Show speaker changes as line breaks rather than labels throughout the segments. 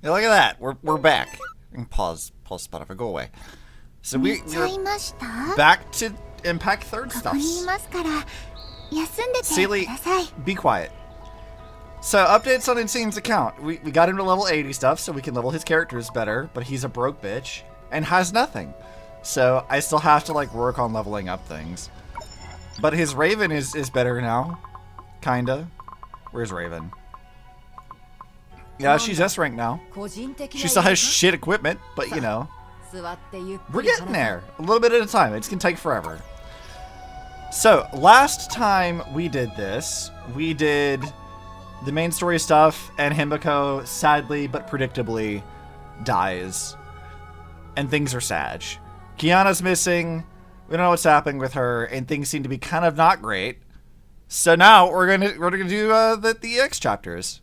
Yeah, look at that. We're back. Pause Spotify. Go away. So we're back to Impact 3rd stuff. Sealy, be quiet. So updates on Insane's account. We got him to level 80 stuff so we can level his characters better, but he's a broke bitch and has nothing. So I still have to like work on leveling up things. But his Raven is better now. Kinda. Where's Raven? Yeah, she's S rank now. She still has shit equipment, but you know. We're getting there. A little bit at a time. It's gonna take forever. So, last time we did this, we did the main story stuff, and Himeko, sadly but predictably, dies. And things are sad. Kiana's missing, we don't know what's happening with her, and things seem to be kind of not great. So now we're gonna do the EX chapters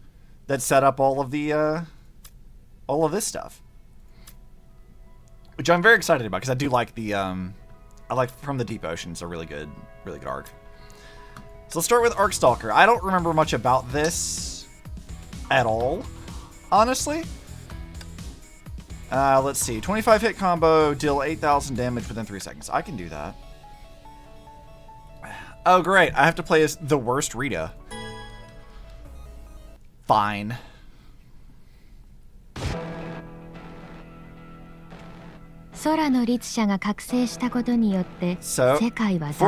that set up all of this stuff, which I'm very excited about because I do like I like From the Deep Ocean's a really good arc. So let's start with Arcstalker. I don't remember much about this at all, honestly. Let's see. 25 hit combo, deal 8,000 damage within 3 seconds. I can do that. Oh, great. I have to play as the worst Rita. Fine. So, 4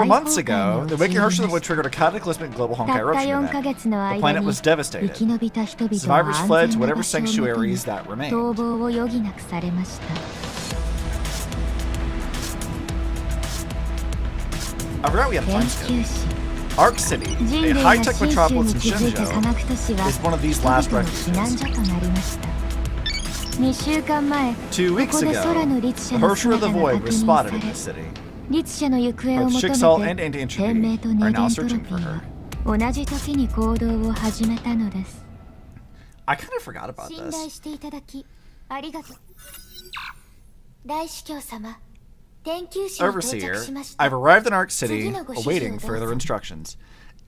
months ago, the Waking Herrscher of the Void triggered a cataclysmic global Honkai eruption event. The planet was devastated. Survivors fled to whatever sanctuaries that remained. I forgot we had a time skip. Arc City, a high-tech metropolis in Shenzhou, is one of these last refuges. 2 weeks ago, the Herrscher of the Void was spotted in this city. Both Schicksal and Anti-Entropy are now searching for her. I kind of forgot about this. Overseer, I've arrived in Arc City, awaiting further instructions.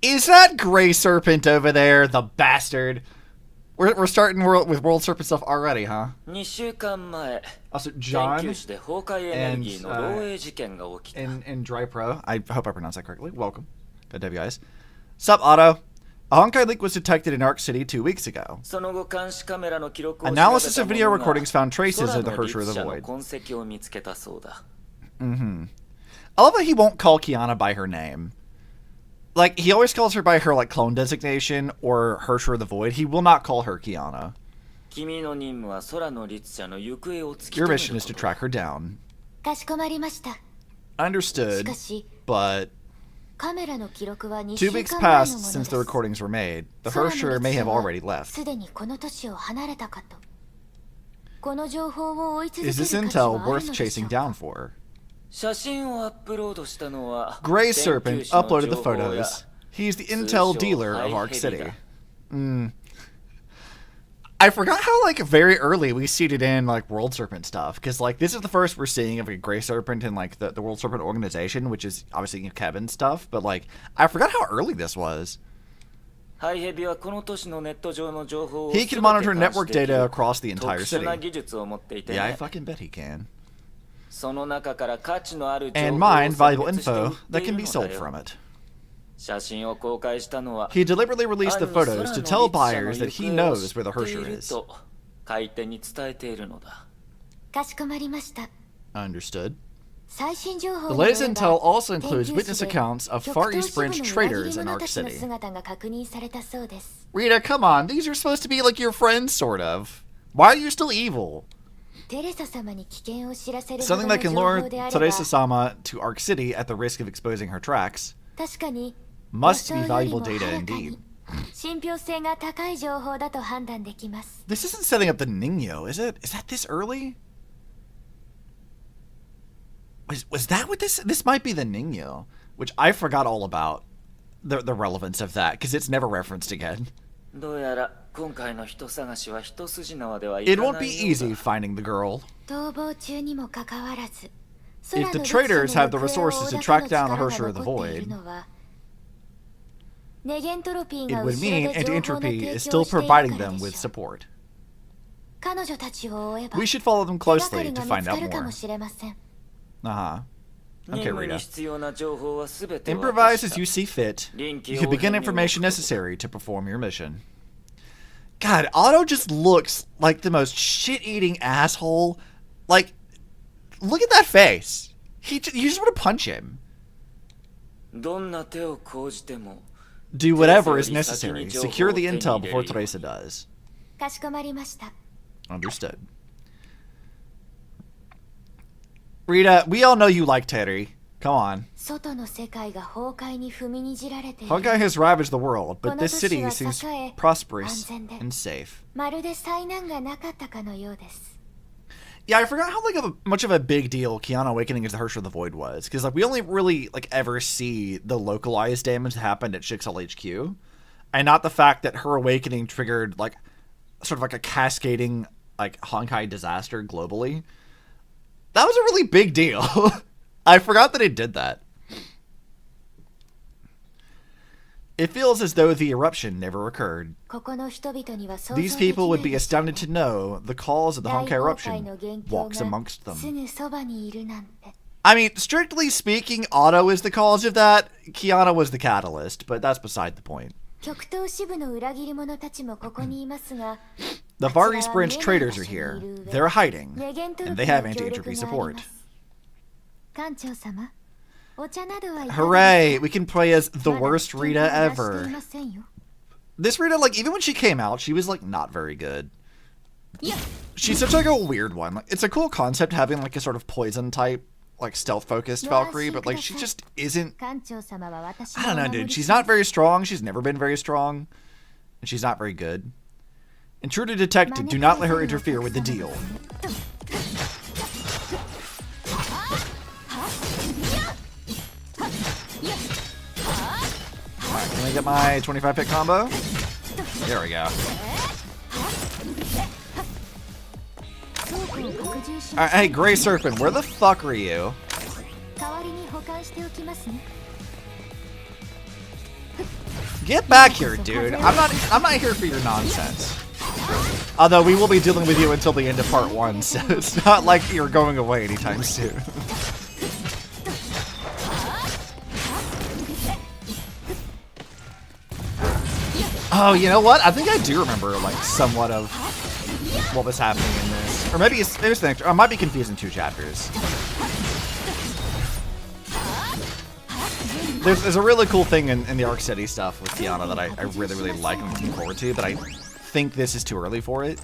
Is that Grey Serpent over there, the bastard? We're starting with World Serpent stuff already, huh? Also, John and Dry Pro, I hope I pronounced that correctly. Welcome. Good to have you guys. Sup, Otto? A Honkai leak was detected in Arc City 2 weeks ago. Analysis of video recordings found traces of the Herrscher of the Void. I love that he won't call Kiana by her name. Like, he always calls her by her, like, clone designation or Herrscher of the Void. He will not call her Kiana. Your mission is to track her down. Understood, but 2 weeks passed since the recordings were made. The Herrscher may have already left. Is this intel worth chasing down for? Grey Serpent uploaded the photos. He's the intel dealer of Arc City. I forgot how, like, very early we seeded in, like, World Serpent stuff. Because, like, this is the first we're seeing of a Grey Serpent in, like, the World Serpent organization, which is obviously Kevin's stuff. But, like, I forgot how early this was. He can monitor network data across the entire city. Yeah, I fucking bet he can. And mine valuable info that can be sold from it. He deliberately released the photos to tell buyers that he knows where the Herrscher is. Understood. The latest intel also includes witness accounts of Far East Branch traders in Arc City. Rita, come on, these are supposed to be like your friends, sort of. Why are you still evil? Something that can lure Teresa-sama to Arc City at the risk of exposing her tracks. Must be valuable data indeed. This isn't setting up the Ningyo, is it? Is that this early? Was that what this? This might be the Ningyo, which I forgot all about the relevance of that, because it's never referenced again. It won't be easy finding the girl. If the traders have the resources to track down a Herrscher of the Void, it would mean Anti-Entropy is still providing them with support. We should follow them closely to find out more. Uh-huh. Okay, Rita. Improvise as you see fit. You can begin information necessary to perform your mission. God, Otto just looks like the most shit-eating asshole. Like, look at that face. You just want to punch him. Do whatever is necessary. Secure the intel before Teresa does. Understood. Rita, we all know you like Terry. Come on. Honkai has ravaged the world, but this city seems prosperous and safe. Yeah, I forgot how much of a big deal Kiana awakening as the Herrscher of the Void was, because we only really ever see the localized damage that happened at Shixel HQ, and not the fact that her awakening triggered sort of a cascading Honkai disaster globally. That was a really big deal. I forgot that it did that. It feels as though the eruption never occurred. These people would be astounded to know the cause of the Honkai eruption walks amongst them. I mean, strictly speaking, Otto is the cause of that. Kiana was the catalyst, but that's beside the point. The Far East Branch traders are here. They're hiding, and they have anti-entropy support. Hooray! We can play as the worst Rita ever. This Rita, even when she came out, she was, not very good. She's such, a weird one. It's a cool concept having, a sort of poison-type, stealth-focused Valkyrie, but, she just isn't... I don't know, dude. She's not very strong. She's never been very strong. And she's not very good. Intruder detected. Do not let her interfere with the deal. Alright, can I get my 25-hit combo? There we go. Alright, hey, Grey Serpent, where the fuck are you? Get back here, dude. I'm not here for your nonsense. Although we will be dealing with you until the end of part 1, so it's not like you're going away anytime soon. Oh, you know what? I think I do remember, somewhat of what was happening in this. Or maybe it's the next... I might be confusing 2 chapters. There's a really cool thing in the Arc City stuff with Kiana that I really, really like and looking forward to, but I think this is too early for it.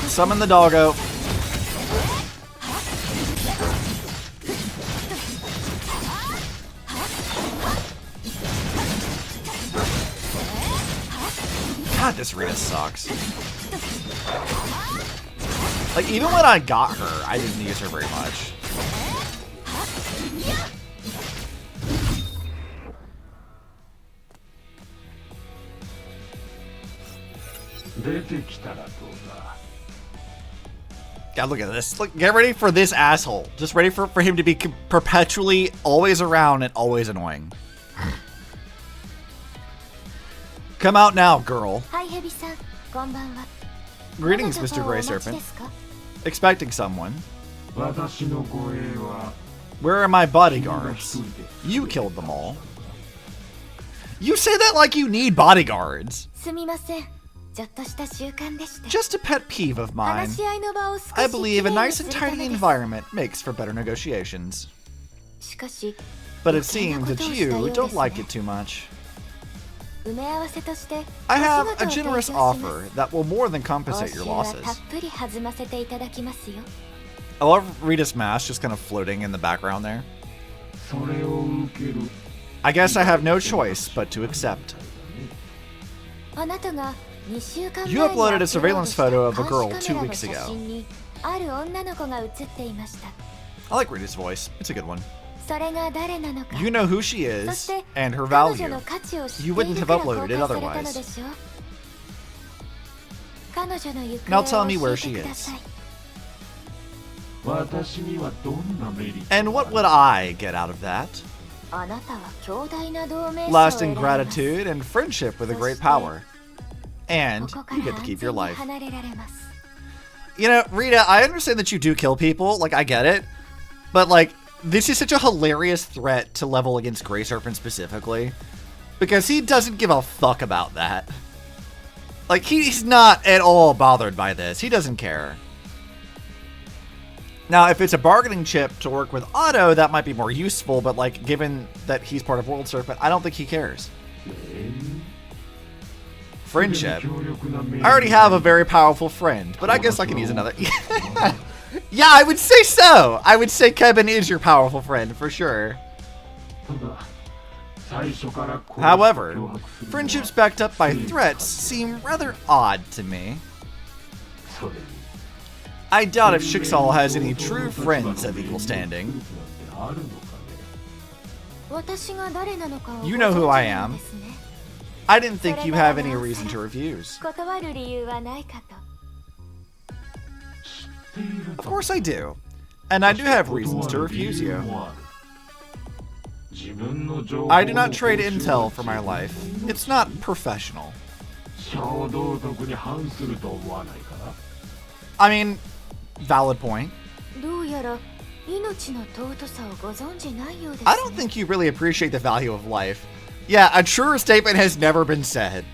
Summon the doggo. God, this Rita sucks. Even when I got her, I didn't use her very much. God, look at this. Look, get ready for this asshole. Just ready for him to be perpetually always around and always annoying. Come out now, girl. Greetings, Mr. Grey Serpent. Expecting someone. Where are my bodyguards? You killed them all. You say that like you need bodyguards. Just a pet peeve of mine. I believe a nice and tidy environment makes for better negotiations. But it seems that you don't like it too much. I have a generous offer that will more than compensate your losses. I love Rita's mask just kind of floating in the background there. I guess I have no choice but to accept. You uploaded a surveillance photo of a girl 2 weeks ago. I like Rita's voice. It's a good one. You know who she is, and her value. You wouldn't have uploaded it otherwise. Now tell me where she is. And what would I get out of that? Lasting gratitude and friendship with a great power. And you get to keep your life. You know, Rita, I understand that you do kill people. Like, I get it. But, like, this is such a hilarious threat to level against Grey Serpent specifically. Because he doesn't give a fuck about that. Like, he's not at all bothered by this. He doesn't care. Now, if it's a bargaining chip to work with Otto, that might be more useful. But, like, given that he's part of World Serpent, I don't think he cares. Friendship. I already have a very powerful friend, but I guess I can use another. Yeah, I would say so. I would say Kevin is your powerful friend, for sure. However, friendships backed up by threats seem rather odd to me. I doubt if Shixal has any true friends of equal standing. You know who I am. I didn't think you have any reason to refuse. Of course I do. And I do have reasons to refuse you. I do not trade intel for my life. It's not professional. I mean, valid point. I don't think you really appreciate the value of life. Yeah, a truer statement has never been said.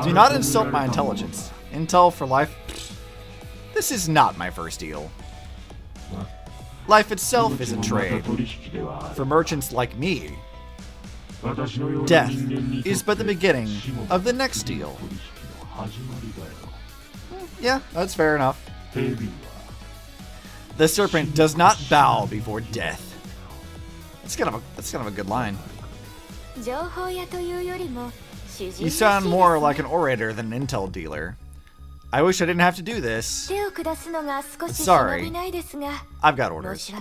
Do not insult my intelligence. Intel for life? This is not my first deal. Life itself is a trade. For merchants like me, death is but the beginning of the next deal. Yeah, that's fair enough. The serpent does not bow before death. That's kind of a good line. You sound more like an orator than an intel dealer. I wish I didn't have to do this. But sorry, I've got orders.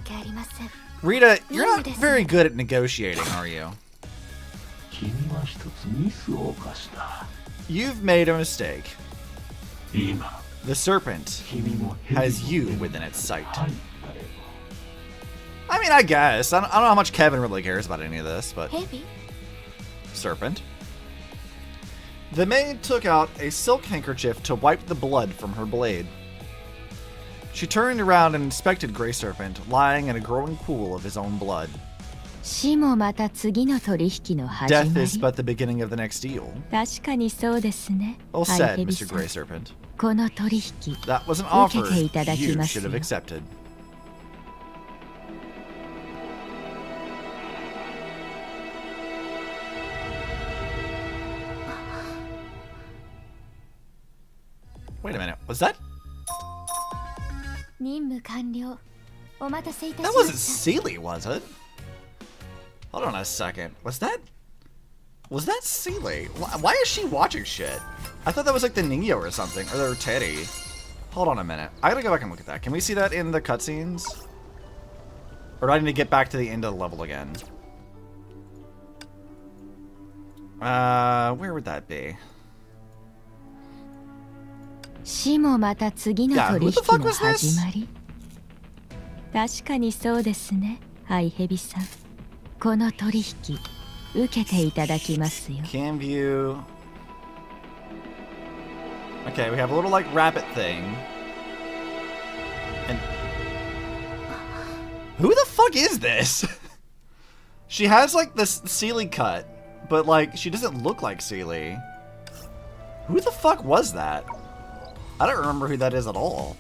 Rita, you're not very good at negotiating, are you? You've made a mistake. The serpent has you within its sight. I mean, I guess. I don't know how much Kevin really cares about any of this, but... Serpent. The maid took out a silk handkerchief to wipe the blood from her blade. She turned around and inspected Grey Serpent, lying in a growing pool of his own blood. Death is but the beginning of the next deal. Well said, Mr. Grey Serpent. That was an offer you should have accepted. Wait a minute, was that? That wasn't Seely, was it? Hold on a second. Was that Seely? Why is she watching shit? I thought that was like the Ningyo or something, or their Teddy. Hold on a minute. I gotta go back and look at that. Can we see that in the cutscenes? Or do I need to get back to the end of the level again? Where would that be? Yeah, who the fuck was this? Cam view. Okay, we have a little like rabbit thing. And who the fuck is this? She has like this Seely cut, but like she doesn't look like Seely. Who the fuck was that? I don't remember who that is at all.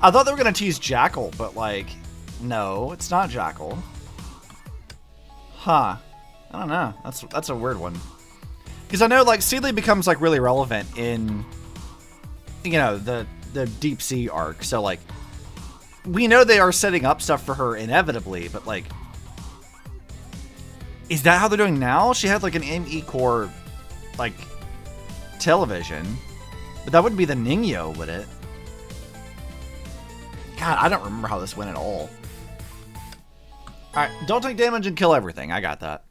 I thought they were gonna tease Jackal, but like, no, it's not Jackal. Huh. I don't know. That's a weird one. Because I know like Seely becomes like really relevant in, you know, the Deep Sea arc. So like, we know they are setting up stuff for her inevitably, but like, is that how they're doing now? She had like an ME core, like, television, but that wouldn't be the Ningyo, would it? God, I don't remember how this went at all. Alright, don't take damage and kill everything. I got that.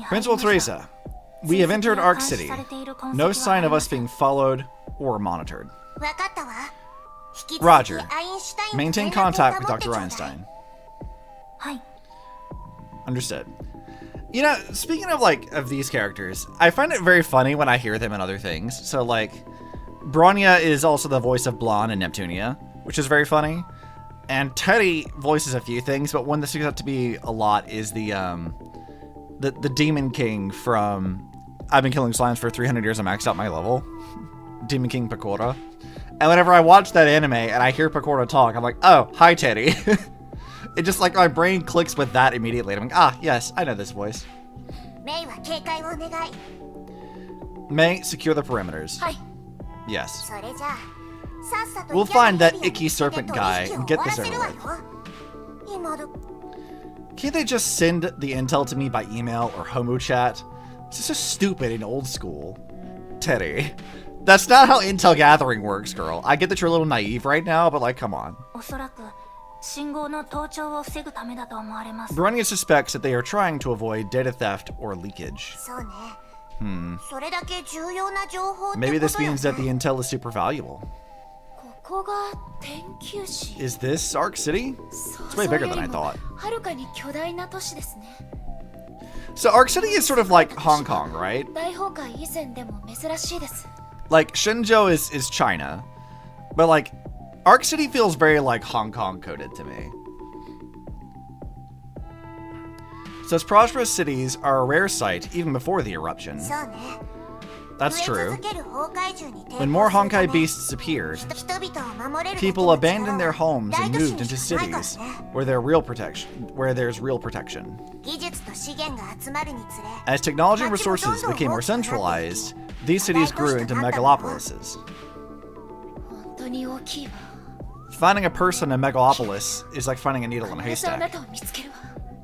Principal Teresa, we have entered Arc City. No sign of us being followed or monitored. Roger. Maintain contact with Dr. Einstein. Understood. You know, speaking of, like, of these characters, I find it very funny when I hear them in other things. So, like, Bronya is also the voice of Blonde in Neptunia, which is very funny. And Teddy voices a few things, but one that sticks out to me a lot is the Demon King from I've Been Killing Slimes for 300 Years, I maxed out my level. Demon King Pecora. And whenever I watch that anime and I hear Pecora talk, I'm like, oh, hi, Teddy. It just, like, my brain clicks with that immediately. I'm like, ah, yes, I know this voice. May, secure the perimeters. Yes. We'll find that icky serpent guy and get this over with. Can't they just send the intel to me by email or homo chat? This is so stupid and old school. Teddy. That's not how intel gathering works, girl. I get that you're a little naive right now, but, like, come on. Bronya suspects that they are trying to avoid data theft or leakage. Maybe this means that the intel is super valuable. Is this Arc City? It's way bigger than I thought. So Arc City is sort of like Hong Kong, right? Like, Shenzhou is China, but, like, Arc City feels very, like, Hong Kong coded to me. Such prosperous cities are a rare sight even before the eruption. That's true. When more Honkai beasts appeared, people abandoned their homes and moved into cities where there's real protection. As technology and resources became more centralized, these cities grew into megalopolises. Finding a person in a megalopolis is like finding a needle in a haystack.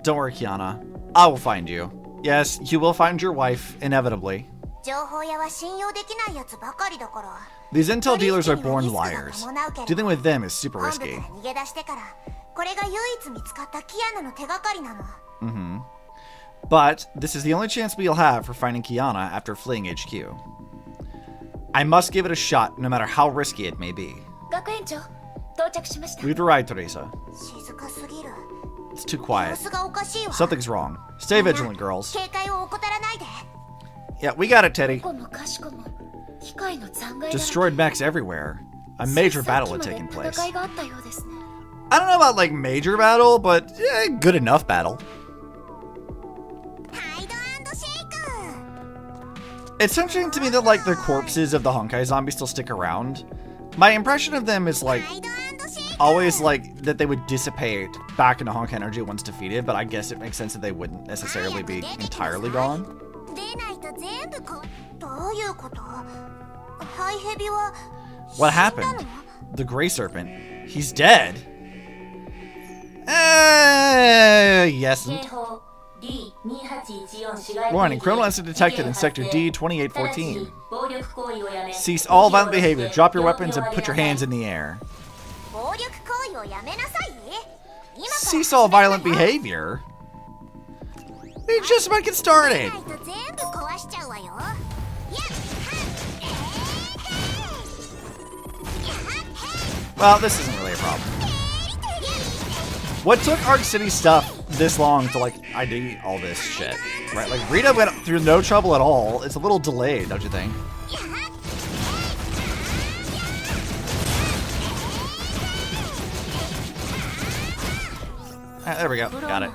Don't worry, Kiana. I will find you. Yes, you will find your wife, inevitably. These intel dealers are born liars. Dealing with them is super risky. But this is the only chance we'll have for finding Kiana after fleeing HQ. I must give it a shot, no matter how risky it may be. We've arrived, Teresa. It's too quiet. Something's wrong. Stay vigilant, girls. Yeah, we got it, Teddy. Destroyed mechs everywhere. A major battle had taken place. I don't know about, like, major battle, but good enough battle. It's interesting to me that, like, the corpses of the Honkai zombies still stick around. My impression of them is, like, always, like, that they would dissipate back into Honkai energy once defeated, but I guess it makes sense that they wouldn't necessarily be entirely gone. What happened? The Grey Serpent. He's dead. Yes. Warning, criminal incident detected in Sector D2814. Cease all violent behavior. Drop your weapons and put your hands in the air. Cease all violent behavior? We just about get started. Well, this isn't really a problem. What took Arc City stuff this long to, like, ID all this shit? Right? Like, Rita went through no trouble at all. It's a little delayed, don't you think? There we go. Got it.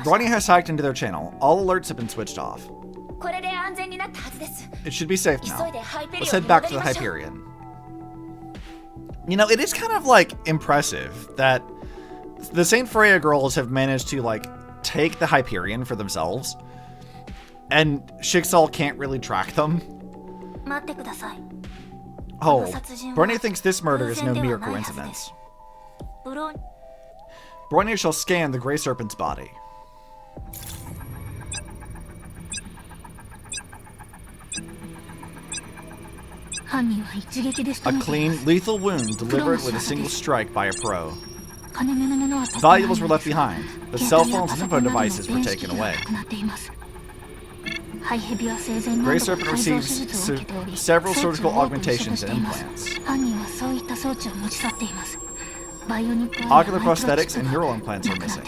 Bronya has hacked into their channel. All alerts have been switched off. It should be safe now. Let's head back to the Hyperion. You know, it is kind of, like, impressive that the Saint Freya girls have managed to, like, take the Hyperion for themselves, and Shixal can't really track them. Oh, Bronya thinks this murder is no mere coincidence. Bronya shall scan the Grey Serpent's body. A clean, lethal wound delivered with a single strike by a pro. Valuables were left behind, but cell phones and info devices were taken away. Grey Serpent receives several surgical augmentations and implants. Ocular prosthetics and neural implants are missing.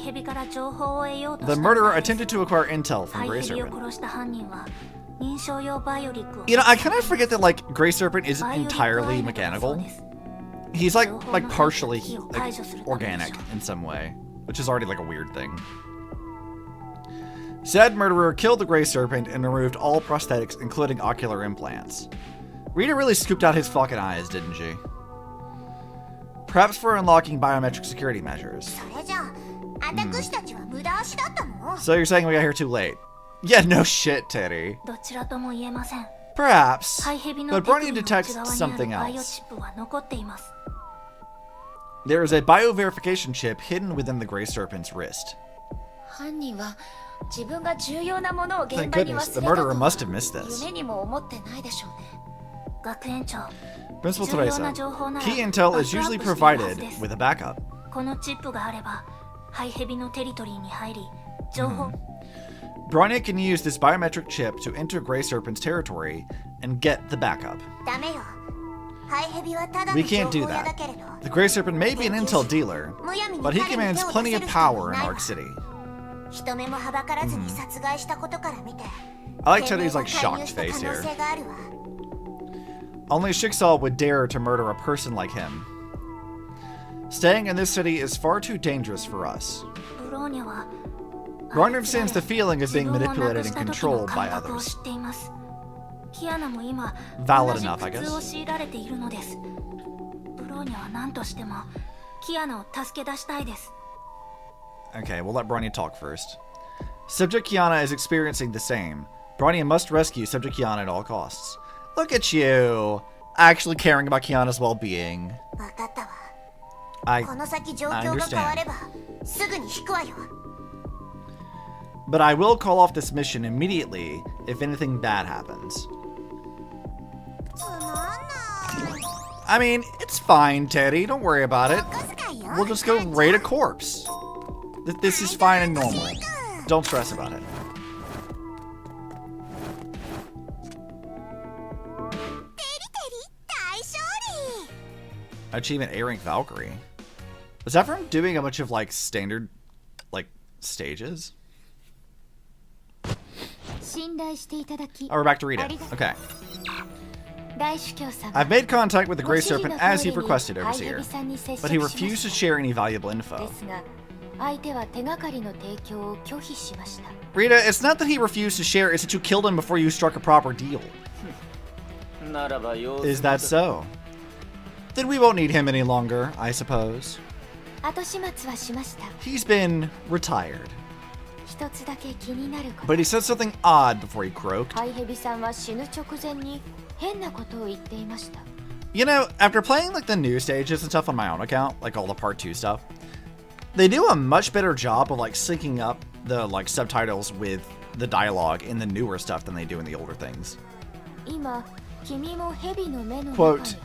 The murderer attempted to acquire intel from Grey Serpent. You know, I kind of forget that, like, Grey Serpent isn't entirely mechanical. He's like partially like, organic in some way, which is already like a weird thing. Said murderer killed the Grey Serpent and removed all prosthetics, including ocular implants. Rita really scooped out his fucking eyes, didn't she? Perhaps for unlocking biometric security measures. So you're saying we got here too late? Yeah, no shit, Teddy. Perhaps, but Bronya detects something else. There is a bio-verification chip hidden within the Grey Serpent's wrist. Thank goodness, the murderer must have missed this. Principal Teresa, key intel is usually provided with a backup. Bronya can use this biometric chip to enter Grey Serpent's territory and get the backup. We can't do that. The Grey Serpent may be an intel dealer, but he commands plenty of power in Arc City. I like Teddy's like shocked face here. Only Jigsaw would dare to murder a person like him. Staying in this city is far too dangerous for us. Bronya understands the feeling of being manipulated and controlled by others. Valid enough, I guess. Okay, we'll let Bronya talk first. Subject Kiana is experiencing the same. Bronya must rescue Subject Kiana at all costs. Look at you, actually caring about Kiana's well-being. I understand. But I will call off this mission immediately if anything bad happens. I mean, it's fine, Teddy. Don't worry about it. We'll just go raid a corpse. This is fine and normal. Don't stress about it. Achievement A rank Valkyrie. Was that from doing a bunch of like standard like stages? Oh, we're back to Rita. Okay. I've made contact with the Grey Serpent as he requested, Overseer, but he refused to share any valuable info. Rita, it's not that he refused to share, it's that you killed him before you struck a proper deal. Is that so? Then we won't need him any longer, I suppose. He's been retired. But he said something odd before he croaked. You know, after playing like the new stages and stuff on my own account, like all the part 2 stuff, they do a much better job of like syncing up the like subtitles with the dialogue in the newer stuff than they do in the older things. Quote,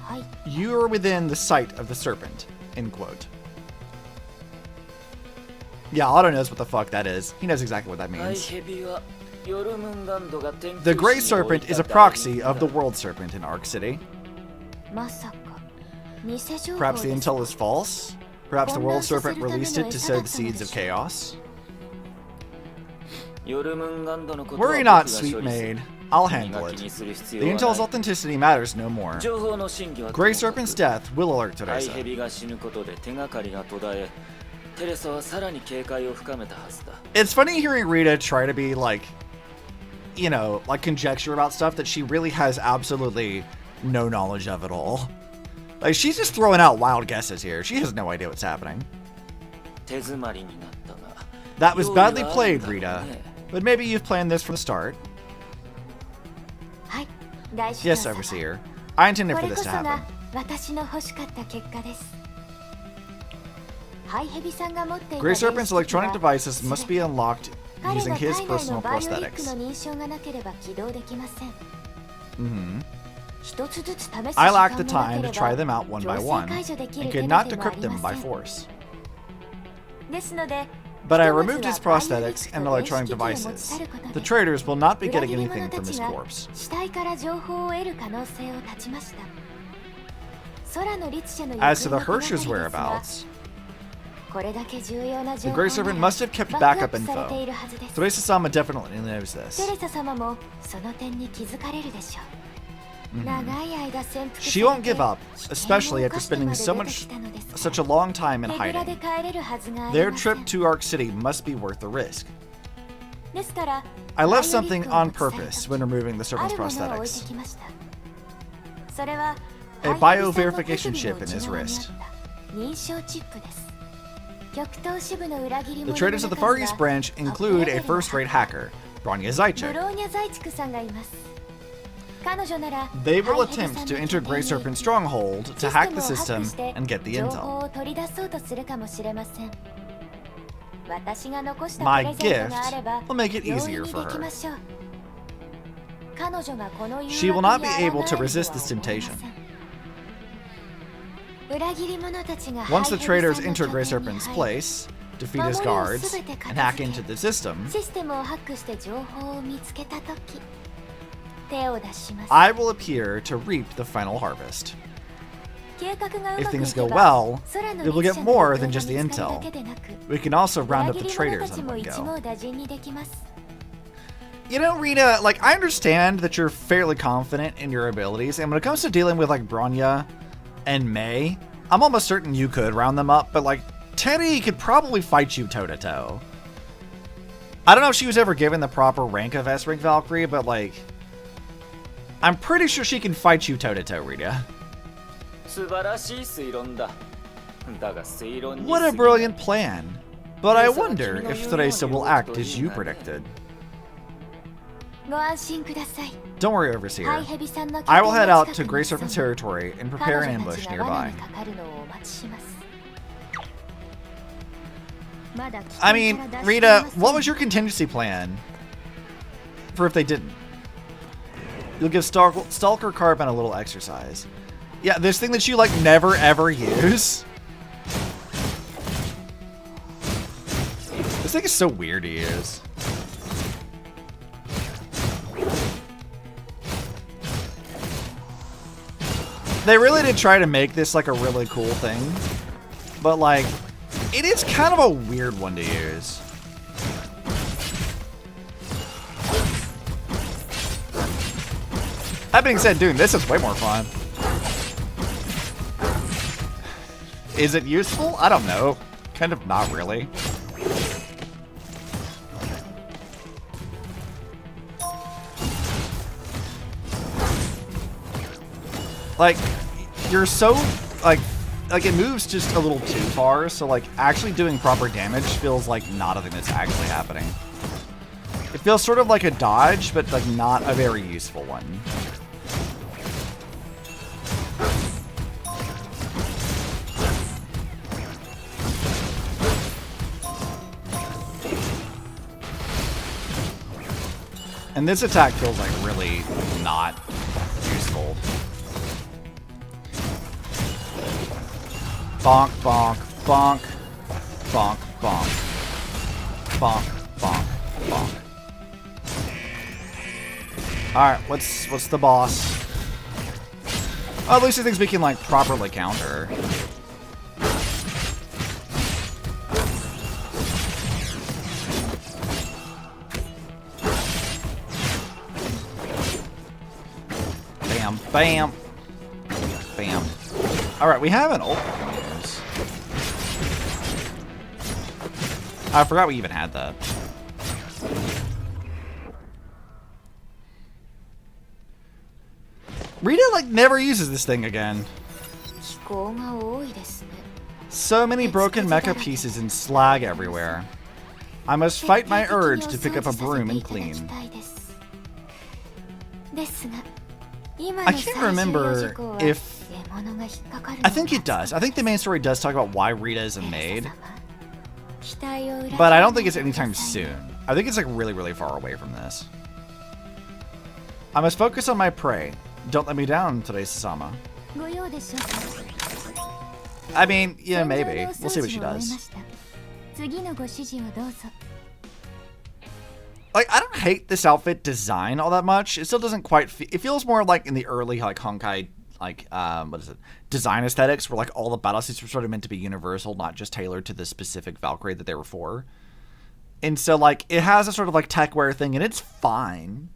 you are within the sight of the serpent, end quote. Yeah, Otto knows what the fuck that is. He knows exactly what that means. The Grey Serpent is a proxy of the World Serpent in Arc City. Perhaps the intel is false? Perhaps the World Serpent released it to sow the seeds of chaos? Worry not, sweet maid. I'll handle it. The intel's authenticity matters no more. Grey Serpent's death will alert Teresa. It's funny hearing Rita try to be like, you know, like conjecture about stuff that she really has absolutely no knowledge of at all. Like, she's just throwing out wild guesses here. She has no idea what's happening. That was badly played, Rita. But maybe you've planned this from the start. Yes, Overseer. I intended for this to happen. Grey Serpent's electronic devices must be unlocked using his personal prosthetics. I lacked the time to try them out one by one, and could not decrypt them by force. But I removed his prosthetics and electronic devices. The traders will not be getting anything from his corpse. As to the Hersher's whereabouts, The Grey Serpent must have kept backup info. Teresa-sama definitely knows this. She won't give up, especially after spending such a long time in hiding. Their trip to Arc City must be worth the risk. I left something on purpose when removing the Serpent's prosthetics. A bio-verification chip in his wrist. The traders of the Far East branch include a first-rate hacker, Bronya Zajczyk. They will attempt to enter Grey Serpent's stronghold to hack the system and get the intel. My gift will make it easier for her. She will not be able to resist this temptation. Once the traders enter Grey Serpent's place, defeat his guards, and hack into the system, I will appear to reap the final harvest. If things go well, we will get more than just the intel. We can also round up the traders in one go. You know, Rita, like, I understand that you're fairly confident in your abilities, and when it comes to dealing with, like, Bronya and May, I'm almost certain you could round them up, but, like, Teddy could probably fight you toe-to-toe. I don't know if she was ever given the proper rank of S-Rank Valkyrie, but, like, I'm pretty sure she can fight you toe-to-toe, Rita. What a brilliant plan. But I wonder if Teresa will act as you predicted. Don't worry, Overseer. I will head out to Grey Serpent's territory and prepare an ambush nearby. I mean, Rita, what was your contingency plan for if they didn't? You'll give Stalker Carbon a little exercise. Yeah, this thing that you, like, never ever use. This thing is so weird to use. They really did try to make this, like, a really cool thing. But, like, it is kind of a weird one to use. That being said, doing this is way more fun. Is it useful? I don't know. Kind of not really. Like, you're so, like it moves just a little too far, so, like, actually doing proper damage feels like not a thing that's actually happening. It feels sort of like a dodge, but, like, not a very useful one. And this attack feels like really not useful. Bonk, bonk, bonk, bonk, bonk, bonk, bonk, bonk. Alright, what's the boss? Oh, at least he thinks we can, like, properly counter. Bam. Bam. Alright, we have an ult. I forgot we even had that. Rita, like, never uses this thing again. So many broken mecha pieces and slag everywhere. I must fight my urge to pick up a broom and clean. I can't remember if... I think it does. I think the main story does talk about why Rita is a maid. But I don't think it's anytime soon. I think it's, like, really, really far away from this. I must focus on my prey. Don't let me down, Teresa-sama. I mean, yeah, maybe. We'll see what she does. Like, I don't hate this outfit design all that much. It still doesn't quite it feels more like in the early, like, Honkai, like what is it? Design aesthetics, where like all the battle suits were sort of meant to be universal, not just tailored to the specific Valkyrie that they were for. And so like it has a sort of like tech wear thing, and it's fine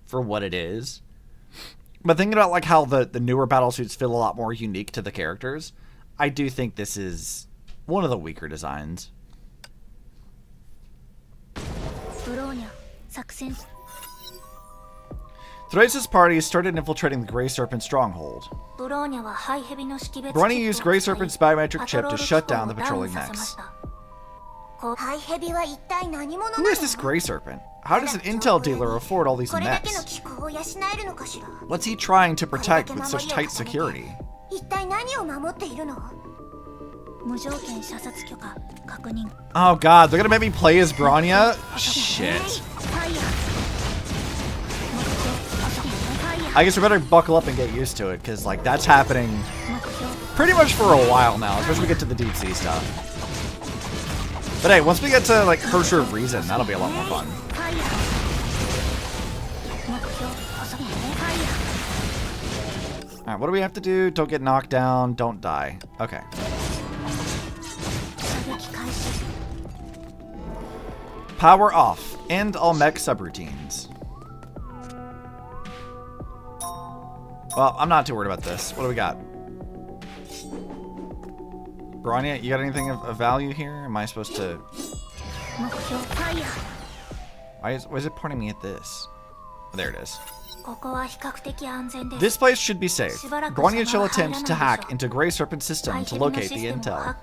for what it is. But thinking about like how the newer battle suits feel a lot more unique to the characters, I do think this is one of the weaker designs.
Bronya,
Thrace's party started infiltrating the Grey Serpent stronghold. Bronya used Grey Serpent's biometric chip to shut down the patrolling mechs. Who is this Grey Serpent? How does an intel dealer afford all these mechs? What's he trying to protect with such tight security? Oh god, they're gonna make me play as Bronya? Shit. I guess we better buckle up and get used to it, because like that's happening pretty much for a while now, especially when we get to the deep sea stuff. But hey, once we get to like Cursor of Reason, that'll be a lot more fun. Alright, what do we have to do? Don't get knocked down, don't die. Okay. Power off. End all mech subroutines. Well, I'm not too worried about this. What do we got? Bronya, you got anything of value here? Am I supposed to... Why is it pointing me at this? Oh, there it is. This place should be safe. Bronya shall attempt to hack into Grey Serpent's system to locate the intel.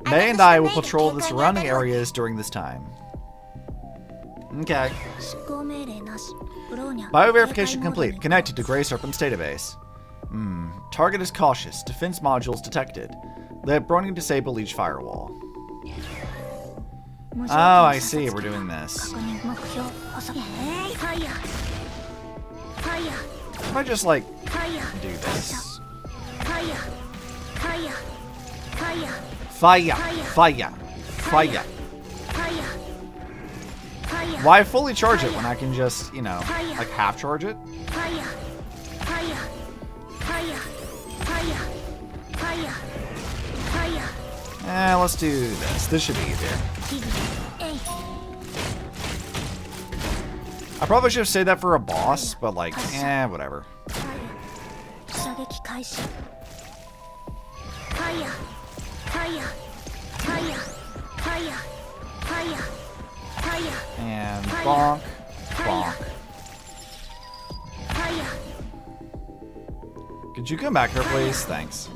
May and I will patrol the surrounding areas during this time. Okay. Bioverification complete. Connected to Grey Serpent's database. Target is cautious. Defense modules detected. Let Bronya disable each firewall. Oh, I see. We're doing this. If I just, like, do this. Fire! Fire! Fire! Why fully charge it when I can just, you know, like half charge it? Let's do this. This should be easier. I probably should have said that for a boss, but like, whatever. And bonk, bonk. Could you come back here, please? Thanks.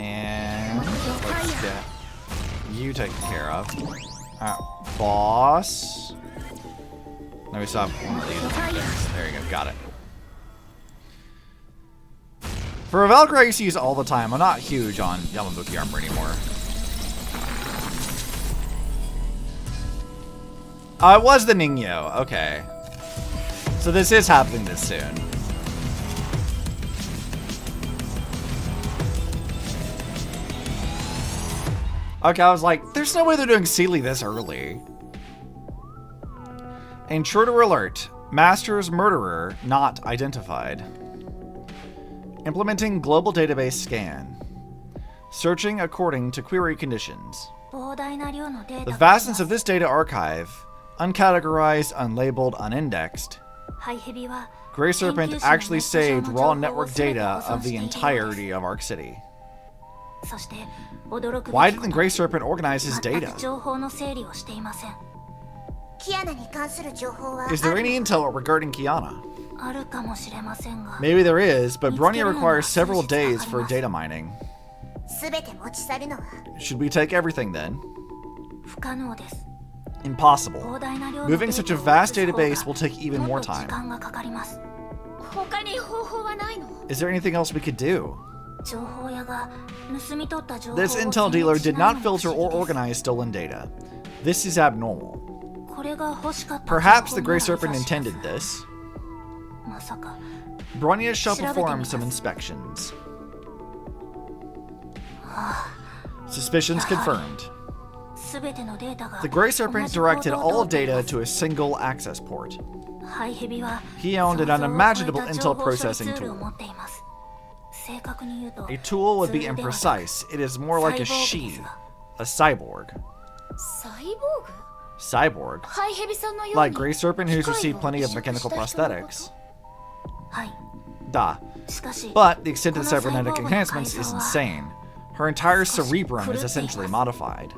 And let's get you taken care of. Alright, boss. Now we still have one of these. There you go, got it. For a Valkyrie I used to use all the time, I'm not huge on Yamabuki armor anymore. Oh, it was the Ningyo. Okay. So this is happening this soon. Okay, I was like, there's no way they're doing Sealy this early. Intruder alert. Master's murderer not identified. Implementing global database scan. Searching according to query conditions. The vastness of this data archive, uncategorized, unlabeled, unindexed. Grey Serpent actually saved raw network data of the entirety of Arc City. Why didn't Grey Serpent organize his data? Is there any intel regarding Kiana? Maybe there is, but Bronya requires several days for data mining. Should we take everything then? Impossible. Moving such a vast database will take even more time. Is there anything else we could do? This intel dealer did not filter or organize stolen data. This is abnormal. Perhaps the Grey Serpent intended this. Bronya shall perform some inspections. Suspicions confirmed. The Grey Serpent directed all data to a single access port. He owned an unimaginable intel processing tool. A tool would be imprecise. It is more like a she, a cyborg. Cyborg? Like Grey Serpent, who's received plenty of mechanical prosthetics. Da. But the extent of the cybernetic enhancements is insane. Her entire cerebrum is essentially modified.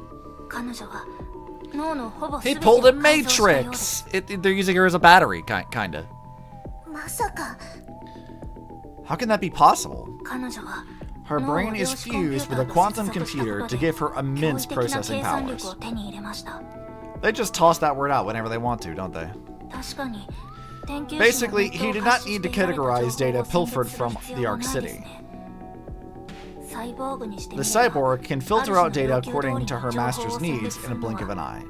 He pulled a Matrix! They're using her as a battery, kinda. How can that be possible? Her brain is fused with a quantum computer to give her immense processing powers. They just toss that word out whenever they want to, don't they? Basically, he did not need to categorize data pilfered from the Ark City. The cyborg can filter out data according to her master's needs in a blink of an eye.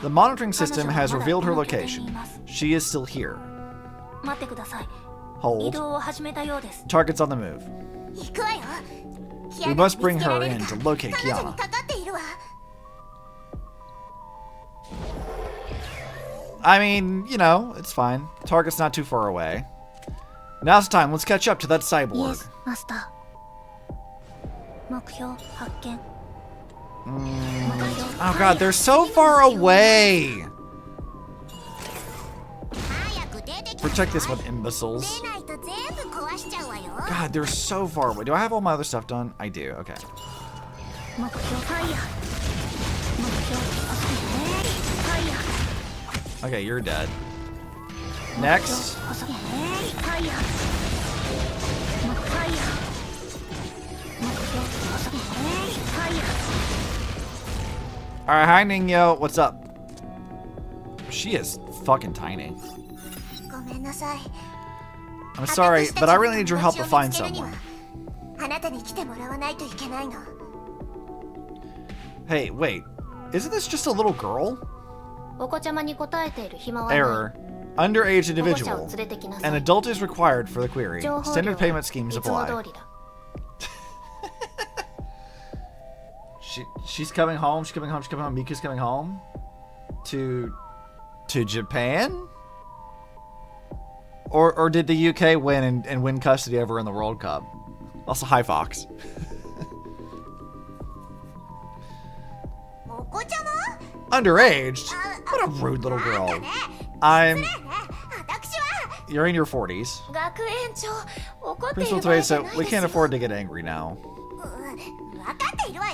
The monitoring system has revealed her location. She is still here. Hold. Target's on the move. We must bring her in to locate Kiana. I mean, you know, it's fine. Target's not too far away. Now's the time. Let's catch up to that cyborg.
Yes, master.
Oh god, they're so far away! Protect this one, imbeciles. God, they're so far away. Do I have all my other stuff done? I do, okay. Okay, you're dead. Next. Alright, hi Ningyo, what's up? She is fucking tiny. I'm sorry, but I really need your help to find someone. Hey, wait. Isn't this just a little girl? Error. Underage individual. An adult is required for the query. Standard payment schemes apply. She's coming home. She's coming home. She's coming home. Mika's coming home. To Japan? Or did the UK win and win custody over in the World Cup? Also, hi Fox. Underaged? What a rude little girl. You're in your 40s. Principal today said we can't afford to get angry now.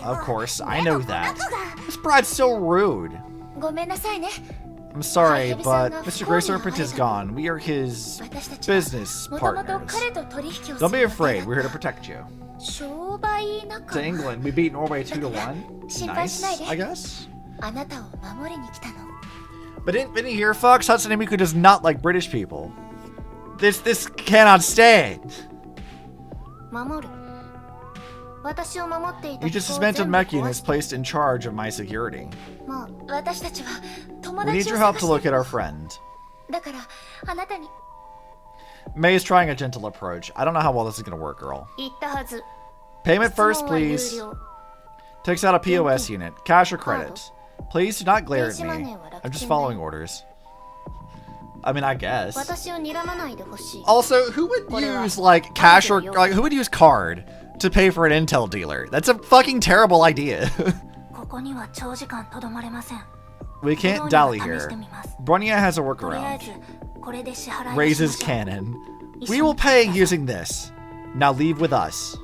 Of course, I know that. This bride's so rude. I'm sorry, but Mr. Grey Serpent is gone. We are his business partners. Don't be afraid. We're here to protect you. To England. We beat Norway 2-1. Nice, I guess. But didn't you hear, Fox? Hudson Himeko does not like British people. This cannot stand. You just dismantled mech units placed in charge of my security. We need your help to locate our friend. May is trying a gentle approach. I don't know how well this is going to work, girl. Payment first, please. Takes out a POS unit. Cash or credit. Please do not glare at me. I'm just following orders. I mean, I guess. Also, who would use, like, cash or, like, who would use card to pay for an intel dealer? That's a fucking terrible idea. We can't dally here. Bronya has a workaround. Raises cannon. We will pay using this. Now leave with us.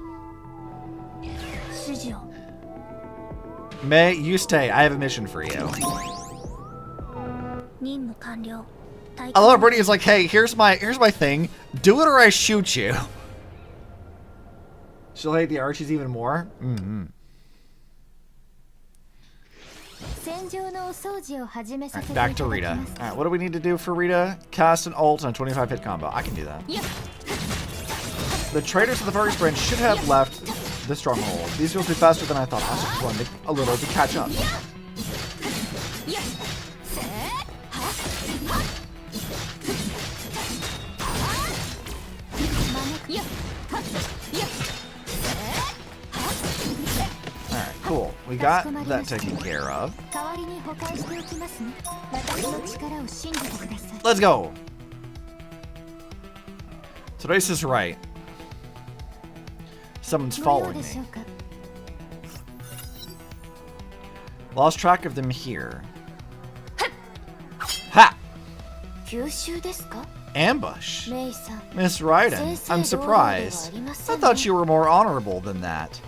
May, you stay. I have a mission for you. I love Bronya is like, hey, here's my thing. Do it or I shoot you. She'll hate the Archies even more. Mm-hmm. Right, back to Rita. Alright, what do we need to do for Rita? Cast an ult on a 25 hit combo. I can do that. The traders of the Furry Sprint should have left the stronghold. These will be faster than I thought. I just wanted a little to catch up. we got that taken care of.
代わりに保管しておきますね。私の力を信じてください。
Let's go. Therese is right. Someone's
ご用
following
でしょ
me.
うか。
Lost track of them here. Ha!
吸収ですか？
Ambush.
メイさん。
Miss Raiden, I'm surprised. I thought you were more honorable than that.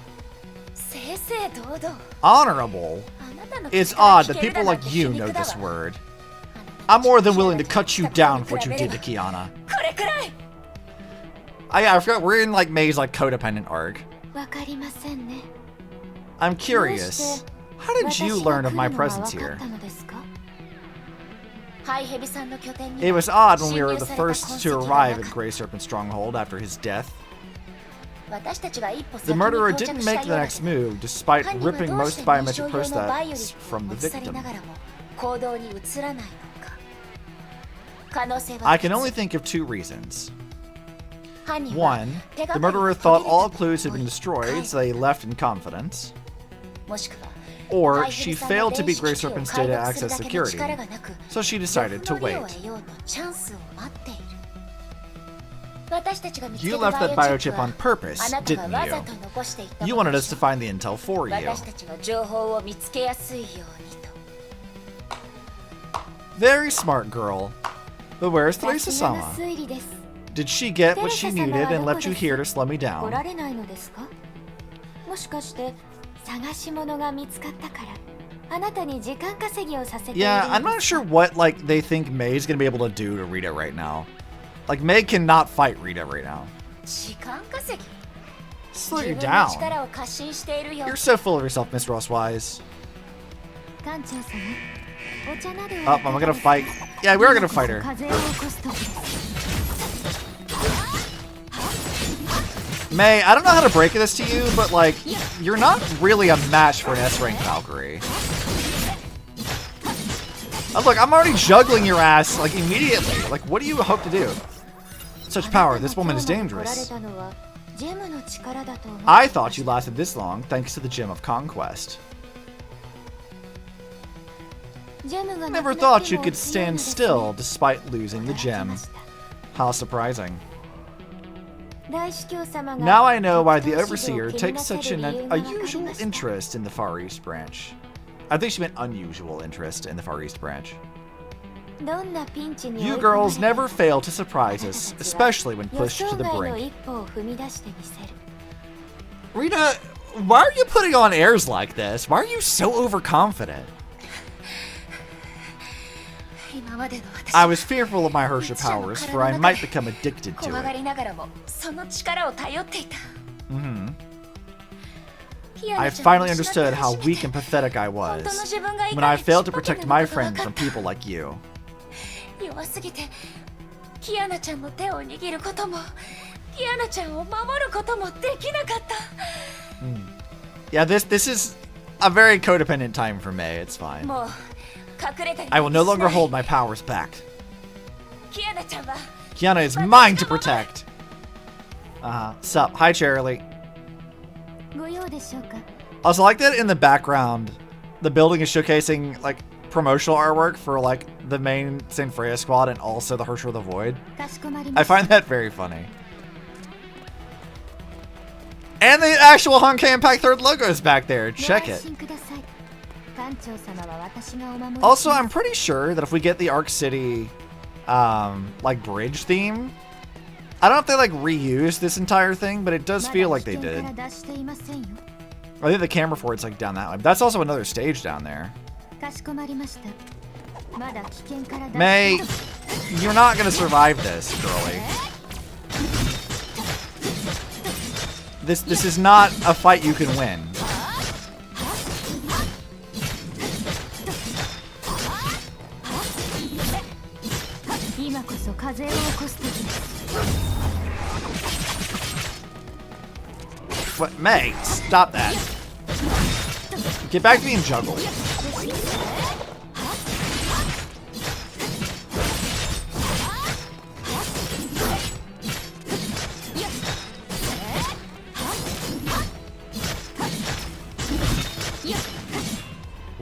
正々堂々。
Honorable?
あなたの
It's
口から
odd
聞
that
けるだ
people
なん
like
て
you
皮
know
肉だ
this
わ。
word. I'm more than willing to cut you down for what you did to Kiana.
これくらい。
I forgot we're in like May's like codependent arc.
わかりませんね。
I'm curious. How did you learn of my presence here? It was odd when we were the first to arrive at Grey Serpent's stronghold after his death. The murderer didn't make the next move, despite ripping most biometric prosthetics from the victim. I can only think of two reasons. One, the murderer thought all clues had been destroyed, so they left in confidence. Or she failed to beat Grey Serpent's data access security, so she decided to wait. You left that biochip on purpose, didn't you? You wanted us to find the intel for you. Very smart girl. But where's Teresa-sama? Did she get what she needed and left you here to slow me down? Yeah, I'm not sure what like they think May's gonna be able to do to Rita right now. Like May cannot fight Rita right now. Slow you down. You're so full of yourself, Miss Rosswise. Oh, am I gonna fight? Yeah, we are gonna fight her. May, I don't know how to break this to you, but like, you're not really a match for an S-rank Valkyrie. Oh, look, I'm already juggling your ass, like, immediately. Like, what do you hope to do? Such power, this woman is dangerous. I thought you lasted this long, thanks to the Gem of Conquest. Never thought you could stand still despite losing the gem. How surprising. Now I know why the Overseer takes such an unusual interest in the Far East branch. I think she meant unusual interest in the Far East branch. You girls never fail to surprise us, especially when pushed to the brink. Rita, why are you putting on airs like this? Why are you so overconfident? I was fearful of my Hersha powers, for I might become addicted to it. I finally understood how weak and pathetic I was when I failed to protect my friends from people like you. Yeah, this is a very codependent time for May. It's fine. I will no longer hold my powers back. Kiana is mine to protect. Sup. Hi, Charlie. Also, like that in the background, the building is showcasing like promotional artwork for like the main Saint Freya squad and also the Hersha of the Void. I find that very funny. And the actual Honkai Impact 3rd logo is back there. Check it. Also, I'm pretty sure that if we get the Arc City, like bridge theme, I don't know if they like reused this entire thing, but it does feel like they did. I think the camera for it's like down that way. That's also another stage down there. May, you're not gonna survive this, girlie. This is not a fight you can win. What, May? Stop that. Get back to being juggled.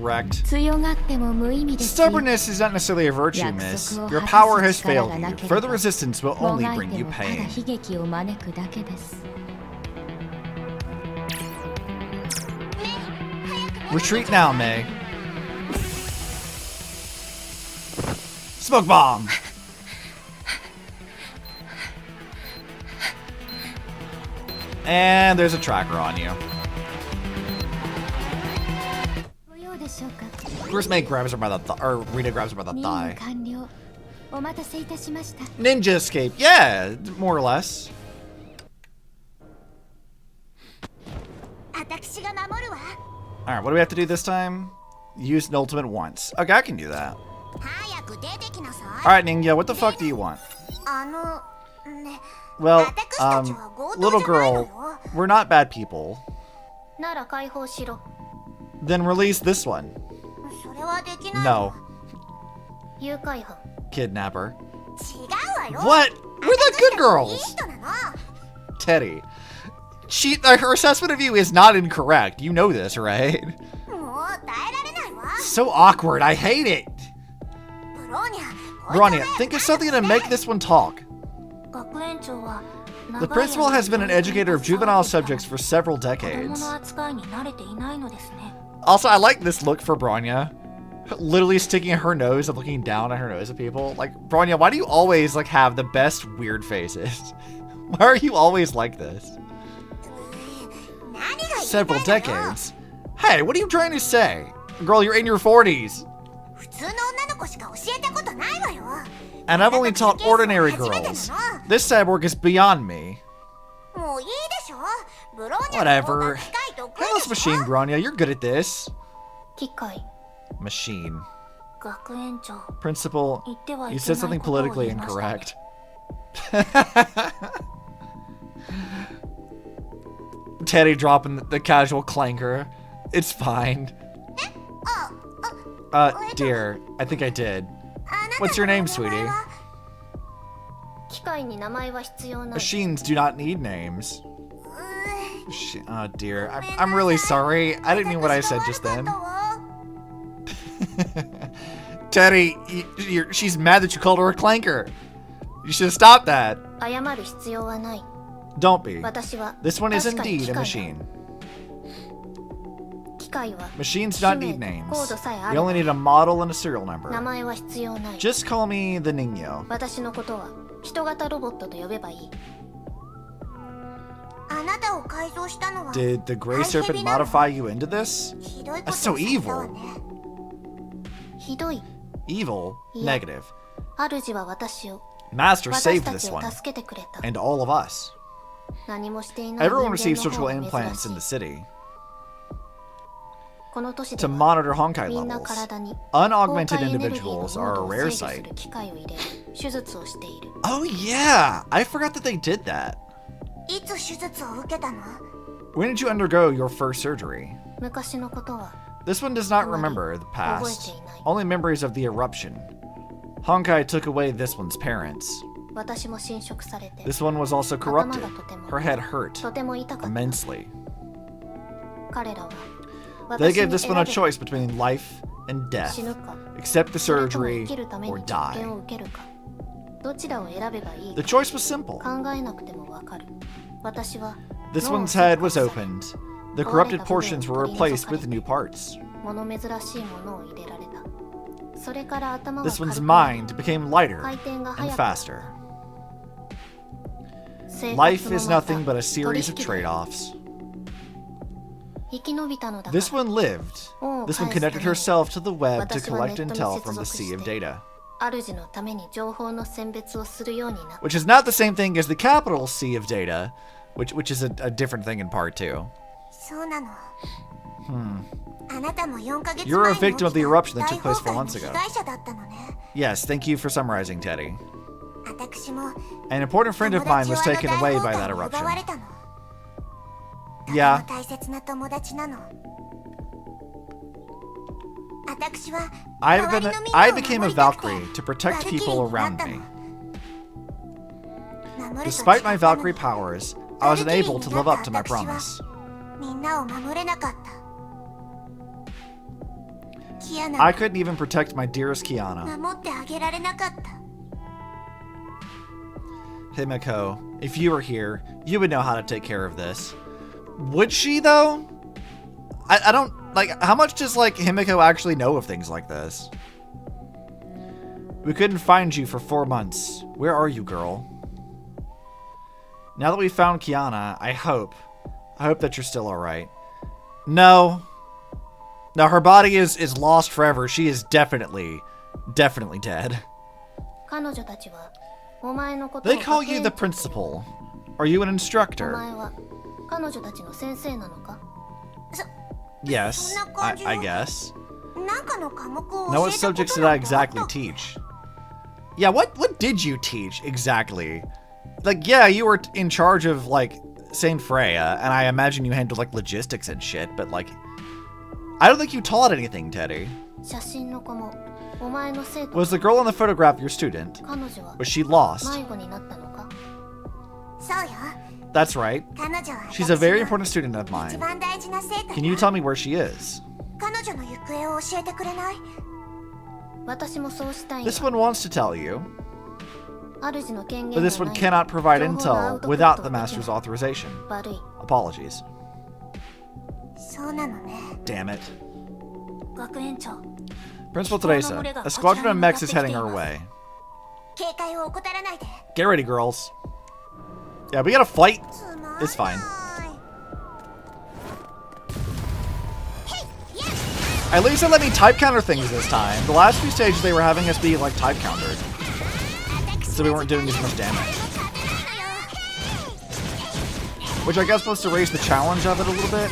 Wrecked.
強がっても無意味ですよ。
Stubbornness is not necessarily a virtue, miss. Your power has failed you. Further resistance will
も
only
がい
bring
て
you
もただ
pain.
悲劇を招くだけです。
Retreat now, May. Smoke bomb! And there's a tracker on you.
ご用でしょうか。
First May grabs her by the or Rita grabs her by the
任務
thigh.
完了。お待たせいたしました。
Ninja escape. Yeah, more or less.
私が守るわ。
Alright, what do we have to do this time? Use an ultimate once. Okay, I can do that.
早く出てきなさい。
Alright, Ninja, what the fuck do you want?
ね。
Well, little girl, we're not bad people.
なら解放しろ。
Then release this one.
それはできない。
No.
誘拐犯。
Kidnapper.
違うわよ。
What? We're the good
いい
girls.
人なの。
Teddy. Her assessment of you is not incorrect. You know this, right?
もう耐えられないわ。
So awkward. I hate it.
ブローニャ。
Bronya, think of something to make this one talk.
学園長は
The principal has been an educator of juvenile subjects for several
子供
decades.
の扱いに慣れていないのですね。
Also, I like this look for Bronya. Literally sticking her nose and looking down at her nose at people. Like, Bronya, why do you always like have the best weird faces? Why are you always like this? Several decades. Hey, what are you trying to say? Girl, you're in your 40s.
普通の女の子しか教えたことないわよ。
And I've only taught ordinary girls. This cyborg is beyond me.
もういいでしょ。ブローニャ
Whatever. Handless machine, Bronya. You're good at this.
機械。
Machine.
学園長。
Principal,
言ってはい
you
け
said
ない
something
ことを
politically
言いましたね。
incorrect. Teddy dropping the casual clanker. It's fine. Dear, I think I did. What's your name, sweetie?
機械に名前は必要ない。
Machines do not need names. Oh dear, I'm really sorry. I didn't mean what I said just then. Teddy, she's mad that you called her a clanker. You should have stopped that.
謝る必要はない。
Don't be.
私は
This one is
確かに
indeed
機
a
械だ。
machine.
機械は
Machines do not need
氏名と
names.
コードさえあ
You
れ
only
ば
need a model and a serial
名
number.
前は必要ない。
Just call me the Ningyo.
私のことは人型ロボットと呼べばいい。あなたを改造したのは
Did the Gray Serpent modify you into this?
ひどいこと
That's so
をされたわ
evil.
ね。ひどい。
Evil?
Yeah.
Negative.
主は私を
Master
私
saved
た
this
ちを
one.
助けてくれた。
And all of us.
何もしていない人
Everyone
間
receives
の方
surgical
が珍
implants
し
in
い
the。city
この都市
to
では
monitor Honkai
みんな
levels.
体に
Unaugmented
崩壊エネルギー
individuals
の
are
濃
a
度を
rare
制御す
sight.
る機械を入れ手術をしている。
Oh yeah! I forgot that they did that.
いつ手術を受けたの？
When did you undergo your first surgery?
昔のことは
This one does not remember the past. Only memories of the eruption. Honkai took away this one's parents.
私も侵食されて
This one was also
頭
corrupted.
がとても
Her head hurt
とても痛かった。
immensely.
彼らは
They
私
gave
に
this
選
one a
べ
choice between life and death.
死ぬか
Accept the
それとも
surgery
生きるため
or
に実
die.
験を受けるかどちらを選べばいい
The choice was simple.
考えなくてもわかる。私は
This
脳を
one's head
切
was
開され
opened. The corrupted portions were replaced with new parts.
物珍しいものを入れられた。それから頭は
This
軽
one's
く
mind became lighter
回転が
and
速くなった
faster.
生活
Life
の
is
ま
nothing
た
but a series of
取引だ。
trade-offs.
生き延びたのだか
This
ら
one lived.
恩を
This one
返すた
connected
めに
herself to the web to
私は
collect
ネットに
intel
接
from the
続
sea of
して
data.
主のために情報の選別をするようになった。
Which is not the same thing as the capital sea of data, which is a different thing in part 2.
そうなの。あなたも4ヶ月
You're a
前に
victim of the
起き
eruption
た
that
大
took place 4
崩壊の
months
被
ago.
害者だったのね。
Yes, thank you for summarizing, Teddy.
私も
An important friend of mine was
友達
taken
をあ
away
の
by that
大崩壊に奪われ
eruption.
たの。
Yeah.
とても大切な友達なの。私は
I
周りのみんなを
became a
守りたくて
Valkyrie to protect
バルキリ
people
ーになっ
around
たの。
me.
守ると
Despite my
誓ったの
Valkyrie
に
powers, I was unable to live up to my promise.
みんなを守れなかった。
I couldn't even protect my dearest Kiana.
守ってあげられなかった。
Himeko, if you were here, you would know how to take care of this. Would she, though? I don't, like, how much does, like, Himeko actually know of things like this? We couldn't find you for 4 months. Where are you, girl? Now that we found Kiana, I hope that you're still alright. No. No, her body is lost forever. She is definitely dead. They call you the principal. Are you an instructor? Yes, I guess. Now what subjects did I exactly teach? Yeah, what did you teach exactly? Like, yeah, you were in charge of, like, Saint Freya, and I imagine you handled, like, logistics and shit, but, like, I don't think you taught anything, Teddy. Was the girl in the photograph your student? Was she lost? That's right. She's a very important student of mine. Can you tell me where she is? This one wants to tell you, but this one cannot provide intel without the master's authorization. Apologies. Damn it. Principal Teresa, a squadron of mechs is heading our way. Get ready, girls. Yeah, we gotta fight. It's fine. At least they let me type counter things this time. The last few stages they were having us be like type countered, so we weren't doing as much damage. Which I guess was supposed to raise the challenge of it a little bit.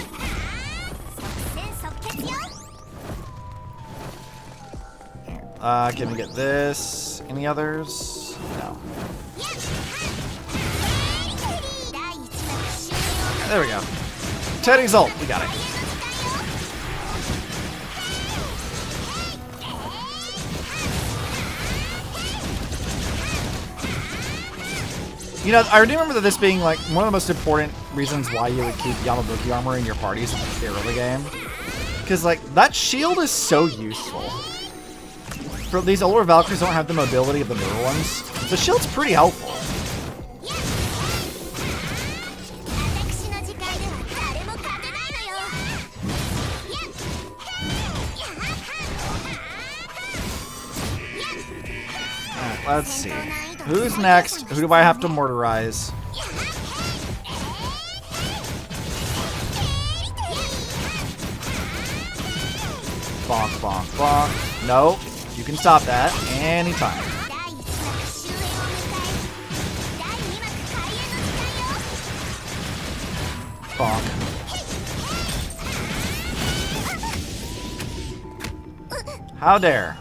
Can we get this? Any others? No. There we go. Teddy's ult. We got it. You know, I do remember this being like one of the most important reasons why you would keep Yamabuki armor in your parties in the early game. Because, like, that shield is so useful. For these older Valkyries don't have the mobility of the newer ones. The shield's pretty helpful. Let's see. Who's next? Who do I have to mortarize? Bonk, bonk, bonk. Nope. You can stop that anytime. Bonk. How dare.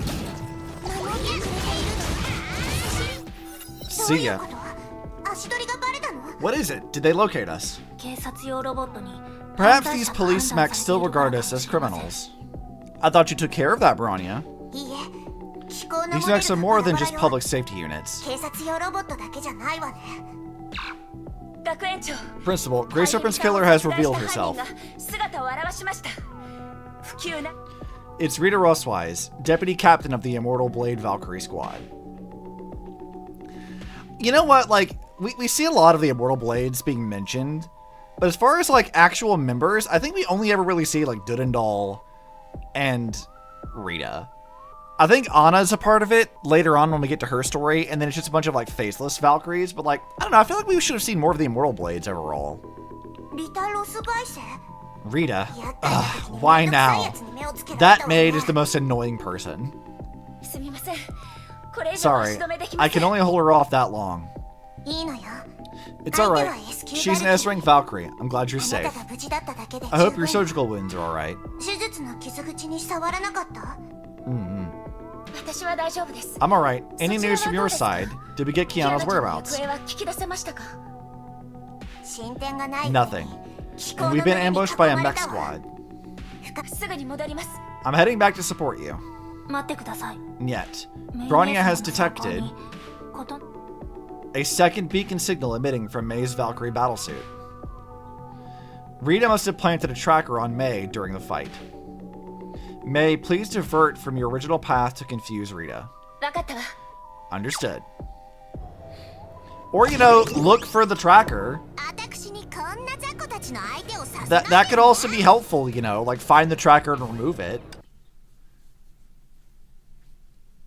See ya. What is it? Did they locate us? Perhaps these police mechs still regard us as criminals. I thought you took care of that, Bronya. These mechs are more than just public safety units. Principal, Grey Serpent's killer has revealed herself. It's Rita Roswise, deputy captain of the Immortal Blade Valkyrie squad. You know what, like, we see a lot of the Immortal Blades being mentioned, but as far as, like, actual members, I think we only ever really see, like, Dudendal and Rita. I think Anna's a part of it later on when we get to her story, and then it's just a bunch of, like, faceless Valkyries, but, like, I don't know, I feel like we should have seen more of the Immortal Blades overall. Rita? Ugh, why now? That maid is the most annoying person. Sorry, I can only hold her off that long. It's alright. She's an S-rank Valkyrie. I'm glad you're safe. I hope your surgical wounds are alright. I'm alright. Any news from your side? Did we get Kiana's whereabouts? Nothing. And we've been ambushed by a mech squad. I'm heading back to support you. Yet, Bronya has detected a second beacon signal emitting from Mei's Valkyrie battlesuit. Rita must have planted a tracker on Mei during the fight. May, please divert from your original path to confuse Rita.
わかったわ。
Understood. Or, you know, look for the tracker.
私にこんな雑魚たちの相手をさせ
That could also be helpful, you know, like find the tracker and remove it.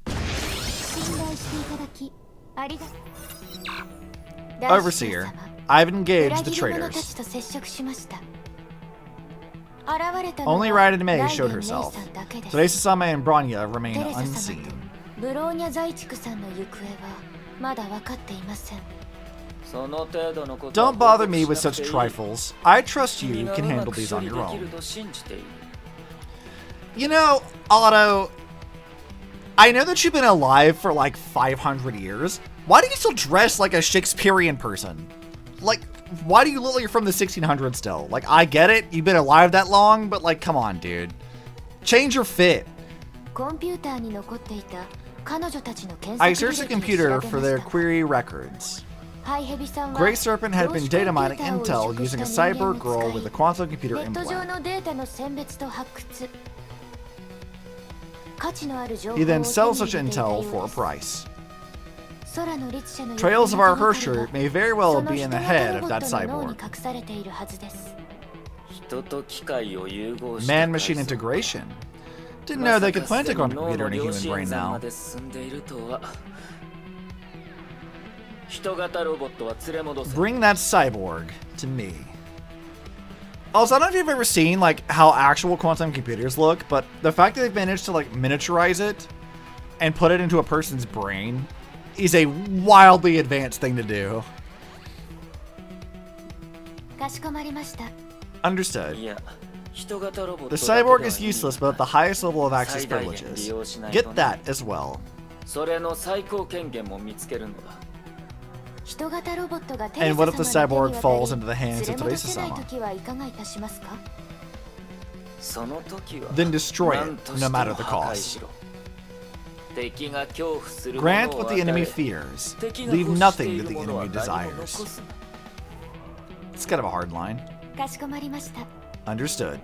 信頼していただきありがとう。
Overseer, I've engaged the traders. Only Ride and May showed herself. Teresa-sama and Bronya remain unseen. Don't bother me with such trifles. I trust you can handle these on your own. You know, Otto, I know that you've been alive for like 500 years. Why do you still dress like a Shakespearean person? Like, why do you look like you're from the 1600s still? Like, I get it, you've been alive that long, but like, come on, dude. Change your fit. I searched the computer for their query records. Grey Serpent had been data mining intel using a cyber girl with a quantum computer implant. He then sells such intel for a price. Trails of our Hersher may very well be in the head of that cyborg. Man-machine integration. Didn't know they could plant a quantum computer in a human brain now. Bring that cyborg to me. Also, I don't know if you've ever seen like how actual quantum computers look, but the fact that they've managed to like miniaturize it and put it into a person's brain is a wildly advanced thing to do. Understood. The cyborg is useless, but at the highest level of access privileges. Get that as well. And what if the cyborg falls into the hands of Teresa-sama? Then destroy it, no matter the cost. Grant what the enemy fears. Leave nothing that the enemy desires. It's kind of a hard line. Understood.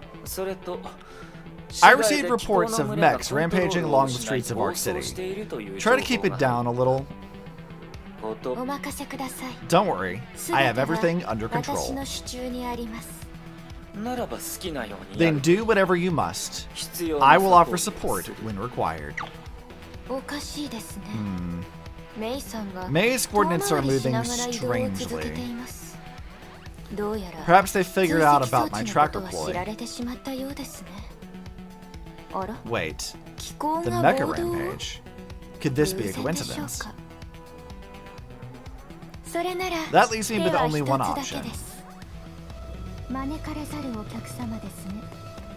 I received reports of mechs rampaging along the streets of Arc City. Try to keep it down a little. Don't worry, I have everything under control. Then do whatever you must. I will offer support when required. May's coordinates are moving strangely. Perhaps they figured out about my tracker ploy. Wait, the Mecha Rampage? Could this be a coincidence? That leaves me with only one option.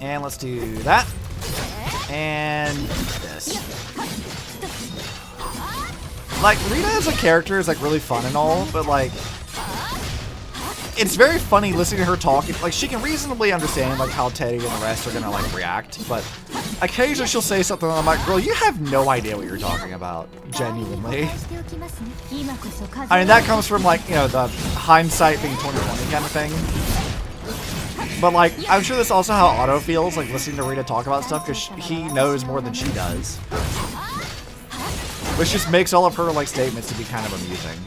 And let's do that. And this. Like, Rita as a character is like really fun and all, but like, it's very funny listening to her talk. Like, she can reasonably understand like how Teddy and the rest are gonna like react, but occasionally she'll say something and I'm like, girl, you have no idea what you're talking about. Genuinely. I mean, that comes from like, you know, the hindsight being 20/20 kind of thing. But like, I'm sure that's also how Otto feels, like listening to Rita talk about stuff, because he knows more than she does. Which just makes all of her like statements to be kind of amusing.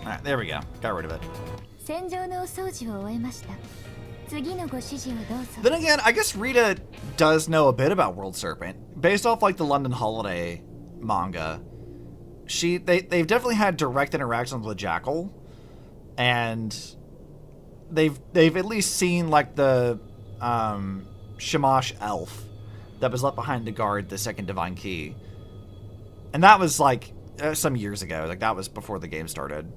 Alright, there we go. Got rid of it. Then again, I guess Rita does know a bit about World Serpent. Based off like the London Holiday manga, they've definitely had direct interactions with Jackal, and they've at least seen like the Shamash elf that was left behind to guard the second divine key. And that was like some years ago. Like that was before the game started.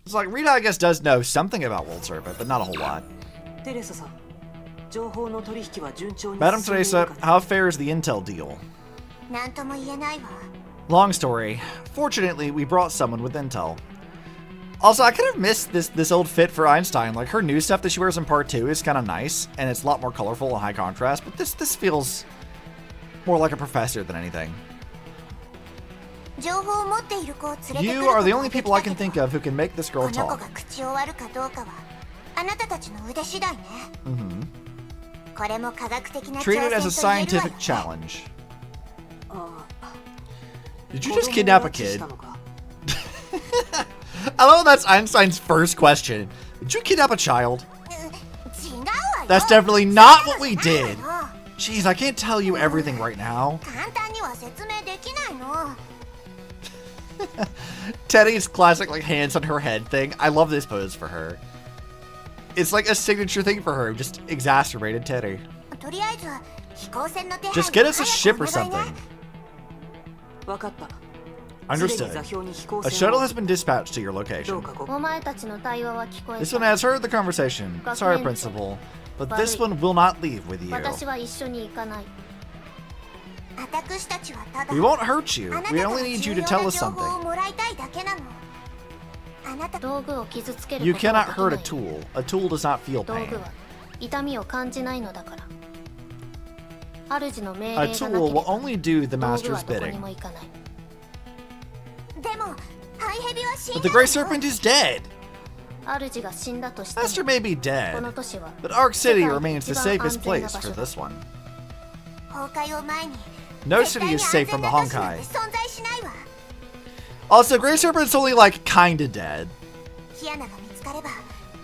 It's like Rita, I guess, does know something about World Serpent, but not a whole lot. Madam Teresa, how fair is the intel deal? Long story. Fortunately, we brought someone with intel. Also, I kind of missed this old fit for Einstein. Like, her new stuff that she wears in part 2 is kind of nice, and it's a lot more colorful and high contrast, but this feels more like a professor than anything.
情報を持っている子を連れてくる
You
こと
are
が
the
で
only
きたけ
people I can
ど
think of who can make this
こ
girl
の子
talk.
が口を割るかどうかはあなたたちの腕次第ね。
Mm-hmm.
これも科学的な挑
Treat it as a
戦と言えるわ
scientific
よね。
challenge.
あ
Did
あ
you just kidnap a kid?
子供を拉致したのか
I love that's Einstein's first question. Did you kidnap a child?
違うわよ。
That's definitely not what we
そうじゃない
did.
わよ。
Jeez, I can't tell you everything right now.
簡単には説明できないの。
Teddy's classic like hands on her head thing. I love this pose for her. It's like a signature thing for her. Just exacerbated Teddy.
とりあえず飛行船の手配
Just get us a
早
ship
く
or
お願いね。
分かった
Understood.
すでに座標に飛行
A
船
shuttle
を
has been dispatched to your
どう
location.
かご
お前たちの対話は聞こえ
This one
た。
has heard the conversation. Sorry, Principal, but this one will not leave with you.
私は一緒に行かない。私たちはただ
We won't hurt you.
あなた
We
から
only need
重
you
要
to
な
tell
情
us
報を
something.
もらいたいだけなの。あなた道具を傷つける
You
ことは
cannot
でき
hurt
な
a
い。
tool. A tool does not feel
道具
pain.
は痛みを感じないのだから。主の命令
A
がなけ
tool
れ
will
ば
only do the
道具は
master's
どこに
bidding.
も行かない。でもハイヘビは死ん
But
だ
the
の
Great Serpent is dead.
主が死んだとして
Master
も
may be
こ
dead,
の都市は
but Arc City
世界
remains
一
the
番
safest
安全な
place
場所
for
だ。
this one.
崩壊を前に
No
絶
city
対に
is
安
safe
全
from
な
the
都市なんて
Honkai.
存在しないわ。
Also, Great Serpent's only like kinda dead.
キアナが見つかれば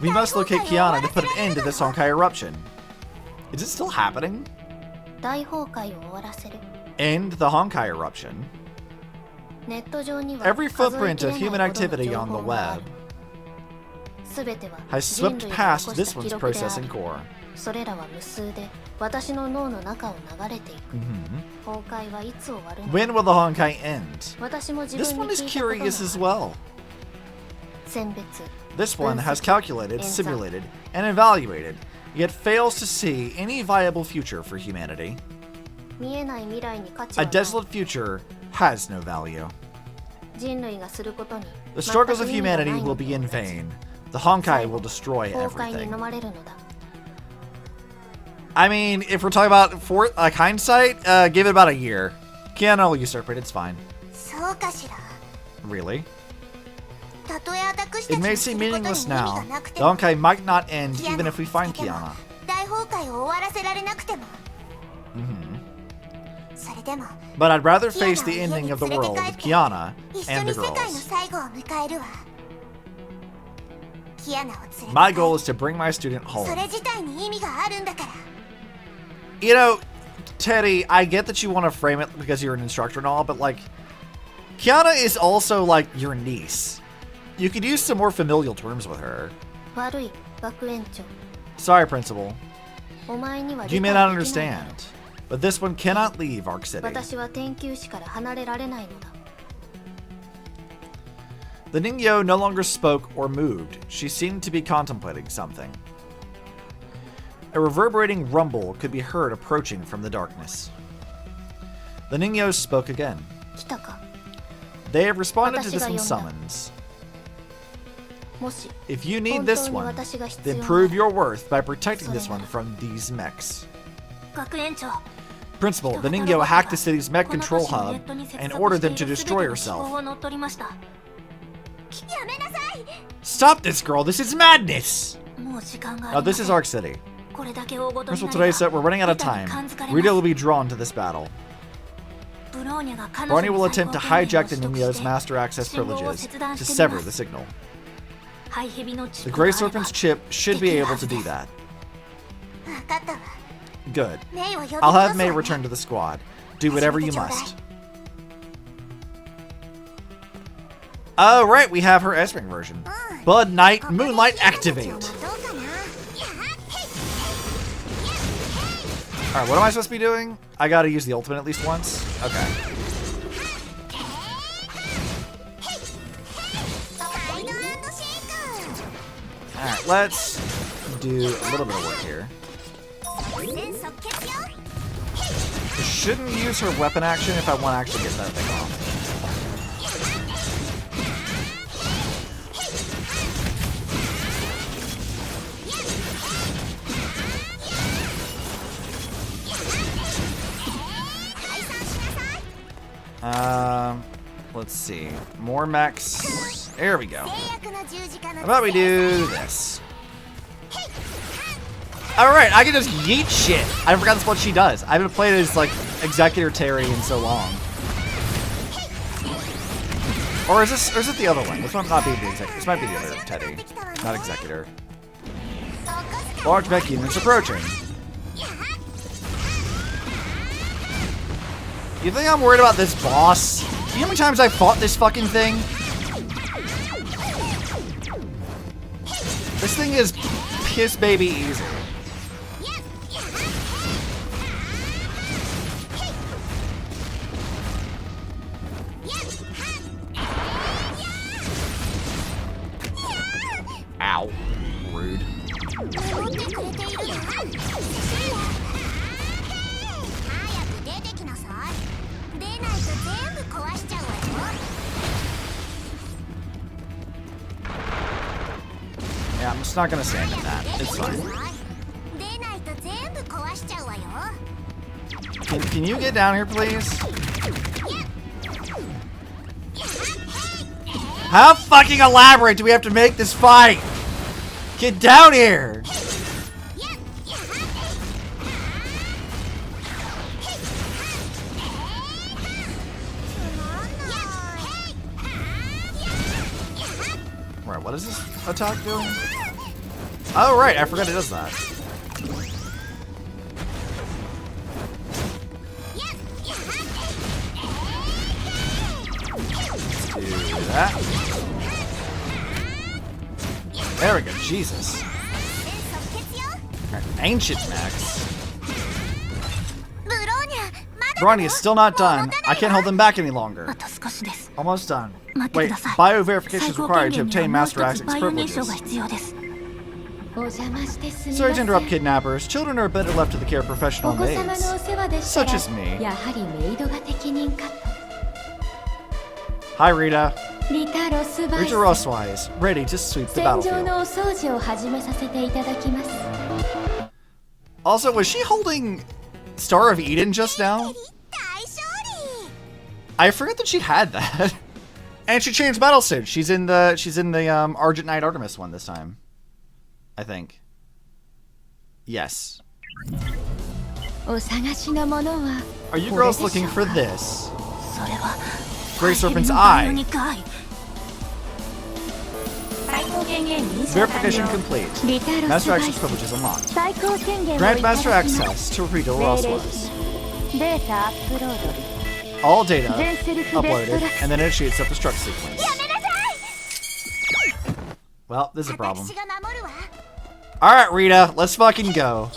We must locate
大崩壊を
Kiana to put an
終わらせられ
end
る
to this
のよ。
Honkai eruption. Is it still happening?
大崩壊を終わらせる。
End the Honkai eruption.
ネット上には
Every
数え
footprint
きれ
of
ない
human
ほどの
activity
情
on the
報があ
web
る。すべては
has
人
swept
類が
past
残し
this
た記
one's
録であ
processing
る。
core.
それらは無数で私の脳の中を流れていく。
Mhm.
崩壊はいつ終わるの
When will the Honkai end?
私も自
This
分
one
に
is
聞いたこと
curious as
がある。
well.
選別
This one has
分析
calculated,
演算
simulated, and evaluated, yet fails to see any viable future for humanity.
見えない未来に価値は
A
ない。
desolate future has no value.
人類がすることに
The struggles
全
of
く意味がない
humanity
の
will be in
私たち
vain. The Honkai will destroy
崩壊に
everything.
飲まれるのだ。
I mean, if we're talking about for like hindsight, give it about a year. Kiana will usurp it, it's fine.
そうかしら。
Really?
たとえ私た
It
ち
may
のす
seem
ることに意
meaningless
味が
now.
なくて
The
も
Honkai might not end
キア
even
ナ
if we
を
find
見つけても
Kiana.
大崩壊を終わらせられなくても
Mhm.
それでも
But I'd rather
キアナを
face the
家
ending
に
of the
連れて
world
帰
with
って
Kiana
一緒
and
に
the
世界の
girls.
最後を迎えるわ。キアナを連れて
My
帰
goal
る
is to bring my student
そ
home.
れ自体に意味があるんだから。
You know, Teddy, I get that you want to frame it because you're an instructor and all, but like, Kiana is also like your niece. You could use some more familial terms with her.
悪い学園長。
Sorry, Principal.
お前には
You
理
may
解
not
できないだろ
understand, but this one cannot leave Arc
う。
City.
私は研究室から離れられないのだ。
The Ningyo no longer spoke or moved. She seemed to be contemplating something. A reverberating rumble could be heard approaching from the darkness. The Ningyos spoke again.
来たか。
They have responded to this one's
私が呼んだ。
summons.
もし
If you need
本
this
当に
one,
私が必要
then
な
prove
ら
your worth by protecting this
それなら。
one from these mechs.
学園長。
Principal, the Ningyo hacked the city's mech control hub and ordered them to destroy herself.
やめなさい。
Stop this, girl! This is madness!
もう時間が
Now,
ありま
this
せ
is
ん。
Arc City.
これだけ大ごとにな
Principal
れば
Teresa, we're running out of
板に
time.
感づかれ
Rita
ま
will
す。
be drawn to this battle.
ブローニャが彼女
Bronya
の
will
最
attempt
高
to
権限を
hijack the
取得
Ningyo's
して
master access
信号を
privileges
切断
to
してみ
sever
ま
the
す。
signal.
ハイヘビのチ
The
ップがあ
Great
れば
Serpent's chip should be able to do that.
分かったわ。
Good.
メイを呼び
I'll
戻
have
す
May
わ
return
ね。
to the squad. Do whatever you
始めてちょうだい。
must. Oh, right, we have her S-Ring version. Bud Knight Moonlight Activate. Alright, what am I supposed to be doing? I gotta use the ultimate at least once? Okay. Alright, let's do a little bit of work here. I shouldn't use her weapon action if I want to actually get that thing off. Let's see. More mechs. There we go. How about we do this? Alright, I can just yeet shit. I forgot that's what she does. I haven't played as, like, Executor Terry in so long. Or is it the other one? This might not be the Executor. This might be the other Teddy. Not Executor. Large mech units approaching. You think I'm worried about this boss? You know how many times I fought this fucking thing? This thing is piss baby easy. Ow. Rude. Yeah, I'm just not gonna stand in that. It's fine. Can you get down here, please? How fucking elaborate do we have to make this fight? Get down here! Right, what is this attack doing? Oh, right, I forgot it does that. Let's do that. There we go, Jesus. Ancient mechs. Bronya is still not done. I can't hold them back any longer. Almost done. Wait, bio-verification is required to obtain Master Access privileges. Sorry to interrupt, kidnappers. Children are better left to the care of professional maids, such as me. Hi, Rita. Rita Rosswise, ready to sweep the battlefield. Also, was she holding Star of Eden just now? I forgot that she had that. And she changed battle suit. She's in the Argent Knight Artemis one this time. I think. Yes. Are you girls looking for this? Grey Serpent's Eye. Verification complete. Master Access privileges unlocked. Grant Master Access to Rita Rosswise. All data uploaded, and then initiate self-destruct sequence. Well, this is a problem. Alright, Rita, let's fucking go.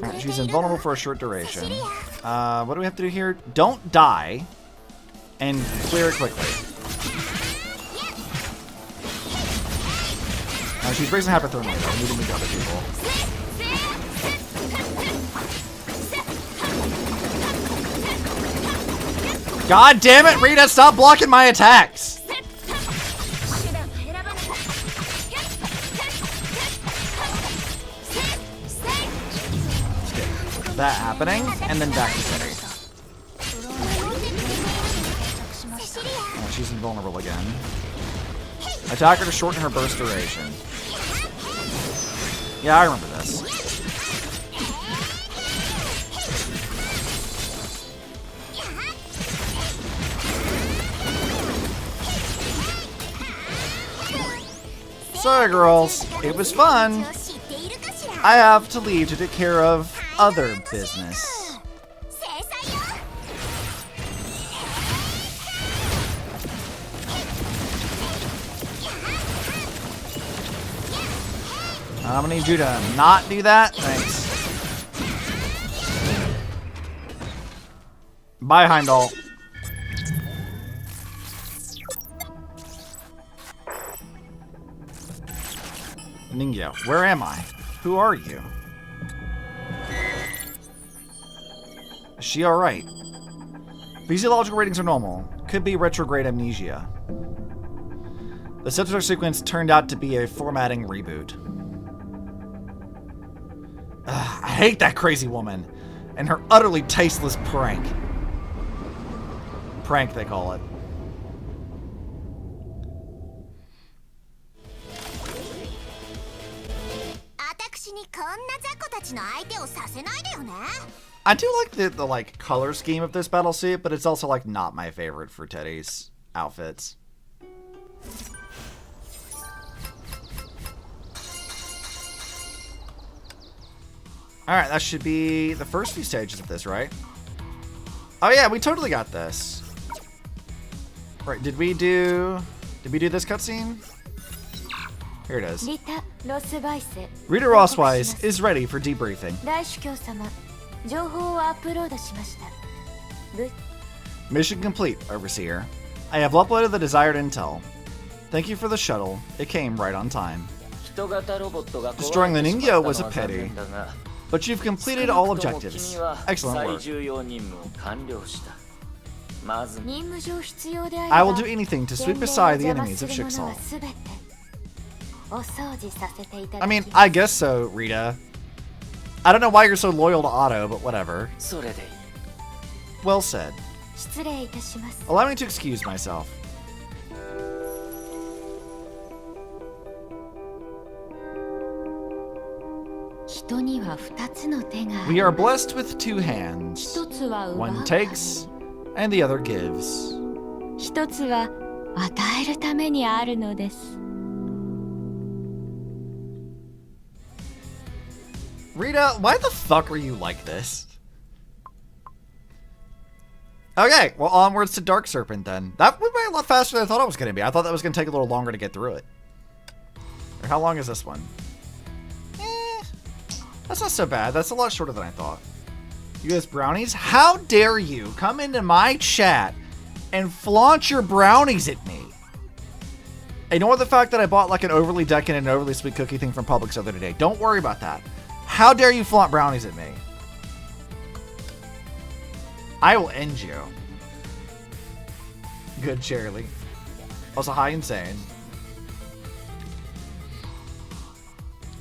Right, she's invulnerable for a short duration. What do we have to do here? Don't die. And clear it quickly. She's raising hypothermia though. We need to move other people. God damn it, Rita! Stop blocking my attacks! That happening, and then back to Teddy. Oh, she's invulnerable again. Attack her to shorten her burst duration. Yeah, I remember this. Sorry, girls. It was fun. I have to leave to take care of other business. I'm gonna need you to not do that. Thanks. Bye, Heimdall. Ningyo, where am I? Who are you? Is she alright? Physiological ratings are normal. Could be retrograde amnesia. The subsequent sequence turned out to be a formatting reboot. Ugh, I hate that crazy woman and her utterly tasteless prank. Prank, they call it. I do like the like color scheme of this battle suit, but it's also like not my favorite for Teddy's outfits. Alright, that should be the first few stages of this, right? Oh yeah, we totally got this. Right, did we do this cutscene? Here it is. Rita Rosswise is ready for debriefing. Mission complete, Overseer. I have uploaded the desired intel. Thank you for the shuttle. It came right on time. Destroying the Ningyo was a pity, but you've completed all objectives. Excellent work. I will do anything to sweep aside the enemies of Shixal. I mean, I guess so, Rita. I don't know why you're so loyal to Otto, but whatever. Well said. Allow me to excuse myself. We are blessed with two hands. One takes, and the other gives. Rita, why the fuck are you like this? Okay, well, onwards to Dark Serpent then. That went by a lot faster than I thought it was going to be. I thought that was going to take a little longer to get through it. Or how long is this one? That's not so bad. That's a lot shorter than I thought. You guys brownies? How dare you come into my chat and flaunt your brownies at me? Ignore the fact that I bought like an overly decadent and overly sweet cookie thing from Publix the other day. Don't worry about that. How dare you flaunt brownies at me? I will end you. Good, Shirley. Also, hi, Insane.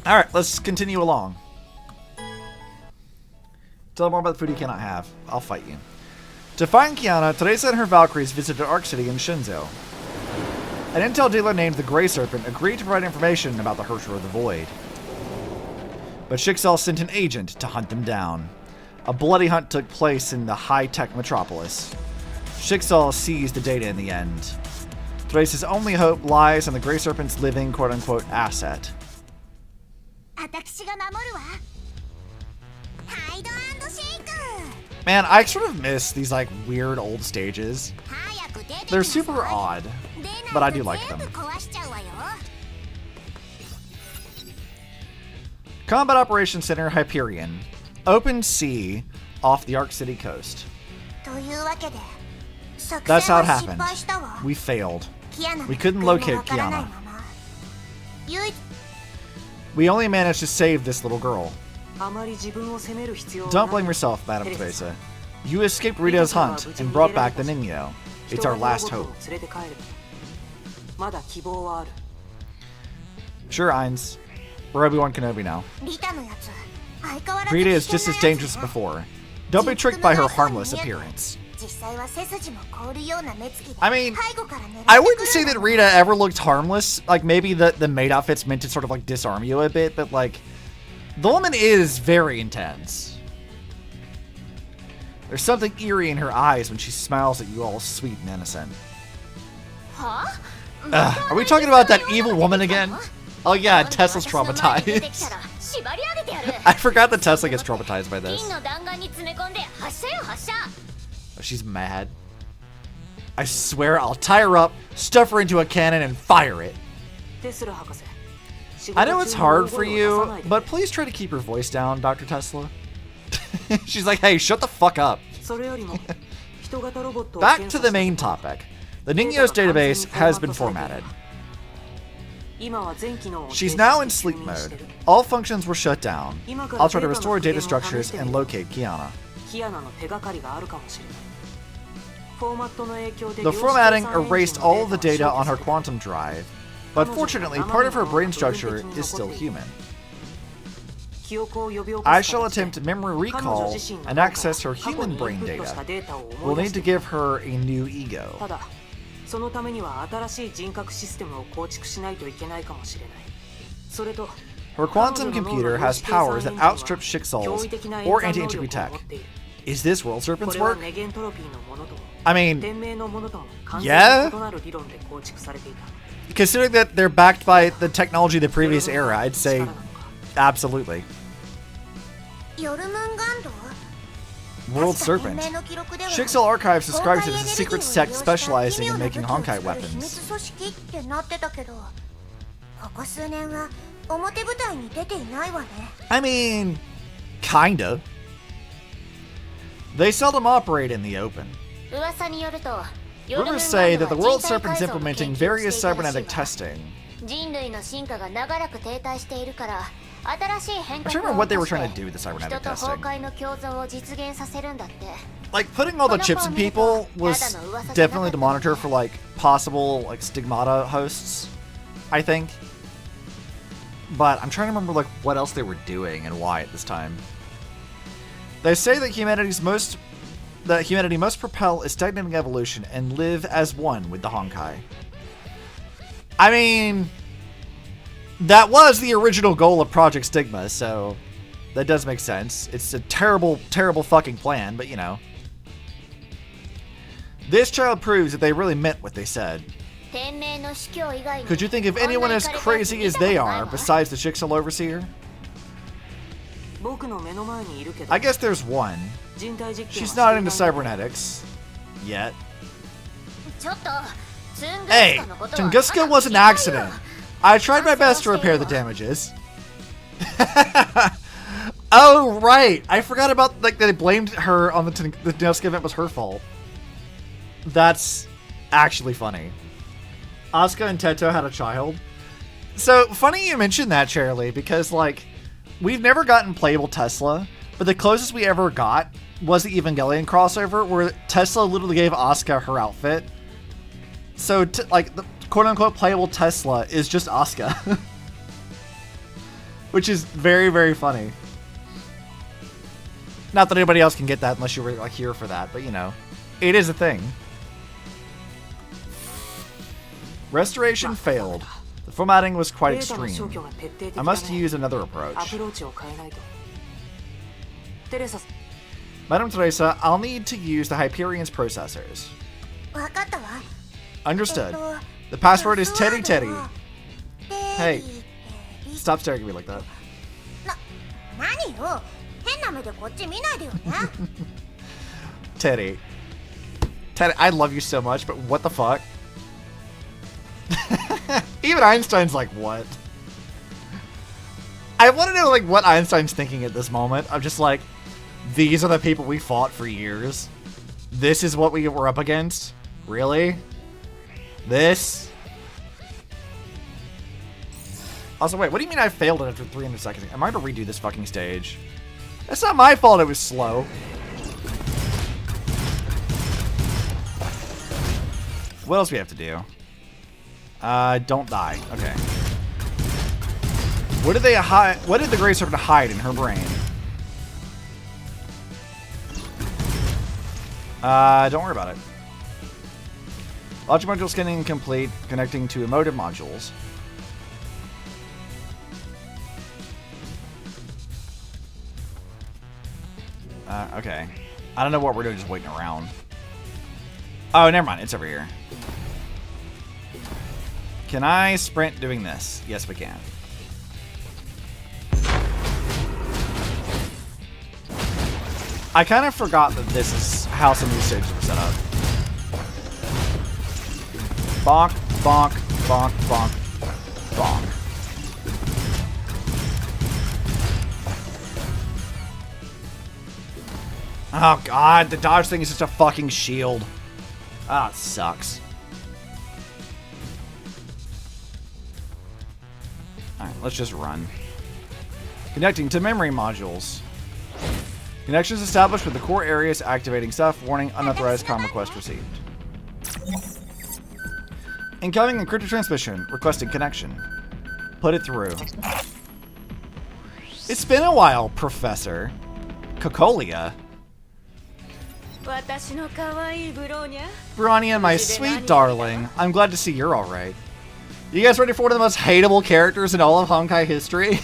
Alright, let's continue along. Tell more about the food you cannot have. I'll fight you. To find Kiana, Teresa and her Valkyries visited Arc City in Shinzo. An intel dealer named the Grey Serpent agreed to provide information about the Herrscher of the Void. But Shixal sent an agent to hunt them down. A bloody hunt took place in the high-tech metropolis. Shixal seized the data in the end. Teresa's only hope lies in the Grey Serpent's living quote-unquote asset. Man, I sort of miss these like weird old stages. They're super odd, but I do like them. Combat Operations Center, Hyperion. Open sea off the Arc City coast. That's how it happened. We failed. We couldn't locate Kiana. We only managed to save this little girl. Don't blame yourself, Madame Teresa. You escaped Rita's hunt and brought back the Ningyo. It's our last hope. Sure, Ainz. We're Obi-Wan Kenobi now. Rita is just as dangerous as before. Don't be tricked by her harmless appearance. I mean, I wouldn't say that Rita ever looked harmless. Like, maybe the maid outfit's meant to sort of like disarm you a bit, but like, the woman is very intense. There's something eerie in her eyes when she smiles at you all sweet and innocent. Are we talking about that evil woman again? Oh yeah, Tesla's traumatized. I forgot that Tesla gets traumatized by this. Oh, she's mad. I swear I'll tie her up, stuff her into a cannon, and fire it. I know it's hard for you, but please try to keep your voice down, Dr. Tesla. She's like, hey, shut the fuck up. Back to the main topic. The Ningyo's database has been formatted. She's now in sleep mode. All functions were shut down. I'll try to restore data structures and locate Kiana. The formatting erased all of the data on her quantum drive, But fortunately, part of her brain structure is still human. I shall attempt memory recall and access her human brain data. We'll need to give her a new ego. Her quantum computer has powers that outstrip Shixal's or anti-entropy tech. Is this World Serpent's work? I mean, yeah? Considering that they're backed by the technology of the previous era, I'd say absolutely. World Serpent. Shixal Archives describes it as a secret sect specializing in making Honkai weapons. I mean, kinda. They seldom operate in the open. Rumors say that the World Serpent is implementing various cybernetic testing. I'm trying to remember what they were trying to do with the cybernetic testing. Like, putting all the chips in people was definitely to monitor for, like, possible, like, stigmata hosts, I think. But I'm trying to remember, like, what else they were doing and why at this time. They say that humanity must propel a stagnating evolution and live as one with the Honkai. I mean, that was the original goal of Project Stigma, so that does make sense. It's a terrible, terrible fucking plan, but you know. This child proves that they really meant what they said. Could you think of anyone as crazy as they are besides the Shixal Overseer? I guess there's one. She's not into cybernetics. Yet. Hey, Tunguska was an accident. I tried my best to repair the damages. Oh, right. I forgot about, like, they blamed her on the Tunguska event was her fault. That's actually funny. Asuka and Teto had a child. So, funny you mentioned that, Charlie, because, like, we've never gotten playable Tesla, but the closest we ever got was the Evangelion crossover, where Tesla literally gave Asuka her outfit. So, like, the quote-unquote playable Tesla is just Asuka. Which is very, very funny. Not that anybody else can get that unless you were, like, here for that, but, you know. It is a thing. Restoration failed. The formatting was quite extreme. I must use another approach. Madam Teresa, I'll need to use the Hyperion's processors. Understood. The password is Teddy Teddy. Hey, stop staring at me like that. Teddy. Teddy, I love you so much, but what the fuck? Even Einstein's like, what? I want to know, like, what Einstein's thinking at this moment. I'm just like, these are the people we fought for years. This is what we were up against? Really? This? Also, wait, what do you mean I failed it after 300 seconds? Am I to redo this fucking stage? That's not my fault it was slow. What else do we have to do? Don't die. Okay. What did they hide? What did the Grey Serpent hide in her brain? Don't worry about it. Logic module scanning complete. Connecting to emotive modules. Okay. I don't know what we're doing, just waiting around. Oh, never mind. It's over here. Can I sprint doing this? Yes, we can. I kind of forgot that this is how some of these stages were set up. Bonk, bonk, bonk, bonk, bonk. Oh god, the dodge thing is just a fucking shield. Ah, it sucks. Alright, let's just run. Connecting to memory modules. Connections established with the core areas activating stuff. Warning, unauthorized comm request received. Incoming encrypted transmission. Requesting connection. Put it through. It's been a while, Professor. Kokolia. Bronya, my sweet darling. I'm glad to see you're alright. You guys ready for one of the most hateable characters in all of Honkai history?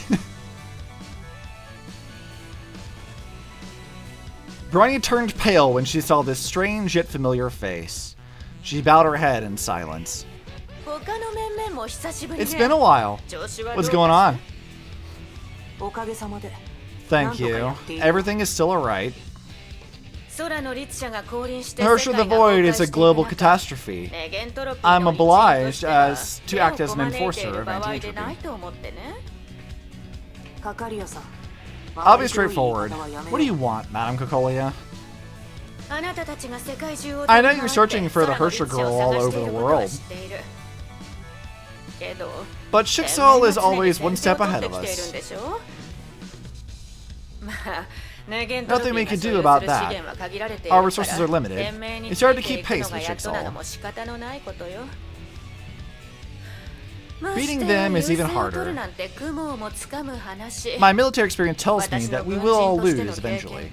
Bronya turned pale when she saw this strange yet familiar face. She bowed her head in silence. It's been a while. What's going on? Thank you. Everything is still alright. Herrscher the Void is a global catastrophe. I'm obliged to act as an enforcer of anti-entropy. I'll be straightforward. What do you want, Madame Kokolia? I know you're searching for the Herrscher girl all over the world. But Schicksal is always one step ahead of us. Nothing we can do about that. Our resources are limited. It's hard to keep pace with Schicksal. Beating them is even harder. My military experience tells me that we will all lose eventually.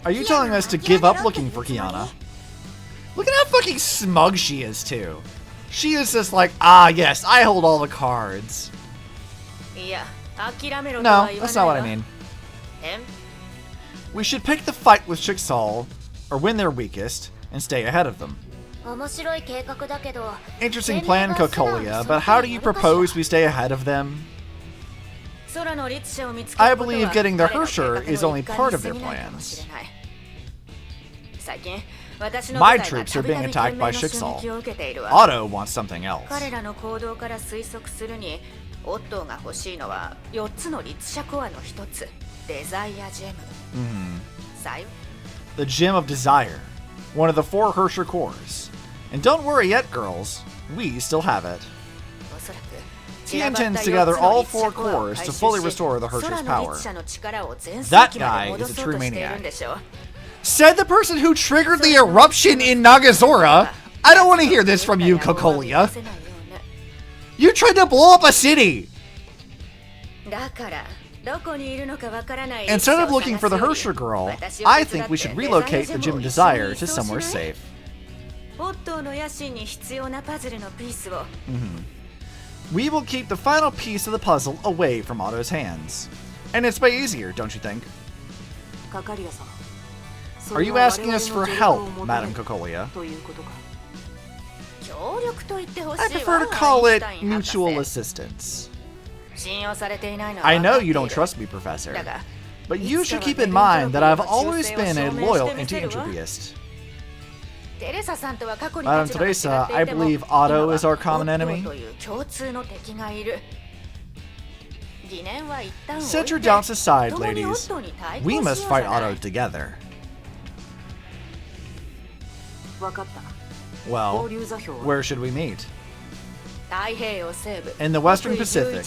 Are you telling us to give up looking for Kiana? Look at how fucking smug she is, too. She is just like, ah, yes, I hold all the cards. No, that's not what I mean. We should pick the fight with Schicksal, or when they're weakest, and stay ahead of them. Interesting plan, Kokolia, but how do you propose we stay ahead of them? I believe getting the Herrscher is only part of their plans. My troops are being attacked by Schicksal. Otto wants something else. The Gem of Desire. One of the 4 Herrscher cores. And don't worry yet, girls. We still have it. He intends to gather all 4 cores to fully restore the Herrscher's power. That guy is a true maniac. Said the person who triggered the eruption in Nagazora. I don't want to hear this from you, Kokolia. You tried to blow up a city. Instead of looking for the Herrscher girl, I think we should relocate the Gem of Desire to somewhere safe. We will keep the final piece of the puzzle away from Otto's hands. And it's way easier, don't you think? Are you asking us for help, Madame Kokolia? I prefer to call it mutual assistance. I know you don't trust me, Professor, but you should keep in mind that I've always been a loyal anti-entropyist. Madame Teresa, I believe Otto is our common enemy. Set your doubts aside, ladies. We must fight Otto together. Well, where should we meet? In the Western Pacific.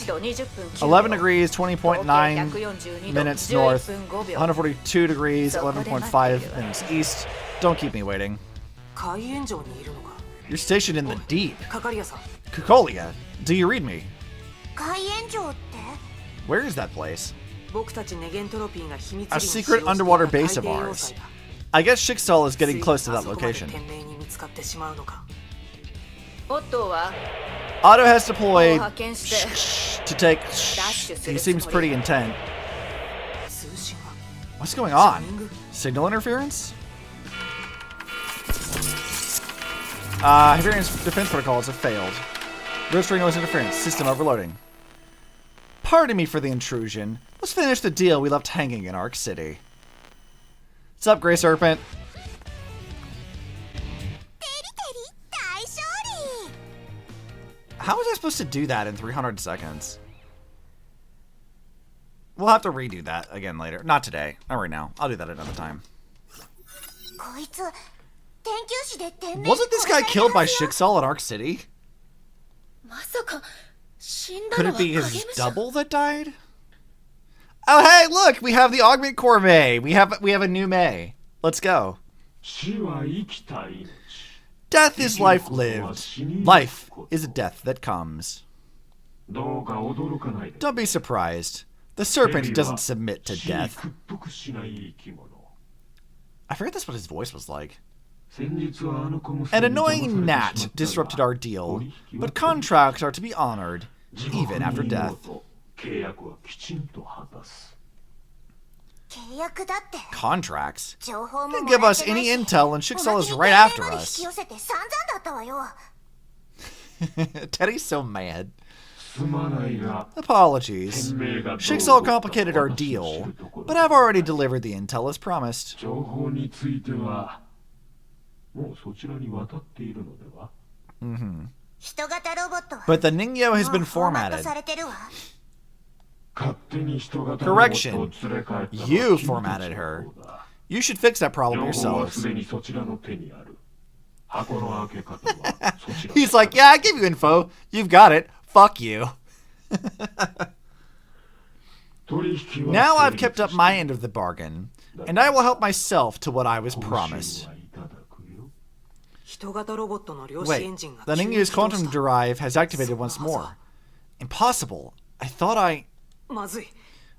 11 degrees, 20.9 minutes north. 142 degrees, 11.5 minutes east. Don't keep me waiting. You're stationed in the deep. Kokolia, do you read me? Where is that place? A secret underwater base of ours. I guess Schicksal is getting close to that location. Otto has deployed to take. He seems pretty intent. What's going on? Signal interference? Hyperion's defense protocols have failed. Registering noise interference. System overloading. Pardon me for the intrusion. Let's finish the deal we left hanging in Arc City. What's up, Grey Serpent? How was I supposed to do that in 300 seconds? We'll have to redo that again later. Not today. Not right now. I'll do that another time. Wasn't this guy killed by Schicksal at Arc City? Could it be his double that died? Oh, hey, look, we have the Augment Core May. We have a new May. Let's go. Death is life lived. Life is a death that comes. Don't be surprised. The serpent doesn't submit to death. I forget that's what his voice was like. An annoying gnat disrupted our deal, but contracts are to be honored, even after death. Contracts? You can give us any intel and Shixel is right after us. Teddy's so mad. Apologies. Shixel complicated our deal, but I've already delivered the intel as promised. But the Ningyo has been formatted. Correction. You formatted her. You should fix that problem yourselves. He's like, yeah, I gave you info. You've got it. Fuck you. Now I've kept up my end of the bargain, and I will help myself to what I was promised. Wait, the Ningyo's quantum drive has activated once more. Impossible. I thought I...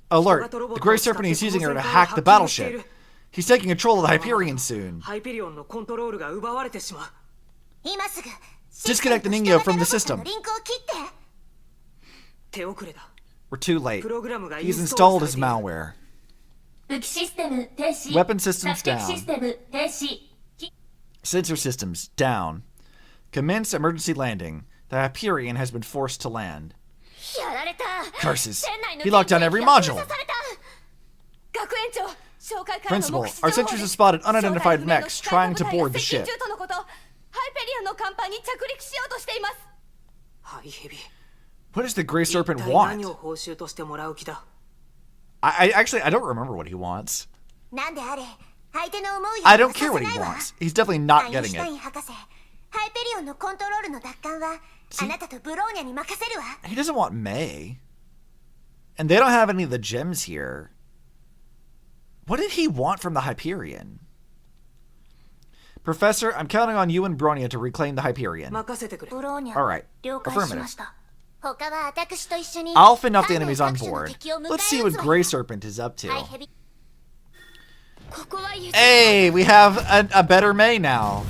Alert! The Grey Serpent is using her to hack the battleship. He's taking control of the Hyperion soon. Disconnect the Ningyo from the system. We're too late. He's installed his malware. Weapon systems down. Sensor systems down. Commence emergency landing. The Hyperion has been forced to land. Curses. He locked down every module. Principal, our sentries have spotted unidentified mechs trying to board the ship. What does the Grey Serpent want? I don't remember what he wants. I don't care what he wants. He's definitely not getting it. See, he doesn't want May. And they don't have any of the gems here. What did he want from the Hyperion? Professor, I'm counting on you and Bronya to reclaim the Hyperion. Alright, affirmative. I'll fend off the enemies on board. Let's see what Grey Serpent is up to. Hey, we have a better May now.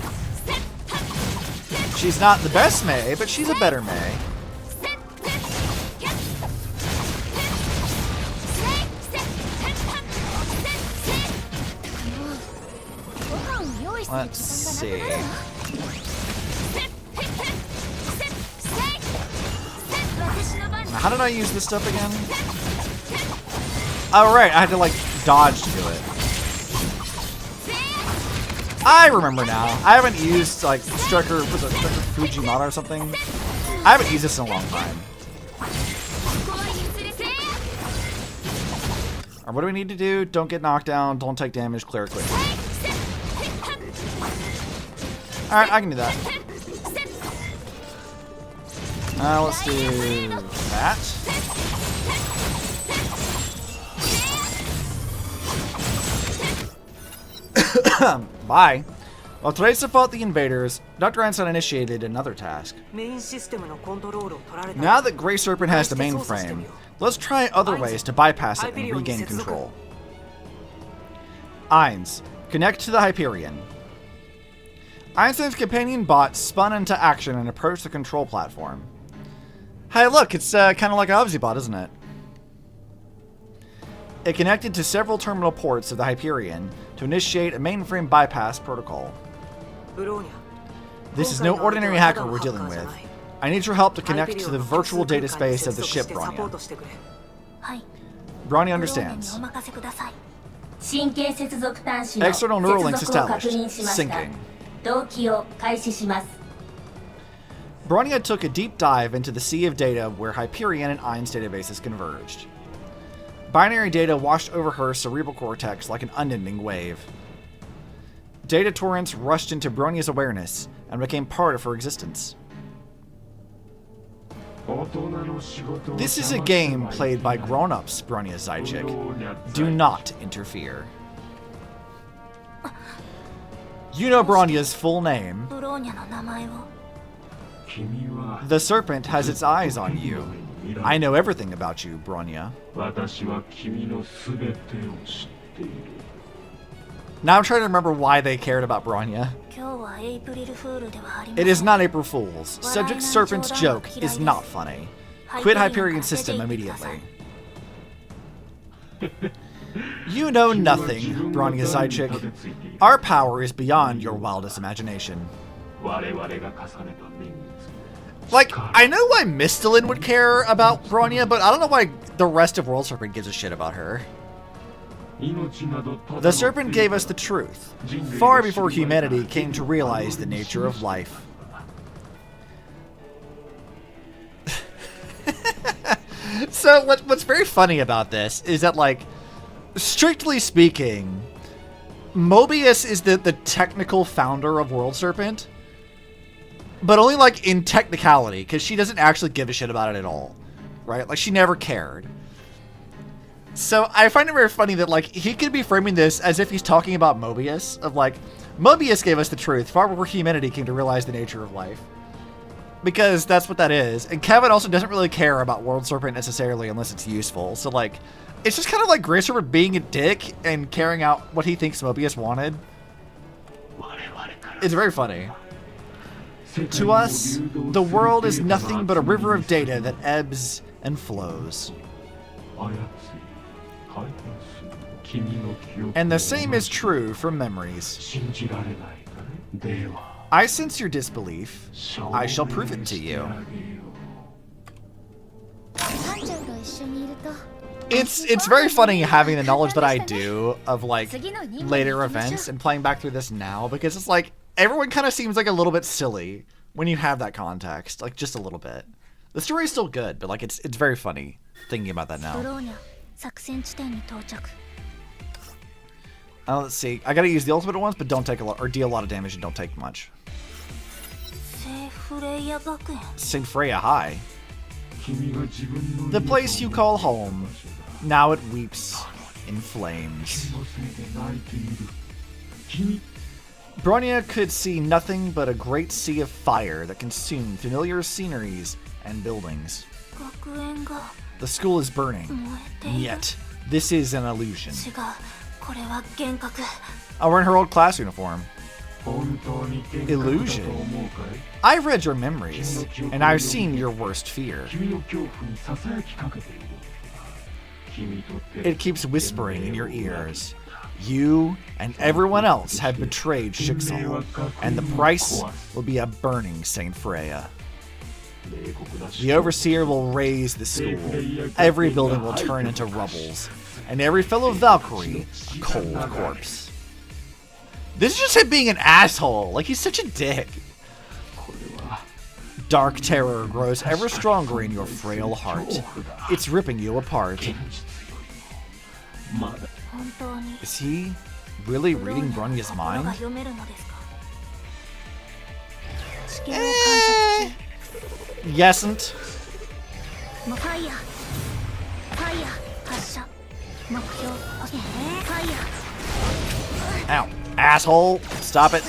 She's not the best May, but she's a better May. Let's see. Now, how did I use this stuff again? Oh, right, I had to, like, dodge to do it. I remember now. I haven't used, like, Striker Fujimata or something. I haven't used this in a long time. Alright, what do we need to do? Don't get knocked down, don't take damage, clear it quickly. Alright, I can do that. Let's do that. Bye. While Teresa fought the invaders, Dr. Einstein initiated another task. Now that Grey Serpent has the mainframe, let's try other ways to bypass it and regain control. Eins, connect to the Hyperion. Einstein's companion bot spun into action and approached the control platform. Hey, look, it's kind of like Obsibot, isn't it? It connected to several terminal ports of the Hyperion to initiate a mainframe bypass protocol. This is no ordinary hacker we're dealing with. I need your help to connect to the virtual data space of the ship, Bronya. Bronya understands. External neural links established. Syncing. Bronya took a deep dive into the sea of data where Hyperion and Ein's databases converged. Binary data washed over her cerebral cortex like an unending wave. Data torrents rushed into Bronya's awareness and became part of her existence. This is a game played by grown-ups, Bronya sidechick. Do not interfere. You know Bronya's full name.
ブローニャの名前を
The serpent has its eyes on you. I know everything about you, Bronya. Now I'm trying to remember why they cared about Bronya.
今日はエイプリルフールではありま
It
せ
is
ん
not April Fool's. Subject Serpent's joke is not funny. Quit Hyperion system immediately. You know nothing, Bronya sidechick. Our power is beyond your wildest imagination. Like, I know why Mistalin would care about Bronya, but I don't know why the rest of World Serpent gives a shit about her. The Serpent gave us the truth, far before humanity came to realize the nature of life. So, what's very funny about this is that, like, strictly speaking, Mobius is the technical founder of World Serpent, but only, like, in technicality, because she doesn't actually give a shit about it at all, right? Like, she never cared. So I find it very funny that, like, he could be framing this as if he's talking about Mobius, of, like, Mobius gave us the truth far before humanity came to realize the nature of life. Because that's what that is. And Kevin also doesn't really care about World Serpent necessarily unless it's useful. So, like, it's just kind of like Grey Serpent being a dick and carrying out what he thinks Mobius wanted. It's very funny. To us, the world is nothing but a river of data that ebbs and flows. And the same is true for memories. I sense your disbelief. I shall prove it to you. It's very funny having the knowledge that I do of, like, later events and playing back through this now, because it's like everyone kind of seems like a little bit silly when you have that context, like just a little bit. The story's still good, but like it's very funny thinking about that now. Let's see. I gotta use the ultimate at once, but don't take a lot or deal a lot of damage and don't take much. St. Freya High. The place you call home. Now it weeps in flames. Bronya could see nothing but a great sea of fire that consumed familiar sceneries and buildings. The school is burning, and yet this is an illusion. Oh, we're in her old class uniform. Illusion? I've read your memories, and I've seen your worst fear. It keeps whispering in your ears. You and everyone else have betrayed Shixal, and the price will be a burning Saint Freya. The Overseer will raise the school. Every building will turn into rubbles, and every fellow Valkyrie a cold corpse. This is just him being an asshole. Like, he's such a dick. Dark terror grows ever stronger in your frail heart. It's ripping you apart. Is he really reading Bronya's mind? Yesn't. Ow. Asshole. Stop it.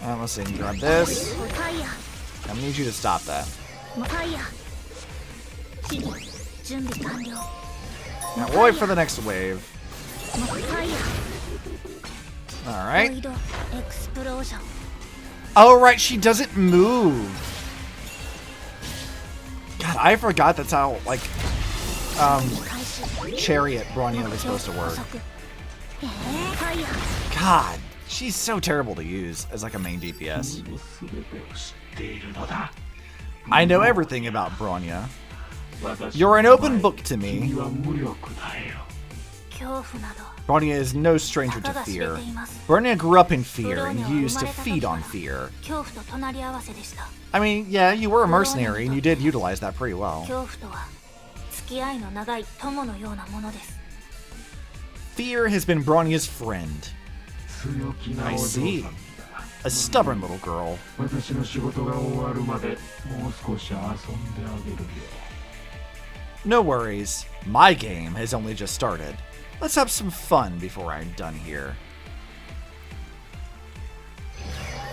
Let's see. Grab this. I need you to stop that. Now we'll wait for the next wave. Alright. Oh, right. She doesn't move. God, I forgot that's how, like, Chariot Bronya was supposed to work. God, she's so terrible to use as, like, a main DPS. I know everything about Bronya. You're an open book to me. Bronya is no stranger to fear. Bronya grew up in fear and used to feed on fear. I mean, yeah, you were a mercenary and you did utilize that pretty well. Fear has been Bronya's friend. I see. A stubborn little girl. No worries. My game has only just started. Let's have some fun before I'm done here.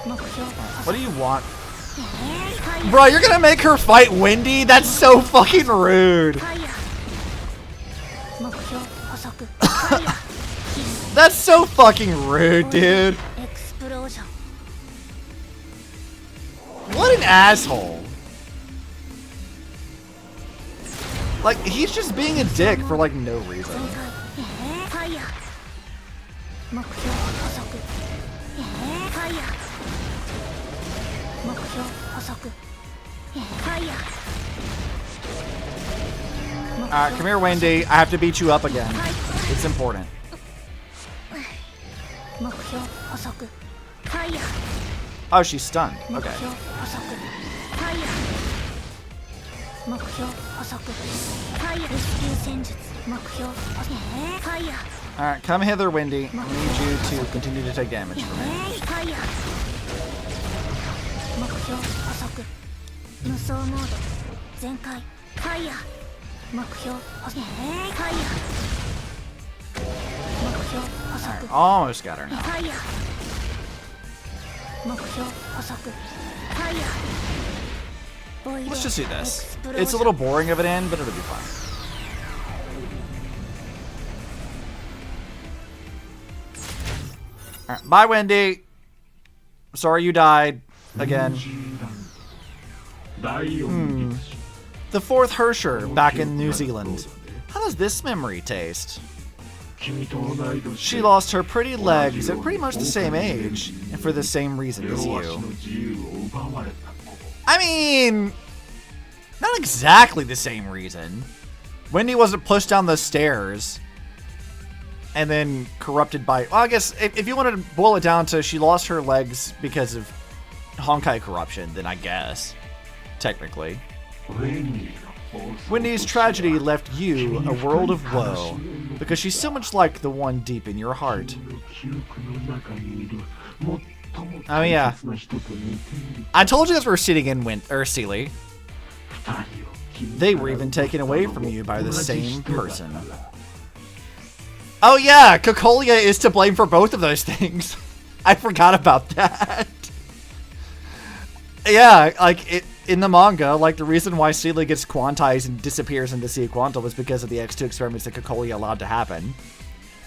What do you want? Bro, you're gonna make her fight Wendy? That's so fucking rude. That's so fucking rude, dude. What an asshole. Like, he's just being a dick for, like, no reason. Alright, come here, Wendy. I have to beat you up again. It's important. Oh, she's stunned. Okay. Alright, come hither, Wendy. I need you to continue to take damage from me. Alright, almost got her now. Let's just do this. It's a little boring of an end, but it'll be fun. Alright, bye, Wendy. Sorry you died again. The fourth Hersher back in New Zealand. How does this memory taste? She lost her pretty legs at pretty much the same age, and for the same reason as you. I mean, not exactly the same reason. Wendy wasn't pushed down the stairs and then corrupted by... Well, I guess if you wanted to boil it down to she lost her legs because of Honkai corruption, then I guess, technically. Wendy's tragedy left you a world of woe, because she's so much like the one deep in your heart. Oh yeah. I told you guys we were sitting in Sealy. They were even taken away from you by the same person. Oh yeah, Cocolia is to blame for both of those things. I forgot about that. Yeah, like in the manga, like the reason why Sealy gets quantized and disappears into Sea Quanta was because of the X2 experiments that Cocolia allowed to happen.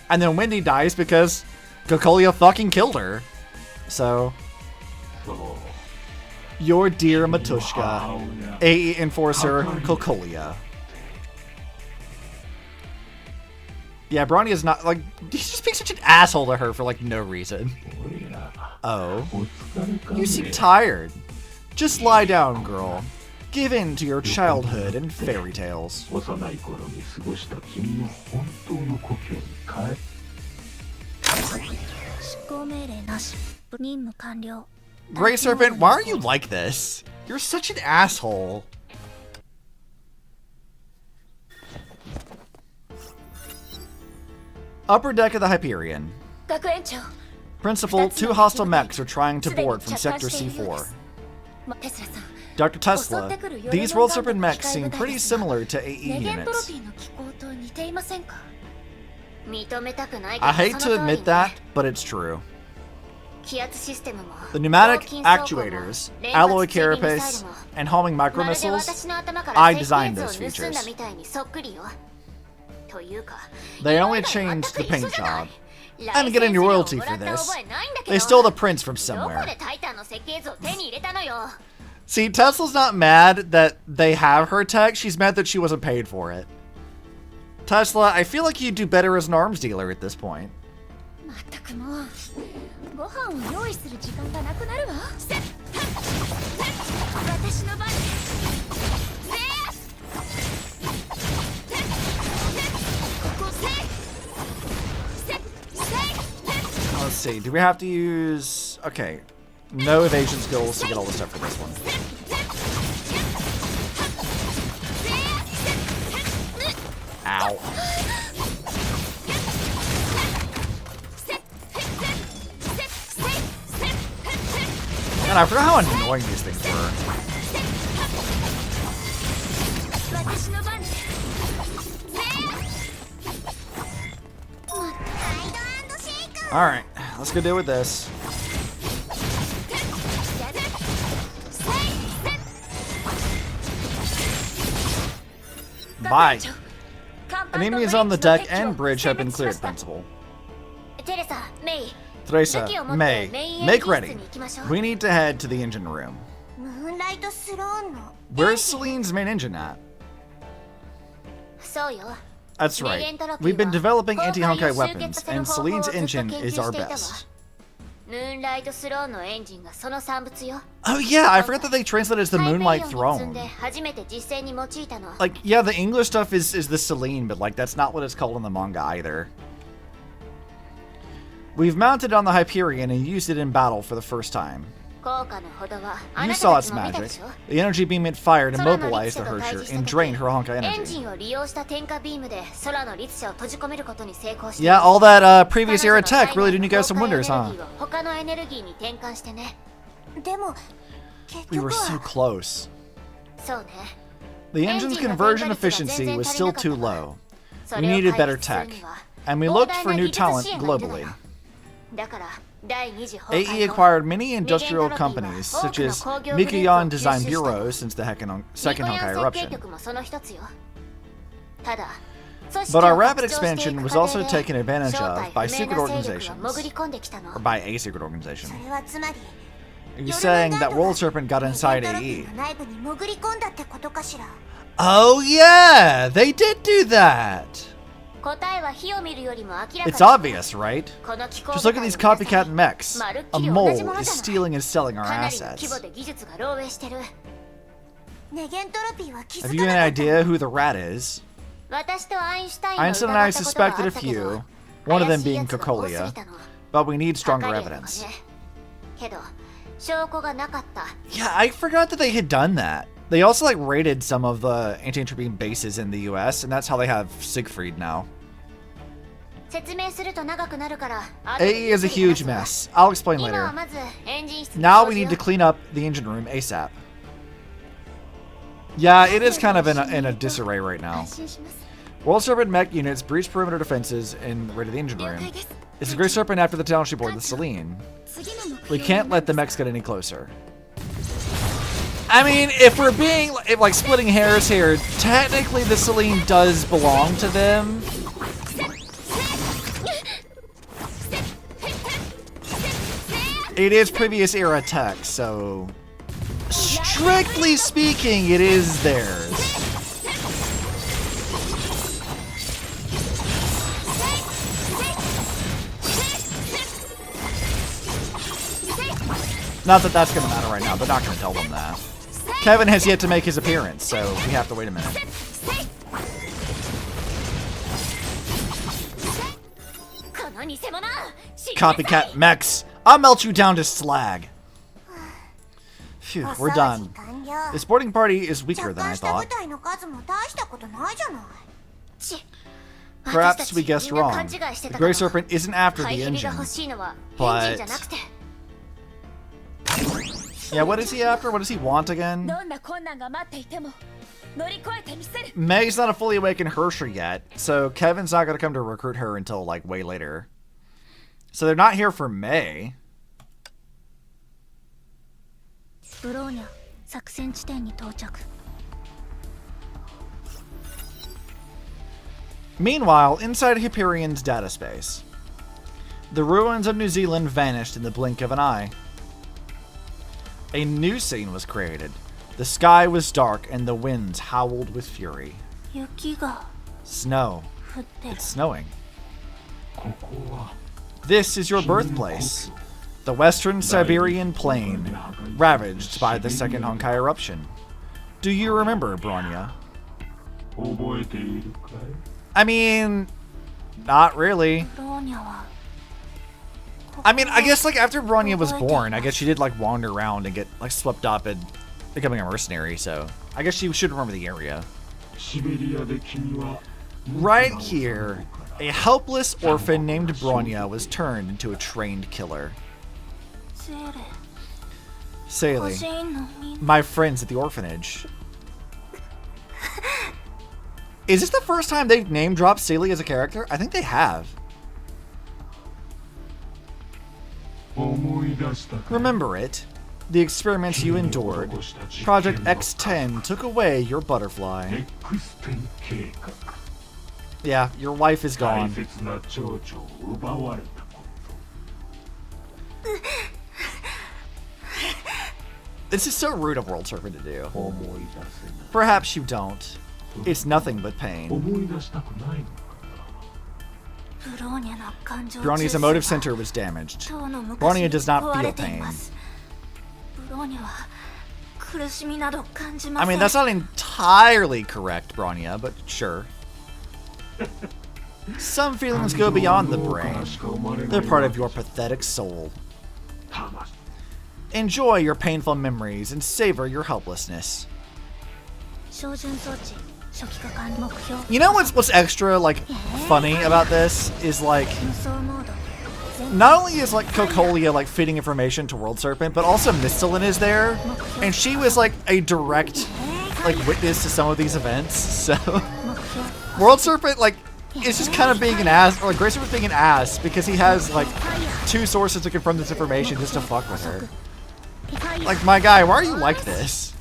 And then Wendy dies because Cocolia fucking killed her. So, your dear Matushka, AE Enforcer Cocolia. Yeah, Bronya is not, like, he's just being such an asshole to her for, like, no reason. Oh. You seem tired. Just lie down, girl. Give in to your childhood and fairy tales. Grey Serpent, why are you like this? You're such an asshole. Upper deck of the Hyperion. Principal, 2 hostile mechs are trying to board from Sector C4. Dr. Tesla, these World Serpent mechs seem pretty similar to AE units. I hate to admit that, but it's true. The pneumatic actuators, alloy carapace, and homing micromissiles, I designed those features. They only changed the paint job. I'm getting royalty for this. They stole the prints from somewhere. See, Tesla's not mad that they have her tech, she's mad that she wasn't paid for it. Tesla, I feel like you'd do better as an arms dealer at this point. Let's see, do we have to use... Okay, no evasion skills to get all the stuff for this one. Ow. And I forgot how annoying these things were. Alright, let's go deal with this. Bye. Enemies on the deck and bridge have been cleared, Principal. Teresa, May, make ready. We need to head to the engine room. Where's Celine's main engine at? That's right. We've been developing anti-Honkai weapons, and Celine's engine is our best. Oh yeah, I forgot that they translated it as the Moonlight Throne. Like, yeah, the English stuff is the Celine, but like that's not what it's called in the manga either. We've mounted on the Hyperion and used it in battle for the first time. You saw its magic. The energy beam it fired immobilized the Herrscher and drained her Honkai energy. Yeah, all that previous era tech really did you guys some wonders, huh? We were so close. The engine's conversion efficiency was still too low. We needed better tech, and we looked for new talent globally. AE acquired many industrial companies, such as Mikoyan Design Bureau since the second Honkai eruption. But our rapid expansion was also taken advantage of by secret organizations, or by a secret organization. Are you saying that World Serpent got inside AE? Oh yeah, they did do that! It's obvious, right? Just look at these copycat mechs. A mole is stealing and selling our assets. Have you any idea who the rat is? Einstein and I suspected a few, one of them being Kokolia, but we need stronger evidence. Yeah, I forgot that they had done that. They also like raided some of the anti-entropy bases in the US, and that's how they have Siegfried now. AE is a huge mess. I'll explain later. Now we need to clean up the engine room ASAP. Yeah, it is kind of in a disarray right now. World Serpent mech units breach perimeter defenses and raided the engine room. It's the Grey Serpent after the township board with Celine. We can't let the mechs get any closer. I mean, if we're being like splitting hairs here, technically the Celine does belong to them. It is previous era tech, so strictly speaking, it is theirs. Not that that's going to matter right now, but not going to tell them that. Kevin has yet to make his appearance, so we have to wait a minute. Copycat mechs! I'll melt you down to slag. Phew, we're done. This boarding party is weaker than I thought. Perhaps we guessed wrong. The Grey Serpent isn't after the engine, but... Yeah, what is he after? What does he want again? Meg's not a fully awakened Herrscher yet, so Kevin's not going to come to recruit her until, like, way later. So they're not here for May.
Bronya,
Meanwhile, inside Hyperion's data space, the ruins of New Zealand vanished in the blink of an eye. A new scene was created. The sky was dark and the winds howled with fury. Snow. It's snowing. This is your birthplace, the Western Siberian Plain, ravaged by the second Honkai eruption. Do you remember, Bronya? I mean, not really. I mean, I guess like after Bronya was born, I guess she did like wander around and get like swept up and becoming a mercenary, so I guess she should remember the area. Right here, a helpless orphan named Bronya was turned into a trained killer. Saley,
しいのみんな
my friends at the orphanage. Is this the first time they've name dropped Saley as a character? I think they have. Remember it. The experiments you endured. Project X10 took away your butterfly. Yeah, your wife is gone. This is so rude of World Serpent to do. Perhaps you don't. It's nothing but pain. Bronya's emotive center was damaged. Bronya does not feel pain. I mean, that's not entirely correct, Bronya, but sure. Some feelings go beyond the brain. They're part of your pathetic soul. Enjoy your painful memories and savor your helplessness. You know what's extra, like, funny about this is, like, not only is, like, Cocolia, like, feeding information to World Serpent, but also Mistalin is there, and she was, like, a direct, like, witness to some of these events, so World Serpent, like, is just kind of being an ass, or, like, Grey Serpent's being an ass, because he has, like, 2 sources to confirm this information just to fuck with her. Like, my guy, why are you like this?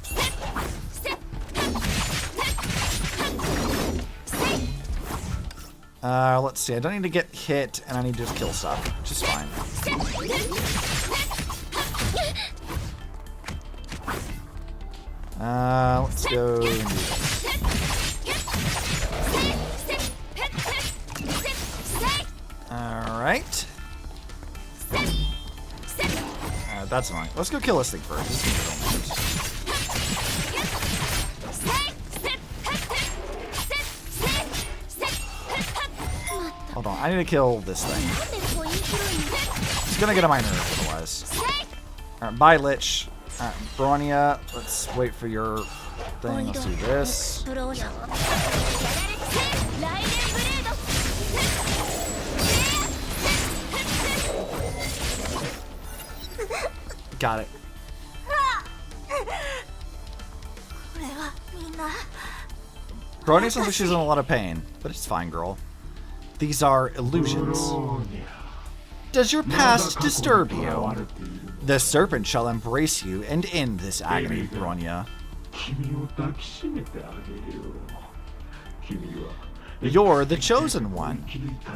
Let's see. I don't need to get hit, and I need to just kill stuff, which is fine. Let's go and do this. Alright. That's annoying. Let's go kill this thing first. This Hold on, I need to kill this thing. It's gonna get on my nerves otherwise. Alright, bye, Lich. Alright, Bronya, let's wait for your thing. Let's do this. Got it. Bronya sounds like she's in a lot of pain, but it's fine, girl. These are illusions. Does your past disturb you? The serpent shall embrace you and end this agony, Bronya. You're the chosen one.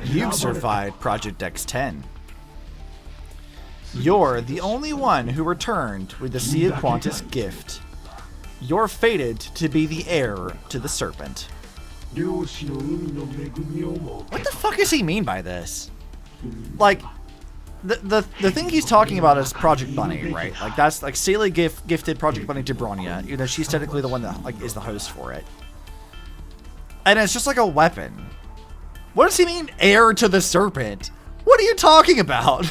You've survived Project X10. You're the only one who returned with the Sea of Quantus gift. You're fated to be the heir to the serpent. What the fuck does he mean by this? Like, the thing he's talking about is Project Bunny, right? Like, that's, like, Saley gifted Project Bunny to Bronya. You know, she's technically the one that, like, is the host for it. And it's just like a weapon. What does he mean, heir to the serpent? What are you talking about?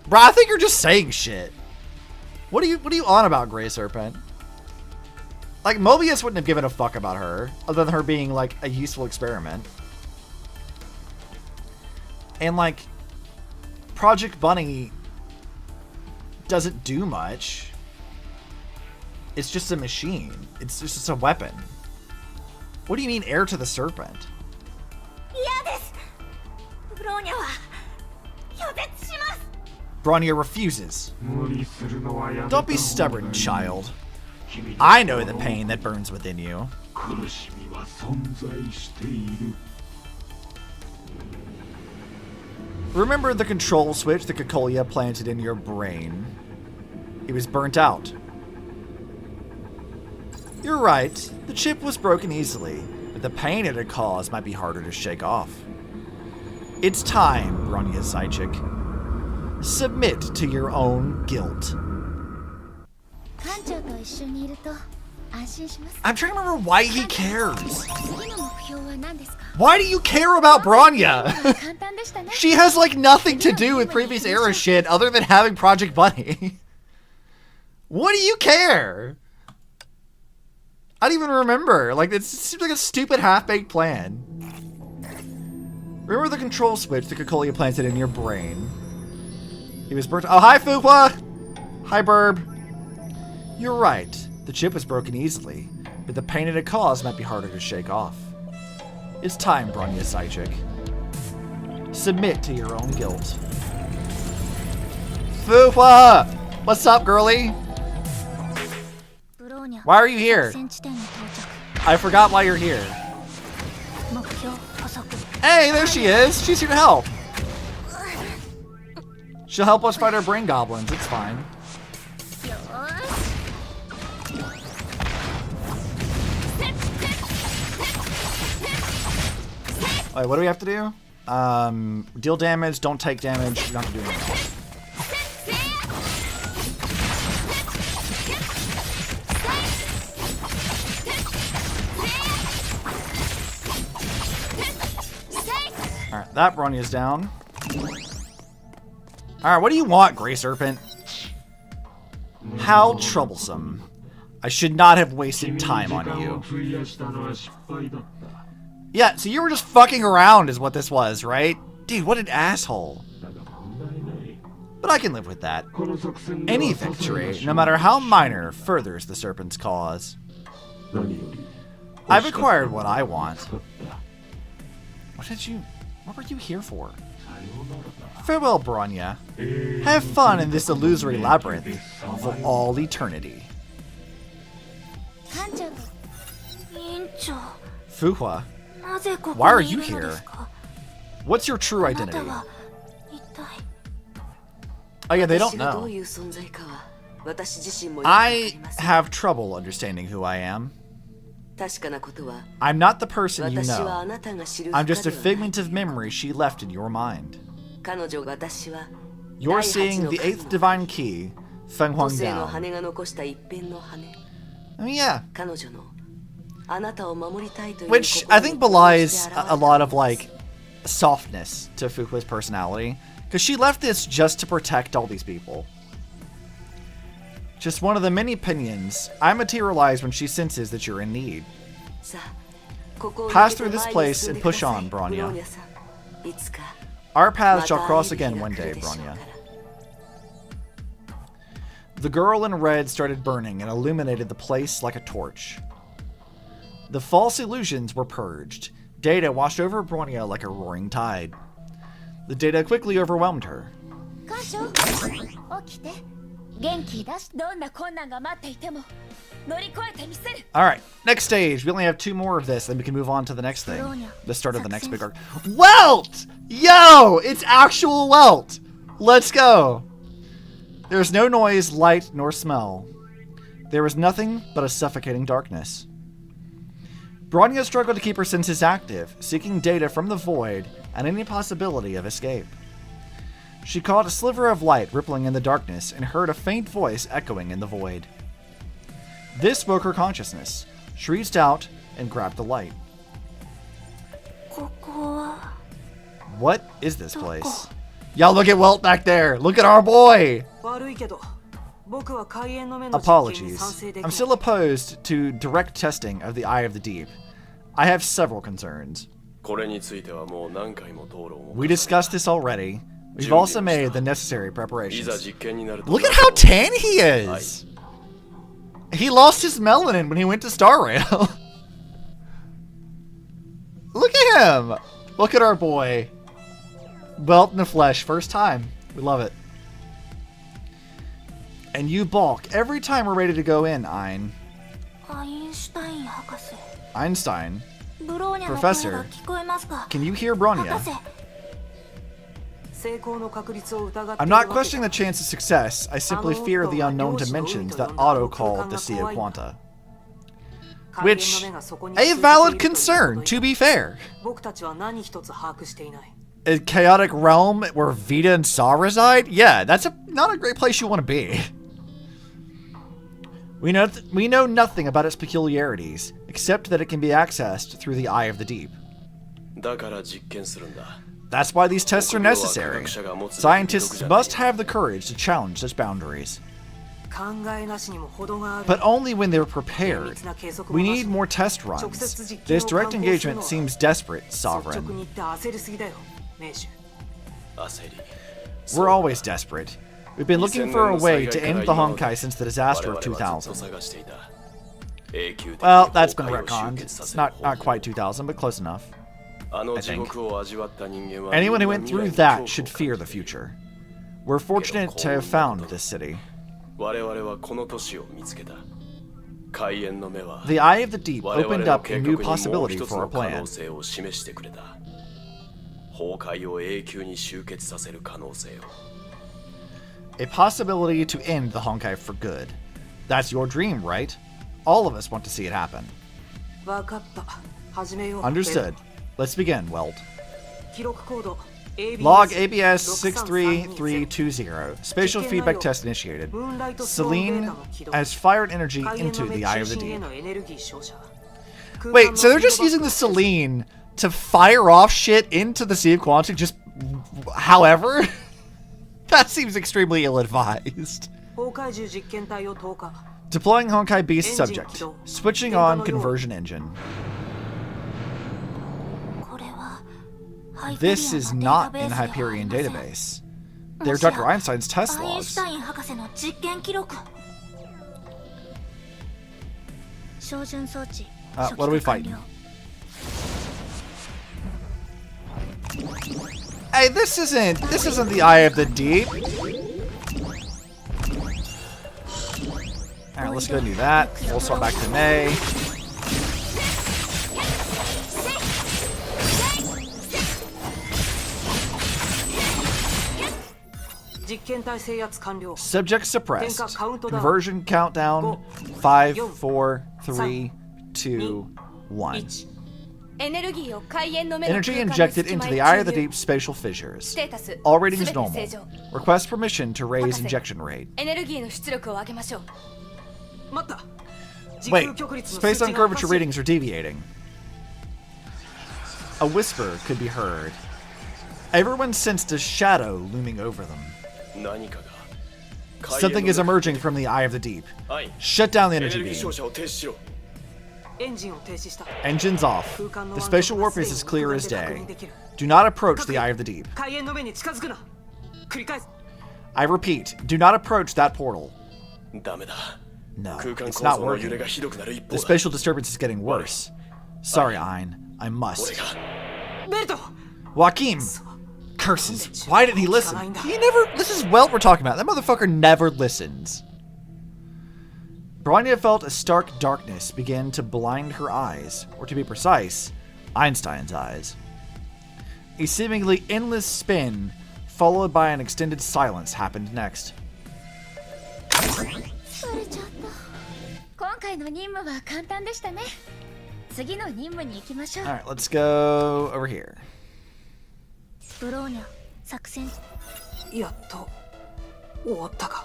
Bro, I think you're just saying shit. What are you on about, Grey Serpent? Like, Mobius wouldn't have given a fuck about her, other than her being, like, a useful experiment. And, like, Project Bunny doesn't do much. It's just a machine. It's just a weapon. What do you mean, heir to the serpent? Bronya refuses. Don't be stubborn, child. I know the pain that burns within you. Remember the control switch that Cocolia planted in your brain? It was burnt out. You're right, the chip was broken easily, but the pain it had caused might be harder to shake off. It's time, Bronya Zajcik. Submit to your own guilt. I'm trying to remember why he cares. Why do you care about Bronya? She has, like, nothing to do with previous era shit other than having Project Bunny. What do you care? I don't even remember. Like, it seems like a stupid half-baked plan. Remember the control switch that Cocolia planted in your brain? He was burnt. Oh, hi, Fupa! Hi, Burb. You're right. The chip was broken easily, but the pain it caused might be harder to shake off. It's time, Bronya Psychic. Submit to your own guilt. Fuhua! What's up, girlie? Why are you here? I forgot why you're here. Hey, there she is. She's here to help. She'll help us fight our brain goblins. It's fine. Alright, what do we have to do? Deal damage, don't take damage, you don't have to do anything else. Alright, that Bronya's down. Alright, what do you want, Grey Serpent? How troublesome. I should not have wasted time on you. Yeah, so you were just fucking around is what this was, right? Dude, what an asshole. But I can live with that. Any victory, no matter how minor, furthers the serpent's cause. I've acquired what I want. What were you here for? Farewell, Bronya. Have fun in this illusory labyrinth for all eternity. Fuhua, why are you here? What's your true identity? Oh yeah, they don't know. I have trouble understanding who I am. I'm not the person you know. I'm just a figment of memory she left in your mind. You're seeing the 8th divine key, Feng Huang down. I mean, yeah. Which I think belies a lot of, like, softness to Fuhua's personality. Because she left this just to protect all these people. Just one of the many opinions. I materialize when she senses that you're in need. Pass through this place and push on, Bronya. Our paths shall cross again one day, Bronya. The girl in red started burning and illuminated the place like a torch. The false illusions were purged. Data washed over Bronya like a roaring tide. The data quickly overwhelmed her. Alright, next stage. We only have 2 more of this, then we can move on to the next thing. The start of the next big arc. Welt! Yo! It's actual Welt! Let's go! There's no noise, light, nor smell. There is nothing but a suffocating darkness. Bronya struggled to keep her senses active, seeking data from the void and any possibility of escape. She caught a sliver of light rippling in the darkness and heard a faint voice echoing in the void. This woke her consciousness. She reached out and grabbed the light. What is this place? Y'all look at Welt back there! Look at our boy! Apologies. I'm still opposed to direct testing of the Eye of the Deep. I have several concerns. We discussed this already. We've also made the necessary preparations. Look at how tan he is! He lost his melanin when he went to Star Rail. Look at him! Look at our boy. Welt in the flesh, first time. We love it. And you balk every time we're ready to go in, Ein. Einstein. Professor, can you hear Bronya? I'm not questioning the chance of success. I simply fear the unknown dimensions that Otto called the Sea of Quanta. Which, a valid concern, to be fair. A chaotic realm where Vita and Saw reside? Yeah, that's not a great place you want to be. We know nothing about its peculiarities, except that it can be accessed through the Eye of the Deep. That's why these tests are necessary. Scientists must have the courage to challenge such boundaries. But only when they're prepared. We need more test runs. This direct engagement seems desperate, Sovereign. We're always desperate. We've been looking for a way to end the Honkai since the disaster of 2000. Well, that's been retconned. It's not quite 2000, but close enough, I think. Anyone who went through that should fear the future. We're fortunate to have found this city. The Eye of the Deep opened up a new possibility for our plan. A possibility to end the Honkai for good. That's your dream, right? All of us want to see it happen. Understood. Let's begin, Weld. Log ABS 63320. Spatial feedback test initiated. Selene has fired energy into the Eye of the Deep. Wait, so they're just using the Selene to fire off shit into the Sea of Quantum just however? That seems extremely ill-advised. Deploying Honkai Beast subject. Switching on conversion engine. This is not in Hyperion database. They're Dr. Einstein's test logs. What are we fighting? Hey, this isn't the Eye of the Deep. Alright, let's go do that. We'll swap back to May. Subject suppressed. Conversion countdown 5, 4, 3, 2, 1. Energy injected into the Eye of the Deep spatial fissures. All ratings normal. Request permission to raise injection rate. Wait, space on curvature readings are deviating. A whisper could be heard. Everyone sensed a shadow looming over them. Something is emerging from the Eye of the Deep. Shut down the energy beam. Engines off. The spatial warp is as clear as day. Do not approach the Eye of the Deep. I repeat, do not approach that portal. No, it's not working. The spatial disturbance is getting worse. Sorry, Ein. I must. Joachim! Curses. Why didn't he listen? This is Welt we're talking about. That motherfucker never listens. Bronya felt a stark darkness begin to blind her eyes, or to be precise, Einstein's eyes. A seemingly endless spin, followed by an extended silence, happened next. Alright, let's go over here.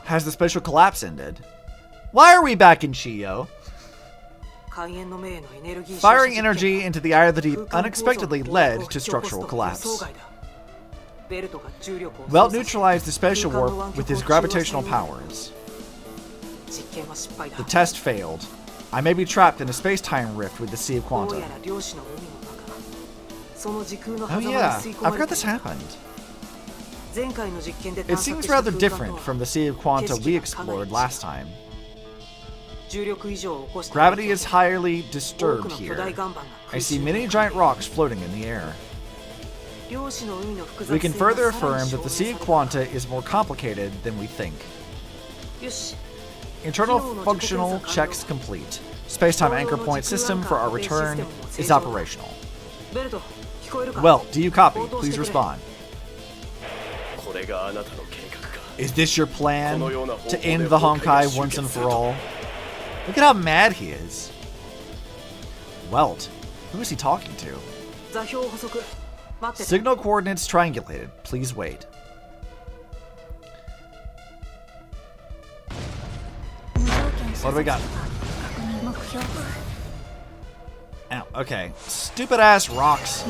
Has the spatial collapse ended? Why are we back in Shio? Firing energy into the Eye of the Deep unexpectedly led to structural collapse. Welt neutralized the spatial warp with his gravitational powers. The test failed. I may be trapped in a space-time rift with the Sea of Quanta. Oh yeah, I forgot this happened. It seems rather different from the Sea of Quanta we explored last time. Gravity is highly disturbed here. I see many giant rocks floating in the air. We can further affirm that the Sea of Quanta is more complicated than we think. Internal functional checks complete. Space-time anchor point system for our return is operational. Well, do you copy? Please respond. Is this your plan? To end the Honkai once and for all? Look at how mad he is. Welt, who is he talking to? Signal coordinates triangulated. Please wait. What do we got? Ow, okay. Stupid ass rocks.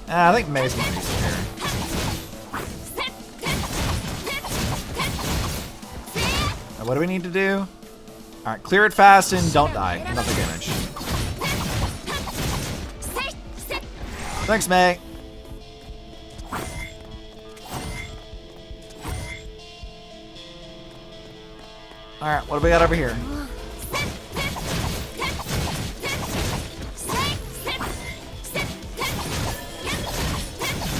I think May's gonna be some here. Now, what do we need to do? Alright, clear it fast and don't die. Nothing damage. Thanks, May. Alright, what do we got over here?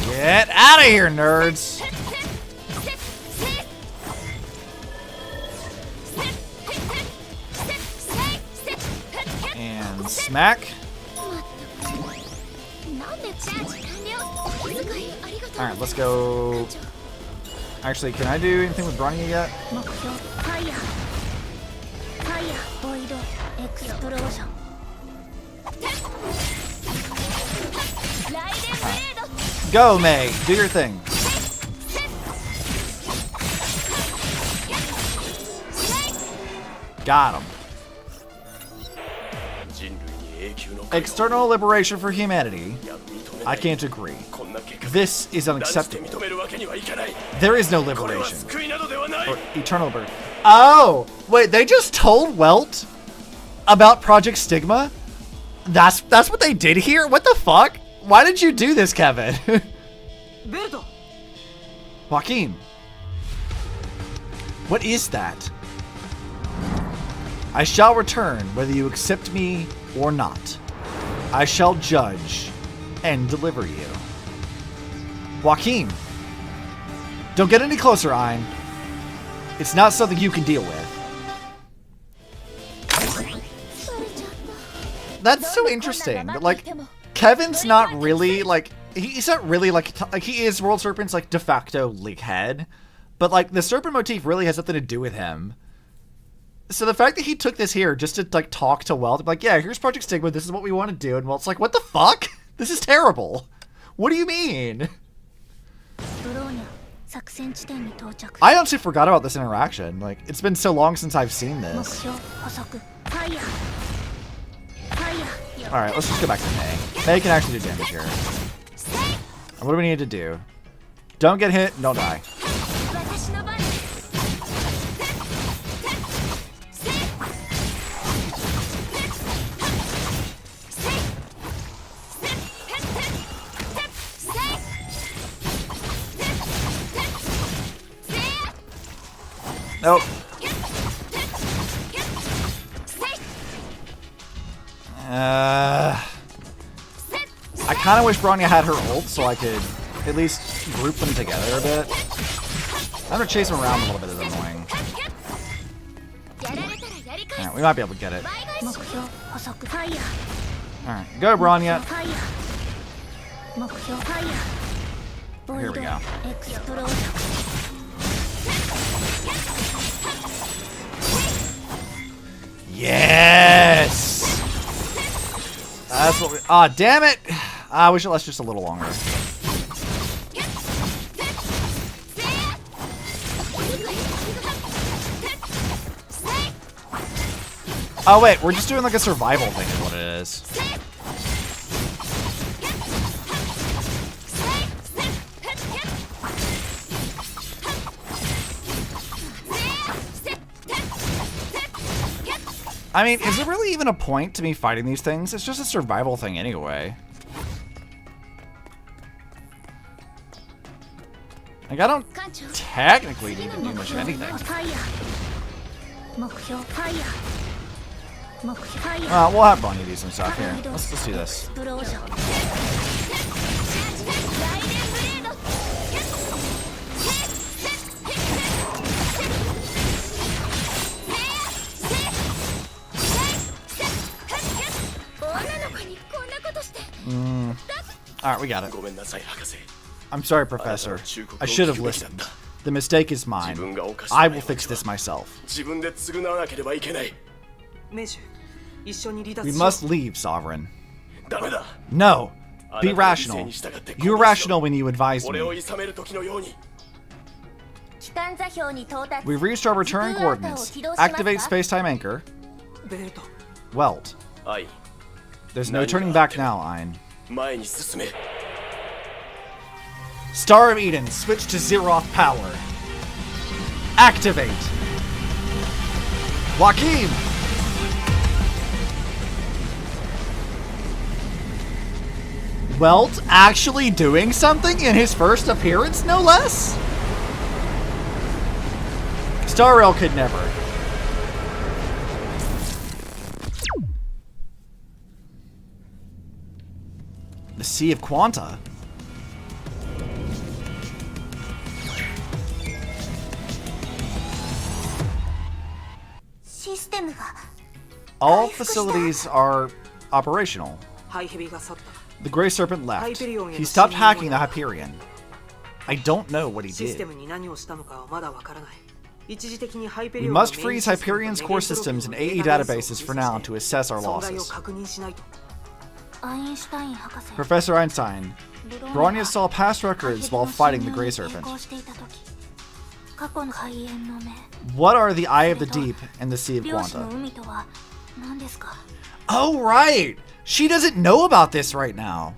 Get out of here, nerds! And smack. Alright, let's go. Actually, can I do anything with Bronya yet? Go, May. Do your thing. Got him. External liberation for humanity. I can't agree. This is unacceptable. There is no liberation. Or eternal birth. Oh! Wait, they just told Welt about Project Stigma? That's what they did here? What the fuck? Why did you do this, Kevin? Joaquin. What is that? I shall return whether you accept me or not. I shall judge and deliver you. Joaquin. Don't get any closer, Ein. It's not something you can deal with. That's so interesting. Like, Kevin's not really, like, he's not really, like he is World Serpent's, like, de facto league head. But, like, the serpent motif really has nothing to do with him. So the fact that he took this here just to, like, talk to Welt, like, yeah, here's Project Stigma, this is what we want to do. And Welt's like, what the fuck? This is terrible. What do you mean? I honestly forgot about this interaction. Like, it's been so long since I've seen this. Alright, let's just go back to May. May can actually do damage here. And what do we need to do? Don't get hit, don't die. Nope. I kind of wish Bronya had her ult so I could at least group them together a bit. I'm gonna chase them around a little bit, is annoying. Alright, we might be able to get it. Alright, go Bronya. Here we go. Yes! That's what we... Ah, damn it! I wish it lasted just a little longer. Oh, wait. We're just doing, like, a survival thing is what it is. I mean, is there really even a point to me fighting these things? It's just a survival thing anyway. Like, I don't technically need to do much of anything. We'll have Bronya do some stuff here. Let's do this. Alright, we got it. I'm sorry, Professor. I should have listened. The mistake is mine. I will fix this myself. We must leave, Sovereign. No! Be rational. You were rational when you advised me. We've reached our return coordinates. Activate space-time anchor. Welt. There's no turning back now, Ein. Star of Eden, switch to Zeroth power. Activate. Joaquin! Welt actually doing something in his first appearance, no less? Star Rail could never. The Sea of Quanta. All facilities are operational. The Grey Serpent left. He stopped hacking the Hyperion. I don't know what he did. We must freeze Hyperion's core systems and AE databases for now to assess our losses. Professor Einstein, Bronya saw past records while fighting the Grey Serpent. What are the Eye of the Deep and the Sea of Quanta? Oh, right! She doesn't know about this right now.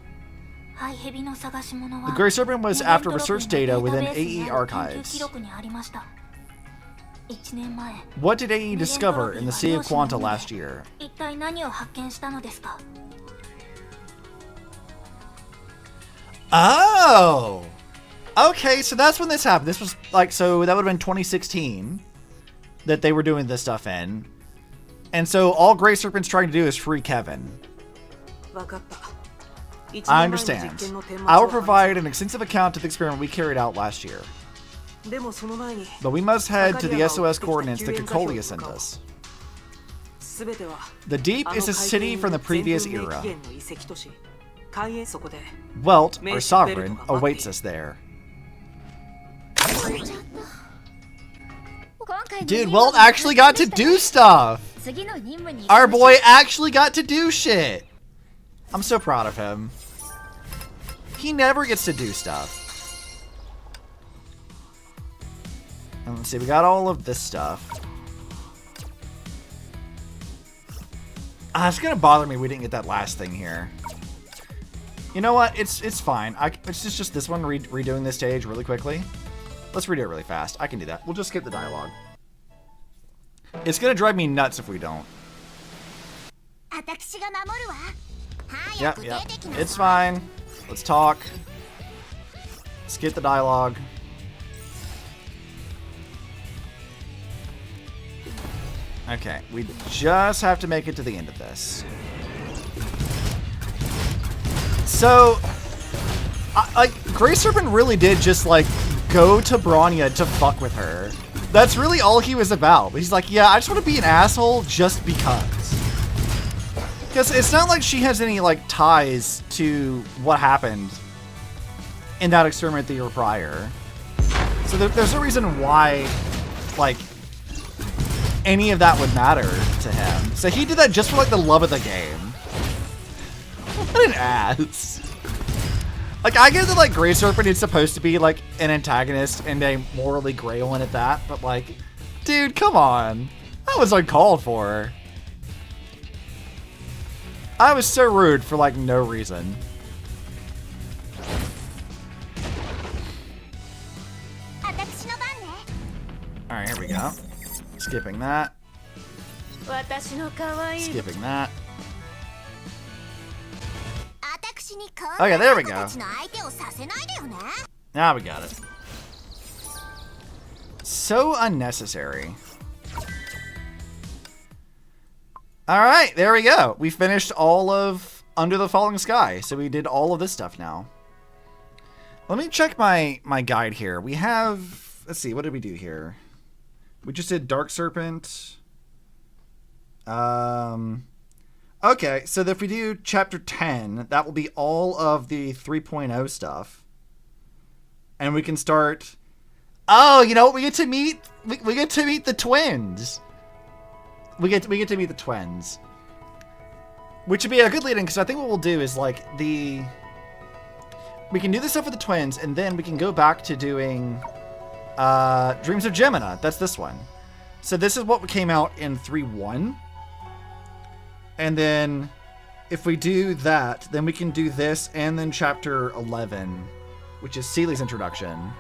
The Grey Serpent was after research data within AE archives. What did AE discover in the Sea of Quanta last year? Oh! Okay, so that's when this happened. This was like, so that would have been 2016 that they were doing this stuff in. And so all Grey Serpent's trying to do is free Kevin. I understand. I will provide an extensive account of the experiment we carried out last year. But we must head to the SOS coordinates that Kokolia sent us. The Deep is a city from the previous era. Welt, our sovereign, awaits us there. Dude, Welt actually got to do stuff! Our boy actually got to do shit! I'm so proud of him. He never gets to do stuff. And let's see, we got all of this stuff. It's gonna bother me we didn't get that last thing here. You know what? It's fine. It's just this one redoing this stage really quickly. Let's redo it really fast. I can do that. We'll just skip the dialogue. It's gonna drive me nuts if we don't. Yep. It's fine. Let's talk. Skip the dialogue. Okay, we just have to make it to the end of this. So, Grey Serpent really did just, like, go to Bronya to fuck with her. That's really all he was about. But he's like, yeah, I just want to be an asshole just because. Because it's not like she has any, like, ties to what happened in that experiment the year prior. So there's no reason why, like, any of that would matter to him. So he did that just for, like, the love of the game. What an ass. Like, I get that, like, Grey Serpent is supposed to be, like, an antagonist and a morally gray one at that, but, like, dude, come on. That was uncalled for. I was so rude for, like, no reason. Alright, here we go. Skipping that. Skipping that. Okay, there we go. Now we got it. So unnecessary. Alright, there we go. We finished all of Under the Falling Sky. So we did all of this stuff now. Let me check my guide here. We have... Let's see, what did we do here? We just did Dark Serpent. Okay, so if we do Chapter 10, that will be all of the 3.0 stuff. And we can start... Oh, you know what? We get to meet... We get to meet the twins. We get to meet the twins. Which would be a good lead-in, because I think what we'll do is, like, the... We can do this stuff with the twins, and then we can go back to doing... Dreams of Gemina. That's this one. So this is what came out in 3.1. And then if we do that, then we can do this and then chapter 11, which is Seely's introduction.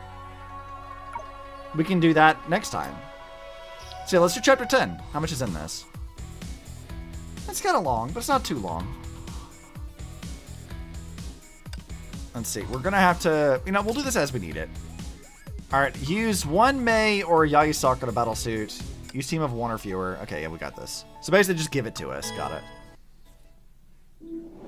We can do that next time. So yeah, let's do chapter 10. How much is in this? It's kind of long, but it's not too long. Let's see. We're going to have to... You know, we'll do this as we need it. Alright, use one Mei or Yayusaka in a battle suit. Use team of one or fewer. Okay, yeah, we got this. So basically just give it to us. Got it.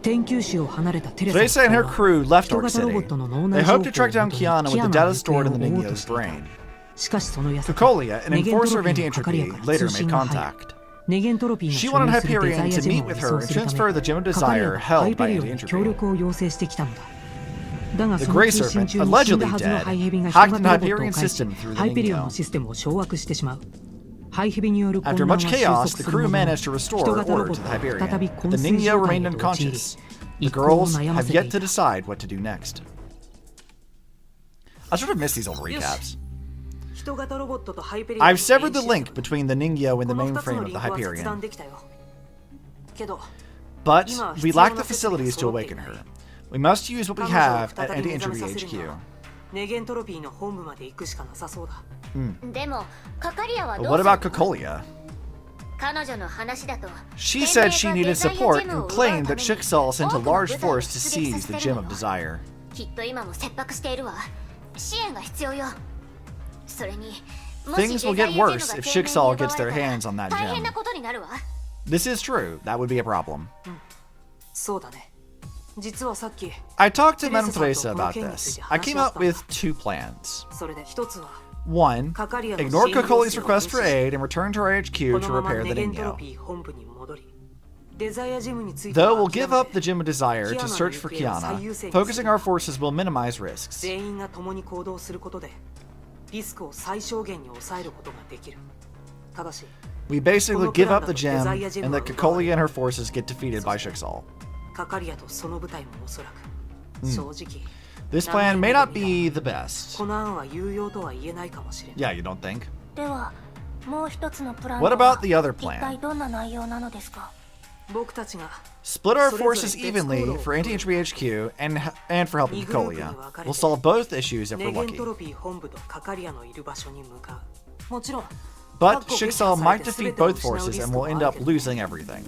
Teresa and her crew left Orc City. They hope to track down Kiana with the data stored in the Ningyo's brain. Kokolia, an enforcer of anti-entropy, later made contact. She wanted Hyperion to meet with her and transfer the Gem of Desire held by anti-entropy. The Grey Serpent, allegedly dead, hacked into Hyperion's system through the Ningyo. After much chaos, the crew managed to restore order to the Hyperion. The Ningyo remained unconscious. The girls have yet to decide what to do next. I sort of miss these old recaps. I've severed the link between the Ningyo and the mainframe of the Hyperion. But we lack the facilities to awaken her. We must use what we have at Anti-Entropy HQ. But what about Kokolia? She said she needed support and claimed that Shixal sent a large force to seize the Gem of Desire. Things will get worse if Shixal gets their hands on that gem. This is true. That would be a problem. I talked to Madame Teresa about this. I came up with 2 plans. 1. Ignore Kokolia's request for aid and return to our HQ to repair the Ningyo. Though we'll give up the Gem of Desire to search for Kiana, focusing our forces will minimize risks. We basically give up the gem and let Kokolia and her forces get defeated by Shixal. This plan may not be the best. Yeah, you don't think? What about the other plan? Split our forces evenly for Anti-Entropy HQ and for helping Kokolia. We'll solve both issues if we're lucky. But Shixal might defeat both forces and we'll end up losing everything.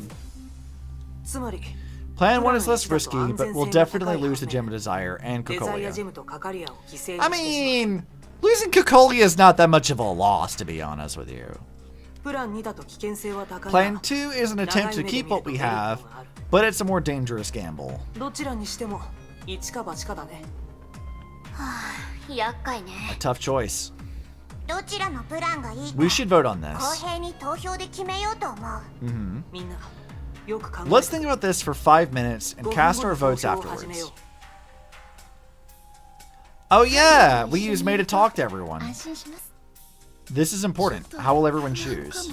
Plan 1 is less risky, but we'll definitely lose the Gem of Desire and Kokolia. I mean, losing Kokolia is not that much of a loss, to be honest with you. Plan 2 is an attempt to keep what we have, but it's a more dangerous gamble. A tough choice. We should vote on this. Let's think about this for 5 minutes and cast our votes afterwards. Oh yeah, we use May to talk to everyone. This is important. How will everyone choose?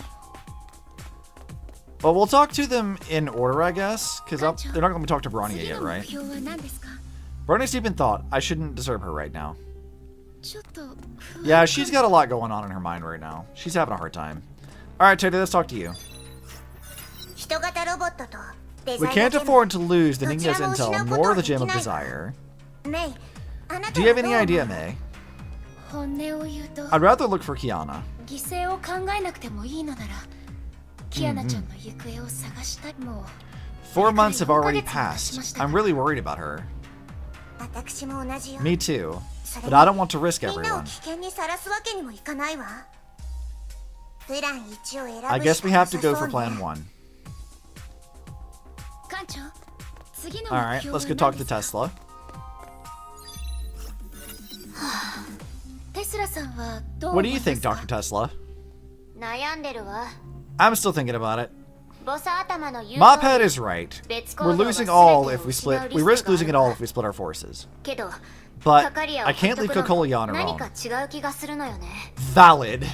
Well, we'll talk to them in order, I guess, because they're not going to talk to Bronya yet, right? Bronya's deep in thought. I shouldn't disturb her right now. Yeah, she's got a lot going on in her mind right now. She's having a hard time. Alright, Teddy, let's talk to you. We can't afford to lose the Ningyo's intel nor the Gem of Desire. Do you have any idea, May? I'd rather look for Kiana. 4 months have already passed. I'm really worried about her. Me too. But I don't want to risk everyone. I guess we have to go for plan 1. Alright, let's go talk to Tesla. What do you think, Dr. Tesla? I'm still thinking about it. Mophead is right. We're losing all if we split. We risk losing it all if we split our forces. But I can't leave Kokolia on her own. Valid.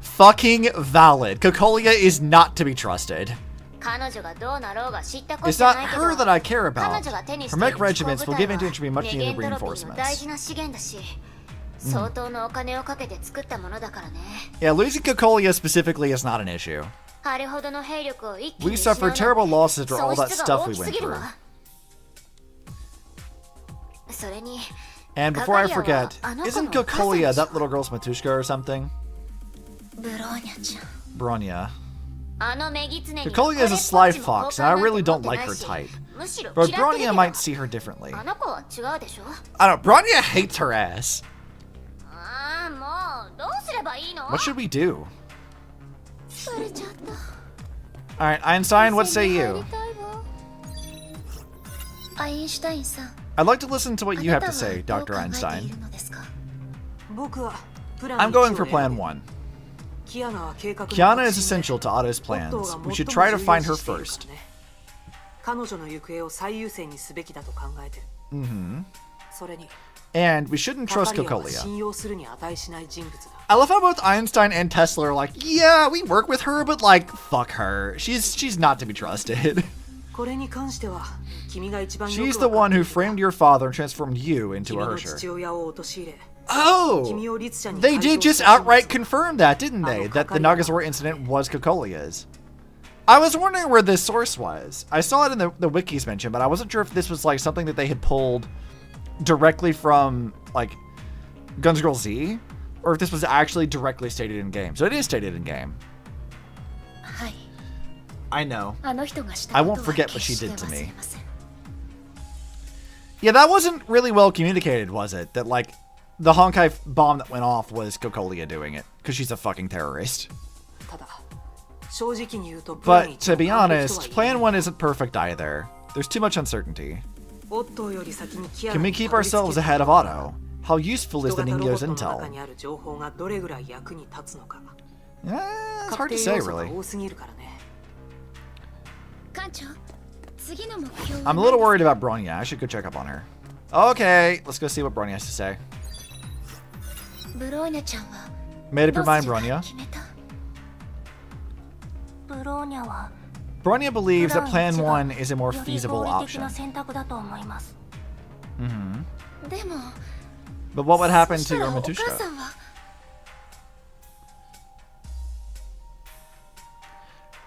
Fucking valid. Kokolia is not to be trusted. It's not her that I care about. Her mech regiments will give Anti-Entropy much needed reinforcements. Yeah, losing Kokolia specifically is not an issue. We suffered terrible losses for all that stuff we went through. And before I forget, isn't Kokolia that little girl's Matushka or something? Bronya. Kokolia is a sly fox, and I really don't like her type. But Bronya might see her differently. I don't know, Bronya hates her ass. What should we do? Alright, Einstein, what say you? I'd like to listen to what you have to say, Dr. Einstein. I'm going for plan 1. Kiana is essential to Otto's plans. We should try to find her first. And we shouldn't trust Kokolia. I love how both Einstein and Tesla are like, yeah, we work with her, but like, fuck her. She's not to be trusted. She's the one who framed your father and transformed you into a Hersher. Oh! They did just outright confirm that, didn't they? That the Nagazora incident was Kokolia's. I was wondering where this source was. I saw it in the wikis mentioned, but I wasn't sure if this was like something that they had pulled directly from like Guns Girl Z, or if this was actually directly stated in game. So it is stated in game. I know. I won't forget what she did to me. Yeah, that wasn't really well communicated, was it? That like the Honkai bomb that went off was Kokolia doing it because she's a fucking terrorist. But to be honest, plan 1 isn't perfect either. There's too much uncertainty. Can we keep ourselves ahead of Otto? How useful is the Ningyo's intel? It's hard to say, really. I'm a little worried about Bronya. I should go check up on her. Okay, let's go see what Bronya has to say. Made up your mind, Bronya? Bronya believes that plan 1 is a more feasible option. But what would happen to your Matushka?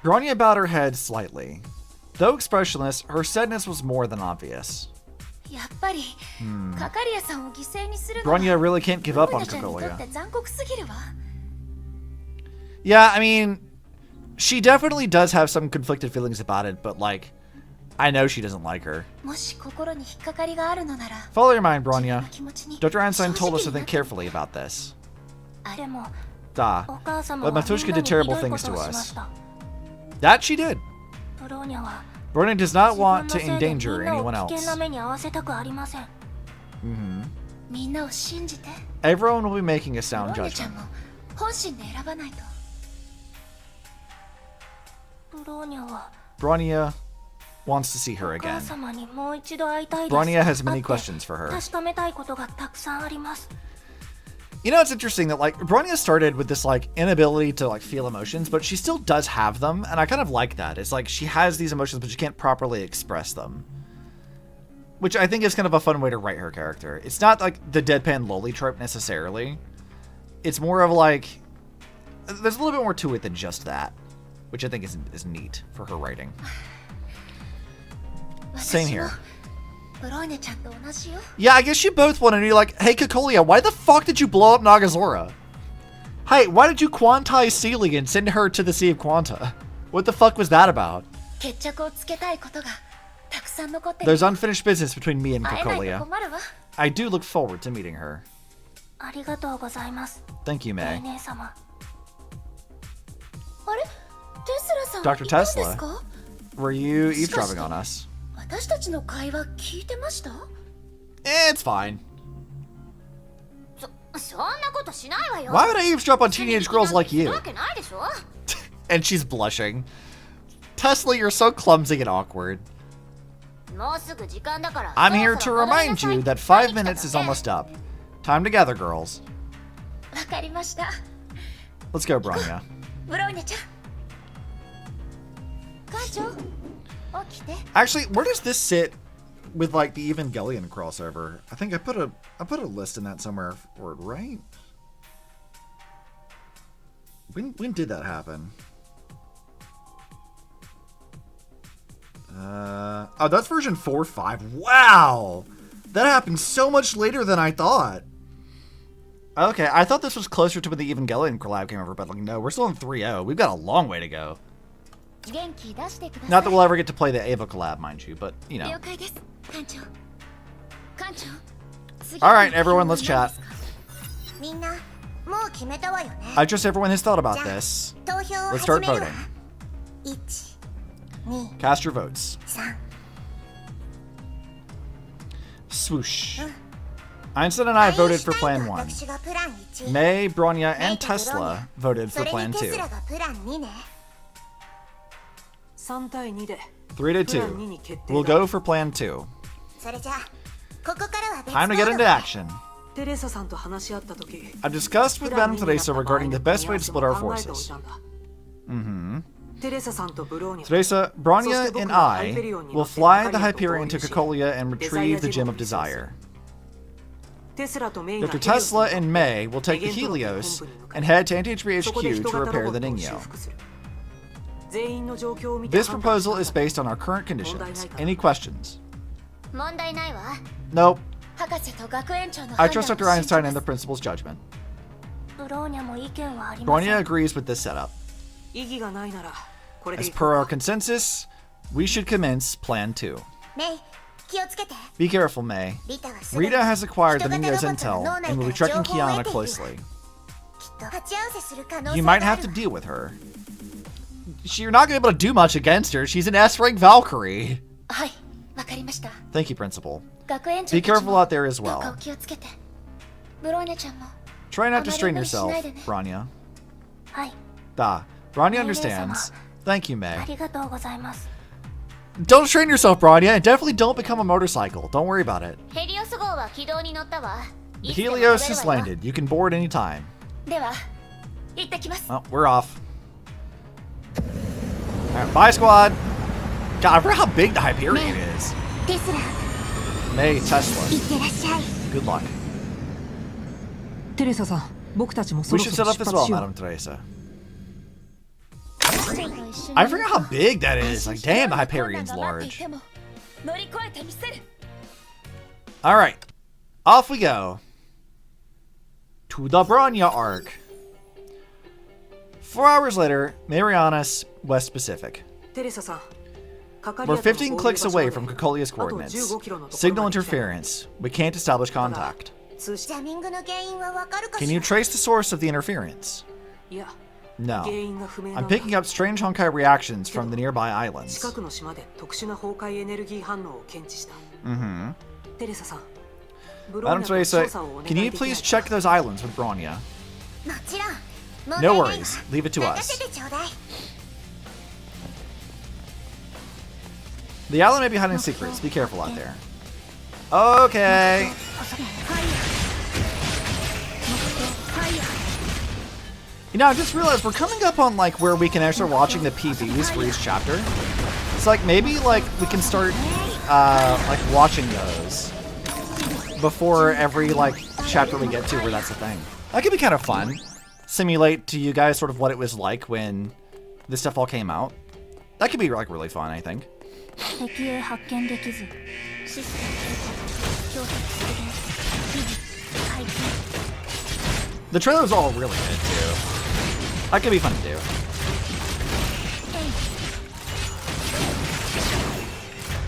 Bronya bowed her head slightly. Though expressionless, her sadness was more than obvious. Bronya really can't give up on Kokolia. Yeah, I mean, she definitely does have some conflicted feelings about it, but like, I know she doesn't like her. Follow your mind, Bronya. Dr. Einstein told us to think carefully about this. But Matushka did terrible things to us. That she did. Bronya does not want to endanger anyone else. Everyone will be making a sound judgment. Bronya wants to see her again. Bronya has many questions for her. You know, it's interesting that like Bronya started with this like inability to like feel emotions, but she still does have them, and I kind of like that. It's like she has these emotions, but she can't properly express them, which I think is kind of a fun way to write her character. It's not like the deadpan loli trope necessarily. It's more of like there's a little bit more to it than just that, which I think is neat for her writing. Same here. Yeah, I guess you both want to be like, hey, Kokolia, why the fuck did you blow up Nagazora? Hey, why did you quantize Sealy and send her to the Sea of Quanta? What the fuck was that about? There's unfinished business between me and Kokolia. I do look forward to meeting her. Thank you, May. Dr. Tesla, were you eavesdropping on us? It's fine. Why would I eavesdrop on teenage girls like you? And she's blushing. Tesla, you're so clumsy and awkward. I'm here to remind you that 5 minutes is almost up. Time to gather, girls. Let's go, Bronya. Actually, where does this sit with like the Evangelion crossover? I think I put a list in that somewhere for it, right? When did that happen? Oh, that's version 4.5. Wow! That happened so much later than I thought. Okay, I thought this was closer to when the Evangelion collab came over, but like, no, we're still in 3.0. We've got a long way to go. Not that we'll ever get to play the Ava collab, mind you, but, you know. Alright, everyone, let's chat. I trust everyone has thought about this. Let's start voting. Cast your votes. Swoosh. Einstein and I voted for Plan 1. May, Bronya, and Tesla voted for Plan 2.
3対2で
3 to 2. We'll go for Plan 2.
それじゃあここからは別
Time to get into action.
テレサさんと話し合った時
I discussed with Ben and Teresa regarding the best way to split our forces.
テレサさんとブローニャ
Teresa, Bronya, and I will fly the Hyperion to Cocolia and retrieve the Gem of Desire.
テスラとメイが
Dr. Tesla and May will take the Helios and head to NTHB
そこで
HQ
人
to
型ロ
repair
ボッ
the
トを
Ningyo.
修復する全員の状況を見て
This proposal is based on our current conditions. Any questions?
問題ないわ
Nope.
博士と学園長の
I
判
trust
断
Dr.
を信じ
Einstein
ま
and the
す
principal's judgment.
ブローニャも意見はありませ
Bronya
ん
agrees with this setup.
意義がないならこれで
As
いこ
per
う
our consensus, we should commence Plan 2.
メイ気をつけて
Be careful, May.
リタはすでに
Rita has acquired the
人型
Ningyo's
ロボット
intel
の脳内
and will be
から
tracking
情報を
Kiana
得ている
closely.
きっと鉢合わせする可能性
You
が
might
あ
have
る
to deal with her. You're not going to be able to do much against her. She's an S-rank Valkyrie.
はいわかりました
Thank you, Principal.
学園長
Be
たち
careful
も
out there as
どうか
well.
お気をつけてブローニャちゃんも
Try not to strain
Amari,
yourself,
Amari,
Bronya.
はい
Bronya
Amari,
understands. Thank you,
あ
May.
りがとうございます
Don't strain yourself, Bronya, and definitely don't become a motorcycle. Don't worry about it.
ヘリオス号は軌道に乗ったわ
The
いつでも
Helios
飛べ
has
るわよ
landed. You can board anytime.
では行ってきます
Oh, we're off. Alright, bye, squad. God, I forgot how big the Hyperion is.
テスラ
May,
行
Tesla.
ってらっしゃい
Good luck.
テレサさん僕たちもそ
We
ろ
should
そ
set
ろ
up
出
as
発
well,
しよ
Madam
う
Teresa. I forgot how big that is. Like, damn, the Hyperion's large.
乗り越えてみせる
Alright, off we go. To the Bronya arc. 4 hours later, Marianas, West Pacific.
テレサさん
We're 15 clicks away from Cocolia's coordinates. Signal interference. We can't establish contact.
通信
ジャミングの原因はわかるか
Can
し
you
ら
trace the source of the interference?
いや
No.
原因が不明な
I'm
のだ
picking up strange Honkai reactions from the nearby islands.
近くの島で特殊な崩壊エネルギー反応を検知した
Mm-hmm.
テレサさんブロー
Madam
ニャと
Teresa,
調査をお願い
can
で
you
きない
please check those islands with Bronya?
もちろん
No
問題ない
worries. Leave it to
任
us.
せてちょうだい
The island may be hiding secrets. Be careful out there. Okay. You know, I just realized we're coming up on like where we can actually start watching the PVs for each chapter. It's like maybe like we can start like watching those before every like chapter we get to where that's a thing. That could be kind of fun. Simulate to you guys sort of what it was like when this stuff all came out. That could be like really fun, I think.
敵へ発見できずシステム強化出現技術回帰
The trailer's all really good too. That could be fun to do.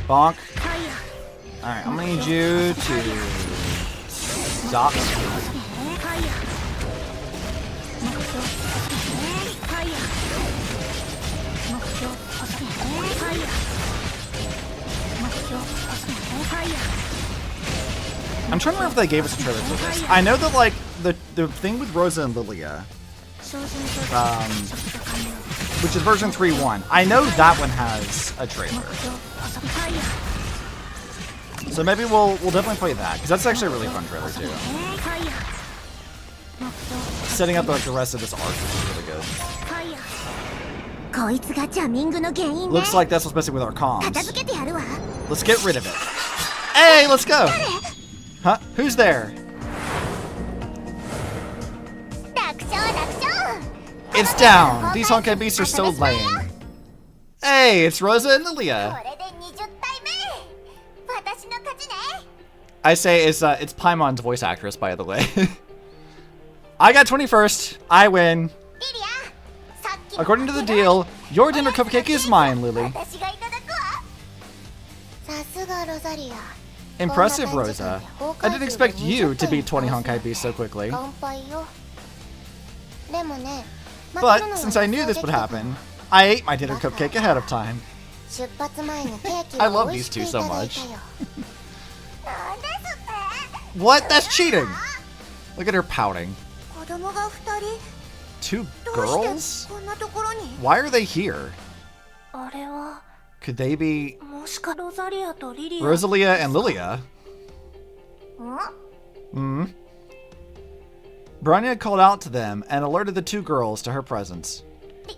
Bonk. Alright, I'm gonna need you to stop. I'm trying to remember if they gave us a trailer for this. I know that like the thing with Rosa and Lilia, which is version 3.1. I know that one has a trailer. So maybe we'll definitely play that because that's actually a really fun trailer too. Setting up like the rest of this arc is really good.
こいつがジャミングの原因ね
Looks like that's what's messing with our
片
comms.
付けてやるわ
Let's get rid of it. Hey, let's go. Huh? Who's there?
楽勝楽勝
It's down. These Honkai beasts are so lame. Hey, it's Rosa and
こ
Lilia.
れで20体目私の勝ちね
I say it's Paimon's voice actress, by the way. I got 21st. I win.
リリアさっきの
According to the deal, your dinner cupcake is mine, Lily.
私がいただくわさすがロザリア
Impressive, Rosa. I didn't expect you to beat 20 Honkai beasts so quickly.
乾杯よでもね
But since I knew this would happen, I ate my dinner cupcake ahead of time.
出発前にケーキ
I
を
love
美味
these
しく
two
い
so
ただい
much.
たよなんです
What? That's cheating! Look at her pouting.
子供が2人
Two
どう
girls?
してこんなところに
Why are they here?
あれは
Could they be
もしかロザリアとリリア
Rosalia and Lilia?
ん
Hmm. Bronya called out to them and alerted the two girls to her presence.
リ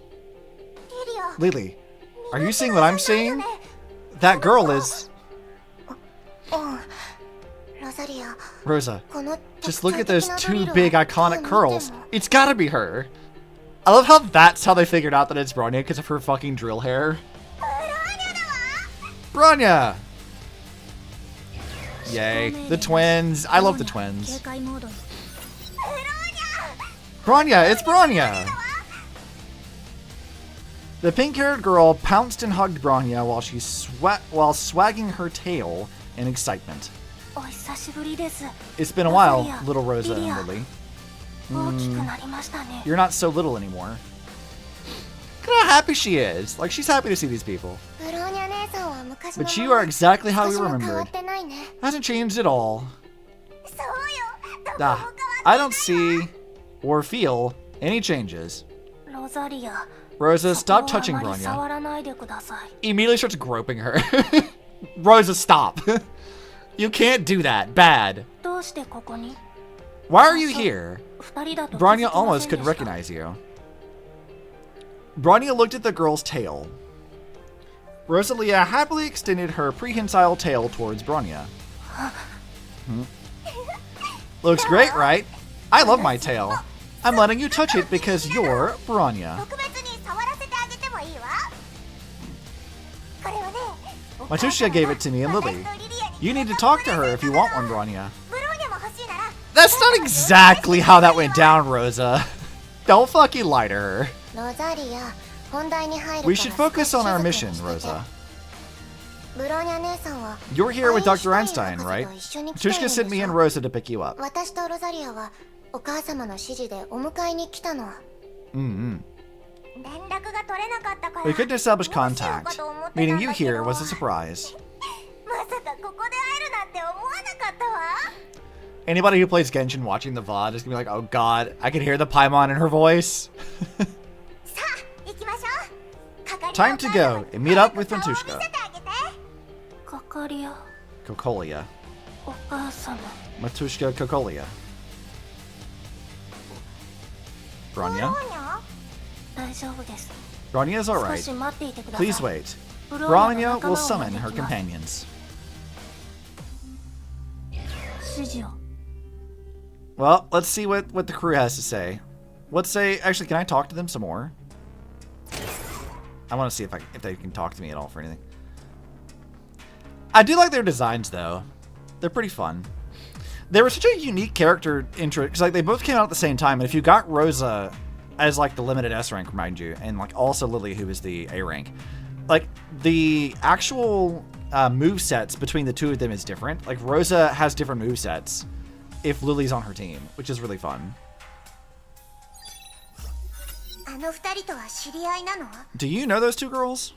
リア
Lily, are you seeing what I'm seeing? That girl is...
ロザリア
Rosa,
この
just look at those
特徴的
two
なドリル
big
は
iconic
どう見て
curls.
も
It's gotta be her. I love how that's how they figured out that it's Bronya because of her fucking drill hair. Bronya! Yay, the twins. I love the
警
twins.
戒モードに
Bronya, it's Bronya! The pink-haired girl pounced and hugged Bronya while swagging her tail in excitement.
お久しぶりです
It's been a while,
Rosalia,
little Rosa
Lilia.
and Lily.
大きくなりましたね
You're not so little anymore. Look how happy she is. Like, she's happy to see these people.
ブローニャ姉さんは昔の
But
ま
you
ま
are exactly how
少
we
しも変わ
remembered.
ってないね
Hasn't changed at all.
そうよどこも変
Ah,
わって
I don't see or feel any changes.
ロザリア
Rosa,
そこを
stop touching
あまり
Bronya.
触らないでください
Immediately starts groping her. Rosa, stop. You can't do that. Bad.
どうしてここに
Why are you here?
二人だと気づ
Bronya
きま
almost
せんで
could
した
recognize you. Bronya looked at the girl's tail. Rosalia happily extended her prehensile tail towards Bronya. Hmm. Looks great, right? I love my tail. I'm letting you touch it because you're Bronya.
特別に触らせてあげてもいいわこれはね
Matushka gave it to me and Lily. You need to talk to her if you want one, Bronya.
ブローニャも欲しいなら
That's not exactly how that went down, Rosa. Don't fucking lie to her.
ロザリア本題に入る
We should focus on our mission, Rosa.
ブローニャ姉さんは
You're here with Dr.
アインシュタイ
Einstein,
ン博
right?
士と一緒に来ているん
Matushka
でしょ
sent me and Rosa to pick you up.
私とロザリアはお母様の指示でお迎えに来たの
Mm-hmm.
連絡が取れなかったから
We couldn't establish
どうしよう
contact.
かと思ってたんだけど
Meeting you here was a surprise.
まさかここで会えるなんて思わなかったわ
Anybody who plays Genshin watching the VOD is gonna be like, oh god, I can hear the Paimon in her voice.
さあ行きましょう係の
Time to go and meet up with
顔を見せ
Matushka.
てあげて
かかりや
Kokolia.
お母様
Matushka Kokolia.
ブロ
Bronya?
ーニャ
大丈夫です
Bronya's
少
alright.
し待っていてください
Please wait.
ブローニャ
Bronya
の仲
will
間を
summon
呼んで
her
きます
companions.
指示を
Well, let's see what the crew has to say. Let's say, actually, can I talk to them some more? I want to see if they can talk to me at all for anything. I do like their designs, though. They're pretty fun. They were such a unique character intro, because like they both came out at the same time, and if you got Rosa as like the limited S rank, mind you, and like also Lily, who is the A rank, like the actual move sets between the two of them is different. Like Rosa has different move sets if Lily's on her team, which is really fun.
あの二人とは知り合いなの
Do you know those two girls?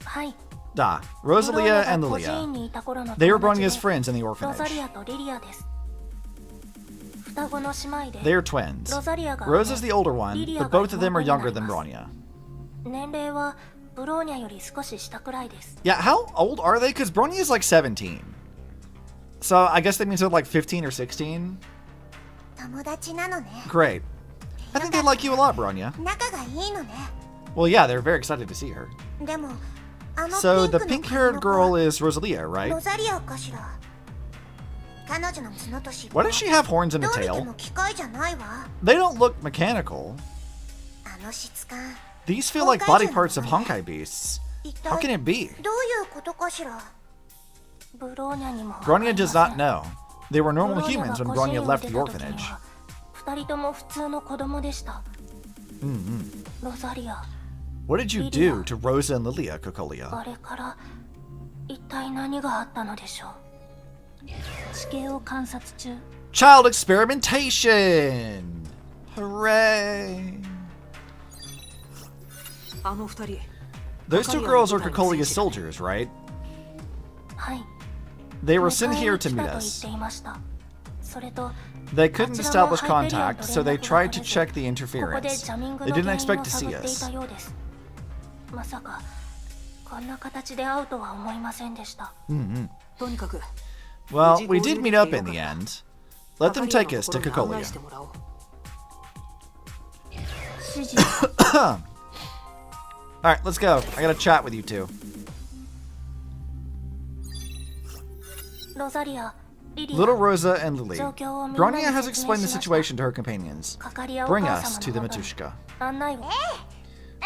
はい
Da,
ブローニャ
Rosalia
が
and
孤児院
Lilia.
にいた頃の
They were
友達で
Bronya's friends in the
ロザ
orphanage.
リアとリリアです双子の姉妹で
They are twins.
ロザリアが
Rosa's the older one,
Lilia
but
が
both of them are
妹にな
younger
り
than
ます
Bronya.
年齢はブローニャより少し下くらいです
Yeah, how old are they? Because Bronya is like 17. So I guess that means they're like 15 or 16.
友達なのね
Great. I think they like you a lot, Bronya.
仲がいいのね
Well, yeah, they're very excited to see her.
でもあの
So
ピ
the
ンクの
pink-haired
髪の
girl
子は
is Rosalia, right?
ロザリアかしら彼女の角と尻尾
Why does she have horns and
ど
a
う見て
tail?
も機械じゃないわ
They don't look mechanical.
あの質感
These feel like body parts of Honkai beasts.
一
How
体
can it be?
どういうことかしら
ブローニャにもわか
Bronya
りま
does
せ
not
ん
know. They were
ブロ
normal
ーニャ
humans
が
when
孤児院
Bronya
を
left
出
the
た時
orphanage.
には二人とも普通の子供でしたロザリア
What did you do to Rosa and Lilia, Kokolia?
あれから一体何があったのでしょう地形を観察中
Child experimentation! Hooray!
あの二人
Those two girls are Kokolia's soldiers, right?
はい
They were
迎
sent
え
here
に
to
来た
meet
と言っ
us.
ていました
They couldn't establish contact, so they tried to check the interference. They didn't expect to see us. Well, we did meet up in the end. Let them take us to Kokolia. Alright, let's go. I gotta chat with you two. Little Rosa and Lily. Bronya has explained the situation to her companions. Bring us to the Matushka.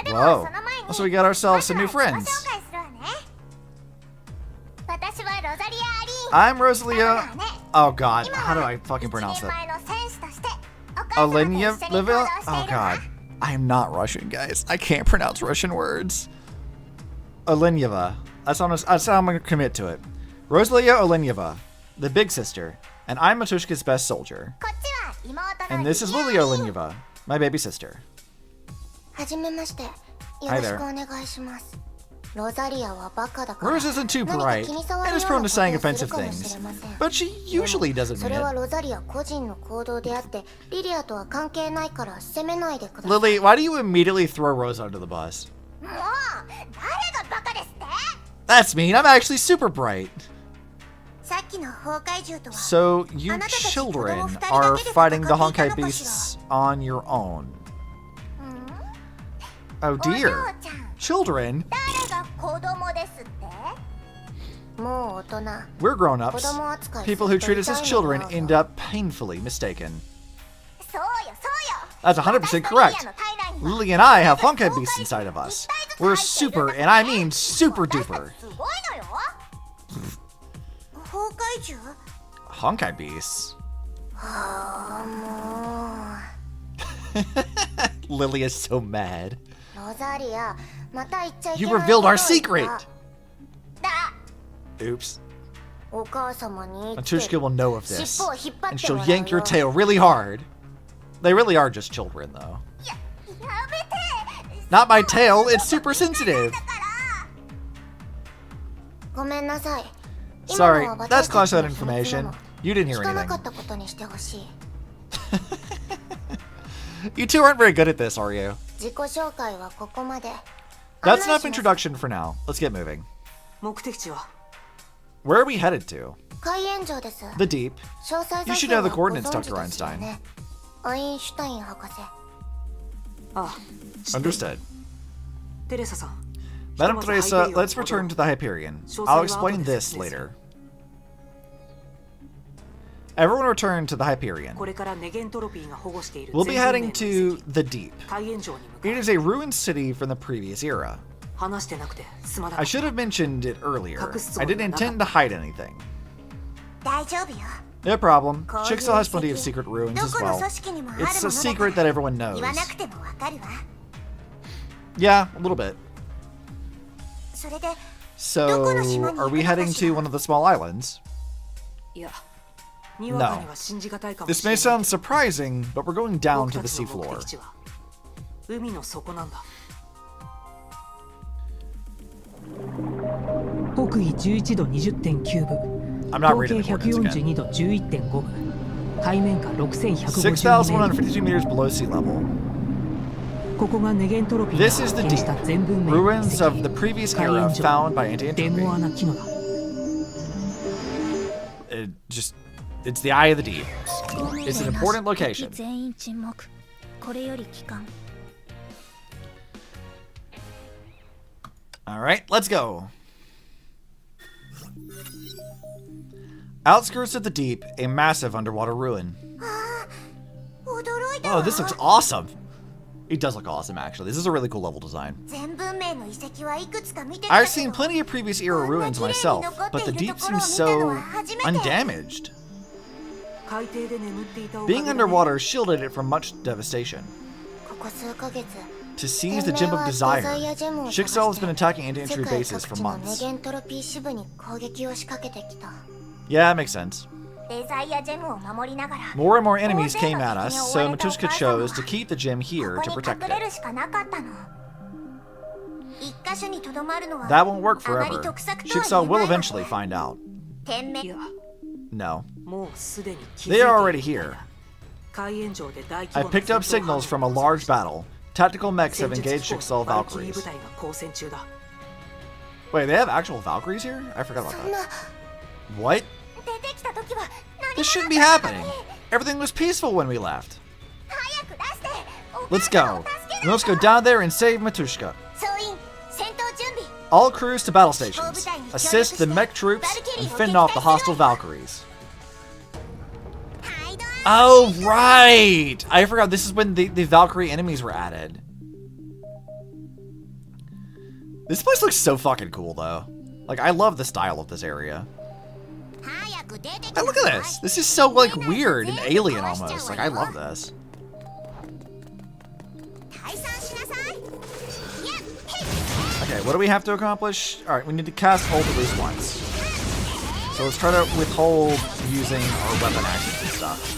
Whoa. So we got ourselves some new friends. I'm Rosalia. Oh god, how do I fucking pronounce that? Olenia Livia? Oh god. I am not Russian, guys. I can't pronounce Russian words. Olenyeva. That's how I'm gonna commit to it. Rosalia Olenyeva, the big sister, and I'm Matushka's best soldier. And this is Lily Olenyeva, my baby sister. Hi there. Rose isn't too bright, and is prone to saying offensive things, but she usually doesn't mean it. Lily, why do you immediately throw Rose under the bus? That's mean, I'm actually super bright. So, you children are fighting the Honkai beasts on your own. Oh dear. Children? We're grown-ups. People who treat us as children end up painfully mistaken. That's 100% correct. Lily and I have Honkai beasts inside of us. We're super, and I mean super duper. Honkai beasts? Lily is so mad. You revealed our secret! Oops. Matushka will know of this, and she'll yank your tail really hard. They really are just children, though. Not my tail, it's super sensitive! Sorry, that's classified information. You didn't hear anything. You two aren't very good at this, are you? That's enough introduction for now. Let's get moving. Where are we headed to? The Deep. You should know the coordinates, Dr. Einstein. Understood. Madame Teresa, let's return to the Hyperion. I'll explain this later. Everyone return to the Hyperion. We'll be heading to the Deep. It is a ruined city from the previous era. I should have mentioned it earlier. I didn't intend to hide anything. No problem. Chixel has plenty of secret ruins as well. It's a secret that everyone knows. Yeah, a little bit. So, are we heading to one of the small islands? No. This may sound surprising, but we're going down to the seafloor. I'm not reading the coordinates again. 6,152 meters below sea level. This is the Deep. Ruins of the previous era found by anti-entropy. It's the Eye of the Deep. It's an important location. Alright, let's go. Outskirts of the Deep, a massive underwater ruin. Oh, this looks awesome. It does look awesome, actually. This is a really cool level design. I've seen plenty of previous era ruins myself, but the Deep seems so undamaged. Being underwater shielded it from much devastation. To seize the Gem of Desire, Chixel has been attacking anti-entry bases for months. Yeah, that makes sense. More and more enemies came at us, so Matushka chose to keep the gem here to protect it. That won't work forever. Chixel will eventually find out. No. They are already here. I picked up signals from a large battle. Tactical mechs have engaged Jigsaw Valkyries. Wait, they have actual Valkyries here? I forgot about that. What? This shouldn't be happening. Everything was peaceful when we left. Let's go. Let's go down there and save Matushka. All crews to battle stations. Assist the mech troops and fend off the hostile Valkyries. Oh, right! I forgot this is when the Valkyrie enemies were added. This place looks so fucking cool, though. Like, I love the style of this area. Hey, look at this! This is so, like, weird and alien almost. Like, I love this. Okay, what do we have to accomplish? Alright, we need to cast ult at least once. So let's try to withhold using our weapon actions and stuff.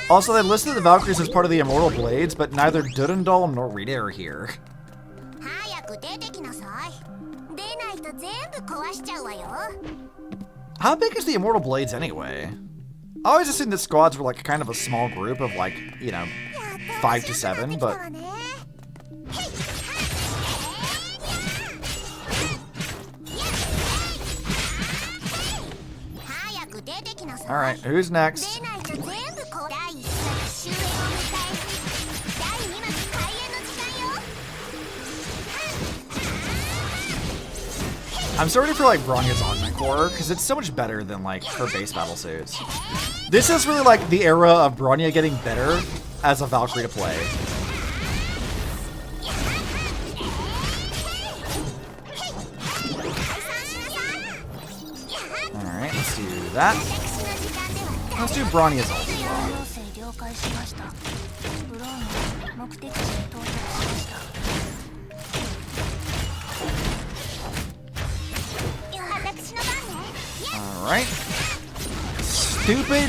Also, they listed the Valkyries as part of the Immortal Blades, but neither Durandal nor Rita are here. How big is the Immortal Blades anyway? I always assumed that squads were like kind of a small group of like, you know, 5 to 7, but... Alright, who's next? I'm sorry for like Bronya's augment core, because it's so much better than like her base battle suits. This is really like the era of Bronya getting better as a Valkyrie to play. Alright, let's do that. Let's do Bronya's ult as well. Alright. Stupid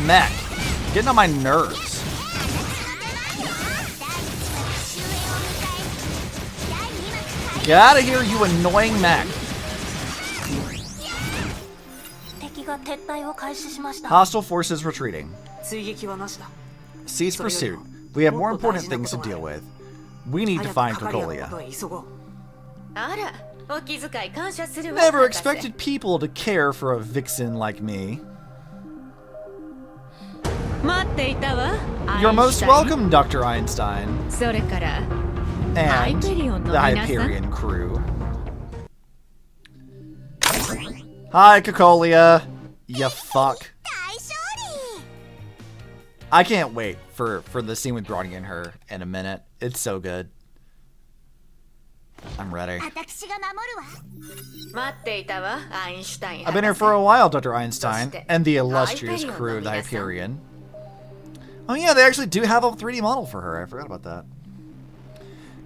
mech. Getting on my nerves. Get out of here, you annoying mech. Hostile forces retreating. Cease pursuit. We have more important things to deal with. We need to find Kokolia. Never expected people to care for a vixen like me. You're most welcome, Dr. Einstein. And the Hyperion crew. Hi, Kokolia. You fuck. I can't wait for the scene with Bronya and her in a minute. It's so good. I'm ready. I've been here for a while, Dr. Einstein, and the illustrious crew of the Hyperion. Oh yeah, they actually do have a 3D model for her. I forgot about that.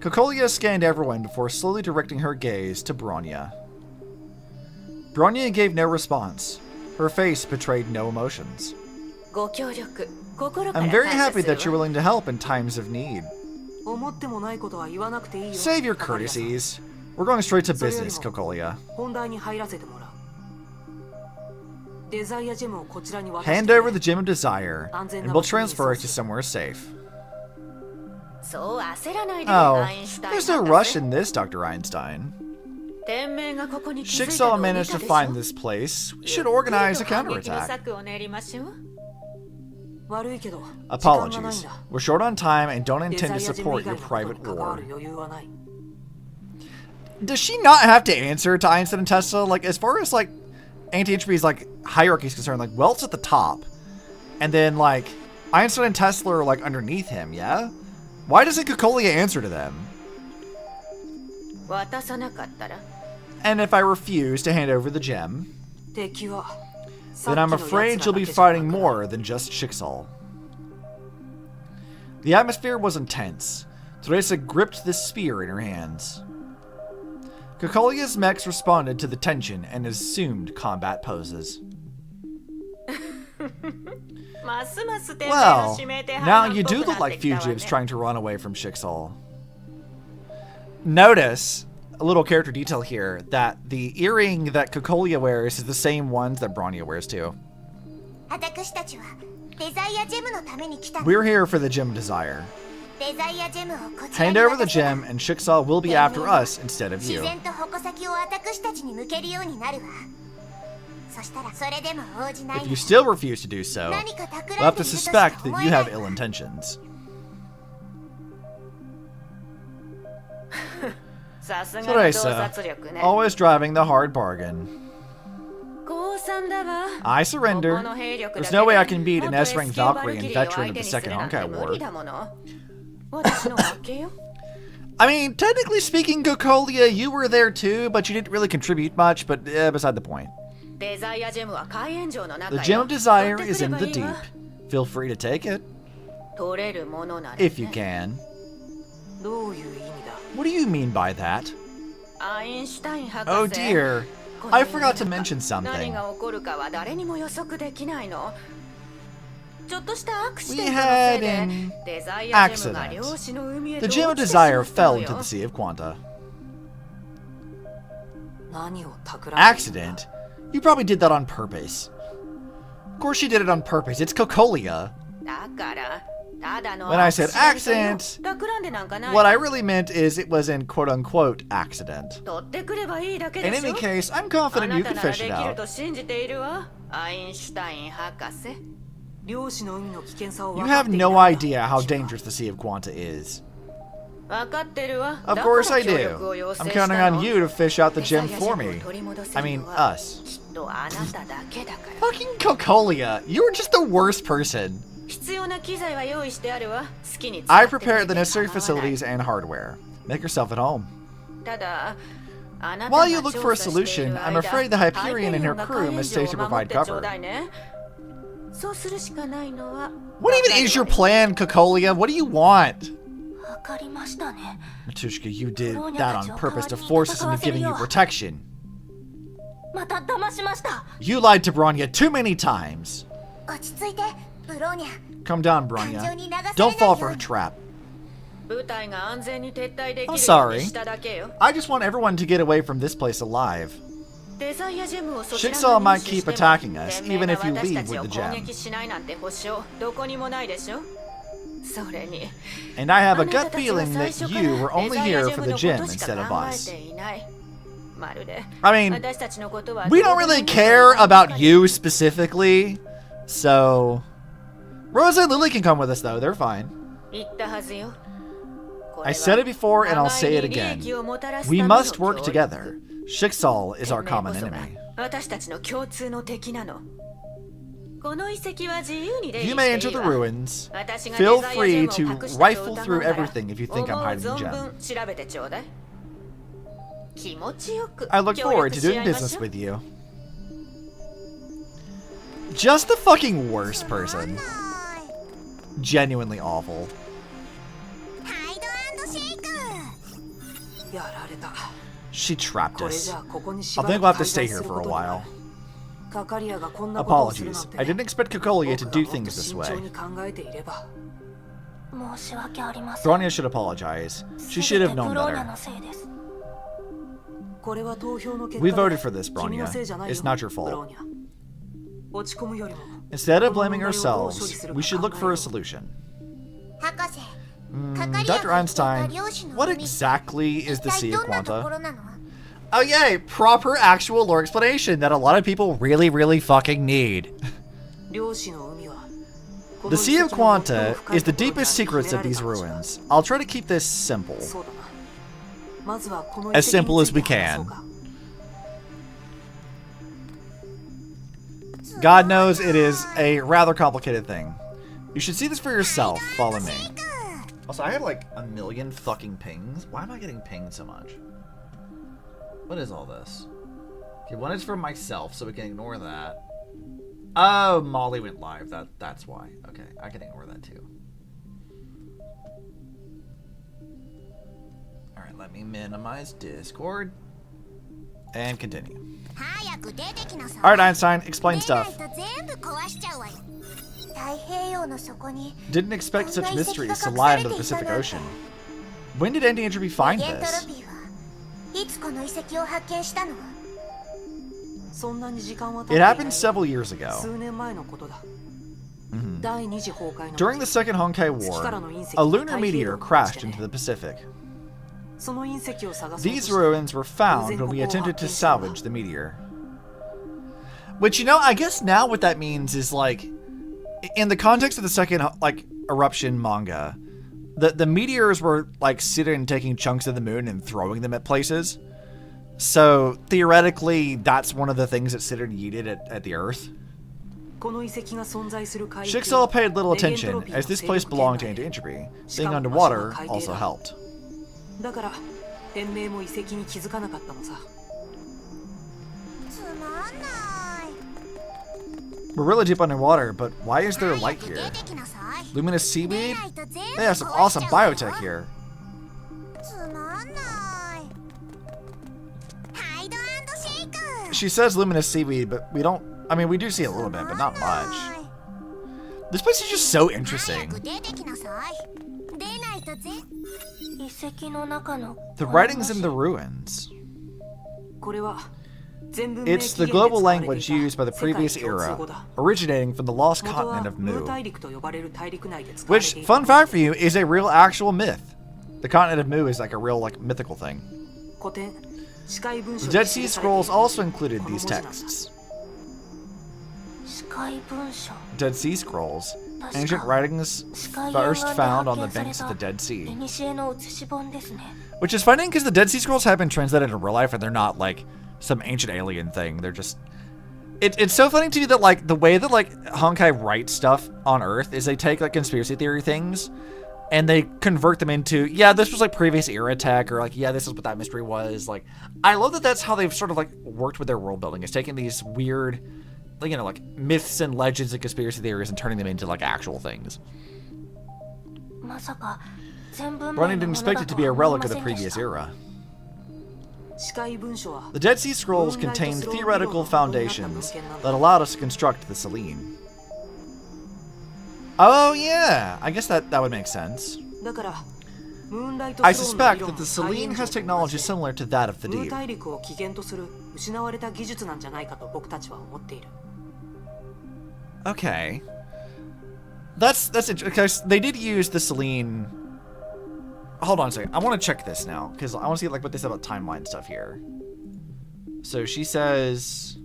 Kokolia scanned everyone before slowly directing her gaze to Bronya. Bronya gave no response. Her face betrayed no emotions. I'm very happy that you're willing to help in times of need. Save your courtesies. We're going straight to business, Kokolia. Hand over the Gem of Desire, and we'll transfer it to somewhere safe. Oh, there's no rush in this, Dr. Einstein. Jigsaw managed to find this place. We should organize a counterattack. Apologies. We're short on time and don't intend to support your private war. Does she not have to answer to Einstein and Tesla? Like, as far as, like, anti-HP's, like, hierarchy is concerned, like, Welt's at the top. And then, like, Einstein and Tesla are, like, underneath him, yeah? Why doesn't Kokolia answer to them? And if I refuse to hand over the gem, then I'm afraid you'll be fighting more than just Jigsaw. The atmosphere was intense. Teresa gripped the spear in her hands. Kokolia's mechs responded to the tension and assumed combat poses. Well, now you do look like fugitives trying to run away from Jigsaw. notice a little character detail here that the earring that Cocolia wears is the same ones that Bronya wears too.
私たちはデザイアジェムのために来たの。
We're here for the Gem of Desire.
デザイアジェムをこちら
Hand
に
over the
渡せば
gem, and Schicksal will be after us instead of
自
you.
然と矛先を私たちに向けるようになるわ。そしたらそれでも応じない
If
な
you still refuse to do so,
何か企んでい
we'll have
る
to
とし
suspect
か
that
思
you
えない
have ill intentions.
さすが
So
の
what
洞
I
察力ね
always driving the hard bargain.
降参だわ
I surrender.
ここの兵力だ
There's
け
no way I
で
can beat an
元
S-rank
SK
Valkyrie and
バルキリーを
veteran of
相
the
手にす
Second
るなんて
Honkai
無
War.
理だもの私の負けよ
I mean, technically speaking, Cocolia, you were there too, but you didn't really contribute much, but beside the point.
デザイアジェムは海援城の中
The
よ
Gem of Desire
取って
is
くれ
in
ば
the
いい
deep.
わ
Feel free to take it,
取れるものなら
if you
ね
can.
どういう意味だ
What do you mean by that?
アインシュタイン博士
Oh dear,
この
I
世の
forgot to
中
mention
何
something.
が起こるかは誰にも予測できないのちょっとしたアクシデン
We
トのせ
had
いで
an
デザイアジェムが
accident.
漁師の海へ
The
と
Gem of
落ちてしま
Desire
った
fell
の
into
よ
the Sea of Quanta.
何を企んでいるんだ
Accident? You probably did that on purpose. Of course she did it on purpose. It's Cocolia.
だからただの
When I said
アクシデン
accident,
トよ企んでなんかない
What I really meant is it was an quote-unquote accident.
取ってくればいいだけ
In
でし
any
ょ
case, I'm
あ
confident
な
you
た
can
なら
fish
で
it
きる
out.
と信じているわアインシュタイン博士
漁師の海の危険さを
You
分かっ
have
てい
no
ないんだ
idea how dangerous the Sea of Quanta is.
分かってるわ
Of
だ
course
から
I
協力を
do.
要請
I'm
した
counting
の
on you to fish out the
デザイ
gem
アジェ
for
ムを
me.
取り戻せ
I
る
mean,
のは
us.
きっとあなただけだから
Fucking Cocolia, you're just the worst person.
必要な機材は用意してあるわ好きに使
I
ってくれ
prepared
て
the necessary
構わない
facilities and hardware. Make yourself at home.
ただあなた
While you
が
look
調
for a
査してい
solution,
る
I'm
間
afraid the
ハイ
Hyperion
ペ
and
リオ
her
ンが
crew
海援
must
城
stay
を
to
守っ
provide
てちょう
cover.
だいねそうするしかないのは
What even is your plan, Cocolia? What do you want?
わかりましたね
Matushka, you did that on purpose to force us into giving you protection.
また騙しました
You lied to Bronya too many times.
落ち着いてブローニャ
Calm down, Bronya. Don't fall for her trap.
部隊が安全に撤退できる
I'm
よう
sorry.
にしただけよ
I just want everyone to get away from this place alive.
デザイアジェムをそちら
Schicksal
に
might
入手して
keep
も
attacking us,
天命
even
が
if you
私た
leave
ちを
with the
攻
gem.
撃しないなんて保証どこにもないでしょそれに
And I have a
あなた
gut
たちは
feeling
最
that
初か
you were
ら
only
デザイ
here
アジェ
for
ム
the
の
gem
ことしか
instead of
考
us.
えていないまるで
I mean,
私たちのことは
we don't
どうでもい
really
いと
care
言わない
about you specifically, so... Rosa and Lily can come with us, though. They're fine.
言ったはずよ
I said it before, and I'll say it again. We must work together. Schicksal is our common enemy.
私たちの共通の敵なのこの遺跡は自由に出入
You
り
may
してい
enter
い
the
わ
ruins.
私が
Feel
デザイア
free
ジェ
to
ムを隠したと
rifle
疑
through
うなら
everything if you think I'm
思う
hiding the
存
gem.
分調べてちょうだい気持ちよく
I look
協
forward
力
to
し
doing
合いまし
business
ょう
with you. Just the fucking worst person. Genuinely awful.
ハイド&シェイク
やられた
She trapped
これ
us.
じゃあここにし
I
ばら
think
く
we'll have to
滞
stay
在
here
する
for
こ
a
とにな
while.
るカカリアがこんなことをするなん
Apologies.
て
I didn't expect Cocolia to
僕
do
がもっ
things
と
this
慎
way.
重に考えていれば
申し訳ありません
Bronya should apologize. She should have
全て
known
ブローニャ
better.
のせいです
これは投票の結果
We
で
voted for this,
君の
Bronya.
せいじゃないよ
It's not your
ブ
fault.
ローニャ落ち込むよりも
Instead of
この
blaming
問題をどう処理
ourselves,
するか
we should look
考
for
え
a
よう
solution.
博士カカリア
Dr.
が言ってい
Einstein,
た漁師の
what
海
exactly is the
一
Sea
体
of
どんなとこ
Quanta?
ろなの
Oh yay, proper actual lore explanation that a lot of people really, really fucking need.
漁師の海は
The Sea of Quanta is the deepest secrets of these ruins. I'll try to keep this simple.
そうだなまずはこの
As
遺跡
simple
に
as
つ
we
いて話そう
can.
か
God knows it is a rather complicated thing. You should see this for yourself. Follow me. Also, I have like a million fucking pings. Why am I getting pinged so much? What is all this? Okay, one is for myself, so we can ignore that. Oh, Molly went live. That's why. Okay, I can ignore that too. Alright, let me minimize Discord. And continue.
早く出てきなさい
Alright, Einstein, explain
出ない
stuff.
と全部壊しちゃうわよ太平洋の底に
Didn't expect such mysteries to lie under the Pacific Ocean. When did Anti-Entropy find
無限トロ
this?
ピーはいつこの遺跡を発見したの？
そんなに時間は
It happened several years ago.
数年前のことだ。
Mhm.
第二次崩壊の
During the Second Honkai War, a lunar meteor crashed into the Pacific.
その隕石を探そうと
These
して
ruins were found when we attempted to salvage the meteor. Which, you know, I guess now what that means is, like, in the context of the second, like, eruption manga, the meteors were, like, sitting and taking chunks of the moon and throwing them at places. So, theoretically, that's one of the things that Sitter yeeted at the Earth.
この遺跡が存在する海域
Shixel paid little attention, as this place belonged to Anti-Entropy. Being underwater also helped.
だから天命も遺跡に気づかなかったのさ。
つまんない。
We're really deep underwater, but why is there light
早く
here?
出てきなさい。
Luminous
出
seaweed?
ないと全部
They have some
壊
awesome
しちゃうよ。
biotech here.
つまんない。ハイド&シェイク。
She says luminous seaweed, but we don't... I mean, we do see a little bit, but not much. This place is just so
早
interesting.
く出てきなさい。出ないと全
遺跡の中の
The writings in the ruins.
これは全文明
It's
起
the
源で
global
使われて
language
い
used by the
た世界
previous
共通
era,
語だ。
originating from the lost
元は
continent of
ムー
Mu.
大陸と呼ばれる大陸内で使われ
Which,
ていた
fun fact for you, is a real actual myth. The continent of Mu is like a real, like, mythical thing.
古典視界文書
The
に
Dead
記
Sea
されてい
Scrolls
る
also included
この文
these
字なんだ。
texts.
視界文書
Dead Sea Scrolls,
確か
ancient writings
視界
first
沿岸で
found
発
on the
見され
banks
た
of the Dead Sea.
古の写し本ですね。
Which is funny because the Dead Sea Scrolls have been translated in real life and they're not like some ancient alien thing. They're just... It's so funny to me that like the way that like Honkai writes stuff on Earth is they take like conspiracy theory things and they convert them into, yeah, this was like previous era tech, or like, yeah, this is what that mystery was. Like, I love that that's how they've sort of like worked with their world building, is taking these weird, like, you know, like myths and legends and conspiracy theories and turning them into like actual things.
まさか全文明
Bronya
の
didn't
もの
expect
だ
it to
と
be a
は思い
relic
ま
of
せ
the
んでし
previous
た。
era.
視界文書は
The Dead Sea Scrolls contain theoretical foundations that allowed us to construct the Selene. Oh yeah, I guess that would make sense.
だからムーンライト
I
スローンの
suspect
理論
that the
は
Selene has
大炎上と
technology
同じで
similar to that of the
ムー
Deep.
大陸を起源とする失われた技術なんじゃないかと僕たちは思っている。
Okay. That's interesting, because they did use the Selene... Hold on a second. I want to check this now, because I want to see like what they said about timeline stuff here. So she says...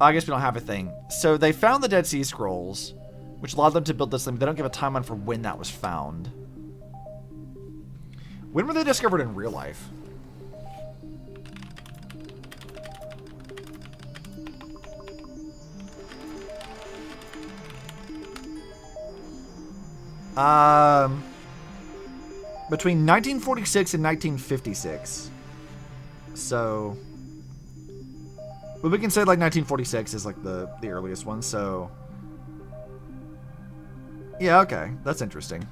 I guess we don't have a thing. So they found the Dead Sea Scrolls, which allowed them to build this thing. They don't give a timeline for when that was found. When were they discovered in real life? Between 1946 and 1956. So... But we can say like 1946 is like the earliest one, so... Yeah, okay. That's interesting.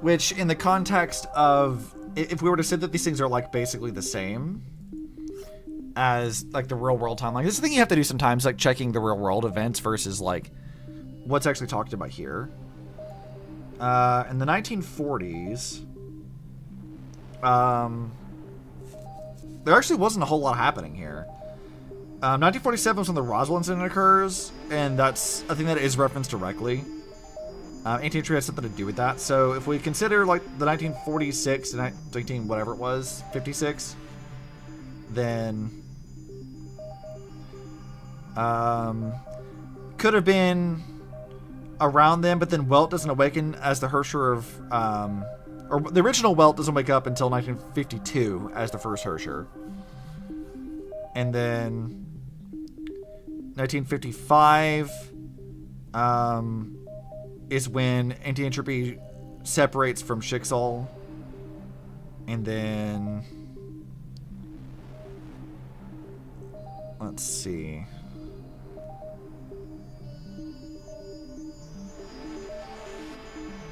Which, in the context of... If we were to say that these things are like basically the same as like the real world timeline. This is the thing you have to do sometimes, like checking the real world events versus like what's actually talked about here. In the 1940s, there actually wasn't a whole lot happening here. 1947 is when the Roswell incident occurs, and that's a thing that is referenced directly. Anti-entry has something to do with that. So if we consider like the 1946 to 19 whatever it was, 56, then could have been around then, but then Welt doesn't awaken as the Hersher of, or the original Welt doesn't wake up until 1952 as the first Hersher. And then 1955 is when Anti-Entropy separates from Shixel. And then let's see.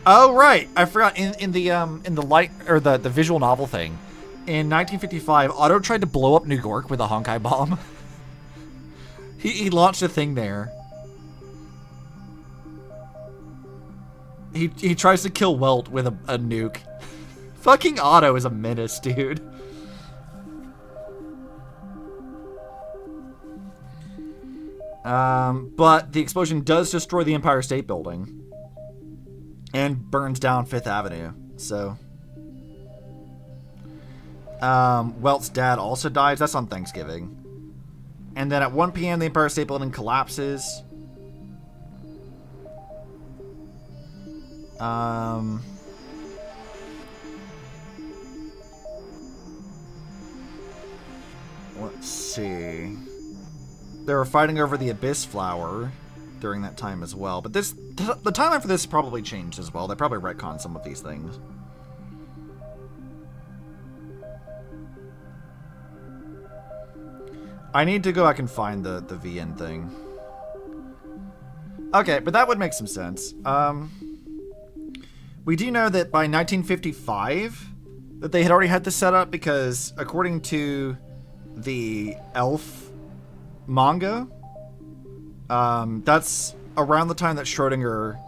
Oh right, I forgot in the light or the visual novel thing. In 1955, Otto tried to blow up New York with a Honkai bomb. he launched a thing there. He tries to kill Welt with a nuke. Fucking Otto is a menace, dude. But the explosion does destroy the Empire State Building. And burns down 5th Avenue. So... Welt's dad also dies. That's on Thanksgiving. And then at 1 p.m. the Empire State Building collapses. Let's see. They were fighting over the Abyss Flower during that time as well. But the timeline for this probably changed as well. They probably retconned some of these things. I need to go back and find the VN thing. Okay, but that would make some sense. We do know that by 1955 that they had already had this set up because according to the Elf manga, that's around the time that Schrodinger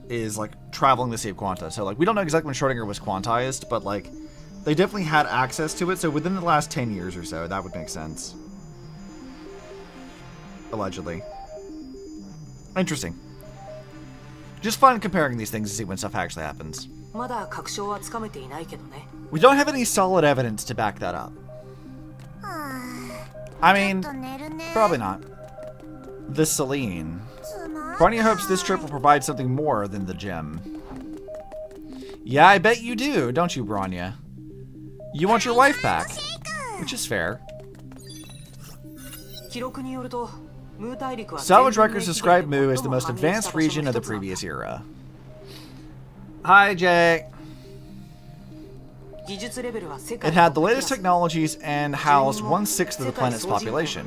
is like traveling the Sea of Quanta. So like we don't know exactly when Schrodinger was quantized, but like they definitely had access to it. So within the last 10 years or so, that would make sense. Allegedly. Interesting. Just fun comparing these things to see when stuff actually happens. We don't have any solid evidence to back that up. I mean, probably not. The Celine. Bronya hopes this trip will provide something more than the gem. Yeah, I bet you do, don't you, Bronya? You want your wife back, which is fair. Salvage records describe Mu as the most advanced region of the previous era. Hi, Jay. It had the latest technologies and housed 1/6 of the planet's population.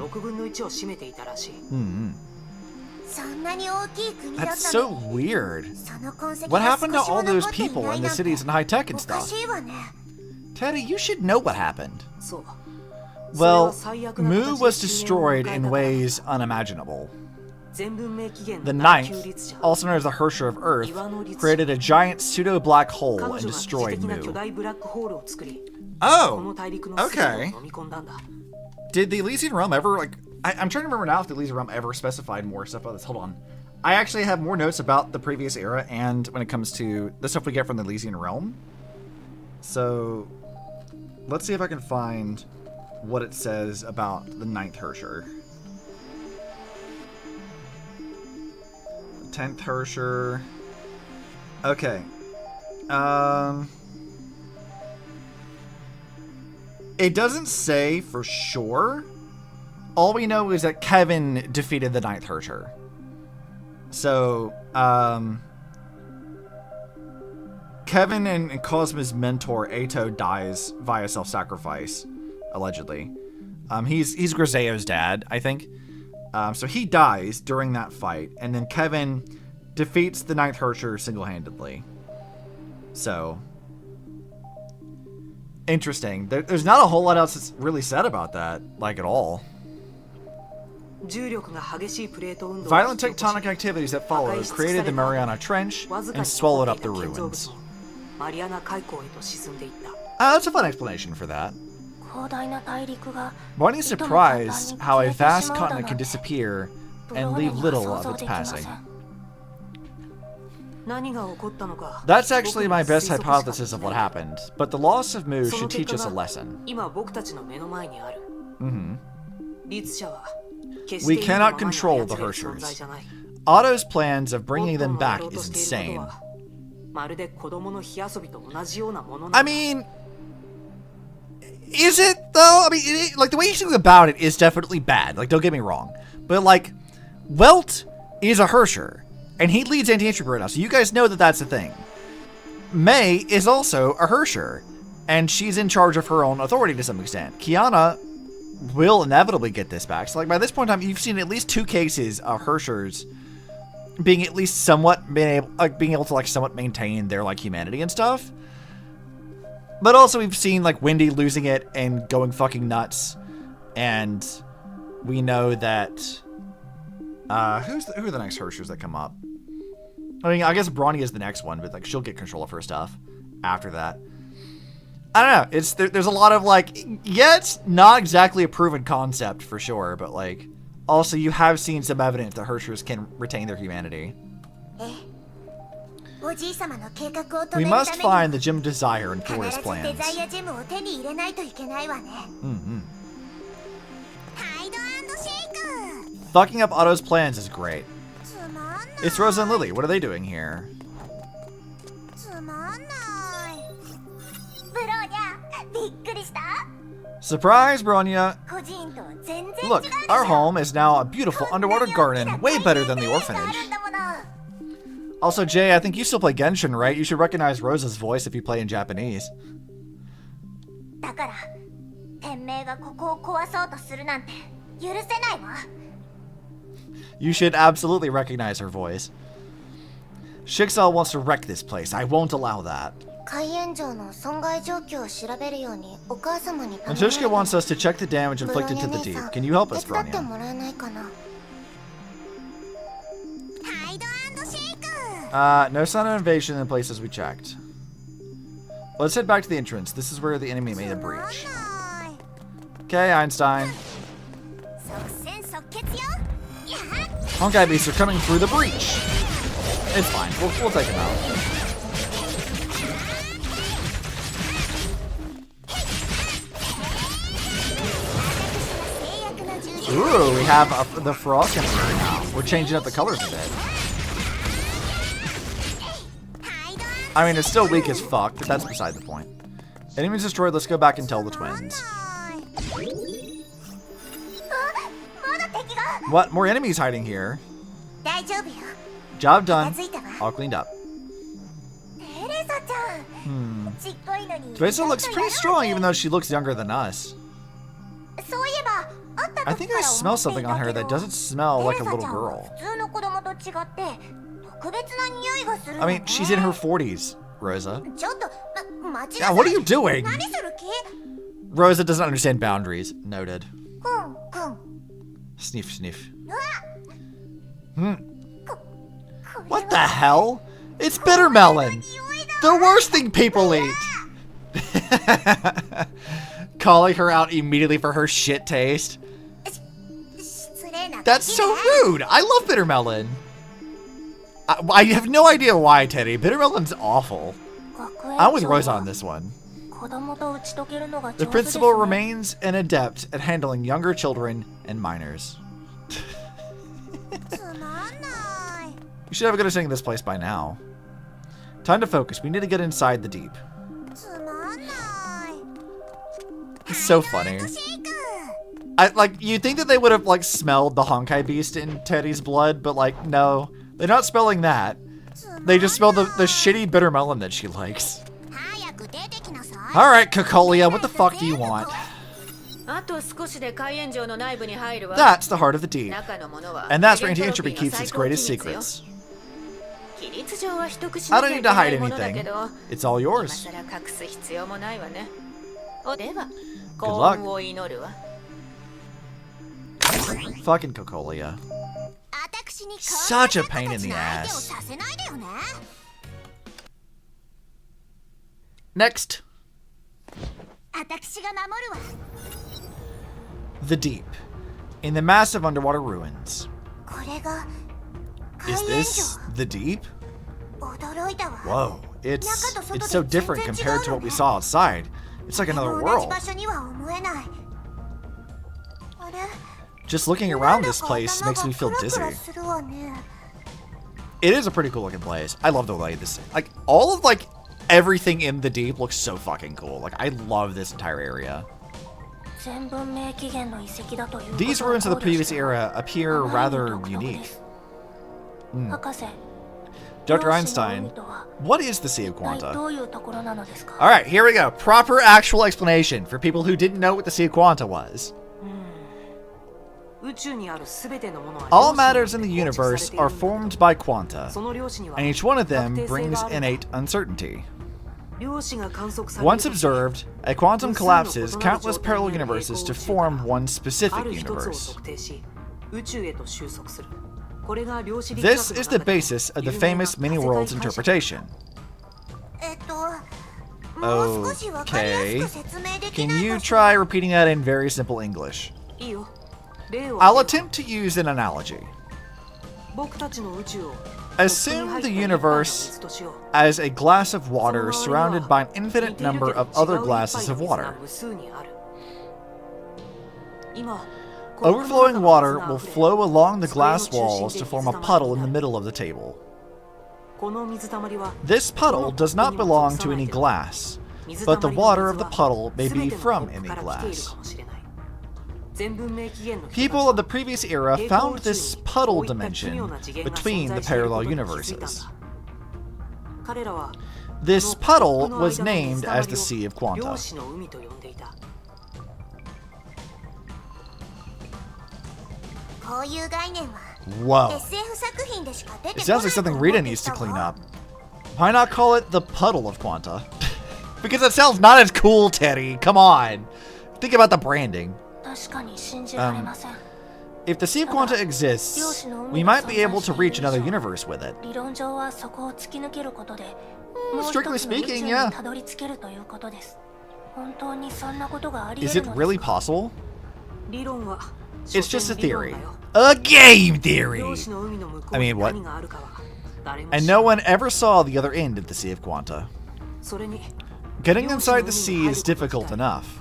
That's so weird. What happened to all those people in the cities and high tech and stuff? Teddy, you should know what happened. Well, Mu was destroyed in ways unimaginable. The Ninth, also known as the Hersher of Earth, created a giant pseudo-black hole and destroyed Mu. Oh, okay. Did the Elysian Realm ever, like... I'm trying to remember now if the Elysian Realm ever specified more stuff about this. Hold on. I actually have more notes about the previous era and when it comes to the stuff we get from the Elysian Realm. So, let's see if I can find what it says about the Ninth Hersher. 10th Hersher. Okay. It doesn't say for sure. All we know is that Kevin defeated the 9th Hersher. So, Kevin and Cosmo's mentor, Otto, dies via self-sacrifice, allegedly. He's Griseo's dad, I think. So he dies during that fight, and then Kevin defeats the 9th Hersher single-handedly. So, interesting. There's not a whole lot else that's really said about that, like at all. Violent tectonic activities that followed created the Mariana Trench and swallowed up the ruins. That's a fun explanation for that. Bonnie's surprised how a vast continent can disappear and leave little of its passing. That's actually my best hypothesis of what happened, but the loss of Mu should teach us a lesson. We cannot control the Hershers. Otto's plans of bringing them back is insane. I mean... Is it, though? I mean, like, the way he's going about it is definitely bad. Like, don't get me wrong. But, like, Welt is a Hersher. And he leads anti-entropy right now, so you guys know that that's a thing. May is also a Hersher. And she's in charge of her own authority to some extent. Kiana will inevitably get this back. So, like, by this point in time, you've seen at least 2 cases of Hershers being at least somewhat, being able to, like, somewhat maintain their, like, humanity and stuff. But also we've seen, like, Wendy losing it and going fucking nuts. And we know that... who are the next Hershers that come up? I mean, I guess Bronya is the next one, but like she'll get control of her stuff after that. I don't know. It's there's a lot of like, yeah, it's not exactly a proven concept for sure, but like also you have seen some evidence that Hershers can retain their humanity. We must find the Gem of Desire and thwart his plans. Fucking up Otto's plans is great. It's Rosa and Lily. What are they doing here? Surprise, Bronya! Look, our home is now a beautiful underwater garden, way better than the orphanage. Also, Jay, I think you still play Genshin, right? You should recognize Rosa's voice if you play in Japanese. You should absolutely recognize her voice. Shixal wants to wreck this place. I won't allow that. Antushka wants us to check the damage inflicted to the deep. Can you help us, Bronya? No sign of invasion in the places we checked. Let's head back to the entrance. This is where the enemy made a breach. Okay, Einstein. Honkai beasts are coming through the breach. It's fine. We'll take them out. Ooh, we have the Frost Emperor now. We're changing up the colors a bit. I mean, it's still weak as fuck, but that's beside the point. Enemies destroyed. Let's go back and tell the twins. What? More enemies hiding here. Job done. All cleaned up. Teresa looks pretty strong even though she looks younger than us. I think I smell something on her that doesn't smell like a little girl. I mean, she's in her 40s, Rosa. Yeah, what are you doing? Rosa doesn't understand boundaries. Noted. Sniff, sniff. What the hell? It's bitter melon. The worst thing people eat. Calling her out immediately for her shit taste. That's so rude. I love bitter melon. I have no idea why, Teddy. Bitter melon's awful. I'm with Rosa on this one. The principal remains an adept at handling younger children and minors. You should have a good understanding of this place by now. Time to focus. We need to get inside the deep. It's so funny. You'd think that they would have, like, smelled the Honkai beast in Teddy's blood, but, like, no. They're not spelling that. They just smell the shitty bitter melon that she likes. Alright, Kokolia, what the fuck do you want? That's the heart of the deep. And that's where anti-entropy keeps its greatest secrets. I don't need to hide anything. It's all yours. Good luck. Fucking Kokolia. Such a pain in the ass. Next. The deep. In the massive underwater ruins. Is this the deep? Whoa. It's so different compared to what we saw outside. It's like another world. Just looking around this place makes me feel dizzy. It is a pretty cool looking place. I love the way this, like, all of, like, everything in the deep looks so fucking cool. Like, I love this entire area. These ruins of the previous era appear rather unique. Dr. Einstein, what is the Sea of Quanta? Alright, here we go. Proper actual explanation for people who didn't know what the Sea of Quanta was. All matters in the universe are formed by quanta, and each one of them brings innate uncertainty. Once observed, a quantum collapses countless parallel universes to form one specific universe. This is the basis of the famous mini-worlds interpretation.
もう少しわかりやすく説明でき
Can
ない
you
かしら
try repeating that in very simple English? I'll attempt to use an analogy. Assume the universe as a glass of water surrounded by an infinite number of other glasses of water. Overflowing water will flow along the glass walls to form a puddle in the middle of the table. This puddle does not belong to any glass, but the water of the puddle may be from any glass. People of the previous era found this puddle dimension between the parallel universes. This puddle was named as the Sea of Quanta. Whoa. It sounds like something Rita needs to clean up. Why not call it the Puddle of Quanta? Because it sounds not as cool, Teddy. Come on. Think about the branding. If the Sea of Quanta exists, we might be able to reach another universe with it. Strictly speaking, yeah. Is it really possible? It's just a theory. A game theory! I mean, what? And no one ever saw the other end of the Sea of Quanta. Getting inside the sea is difficult enough.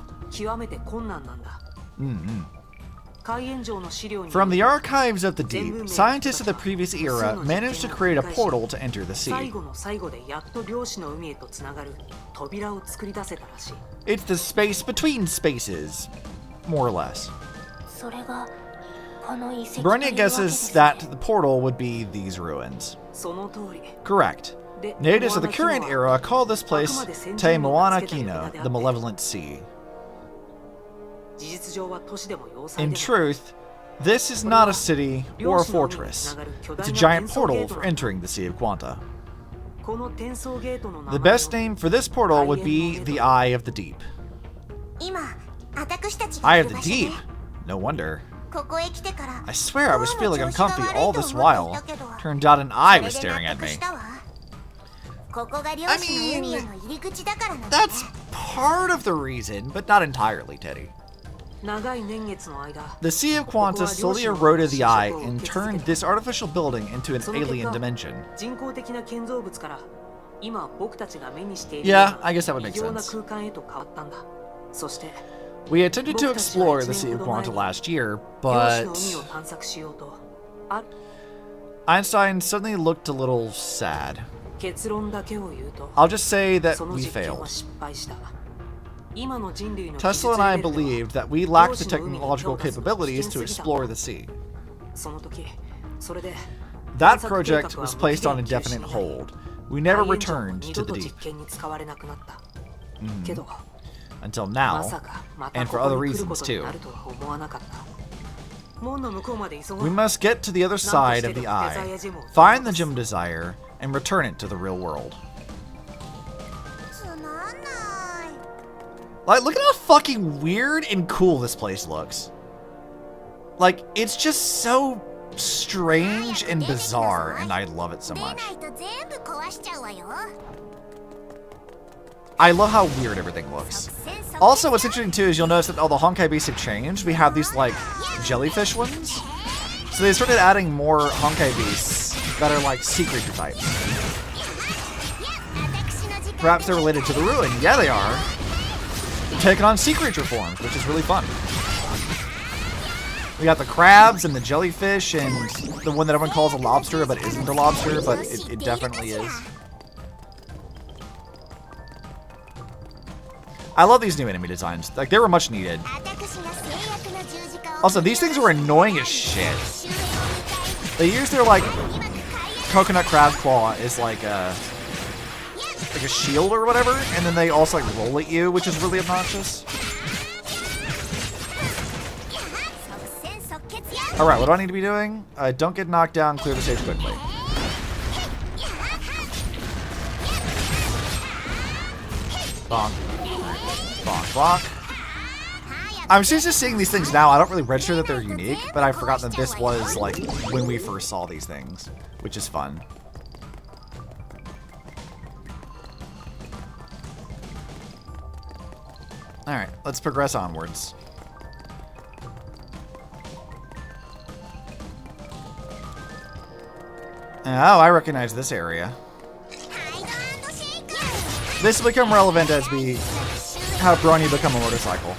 From the archives of the deep, scientists of the previous era managed to create a portal to enter the sea. It's the space between spaces, more or less. Bronya guesses that the portal would be these ruins. Correct. Natives of the current era call this place Te Moana Kino, the Malevolent Sea. In truth, this is not a city or a fortress. It's a giant portal for entering the Sea of Quanta. The best name for this portal would be the Eye of the Deep. Eye of the Deep? No wonder. I swear I was feeling uncomfy all this while. Turned out an eye was staring at me. I mean, that's part of the reason, but not entirely, Teddy. The Sea of Quanta slowly eroded the eye and turned this artificial building into an alien dimension. Yeah, I guess that would make sense. We attempted to explore the Sea of Quanta last year, but Einstein suddenly looked a little sad. I'll just say that we failed. Tesla and I believed that we lacked the technological capabilities to explore the sea. That project was placed on indefinite hold. We never returned to the deep. Until now, and for other reasons too. We must get to the other side of the eye, find the Gem Desire, and return it to the real world. Like, look at how fucking weird and cool this place looks. Like, it's just so strange and bizarre, and I love it so much. I love how weird everything looks. Also, what's interesting too is you'll notice that all the Honkai beasts have changed. We have these, like, jellyfish ones. So they started adding more Honkai beasts that are, like, sea creature types. Perhaps they're related to the ruin. Yeah, they are. They're taking on sea creature forms, which is really fun. We got the crabs and the jellyfish and the one that everyone calls a lobster, but isn't a lobster, but it definitely is. I love these new enemy designs. Like, they were much needed. Also, these things were annoying as shit. They use their, like, coconut crab claw as, like a shield or whatever, and then they also, like, roll at you, which is really obnoxious. Alright, what do I need to be doing? Don't get knocked down, clear the stage quickly. Bonk. Bonk, bonk. I'm just seeing these things now. I don't really register that they're unique, but I forgot that this was like when we first saw these things, which is fun. All right, let's progress onwards. Oh, I recognize this area. This will become relevant as we have Bronya become a motorcycle.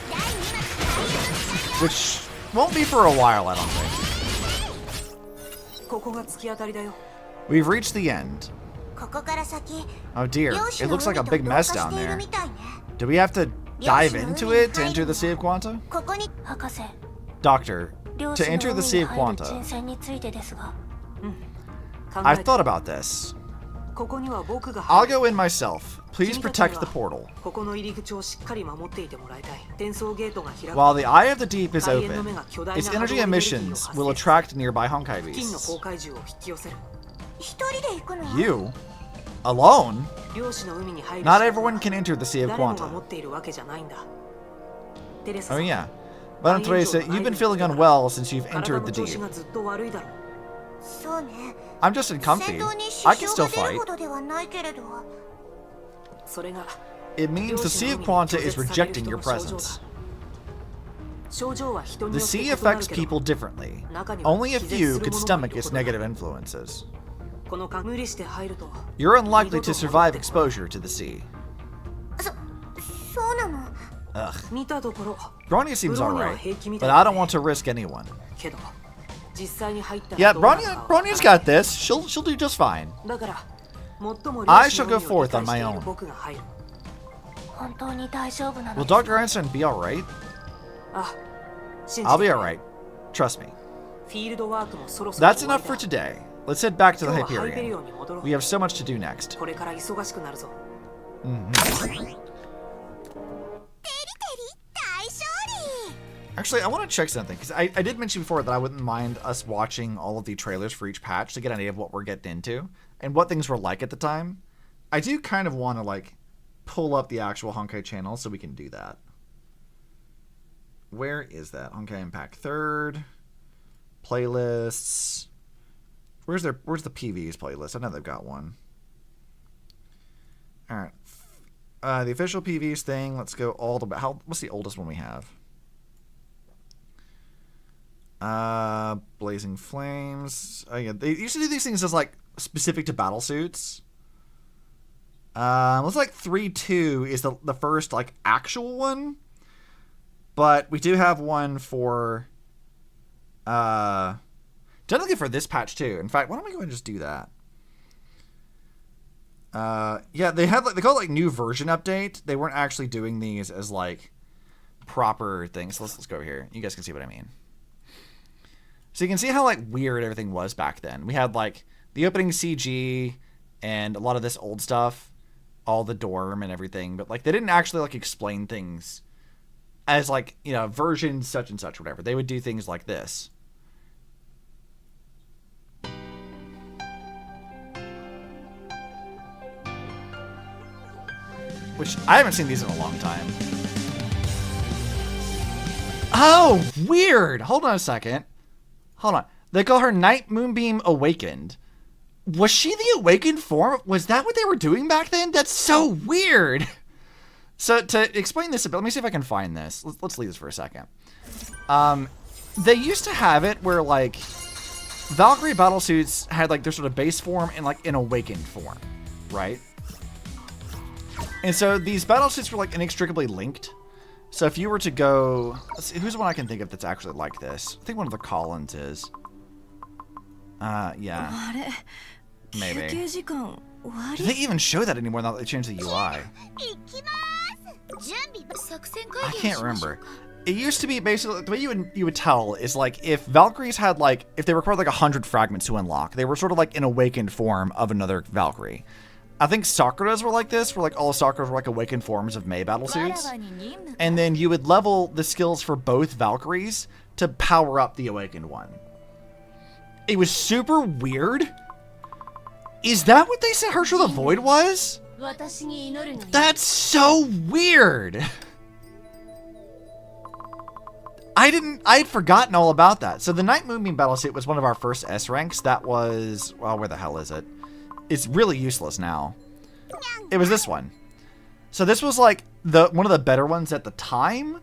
Which won't be for a while, I don't think. We've reached the end. Oh dear, it looks like a big mess down there. Do we have to dive into it to enter the Sea of Quanta? Doctor, to enter the Sea of Quanta, I've thought about this. I'll go in myself. Please protect the portal. While the Eye of the Deep is open, its energy emissions will attract nearby Honkai beasts. You? Alone? Not everyone can enter the Sea of Quanta. Oh yeah. Madame Teresa, you've been feeling unwell since you've entered the deep. I'm just uncomfy. I can still fight. It means the Sea of Quanta is rejecting your presence. The sea affects people differently. Only a few could stomach its negative influences. You're unlikely to survive exposure to the sea. Ugh. Bronya seems alright, but I don't want to risk anyone. Yeah, Bronya's got this. She'll do just fine. I shall go forth on my own. Will Dr. Einstein be alright? I'll be alright. Trust me. That's enough for today. Let's head back to the Hyperion. We have so much to do next. Actually, I want to check something, because I did mention before that I wouldn't mind us watching all of the trailers for each patch to get an idea of what we're getting into and what things were like at the time. I do kind of want to, like, pull up the actual Honkai channel so we can do that. Where is that? Honkai Impact 3rd. Playlists. Where's the PVs playlist? I know they've got one. Alright. The official PVs thing, let's go all the way. What's the oldest one we have? Blazing Flames. Oh yeah, they used to do these things as like specific to battle suits. Looks like 3.2 is the first like actual one, but we do have one for technically for this patch too. In fact, why don't we go ahead and just do that? Yeah, they call it like new version update. They weren't actually doing these as like proper things. So let's go over here. You guys can see what I mean. So you can see how like weird everything was back then. We had like the opening CG and a lot of this old stuff, all the dorm and everything, but like they didn't actually like explain things as like, you know, version such and such, whatever. They would do things like this. Which I haven't seen these in a long time. Oh, weird. Hold on a second. Hold on. They call her Night Moonbeam Awakened. Was she the awakened form? Was that what they were doing back then? That's so weird. So to explain this a bit, let me see if I can find this. Let's leave this for a second. They used to have it where like Valkyrie battlesuits had like their sort of base form and like an awakened form, right? And so these battlesuits were like inextricably linked. So if you were to go, let's see, who's one I can think of that's actually like this? I think one of the Collins is. Yeah. Maybe. Do they even show that anymore now that they changed the UI? I can't remember. It used to be basically, the way you would tell is like if Valkyries had like, if they required like 100 fragments to unlock, they were sort of like an awakened form of another Valkyrie. I think Sakura's were like this, where like all Sakuras were like awakened forms of Mei battlesuits. And then you would level the skills for both Valkyries to power up the awakened one. It was super weird. Is that what they said Herschel the Void was? That's so weird. I'd forgotten all about that. So the Night Moonbeam battlesuit was one of our first S ranks. That was, well, where the hell is it? It's really useless now. It was this one. So this was like one of the better ones at the time,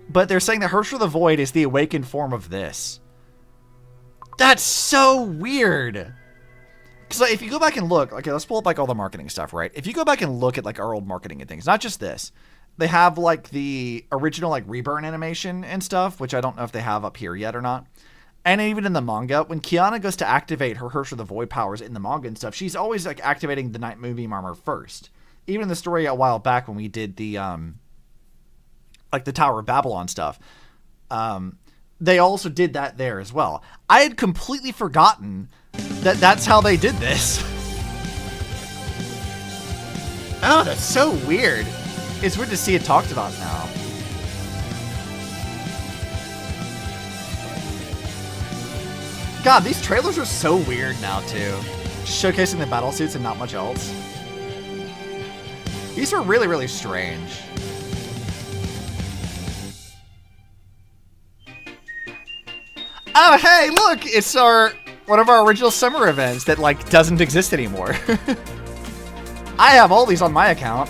but they're saying that Herrscher of the Void is the awakened form of this. That's so weird. Because like, if you go back and look, okay, let's pull up like all the marketing stuff, right? If you go back and look at like our old marketing and things, not just this, they have like the original like reburn animation and stuff, which I don't know if they have up here yet or not. And even in the manga, when Kiana goes to activate her Herrscher of the Void powers in the manga and stuff, she's always like activating the Night Moonbeam armor first. Even in the story a while back when we did the like the Tower of Babylon stuff, they also did that there as well. I had completely forgotten that that's how they did this. Oh, that's so weird. It's weird to see it talked about now. God, these trailers are so weird now, too. Showcasing the battle suits and not much else. These are really, really strange. Oh, hey, look! It's one of our original summer events that, like, doesn't exist anymore. I have all these on my account.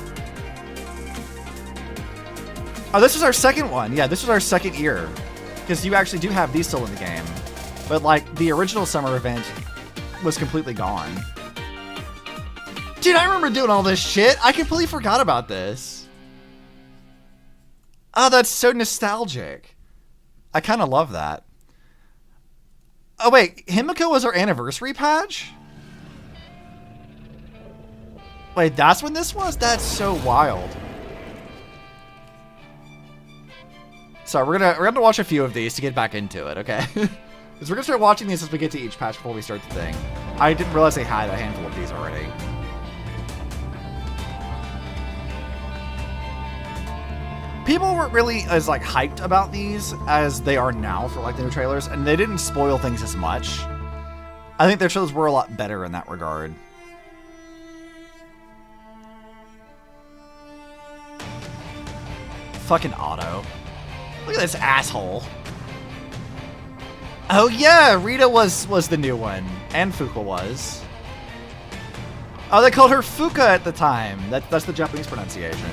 Oh, this is our second one. Yeah, this was our second year. Because you actually do have these still in the game. But, like, the original summer event was completely gone. Dude, I remember doing all this shit. I completely forgot about this. Oh, that's so nostalgic. I kind of love that. Oh, wait. Himeko was our anniversary patch? Wait, that's when this was? That's so wild. So we're gonna watch a few of these to get back into it, okay? Because we're gonna start watching these as we get to each patch before we start the thing. I didn't realize they had a handful of these already. People weren't really as like hyped about these as they are now for like the new trailers, and they didn't spoil things as much. I think their trailers were a lot better in that regard. Fucking Otto. Look at this asshole. Oh yeah, Rita was the new one, and Fuka was. Oh, they called her Fuka at the time. That's the Japanese pronunciation.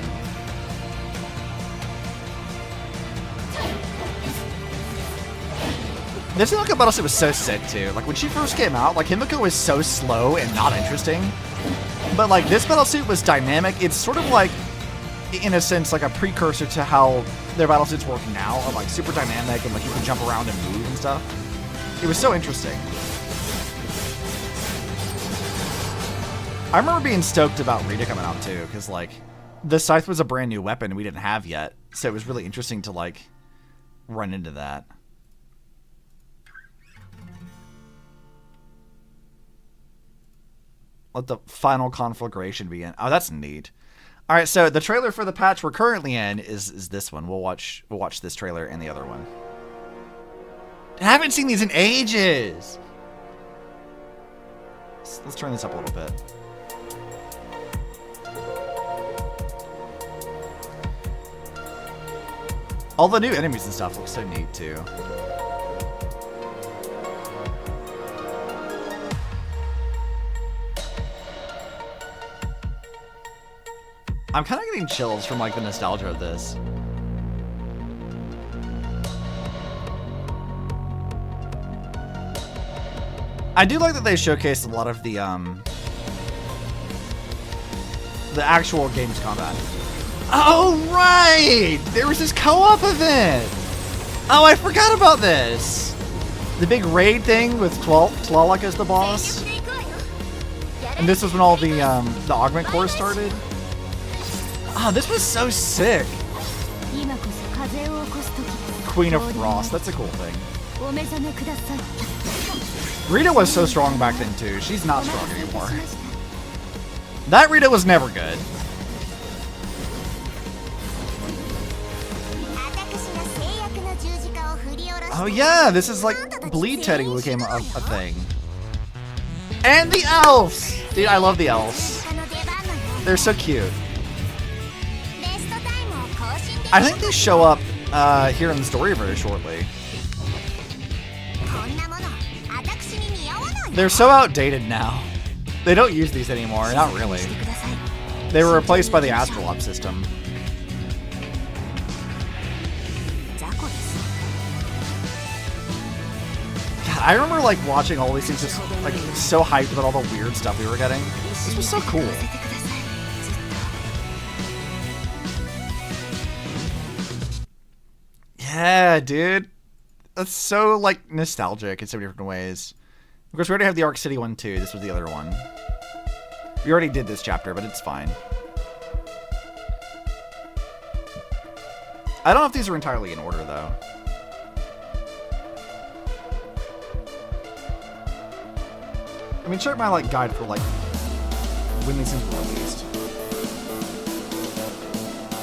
This Himeko battlesuit was so sick too. Like when she first came out, like Himeko was so slow and not interesting. But like this battlesuit was dynamic. It's sort of like, in a sense, like a precursor to how their battlesuits work now, are like super dynamic and like you can jump around and move and stuff. It was so interesting. I remember being stoked about Rita coming out too, because like the scythe was a brand new weapon we didn't have yet, so it was really interesting to like run into that. Let the final conflagration begin. Oh, that's neat. All right, so the trailer for the patch we're currently in is this one. We'll watch this trailer and the other one. I haven't seen these in ages. Let's turn this up a little bit. All the new enemies and stuff look so neat too. I'm kind of getting chills from like the nostalgia of this. I do like that they showcased a lot of the actual game's combat. Oh right! There was this co-op event! Oh, I forgot about this! The big raid thing with Tlaloc as the boss. And this was when all the augment cores started. Oh, this was so sick. Queen of Frost, that's a cool thing. Rita was so strong back then too. She's not strong anymore. That Rita was never good. Oh yeah, this is like Bleed Teddy became a thing. And the elves! Dude, I love the elves. They're so cute. I think they show up here in the story very shortly.
こんなもの私に似合わない。
They're so outdated now. They don't use these anymore. Not really.
してください。
They were replaced by the Astrolab system.
雑魚です。
God, I remember like watching all these things, just like so hyped about all the weird stuff we were getting. This was so cool.
させてください。ずっと。
Yeah, dude. That's so like nostalgic in so many different ways. Of course, we already have the Arc City one too. This was the other one. We already did this chapter, but it's fine. I don't know if these are entirely in order though. I mean, check my like guide for like when these things were released.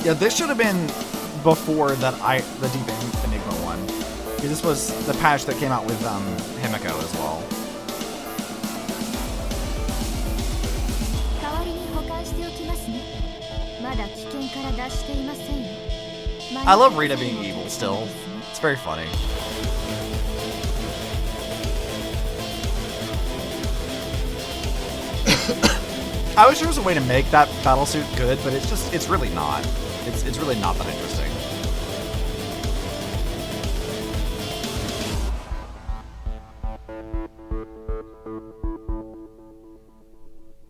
Yeah, this should have been before that the Deep Enigma one, because this was the patch that came out with Himeko as well.
代わりに保管しておきますね。まだ危険から脱していませんよ。
I love Rita being evil still. It's very funny. I wish there was a way to make that battlesuit good, but it's really not. It's really not that interesting.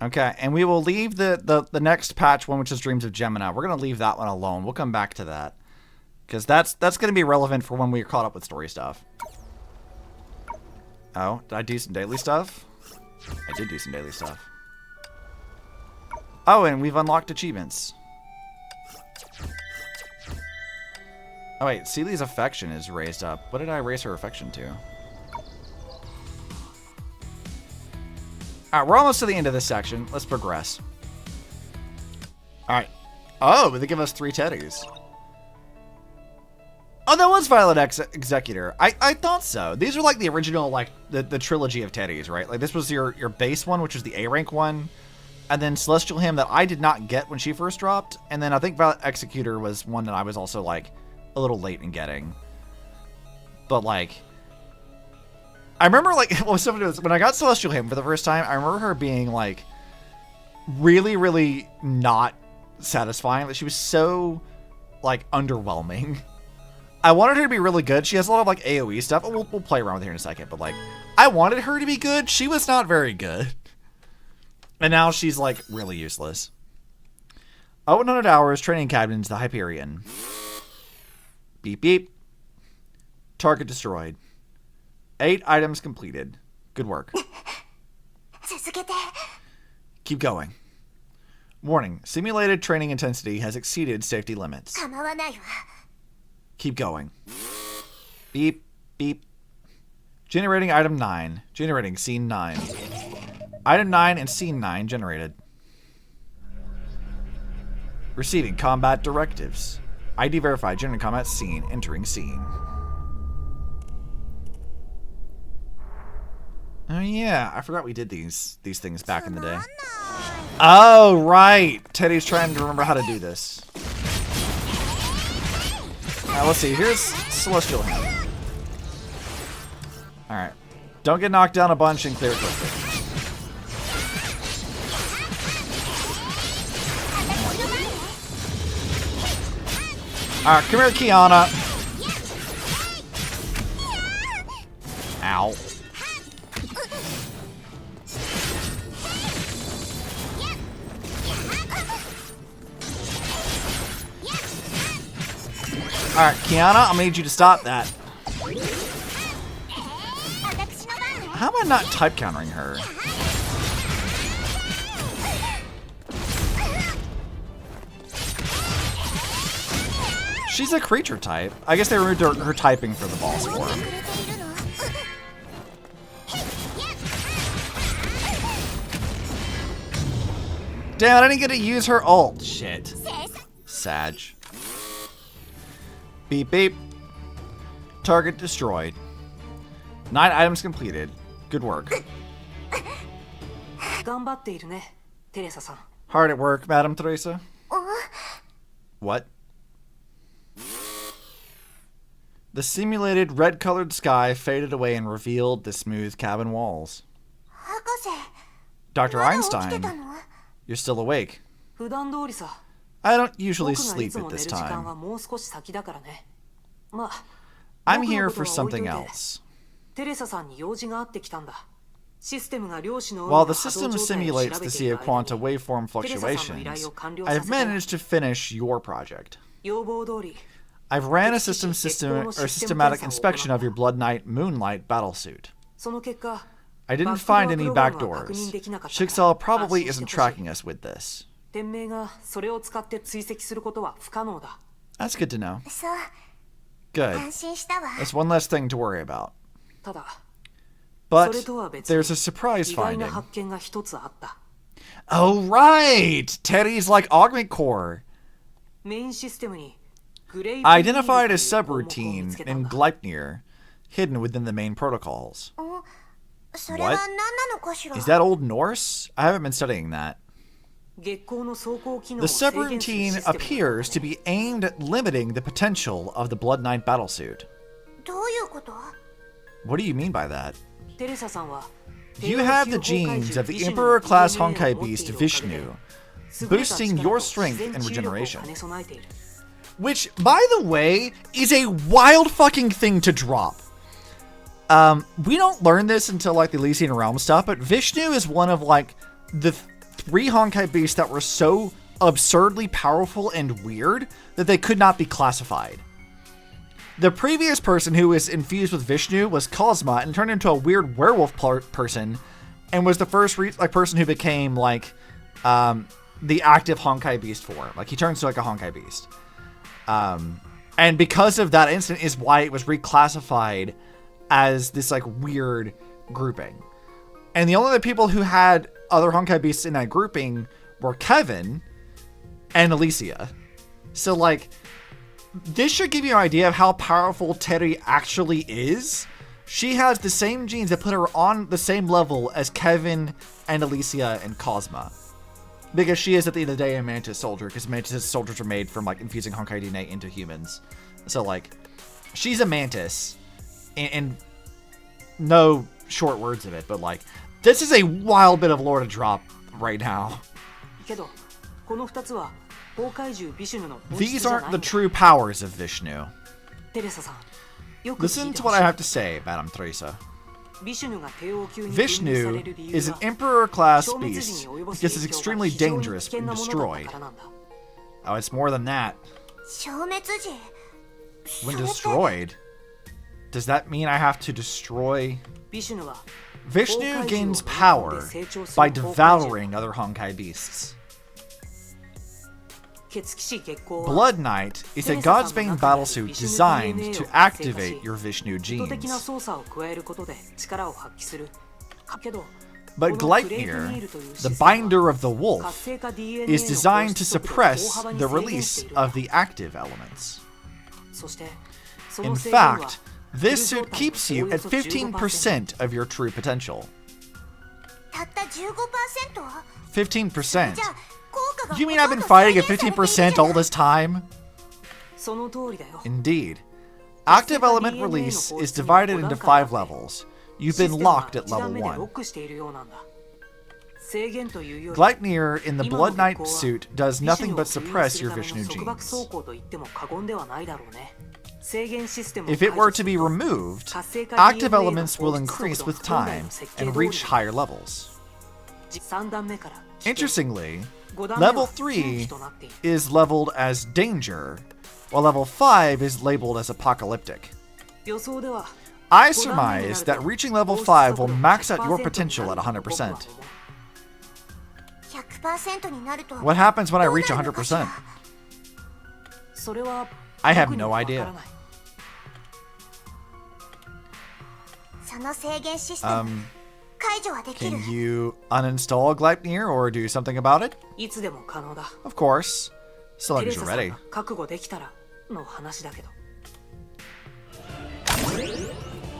Okay, and we will leave the next patch one, which is Dreams of Gemini. We're gonna leave that one alone. We'll come back to that, because that's gonna be relevant for when we're caught up with story stuff. Oh, did I do some daily stuff? I did do some daily stuff. Oh, and we've unlocked achievements. Oh wait, Seely's affection is raised up. What did I raise her affection to? Alright, we're almost to the end of this section. Let's progress. Alright. Oh, they give us 3 teddies. Oh, that was Violet Executor. I thought so. These are like the original, like, the trilogy of teddies, right? Like, this was your base one, which was the A rank one. And then Celestial Hymn that I did not get when she first dropped. And then I think Violet Executor was one that I was also, like, a little late in getting. But, like, I remember, like, what was so funny was when I got Celestial Hymn for the first time, I remember her being, like, really, really not satisfying. That she was so, like, underwhelming. I wanted her to be really good. She has a lot of, like, AoE stuff. We'll play around with her in a second. But, like, I wanted her to be good. She was not very good. And now she's, like, really useless. 100 hours, training cabins, the Hyperion. Beep, beep. Target destroyed. 8 items completed. Good work.
続けて。
Keep going. Warning. Simulated training intensity has exceeded safety limits.
構わないわ。
Keep going. Beep, beep. Generating item 9. Generating scene 9. Item 9 and scene 9 generated. Receiving combat directives. ID verified. Generating combat scene. Entering scene. Oh yeah, I forgot we did these things back in the day. Oh right, Teddy's trying to remember how to do this. Let's see. Here's Celestial Hand. All right, don't get knocked down a bunch and clear it quickly. All right, come here, Kiana. Ow. Alright, Kiana, I'm gonna need you to stop that. How am I not type countering her? She's a creature type. I guess they removed her typing for the boss form. Damn it, I didn't get to use her ult. Shit. Sag. Beep beep. Target destroyed. 9 items completed. Good work.
頑張っているね、テレサさん。
Hard at work, Madam Teresa. What? The simulated red-colored sky faded away and revealed the smooth cabin walls.
博士
Dr.
まだ起きてた
Einstein,
の
you're still awake.
普段通りさ。
I don't usually
僕がい
sleep
つも
at
寝る
this
時間は
time.
もう少し先だからね。まあ、
I'm
僕の
here
こと
for
は置いとい
something
て
else.
テレサさんに用事があってきたんだ。システムが量子の
While
海の
the
波
system
動状態を調
simulates
べ
the
てい
sea
る
of
間
quanta
に
waveform
テレサさんの依頼
fluctuations,
を完了
I
さ
have
せた。
managed to finish your project.
要望通り、
I've ran a systematic inspection of your Blood Knight Moonlight battlesuit.
その結果、
I
バ
didn't
ックドア
find
プ
any
ログラムは確認
backdoors.
できなかったから
Jigsaw probably
安心
isn't
してほしい。
tracking us with this.
店名がそれを使って追跡することは不可能だ。
That's good to know.
そう
Good.
安心したわ
That's one less thing to worry about.
ただ、
But
それとは別
there's a
に
surprise
意外
finding.
な発見が一つあった。
Oh, right! Teddy's like augment core.
メインシステムにグレイ
Identified a
という項目を見
subroutine
つけたん
in
だ。
Gleipnir, hidden within the main protocols.
それは
What?
何なのかしら
Is that Old Norse? I haven't been studying that.
月光の走行機能
The
を制限する
subroutine
システムだったんだ
appears to
ね。
be aimed at limiting the potential of the Blood Knight battlesuit.
どういうこと
What do you mean by that?
テレサさんは
You have the genes of the Emperor-class Honkai beast Vishnu, boosting your strength and regeneration. Which, by the way, is a wild fucking thing to drop. We don't learn this until like the Elysian Realm stuff, but Vishnu is one of like the 3 Honkai beasts that were so absurdly powerful and weird that they could not be classified. The previous person who was infused with Vishnu was Cosma and turned into a weird werewolf person, and was the first person who became like the active Honkai beast form. Like he turns to like a Honkai beast. And because of that incident is why it was reclassified as this like weird grouping. And the only other people who had other Honkai beasts in that grouping were Kevin and Alicia. So like, this should give you an idea of how powerful Terry actually is. She has the same genes that put her on the same level as Kevin and Alicia and Cosma. Because she is, at the end of the day, a Mantis soldier, because Mantis soldiers are made from like infusing Honkai DNA into humans. So like, she's a Mantis. And no short words of it, but like, this is a wild bit of lore to drop right now.
けど、この2つは崩壊獣ビシュヌの本質
These
じゃな
aren't
い
the
んだ。
true powers of Vishnu.
テレサさん、よく聞
Listen
いて
to
ほ
what
し
I
い。
have to say, Madame Teresa.
ビシュヌが帝王級に分類され
Vishnu
る理由
is an
は
Emperor-class
消滅時
beast
に及ぼす
because it's
影響が
extremely
非常に危
dangerous
険
when
なものだった
destroyed.
からなんだ。
Oh, it's more than that.
消滅時
When
それって
destroyed, does that mean I have to destroy?
ビシュヌは
Vishnu gains power by devouring other Honkai beasts.
血騎士月光は
Blood Knight is a God's Bane battlesuit designed to activate your Vishnu
意図的な
genes.
操作を加えることで力を発揮する。けど、
But
このクレイト
Gleipnir,
ニールというシ
the
ステムは
binder of the
活
wolf,
性化 DNA
is
の
designed
放
to
出速度を大
suppress
幅に
the
制限
release
しているんだ。
of the active elements.
そして、そ
In
の制限は
fact, this
フル
suit
状態の
keeps you
およ
at
そ15%
15% of your true potential.
たった 15%?
15%.
じゃあ効果が
You mean
ほ
I've
と
been
んど
fighting
再
at
現されている
15%
じゃ
all
ない
this time?
その通りだよ。
Indeed. Active element release is divided into 5 levels. You've
シ
been
ステムは
locked at
一段
level
目でロッ
1.
クしているようなんだ。制限というより
Gleipnir in the
今の
Blood Knight
月光は
suit does
ビシュ
nothing
ヌを
but
封印
suppress
する
your
ため
Vishnu
の束縛
genes.
走行と言っても過言ではないだろうね。制限システムを
If it
解
were
除
to be
すると
removed,
活性化
active
DNA の
elements will
放出
increase
速度
with
は本来
time
の設計
and
通り
reach
だ。
higher levels.
3段目から
Interestingly,
5段目は
level
禁忌
3
となっている。
is leveled as danger, while level 5 is labeled as apocalyptic.
予想では
I surmise that reaching level 5 will max out your potential at 100%.
100% になると
What happens when I
どう
reach
なるのかしら
100%?
それは
I have
僕に
no
は
idea.
わからない。
その制限システム 解除はできる
Can you uninstall Gleipnir or do something about it?
いつでも可能だ。
Of course. So
テ
long
レ
as
サ
you're
さん
ready.
が覚悟できたらの話だけど。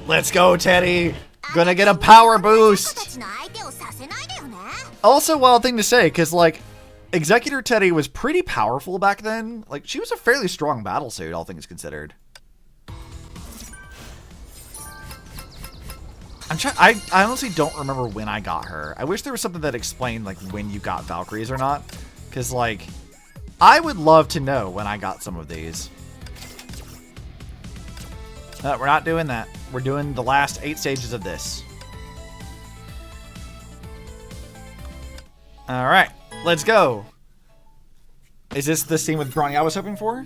Let's go, Teddy! Gonna get a power
子た
boost!
ちの相手をさせないでよね
Also, a wild thing to say, because, like, Executor Teddy was pretty powerful back then. Like, she was a fairly strong battlesuit, all things considered. I honestly don't remember when I got her. I wish there was something that explained like when you got Valkyries or not. Because like, I would love to know when I got some of these. We're not doing that. We're doing the last 8 stages of this. Alright, let's go. Is this the scene with Bronya I was hoping for?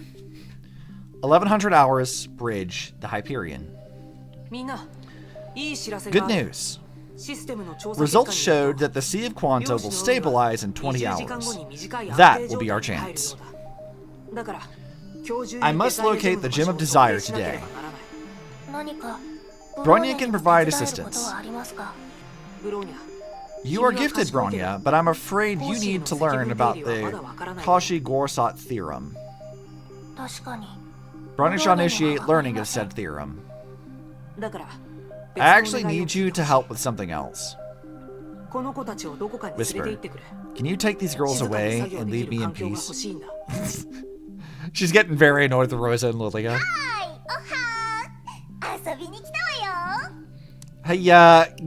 1100 hours, bridge, the Hyperion. Good news. Results showed that the Sea of Quanta will stabilize in 20 hours. That will be our chance. I must locate the Gem of Desire today. Bronya can provide assistance. You are gifted, Bronya, but I'm afraid you need to learn about the Cauchy-Gorsot theorem. Bronya shall initiate learning of said theorem. I actually need you to help with something else. Whisper, can you take these girls away and leave me in peace? She's getting very annoyed with Rosa and Lilia. Hey,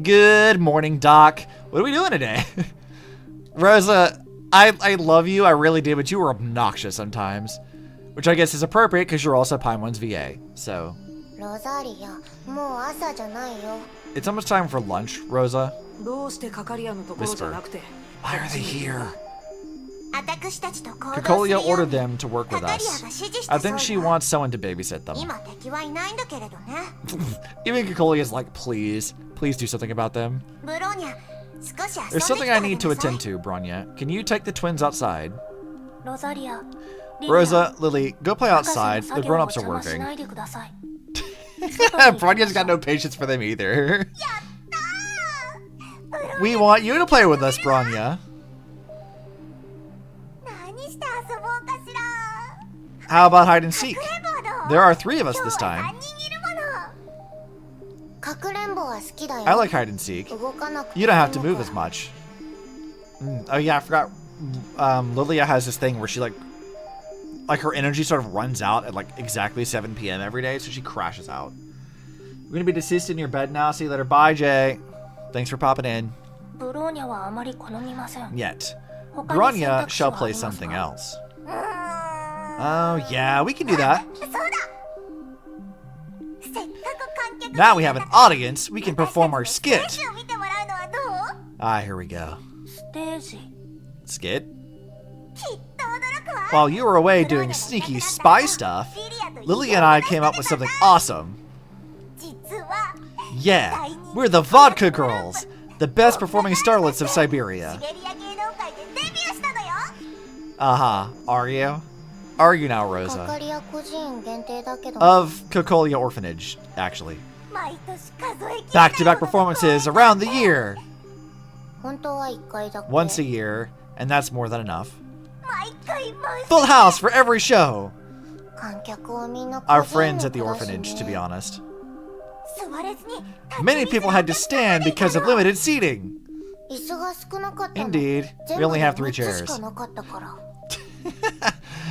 good morning, Doc. What are we doing today? Rosa, I love you, I really do, but you were obnoxious sometimes. Which I guess is appropriate because you're also Paimon's VA, so. It's almost time for lunch, Rosa. Whisper, why are they here? Kokolia ordered them to work with us. I think she wants someone to babysit them. Even Kokolia is like, please do something about them. There's something I need to attend to, Bronya. Can you take the twins outside? Rosa, Lily, go play outside. The grown-ups are working. Bronya's got no patience for them either. We want you to play with us, Bronya. How about hide and seek? There are 3 of us this time. I like hide and seek. You don't have to move as much. Oh yeah, I forgot. Lilia has this thing where she like her energy sort of runs out at like exactly 7 p.m. every day, so she crashes out. We're gonna be deceased in your bed now. See you later. Bye, Jay. Thanks for popping in. Yet. Bronya shall play something else. Oh yeah, we can do that. Now we have an audience, we can perform our skit. Ah, here we go. Skit? While you were away doing sneaky spy stuff, Lily and I came up with something awesome. Yeah, we're the Vodka Girls, the best performing starlets of Siberia. Are you? Are you now, Rosa? Of Kokolia Orphanage, actually. Back-to-back performances around the year. Once a year, and that's more than enough. Full house for every show. Our friends at the orphanage, to be honest. Many people had to stand because of limited seating. Indeed, we only have 3 chairs.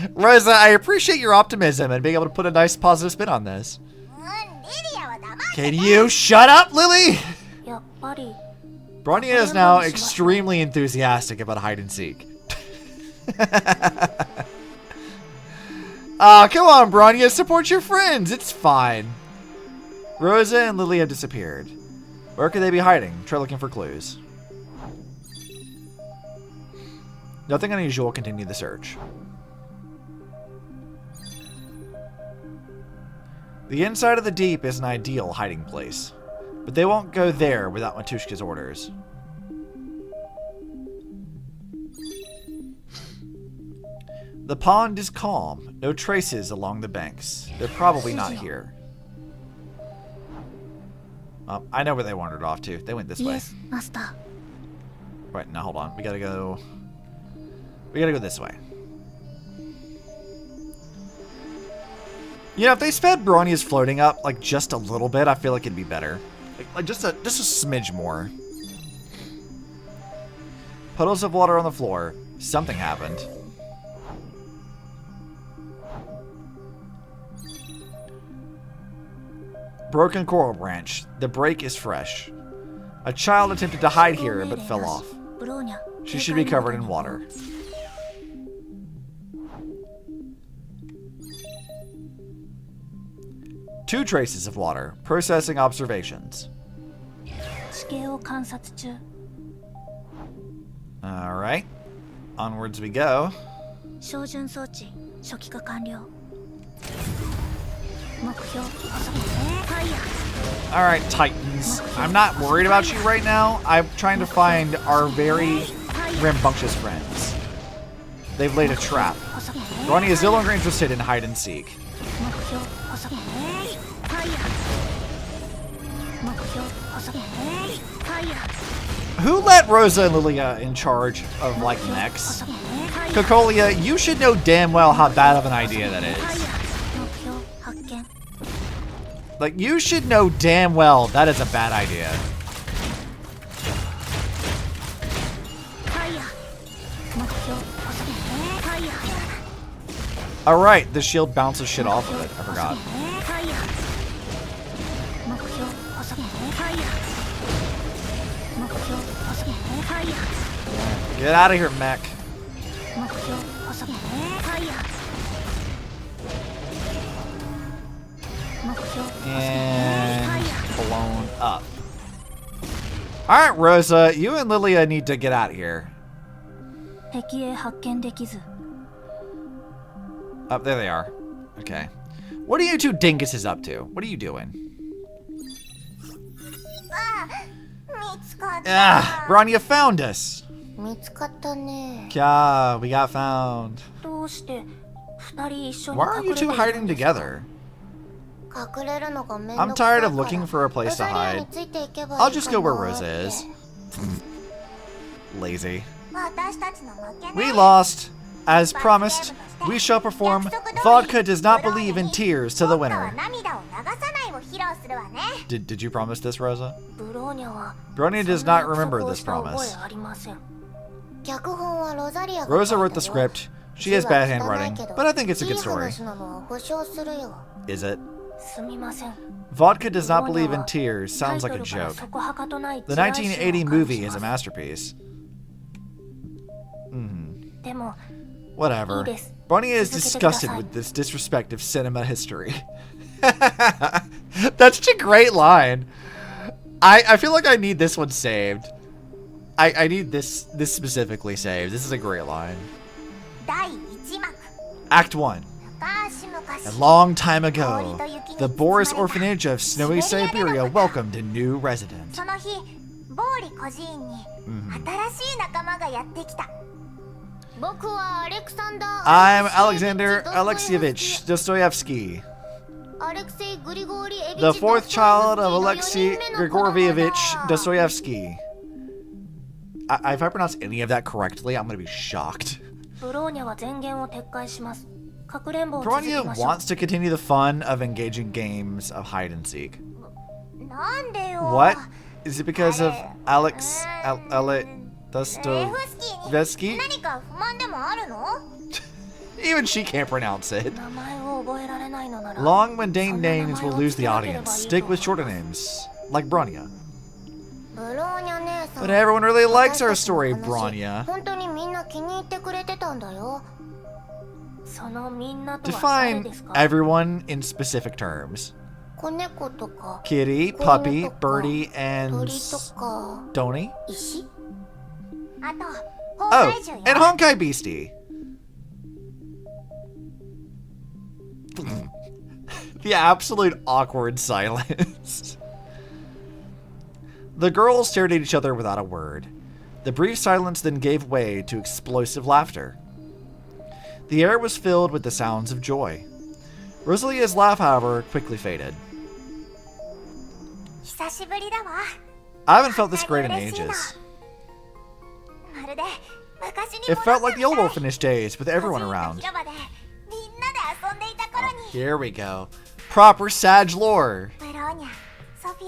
Rosa, I appreciate your optimism and being able to put a nice positive spin on this. Can you shut up, Lily? Bronya is now extremely enthusiastic about hide and seek. Aw, come on, Bronya, support your friends. It's fine. Rosa and Lily have disappeared. Where could they be hiding? Try looking for clues. Nothing unusual. Continue the search. The inside of the deep is an ideal hiding place, but they won't go there without Matushka's orders. The pond is calm, no traces along the banks. They're probably not here. I know where they wandered off to. They went this way.
Yes, Master.
Right, now hold on. We gotta go this way. You know, if they sped Bronya's floating up like just a little bit, I feel like it'd be better. Like just a smidge more. Puddles of water on the floor. Something happened. Broken coral branch. The break is fresh. A child attempted to hide here but fell off. She should be covered in water. Two traces of water. Processing observations. Alright. Onwards we go. Alright, Titans. I'm not worried about you right now. I'm trying to find our very rambunctious friends. They've laid a trap. Bronya is no longer interested in hide and seek. Who let Rosa and Lilia in charge of, like, mechs? Cocolia, you should know damn well how bad of an idea that is. Like, you should know damn well that is a bad idea. Alright, the shield bounces shit off of it. I forgot. Get out of here, mech. And blown up. Alright, Rosa, you and Lilia need to get out of here. Up there they are. Okay. What are you two dinguses up to? What are you doing? Ah, Bronya found us. Yeah, we got found. Why are you two hiding together? I'm tired of looking for a place to hide. I'll just go where Rosa is. Lazy. We lost. As promised, we shall perform Vodka Does Not Believe in Tears to the winner. Did you promise this, Rosa? Bronya does not remember this promise. Rosa wrote the script. She has bad handwriting, but I think it's a good story. Is it? Vodka Does Not Believe in Tears sounds like a joke. The 1980 movie is a masterpiece. Whatever. Bronya is disgusted with this disrespect of cinema history. That's such a great line. I feel like I need this one saved. I need this specifically saved. This is a great line. Act 1. A long time ago, the Boris orphanage of snowy Siberia welcomed a new resident. I'm Alexander Alexievich Dostoevsky, the fourth child of Alexei Grigorievich Dostoevsky. If I pronounce any of that correctly, I'm going to be shocked. Bronya wants to continue the fun of engaging games of hide and seek. What? Is it because of Alex Dostoevsky? Even she can't pronounce it. Long mundane names will lose the audience. Stick with shorter names, like Bronya. But everyone really likes our story, Bronya. Define everyone in specific terms. Kitty, puppy, birdie, and Donnie? Oh, and Honkai Beastie. The absolute awkward silence. The girls stared at each other without a word. The brief silence then gave way to explosive laughter. The air was filled with the sounds of joy. Rosalia's laugh, however, quickly faded. I haven't felt this great in ages. It felt like the old orphanage days with everyone around. Oh, here we go. Proper Sag lore.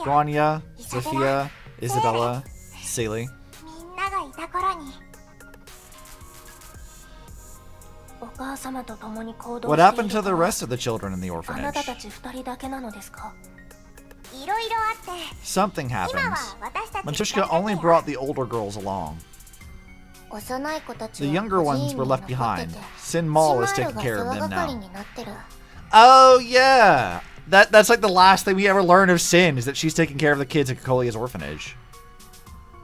Bronya, Sophia, Isabella, Celie. What happened to the rest of the children in the orphanage? Something happens.
今は私たち
Matushka only brought the older girls along.
幼い子たち
The
は
younger
孤
ones
児院
were
に
left
残ってて
behind. Sin Maul is
シマー
taking
ルが
care
世
of
話
them
係
now.
になってる
Oh, yeah! That's like the last thing we ever learn of Sin, is that she's taking care of the kids at Kokolia's orphanage.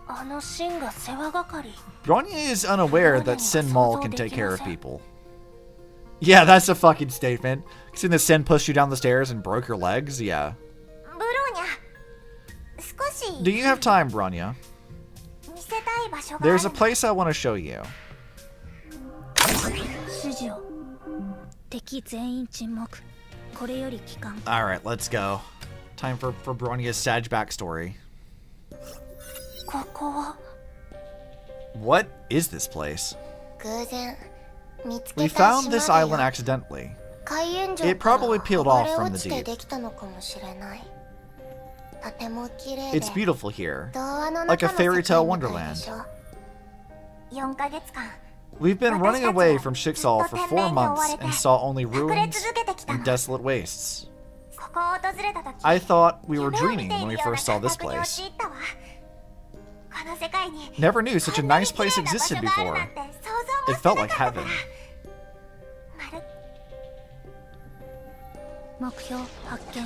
あのシンが世話係
Bronya is unaware that Sin Maul can take care of people. Yeah, that's a fucking statement. Seeing that Sin pushed you down the stairs and broke your legs? Yeah.
ブローニャ少し
Do you have time, Bronya?
見せたい場所があ
There's
る
a place I want to show you.
指示を敵全員沈黙これより帰還
Alright, let's go. Time for Bronya's Sag backstory.
ここは
What is this place?
偶然見つ
We
けた
found
島
this
だ
island
よ
accidentally.
海援
It
城から
probably peeled
剥
off
がれ
from
落
the
ちて
deep.
できたのかもしれないとても綺麗で
It's beautiful here.
童話の
Like
中
a
の
fairy
世
tale
界みたいで
wonderland.
しょ4ヶ月間
We've been running away from Shiksal for 4 months and saw only
隠れ
ruins
続けてきたの
and desolate wastes.
ここを訪れた時
I thought we were
夢を
dreaming
見てい
when
る
we
ような
first saw
感
this
覚に
place.
陥ったわこの世界に
Never knew such a
こんなに
nice
綺麗
place
な場所
existed
がある
before.
なんて想像も
It
して
felt
な
like
かった
heaven.
目標発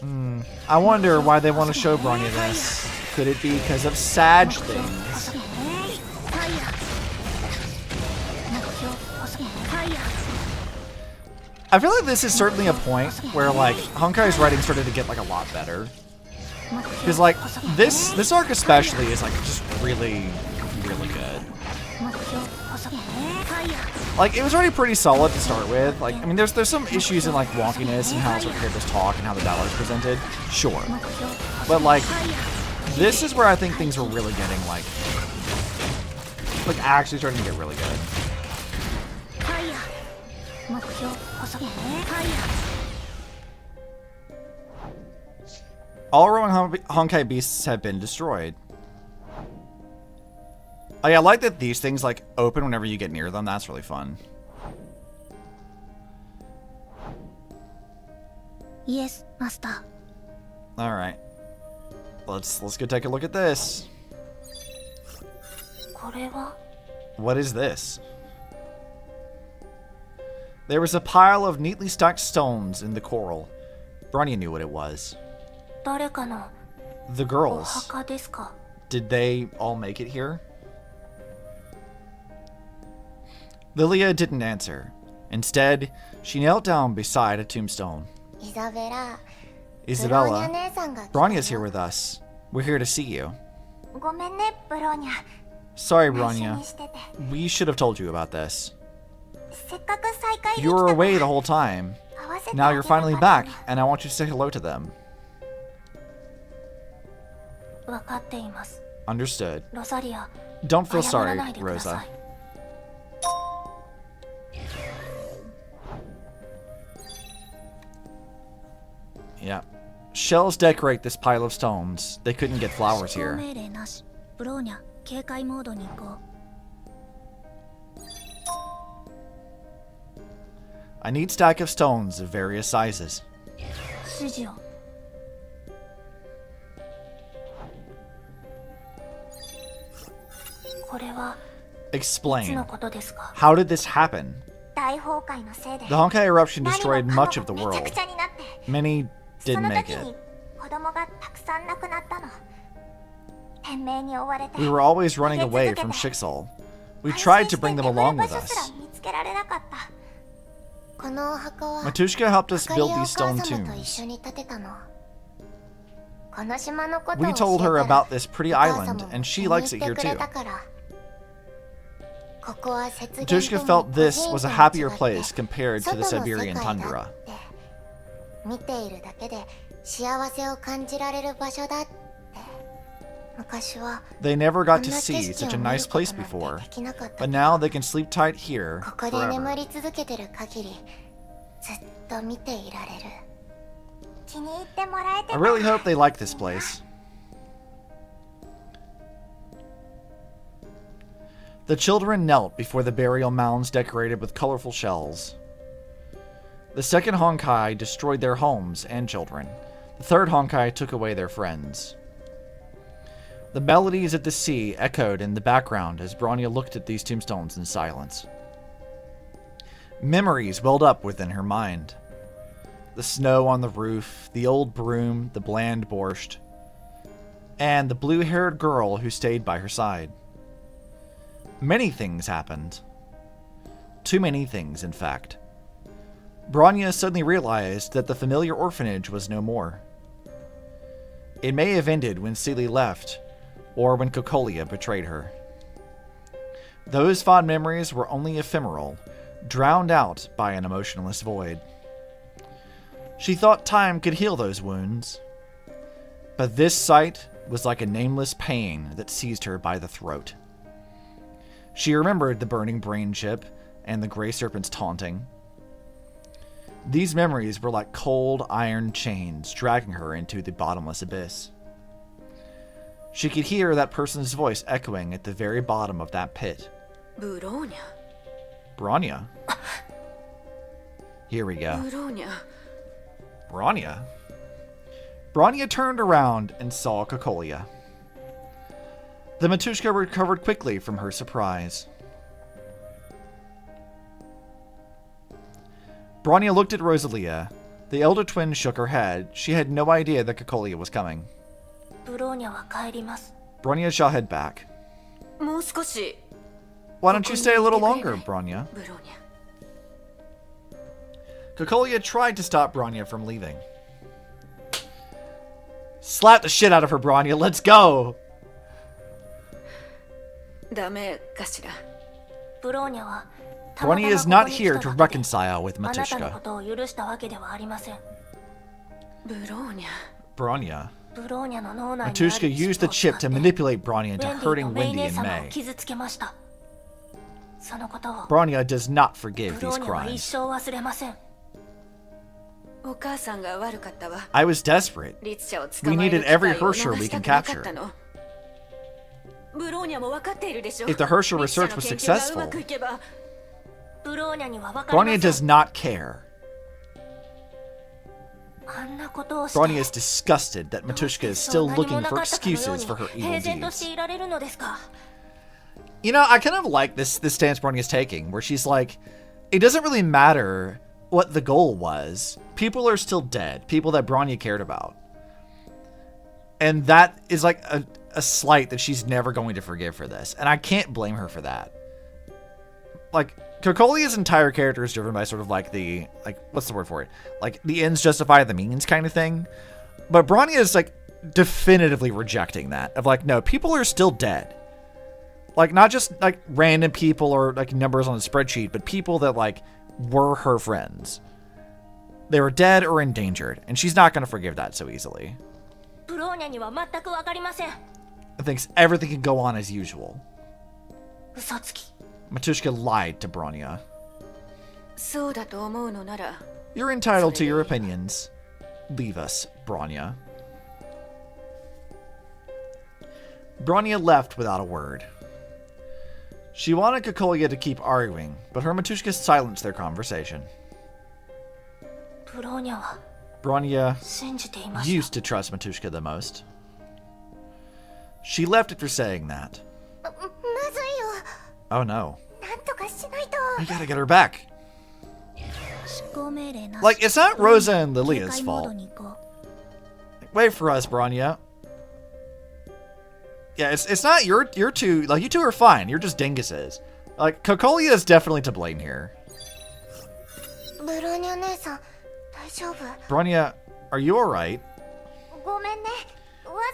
見
I wonder why they want to show Bronya this. Could it be because of Sag things?
ファイヤー目標ファイヤー
I feel like this is certainly a point where like Honkai's writing started to get like a lot better. Because like this arc especially is like just really good.
目標ファイヤー
Like it was already pretty solid to start with. Like I mean there's some issues in like wonkiness and how certain characters talk and how the dialogue is presented. Sure.
目標
But like
ファイヤー
this is where I think things were really getting like actually starting to get really good.
ファイヤー目標ファイヤー
All rowing Honkai beasts have been destroyed. Oh yeah, I like that these things like open whenever you get near them. That's really fun.
Yes, Master.
All right, let's go take a look at this.
これは
What is this? There was a pile of neatly stacked stones in the coral. Bronya knew what it was.
誰かの
The
お
girls.
墓ですか
Did they all make it here? Lilia didn't answer. Instead, she knelt down beside a tombstone.
イザベラ
Isabella,
姉さんが来た
Bronya's here with us. We're here to see you.
ごめんねブローニャ
Sorry,
内緒
Bronya.
にしてて
We should have told you about this.
せっかく再会でき
You
た
were
から
away the whole time.
合わせて
Now
あげ
you're
なか
finally
った
back,
の
and I want you to say hello to them.
分かっています
Understood.
ロザリア
Don't feel
謝ら
sorry,
ないでくださ
Rosa.
い
Yeah. Shells decorate this pile of stones. They couldn't get flowers
指導
here.
命令なしブローニャ警戒モードに行こう
A neat stack of stones of various sizes.
指示をこれはいつ
Explain.
のことですか
How did this happen?
大崩壊のせいで
The Honkai eruption
何
destroyed
もか
much
も
of the
めちゃく
world.
ちゃになって
Many
そ
didn't
の
make
時
it.
に子供がたくさん亡くなったの天命に追われて
We were always running
逃げ
away
続け
from
て
Shiksal. We
安
tried
心
to
して
bring them
眠る
along
場
with
所すら
us.
見つけられなかったこのお墓は
Matushka helped us
あかり
build
やお
these
母
stone
様と一
tombs.
緒に建てたのこの島のことを
We
教
told
え
her
たら
about this pretty
お母
island,
様も
and
気
she
に
likes
入
it
って
here
くれた
too.
からここは雪原
Matushka
と
felt
の
this
個
was
人
a
と違
happier
って
place compared to the
外の世
Siberian
界だ
tundra.
って見ているだけで幸せを感じられる場所だって昔は
They never
こ
got
ん
to
な
see
景色
such
を
a
見る
nice
こと
place
なんて
before.
できなかった
But now they can sleep tight here
ここで眠
forever.
り続けてる限りずっと見ていられる気に入ってもらえて
I
た
really hope they like this place. The children knelt before the burial mounds decorated with colorful shells. The second Honkai destroyed their homes and children. The third Honkai took away their friends. The melodies of the sea echoed in the background as Bronya looked at these tombstones in silence. Memories welled up within her mind. The snow on the roof, the old broom, the bland borscht, and the blue-haired girl who stayed by her side. Many things happened. Too many things, in fact. Bronya suddenly realized that the familiar orphanage was no more. It may have ended when Seely left, or when Cocolia betrayed her. Those fond memories were only ephemeral, drowned out by an emotionless void. She thought time could heal those wounds, but this sight was like a nameless pain that seized her by the throat. She remembered the burning brain chip and the gray serpent's taunting. These memories were like cold iron chains dragging her into the bottomless abyss. She could hear that person's voice echoing at the very bottom of that pit.
Bronya.
Bronya? Here we go. Bronya? Bronya turned around and saw Cocolia. The Matushka recovered quickly from her surprise. Bronya looked at Rosalia. The elder twin shook her head. She had no idea that Cocolia was coming. Bronya shall head back. Why don't you stay a little longer, Bronya? Cocolia tried to stop Bronya from leaving. Slap the shit out of her, Bronya. Let's go! Bronya is not here to reconcile with Matushka. Bronya. Matushka used the chip to manipulate Bronya into hurting Wendy and May. Bronya does not forgive these crimes. I was desperate. We needed every Hersher we can capture. If the Hersher research was successful, Bronya does not care. Bronya is disgusted that Matushka is still looking for excuses for her evil deeds. You know, I kind of like this stance Bronya is taking, where she's like, it doesn't really matter what the goal was. People are still dead. People that Bronya cared about. And that is like a slight that she's never going to forgive for this. And I can't blame her for that. Like, Cocolia's entire character is driven by sort of like the, what's the word for it? Like, the ends justify the means kind of thing. But Bronya is like definitively rejecting that. Of like, no, people are still dead. Like, not just like random people or like numbers on a spreadsheet, but people that like were her friends. They were dead or endangered, and she's not going to forgive that so easily. And thinks everything can go on as usual. Matushka lied to Bronya. You're entitled to your opinions. Leave us, Bronya. Bronya left without a word. She wanted Cocolia to keep arguing, but her Matushka silenced their conversation. Bronya used to trust Matushka the most. She left after saying that. Oh no. We gotta get her back. Like, it's not Rosa and Lilia's fault. Wait for us, Bronya. Yeah, it's not your two. Like, you two are fine. You're just dinguses. Like, Cocolia is definitely to blame here. Bronya, are you alright?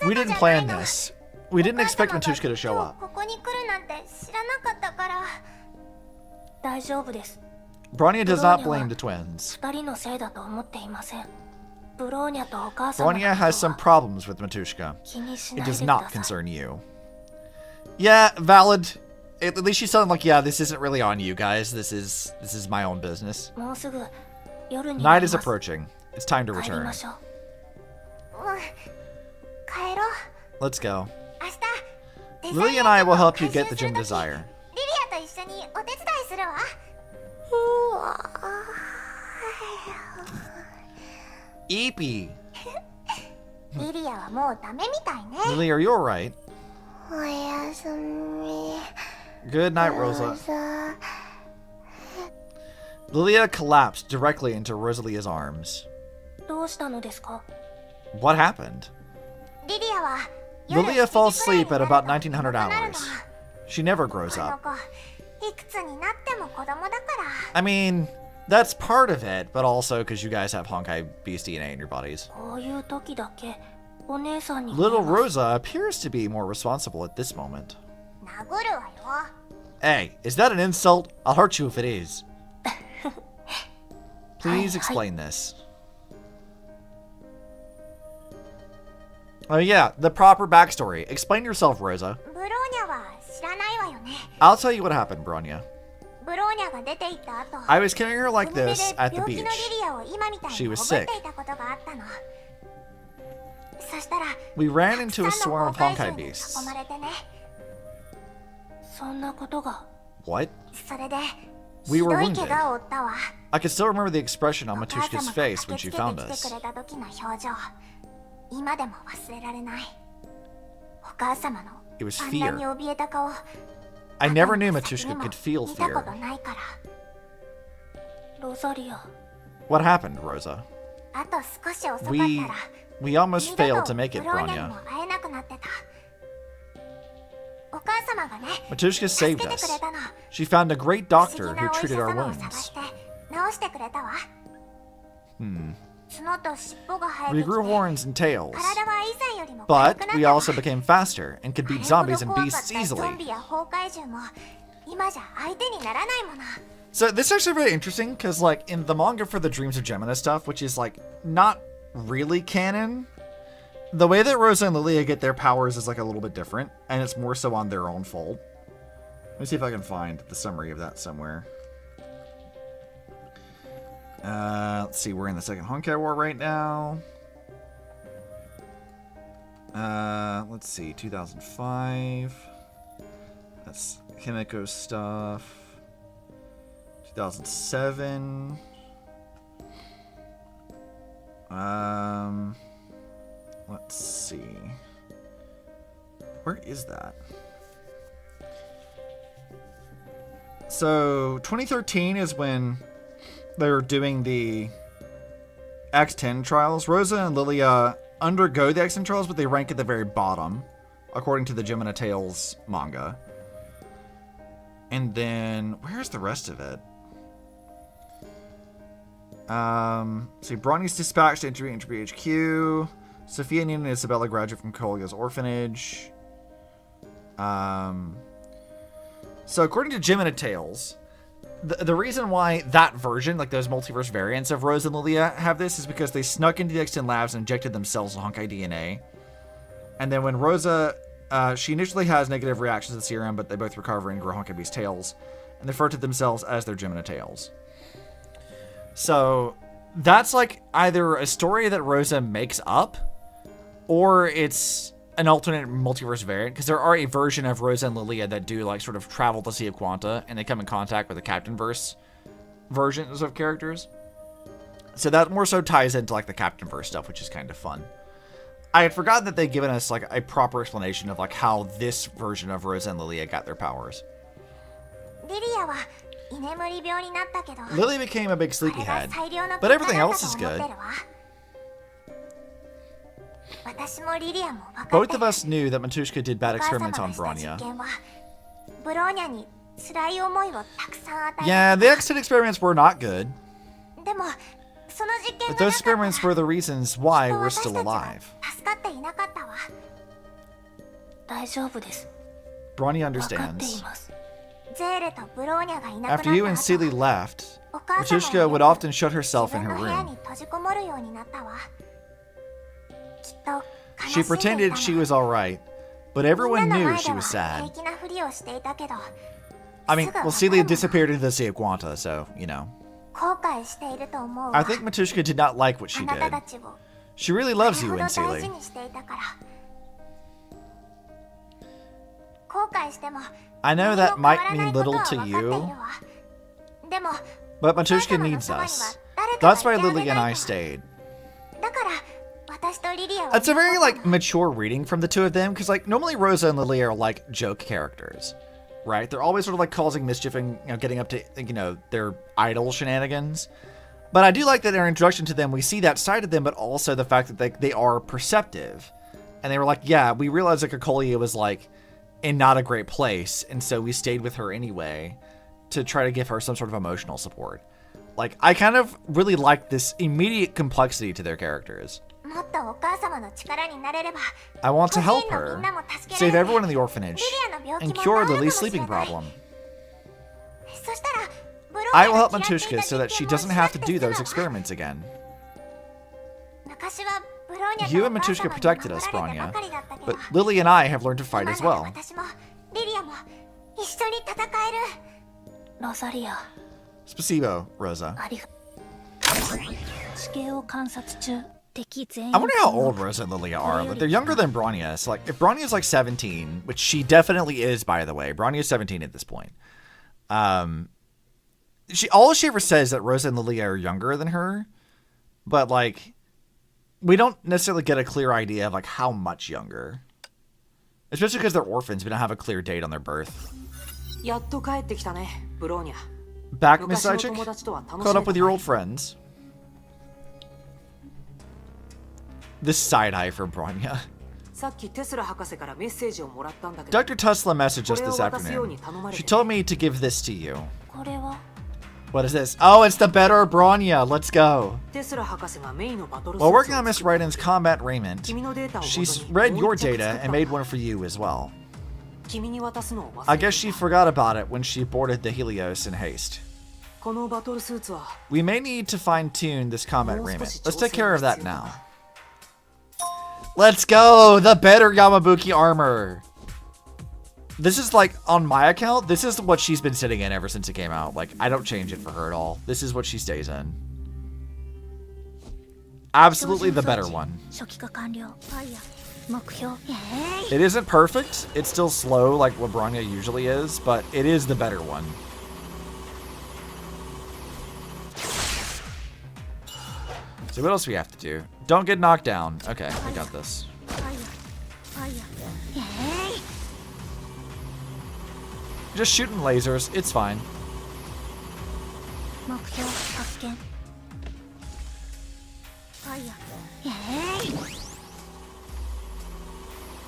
We didn't plan this. We didn't expect Matushka to show up. Bronya does not blame the twins. Bronya has some problems with Matushka. It does not concern you. Yeah, valid. At least she's telling like, yeah, this isn't really on you guys. This is my own business. Night is approaching. It's time to return. Let's go. Lily and I will help you get the gem desire. Eepy.
リリアはもうダメみたいね。
Lilia, are you alright?
おやすみ。
Good night, Rosa.
さ
Lilia collapsed directly into Rosalia's arms.
どうしたのですか？
What happened?
リリアは
Lilia falls asleep at about 1900
1900
hours. She never grows
あの
up.
子いくつになっても子供だから。
I mean, that's part of it, but also because you guys have Honkai Beast DNA in your bodies.
こういう時だけお姉さんに
Little Rosa appears to be more responsible at this moment.
殴るわよ。
Hey, is that an insult? I'll hurt you if it is. Please explain this. Oh yeah, the proper backstory. Explain yourself, Rosa.
ブローニャは知らないわよね。
I'll tell you what happened, Bronya.
ブローニャが出て行った後、
I was carrying her like
海辺
this
で
at the
病気
beach.
のリリアを今みたい
She
に
was
ほぐっ
sick.
ていたことがあったの。そしたら
We ran into a
たくさん
swarm
の
of
崩壊
Honkai
獣に
beasts.
囲まれてね。
そんなことが
What?
それで
We
ひ
were
どい
wounded.
怪我を負ったわ。
I can still remember the expression on
お母
Matushka's
様が
face
駆
when
け
she
つけて
found
きて
us.
くれた時の表情、今でも忘れられない。お母様の
It was
あんなに
fear.
怯えた顔、
I never knew
後の先に
Matushka
も
could feel
見たこ
fear.
とないから。
ロザリア
What happened, Rosa?
あと少し遅かったら
We almost
二度
failed
と
to make it,
ブローニャに
Bronya.
も会えなくなってた。お母様がね、
Matushka
助
saved
けてく
us.
れたの。
She found a great
不思
doctor
議
who
なお医者
treated our
様を探
wounds.
して治してくれたわ。
Hmm.
角と尻尾が生え
We
てきて、
grew horns and tails.
体は以前よりも軽く
But
なった
we
わ。
also became faster and could
あれ
beat
ほど
zombies and
怖かっ
beasts
たゾン
easily.
ビや崩壊獣も今じゃ相手にならないもの。
So this is actually very interesting because, like, in the manga for the Dreams of Gemina stuff, which is like not really canon, the way that Rosa and Lilia get their powers is like a little bit different, and it's more so on their own fault. Let me see if I can find the summary of that somewhere. Let's see, we're in the Second Honkai War right now. Let's see, 2005. That's Himeko's stuff. 2007. Let's see. Where is that? So 2013 is when they were doing the X10 trials. Rosa and Lilia undergo the X10 trials, but they rank at the very bottom, according to the Gemina Tales manga. And then where's the rest of it? See, Bronny's dispatched to Entropy HQ. Sophia, Nina, and Isabella graduate from Kolya's orphanage. So according to Gemina Tales, the reason why that version, like those multiverse variants of Rose and Lilia, have this is because they snuck into the X10 labs and injected themselves with Honkai DNA. And then when Rosa, she initially has negative reactions to the serum, but they both recover and grow Honkai Beast tails, and they refer to themselves as their Gemina Tails. So that's like either a story that Rosa makes up, or it's an alternate multiverse variant, because there are a version of Rosa and Lilia that do like sort of travel the Sea of Quanta, and they come in contact with the Captain Verse versions of characters. So that more so ties into like the Captain Verse stuff, which is kind of fun. I had forgotten that they'd given us like a proper explanation of like how this version of Rosa and Lilia got their powers.
リリアは居眠り病になったけど、
Lily became a big
これ
sleepyhead,
が最良の
but
結果
everything
だっ
else
た
is
と思って
good.
るわ。私もリリアも分かって
Both
る。
of us knew that Matushka did bad
お母様
experiments
が
on
した
Bronya.
実験はブローニャに辛い思いをたくさん与え
Yeah, the X10 experiments were not good,
でもその実験
but
が
those
なかったら
experiments were the reasons why
きっと
we're
私た
still
ちは
alive.
助かっていなかったわ。
大丈夫です
Bronya
分かってい
understands.
ます
ゼーレとブローニャがいなくなった
After you and
後
Seely left,
お母様
Matushka
は
would often shut herself
自
in
分
her
の部屋
room.
に閉じこもるようになったわ。きっと悲
She
しんでいた
pretended
の。
she was alright, but
み
everyone
んなの
knew
前
she
では
was sad.
平気なふりをしていたけど、
I mean, well, Seely had disappeared into the Sea of Quanta, so, you know.
後悔していると思うわ。
I think Matushka did not like what
あ
she
なた
did.
たちを
She really
あれ
loves
ほ
you
ど
and
大事
Seely.
にしていたから。後悔しても
I know
何
that
も変わ
might
らない
mean
こと
little
は
to
分かっている
you,
わ。でも
but
お母
Matushka
様の
needs
そばには
us.
誰かが
That's why
いてあげ
Lily and
な
I
いと。
stayed.
だから私
It's a very, like, mature reading from the two of them, because, like, normally Rosa and Lilia are, like, joke characters, right? They're always sort of, like, causing mischief and, you know, getting up to, you know, their idol shenanigans. But I do like that in our introduction to them, we see that side of them, but also the fact that they are perceptive. And they were like, yeah, we realized that Cocolia was, like, in not a great place, and so we stayed with her anyway to try to give her some sort of emotional support. Like, I kind of really like this immediate complexity to their characters. I want to help her, save everyone in the orphanage, and cure Lily's sleeping problem. I will help Matushka so that she doesn't have to do those experiments again. You and Matushka protected us, Bronya, but Lily and I have learned to fight as well. Spasibo, Rosa. I wonder how old Rosa and Lilia are. Like, they're younger than Bronya. So, like, if Bronya's like 17, which she definitely is, by the way. Bronya's 17 at this point. All she ever says that Rosa and Lilia are younger than her, but like, we don't necessarily get a clear idea of like how much younger. Especially because they're orphans, we don't have a clear date on their birth. Back, Miss Saichik? Caught up with your old friends. This side-eye for Bronya. Dr. Tesla messaged us this afternoon. She told me to give this to you. What is this? Oh, it's the better Bronya. Let's go. While working on Miss Raiden's combat raiment, she's read your data and made one for you as well. I guess she forgot about it when she boarded the Helios in haste. We may need to fine-tune this combat raiment. Let's take care of that now. Let's go! The better Yamabuki armor! This is like, on my account, this is what she's been sitting in ever since it came out. Like, I don't change it for her at all. This is what she stays in. Absolutely the better one. It isn't perfect. It's still slow like what Bronya usually is, but it is the better one. So what else do we have to do? Don't get knocked down. Okay, we got this. Just shooting lasers. It's fine.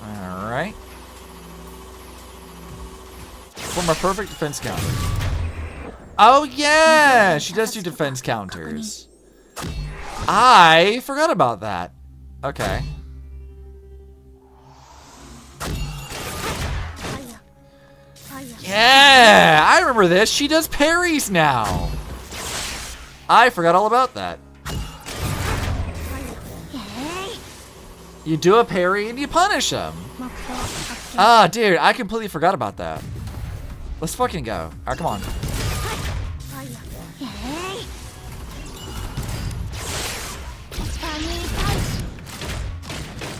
Alright. Form a perfect defense counter. Oh yeah! She does do defense counters. I forgot about that. Okay. Yeah! I remember this. She does parries now. I forgot all about that. You do a parry and you punish him. Ah, dude, I completely forgot about that. Let's fucking go. Alright, come on.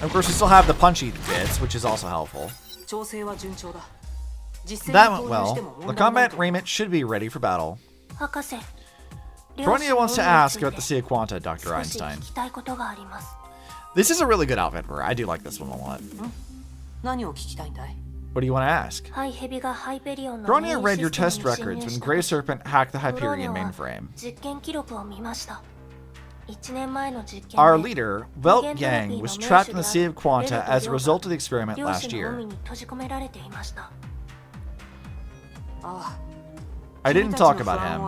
Of course, we still have the punchy bits, which is also helpful. That went well. The combat raiment should be ready for battle. Bronya wants to ask about the Sea Quanta, Dr. Einstein. This is a really good outfit for her. I do like this one a lot. What do you want to ask? Bronya read your test records when Grey Serpent hacked the Hyperion mainframe. Our leader, Welt Yang, was trapped in the Sea of Quanta as a result of the experiment last year. I didn't talk about him.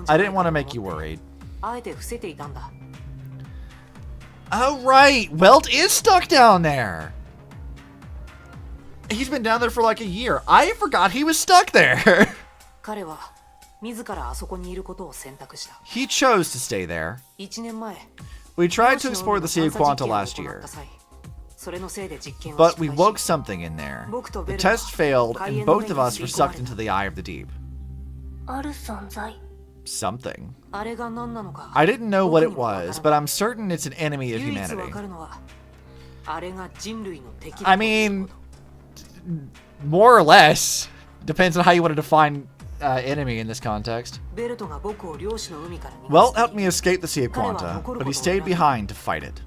I didn't want to make you worried. Oh right, Welt is stuck down there. He's been down there for like a year. I forgot he was stuck there. He chose to stay there. We tried to explore the Sea of Quanta last year, but we woke something in there. The test failed, and both of us were sucked into the eye of the deep. Something. I didn't know what it was, but I'm certain it's an enemy of humanity. I mean, more or less. Depends on how you want to define enemy in this context. Welt helped me escape the Sea of Quanta, but he stayed behind to fight it.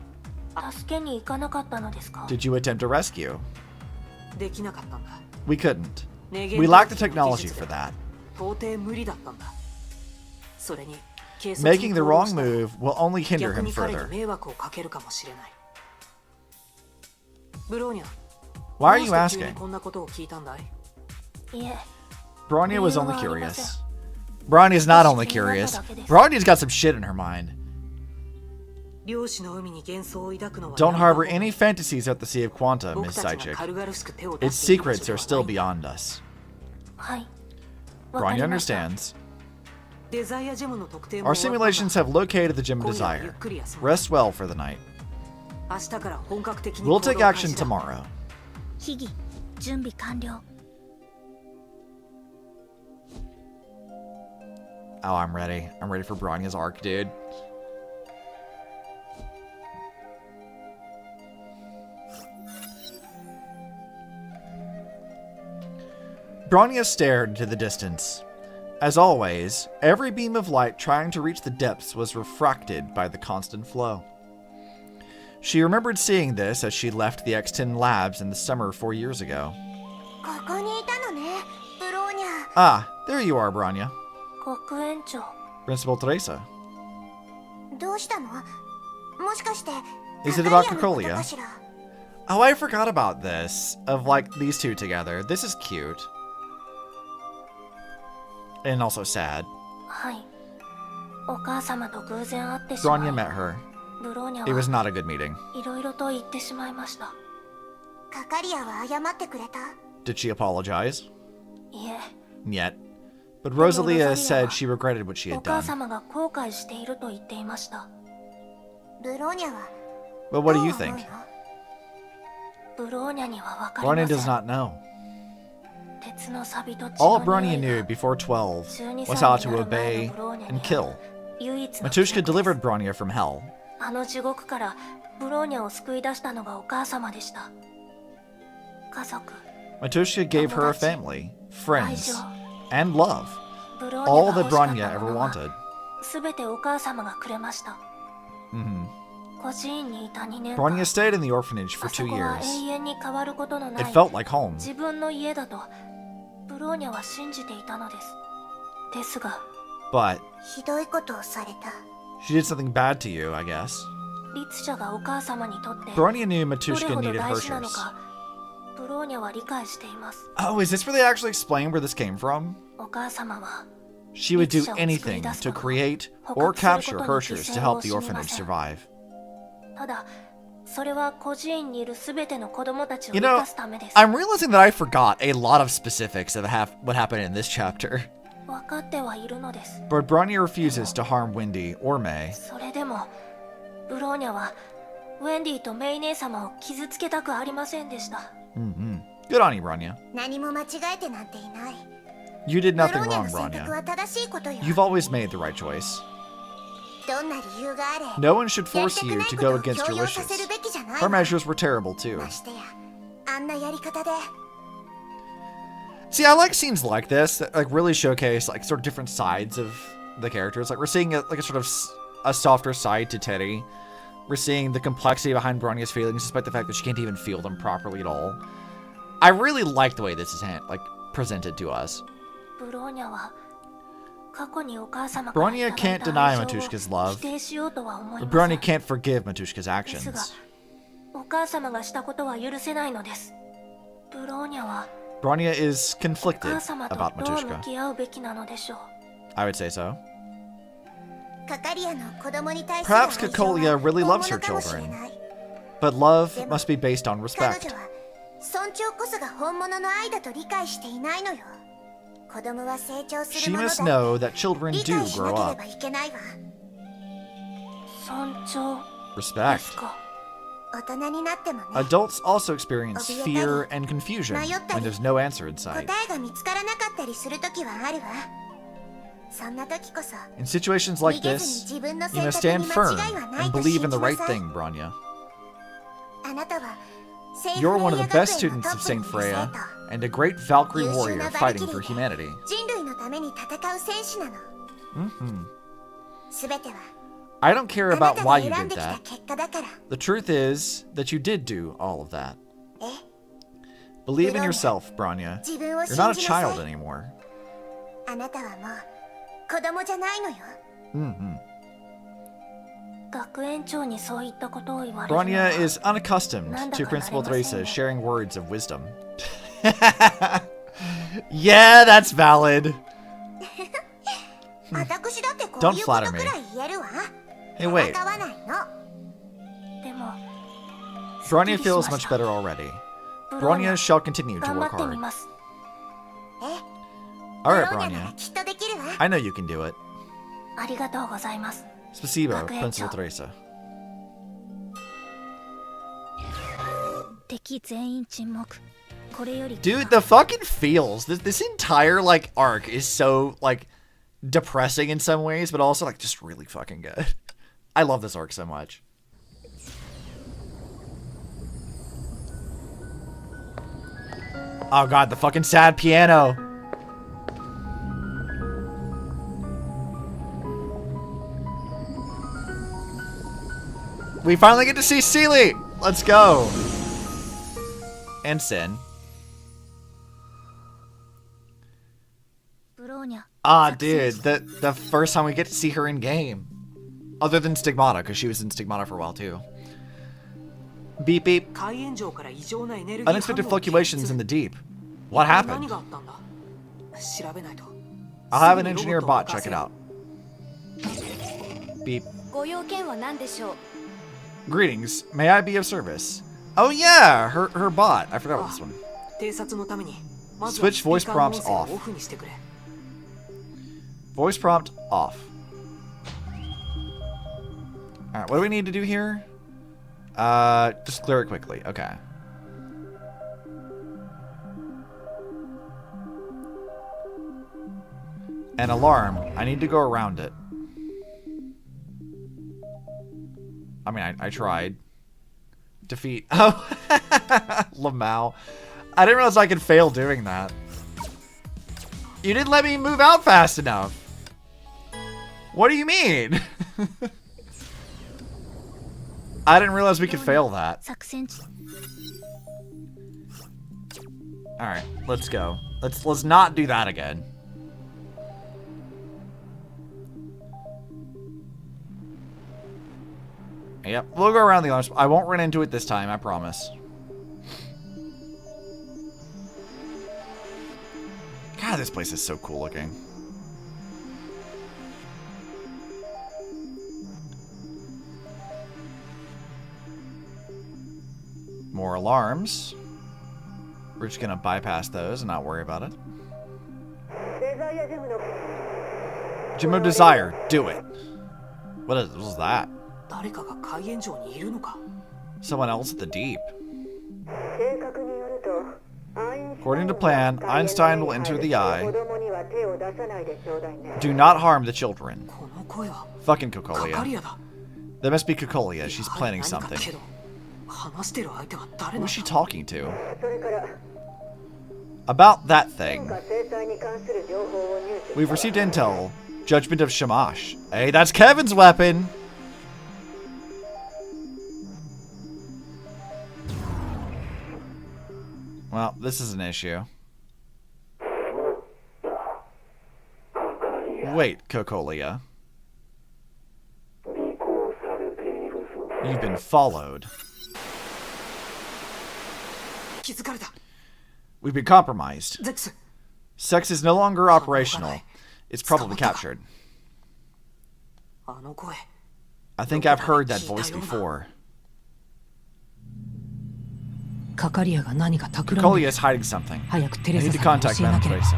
助けに行かなかったのですか？
Did you attempt to rescue?
できなかったんだ。
We couldn't.
ネ
We lack the technology for that.
到底無理だったんだ。それに
Making the wrong move will only hinder
逆
him
に彼に
further.
迷惑をかけるかもしれない。ブローニャ、
Why are you
どうして急に
asking?
こんなことを聞いたんだい？
いえ、
Bronya was only curious. Bronya's not only curious. Bronya's got some shit in her mind.
漁師の海に幻想を抱くのは
Don't harbor any fantasies at the Sea of Quanta,
僕
Miss
たちが
Psychic.
軽々しく手を出
Its
していい場
secrets
所
are
で
still
はない。
beyond us.
はい。わか
Bronya
りました。
understands.
デザイアジェムの特定も
Our
終わったんだ。
simulations have located the gem of
今夜はゆっ
desire.
くり休もう。
Rest well for the night.
明日から本格的に
We'll
行動
take
開始
action
だ。
tomorrow.
秘技準備完了。
Oh, I'm ready. I'm ready for Bronya's arc, dude. Bronya stared into the distance. As always, every beam of light trying to reach the depths was refracted by the constant flow. She remembered seeing this as she left the X10 labs in the summer 4 years ago.
ここにいたのね、ブローニャ。
Ah, there you are, Bronya.
学園長。
Principal Teresa.
どうしたの？もしかして
Is it
カ
about
カリアのこと
Cocolia?
かしら？
Oh, I forgot about this. Of, like, these two together. This is cute. And also sad.
はい。お母様と偶然会ってし
Bronya
ま
met her.
い、ブローニャ
It was
は
not a good meeting.
いろいろと言ってしまいました。
カカリアは謝ってくれた？
Did she apologize?
いえ、
Yet. But Rosalia said she regretted what she
お
had
母
done.
様が後悔していると言っていました。
ブローニャは
But what
ど
do
う
you
思うの？
think?
ブローニャには分かり
Bronya
ませ
does
ん。
not know.
鉄の錆と血
All
の
Bronya
匂い
knew
が
before 12
12
was
歳
how
に
to
なる前
obey
のブローニャに
and kill.
唯一の
Matushka
記憶です。
delivered Bronya from hell.
あの地獄からブローニャを救い出したのがお母様でした。家族、
Matushka gave her a family,
愛
friends,
情、
and love.
ブロー
All
ニャ
that
が欲しかった
Bronya
も
ever
のは
wanted.
全てお母様がくれました。
hmm
孤児院にいた2年間、
Bronya stayed in the orphanage for
あそ
2
こは
years.
永遠に変わることのな
It
い
felt like home.
自分の家だとブローニャは信じていたのです。ですが、
But
ひどいことをされた。
she did something bad to you, I guess.
律者がお母様にとって
Bronya knew
どれ
Matushka
ほど
needed
大事なの
Hershers.
か、ブローニャは理解しています。
Oh, is this where they actually explain where this came from?
お母様は
She would do anything to create or capture Hershers to help the orphanage survive.
ただ、それは孤児院にいるすべての子供たちを
You
生
know,
かすためです。
I'm realizing that I forgot a lot of specifics of what happened in this chapter.
分かってはいるのです。
But Bronya refuses to harm Wendy or May.
それでも、ブローニャはウェンディとメイ姉様を傷つけたくありませんでした。
Good on you, Bronya.
何も間違えてなんていない。
You did
ブ
nothing
ローニャ
wrong,
の選択
Bronya.
は正しいことよ。
You've always made the right choice.
どんな理由があれ、
No one should
やり
force
たく
you
ない
to
こ
go
とを
against
強
your
要させる
wishes.
べきじゃない
Her
わ。
measures were terrible too.
ましてや、あんなやり方で。
See, I like scenes like this that like really showcase like sort of different sides of the characters. Like we're seeing like a sort of a softer side to Teddy. We're seeing the complexity behind Bronya's feelings, despite the fact that she can't even feel them properly at all. I really like the way this is presented to us.
ブローニャは過去にお母様からい
Bronya
ただい
can't
た
deny
愛情を
Matushka's love.
否定しようとは思い
But
ませ
Bronya
ん。
can't forgive Matushka's
ですが、
actions.
お母様がしたことは許せないのです。ブローニャは
Bronya is
お
conflicted
母様と
about
どう向
Matushka.
き合うべきなのでしょう。
I would say so.
カカリアの子供に対する
Perhaps
愛情
Cocolia
は
really
本
loves
物
her
かもしれ
children.
ない。
But love must be based on
彼
respect.
女は尊重こそが本物の愛だと理解していないのよ。子供は成長す
She
るもの
must
だ
know
って
that children
理
do
解しな
grow
けれ
up.
ばいけないわ。
尊重で
Respect.
すか。
大人になってもね、
Adults also experience fear and confusion when there's no answer in
答
sight.
えが見つからなかったりするときはあるわ。そんな時こそ
In situations like
逃げずに
this,
自分の
you
選
must
択
stand
に間
firm
違いはない
and
と
believe
信
in
じ
the
な
right
さい。
thing, Bronya.
あなたは聖
You're
フ
one
レ
of
イ
the
ヤ
best
学園の
students
ト
of
ップに
Saint
いる生
Freya
徒。
and a great Valkyrie
優秀
warrior
なバル
fighting
キリ
for
ー
humanity.
で人類のために戦う戦士なの。
hmm
すべては
I don't care
あな
about
た
why
が
you
選ん
did
できた
that.
結果だから
The truth is that you did do all of that.
え
Believe in yourself, Bronya.
自分を
You're
信
not a
じなさ
child
い
anymore.
あなたはもう子供じゃないのよ
Mm-hmm.
学園長にそういったことを言われるのは
Bronya is unaccustomed to Principal Teresa sharing words of wisdom. Yeah, that's valid.
私だってこ
Don't
ういうこ
flatter
と
me.
くらい言えるわ
Hey, wait.
戦わないの
でも
Bronya feels much better already. Bronya shall continue to
頑張
work
ってみ
hard.
ます
Alright,
ブローニャなら
Bronya.
きっとできるわ
I know you can do it.
ありがとうございます
Spasibo,
Okay,
Principal
so-
Teresa.
敵全員沈黙これより
Dude, the fucking feels. This entire, like, arc is so, like, depressing in some ways, but also, like, just really fucking good. I love this arc so much. Oh god, the fucking sad piano. We finally get to see Seely! Let's go! And Sin.
ブローニャ
Ah, dude, the first time we get to see her in game. Other than Stigmata, because she was in Stigmata for a while too. Beep beep.
海炎上から異常なエネルギー
Unexpected
反応を
fluctuations in the deep. What
何
happened?
があったんだ調べないと
I'll have an engineer bot check it out. Beep.
ご用件は何でしょう
Greetings. May I be of service? Oh yeah, her bot. I forgot about this one.
偵察のためにまずは
Switch voice
スピーカーの
prompts
音声を
off.
オフにしてくれ
Voice prompt off. Alright, what do we need to do here? Just clear it quickly. Okay. An alarm. I need to go around it. I mean, I tried. Defeat. Oh, Lamau. I didn't realize I could fail doing that. You didn't let me move out fast enough. What do you mean? I didn't realize we could fail that.
作戦地
Alright, let's go. Let's not do that again. Yep, we'll go around the alarms. I won't run into it this time, I promise. God, this place is so cool looking. More alarms. We're just gonna bypass those and not worry about it. Gem of Desire, do it. What was that?
誰かが海炎上にいるのか
Someone else at the deep. According to plan, Einstein will enter the eye. Do not harm the children.
この声は
Fucking
カカリ
Cocolia.
アだ
That must be Cocolia. She's
やは
planning
り何か
something.
けど話してる相手は誰
Who
なの
is she talking to? About that thing. We've received intel. Judgment of Shamash. Hey, that's Kevin's weapon! Well, this is an issue. Wait, Cocolia. You've been followed.
気づかれた
We've been compromised.
ゼックス
Sex is no longer operational. It's probably captured.
あの声
I think I've heard that voice before.
カカリアが何か企ん
Cocolia
で
is hiding something.
早くテ
I
レ
need
サ
to
さんに
contact
教え
Madame
なければ
Teresa.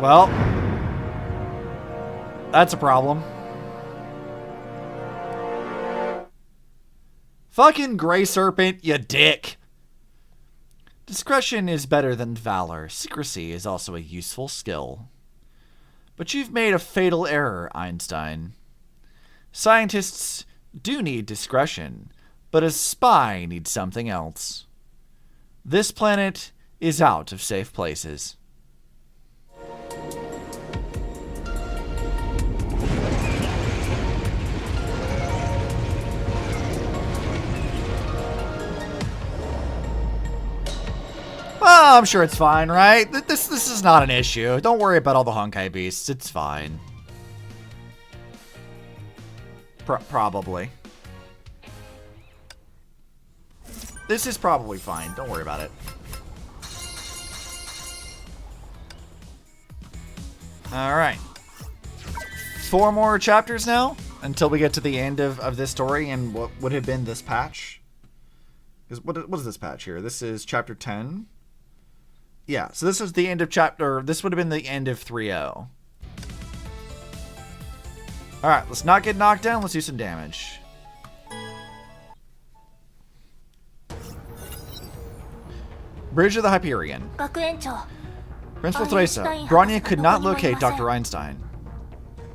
Well, that's a problem. Fucking Grey Serpent, you dick. Discretion is better than valor. Secrecy is also a useful skill. But you've made a fatal error, Einstein. Scientists do need discretion, but a spy needs something else. This planet is out of safe places. Well, I'm sure it's fine, right? This is not an issue. Don't worry about all the Honkai beasts. It's fine. Probably. This is probably fine. Don't worry about it. Alright. 4 more chapters now until we get to the end of this story and what would have been this patch. What is this patch here? This is chapter 10. Yeah, so this is the end of chapter... This would have been the end of 3.0. Alright, let's not get knocked down. Let's do some damage. Bridge of the Hyperion.
学園長
Principal Teresa, Bronya could not locate Dr. Einstein.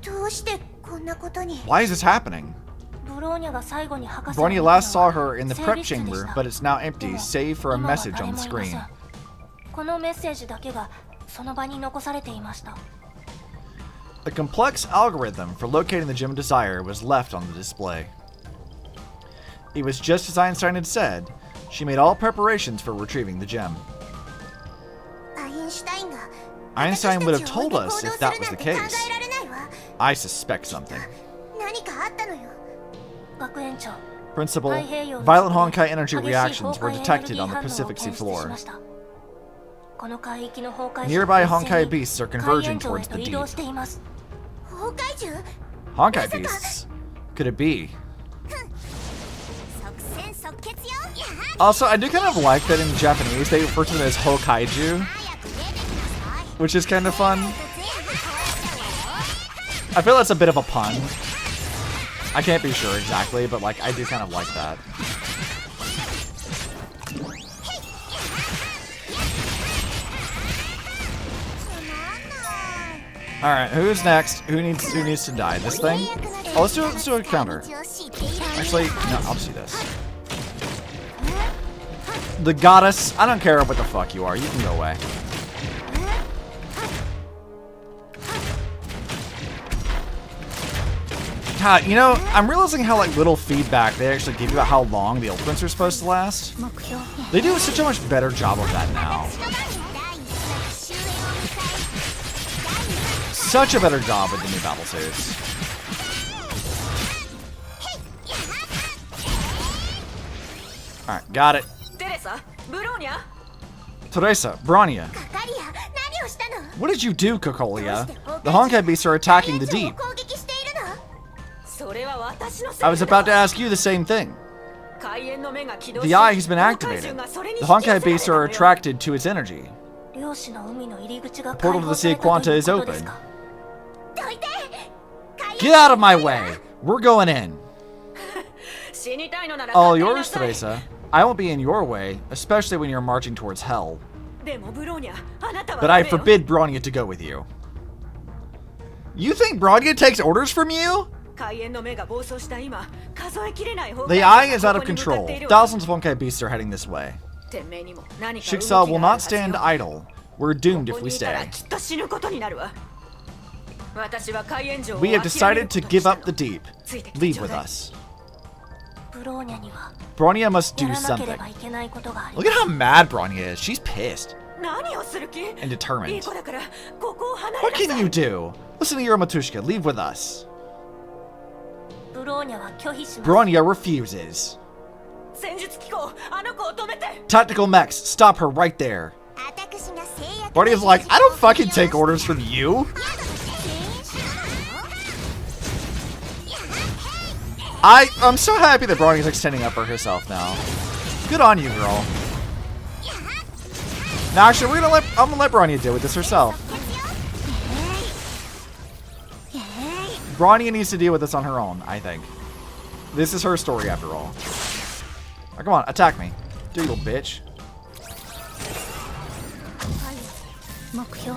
どうしてこんなことに。
Why is this happening?
ブローニャが最後に博士を見
Bronya
たのは
last saw her in the
生
prep
理室で
chamber,
した
but it's now empty, save for a
今は
message
誰
on
も
the
いませ
screen.
んこのメッセージだけがその場に残されていました
A complex algorithm for locating the gem of desire was left on the display. It was just as Einstein had said. She made all preparations for retrieving the gem.
アインシュタインが
Einstein would have
私たちを
told
置い
us
て
if
行動
that
す
was
る
the
なんて
case.
考えられないわ。
I suspect something.
何かあったのよ。
学園長
Principal,
太平洋の
violent
外で
Honkai energy
激しい
reactions
崩
were
壊エネル
detected
ギー
on the
反応を
Pacific
検
Sea
出し
floor.
ましたこの海域の崩壊
Nearby
者が
Honkai
一斉に
beasts are
海
converging
援長へ
towards
と
the
移動
deep.
しています
崩壊獣
Honkai beasts? Could it be?
即戦即決よ。
Also, I do kind of like that in Japanese they refer to them as Hokaiju,
早く出てきなさい。
which is kind of fun. I feel that's a bit of a pun. I can't be sure exactly, but like I do kind of like that. All right, who's next? Who needs to die? This thing? Oh, let's do a counter. Actually, no, I'll just do this. The goddess. I don't care what the fuck you are. You can go away. God, you know, I'm realizing how like little feedback they actually give you about how long the ultimates are supposed to last.
目標
They do such a much better job of that now.
第1作終焉を迎え
Such a better job with the new battle suits. Alright, got it.
テレサブローニャ
Teresa, Bronya,
カリア何をしたの。
what did you do, Kokolia? The Honkai beasts are attacking the
大炎
deep.
上を攻撃しているの。
それは私のせい
I was about to ask you the same thing.
開眼の目が起動し
The eye has been
崩壊
activated.
獣がそれに
The
引き寄
Honkai
せられ
beasts
たの
are
よ
attracted to its energy.
漁師の海の入り口が
The portal
開
to
放
the
さ
Sea
れたと
Quanta
いう
is
ことです
open.
か
どいて。
Get out of my way! We're going in.
死にたいのなら
All
立っていな
yours,
さい
Teresa. I won't be in your way, especially when you're marching towards hell.
でもブローニャあなたは
But
ダ
I
メよ
forbid Bronya to go with you. You think Bronya takes orders from you?
開眼の目が暴走した今数えきれない方
The eye is out of control. Thousands of Honkai beasts are heading this way.
天命にも何か
Shiksa
動き
will
があ
not
るはずよ
stand idle. We're doomed
こ
if
こ
we
にいたら
stay.
きっと死ぬことになるわ私は開眼城を
We have
諦め
decided
る
to
ことに
give
した
up
の
the deep.
ついてきて
Leave
ちょう
with
だい
us.
ブローニャには
Bronya must
や
do
らなけれ
something.
ばいけないことがあり
Look at how mad Bronya is. She's pissed
何をする気
and determined.
いい子だからここを離れ
What
なさ
can
い
you do? Listen to your Matushka. Leave with us.
ブローニャは拒否します
Bronya refuses.
戦術機構あの子を止めて
Tactical mechs, stop her right there.
私が制約
Bronya's like, I don't fucking take orders from you. I'm so happy that Bronya's like standing up for herself now. Good on you, girl. Now, actually, I'm gonna let Bronya deal with this herself. Bronya needs to deal with this on her own, I think. This is her story after all. Now, come on, attack me. Do you little bitch.
目標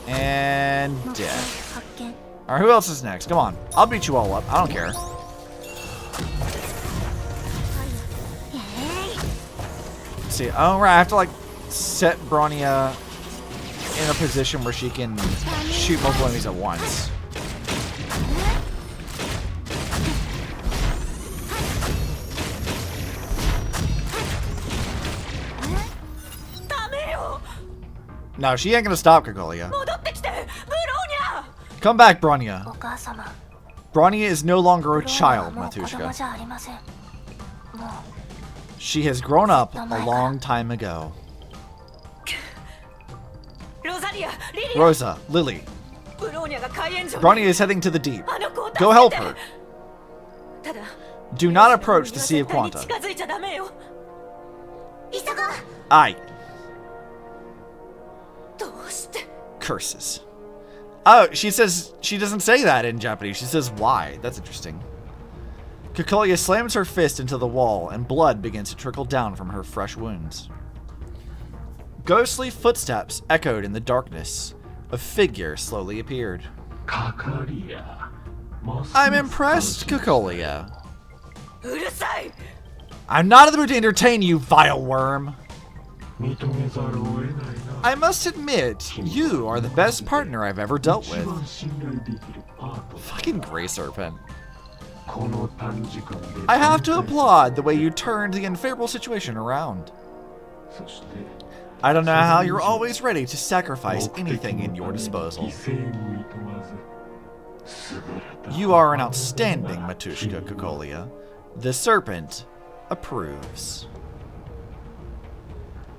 And
目標
dead.
発見
Alright, who else is next? Come on. I'll beat you all up. I don't care. Let's see. Oh, right. I have to, like, set Bronya in a position where she can shoot multiple enemies at once. No, she ain't gonna stop Kokolia.
戻ってきてブローニャ
Come back, Bronya.
お母様
Bronya is no longer a
ブローニャは
child,
もう子供
Matushka.
じゃありません。も
She has grown up a long time ago.
ロザリアリリア
Rosa, Lily,
ブローニャが海援所
Bronya is heading to the deep.
あの子を助けて
Go help her.
ただ
Do not approach the Sea of
絶対に
Quanta.
近づいちゃダメよ
急ごう。
Aye.
どうして
Curses. Oh, she says she doesn't say that in Japanese. She says why. That's interesting. Kokolia slams her fist into the wall, and blood begins to trickle down from her fresh wounds. Ghostly footsteps echoed in the darkness. A figure slowly appeared. I'm impressed, Kokolia.
うるさい
I'm not in the mood to entertain you, vile worm. I must admit, you are the best partner I've ever dealt with. Fucking Grey Serpent. I have to applaud the way you turned the unfavorable situation around. I don't know how you're always ready to sacrifice anything in your disposal. You are an outstanding Matushka, Kokolia. The serpent approves.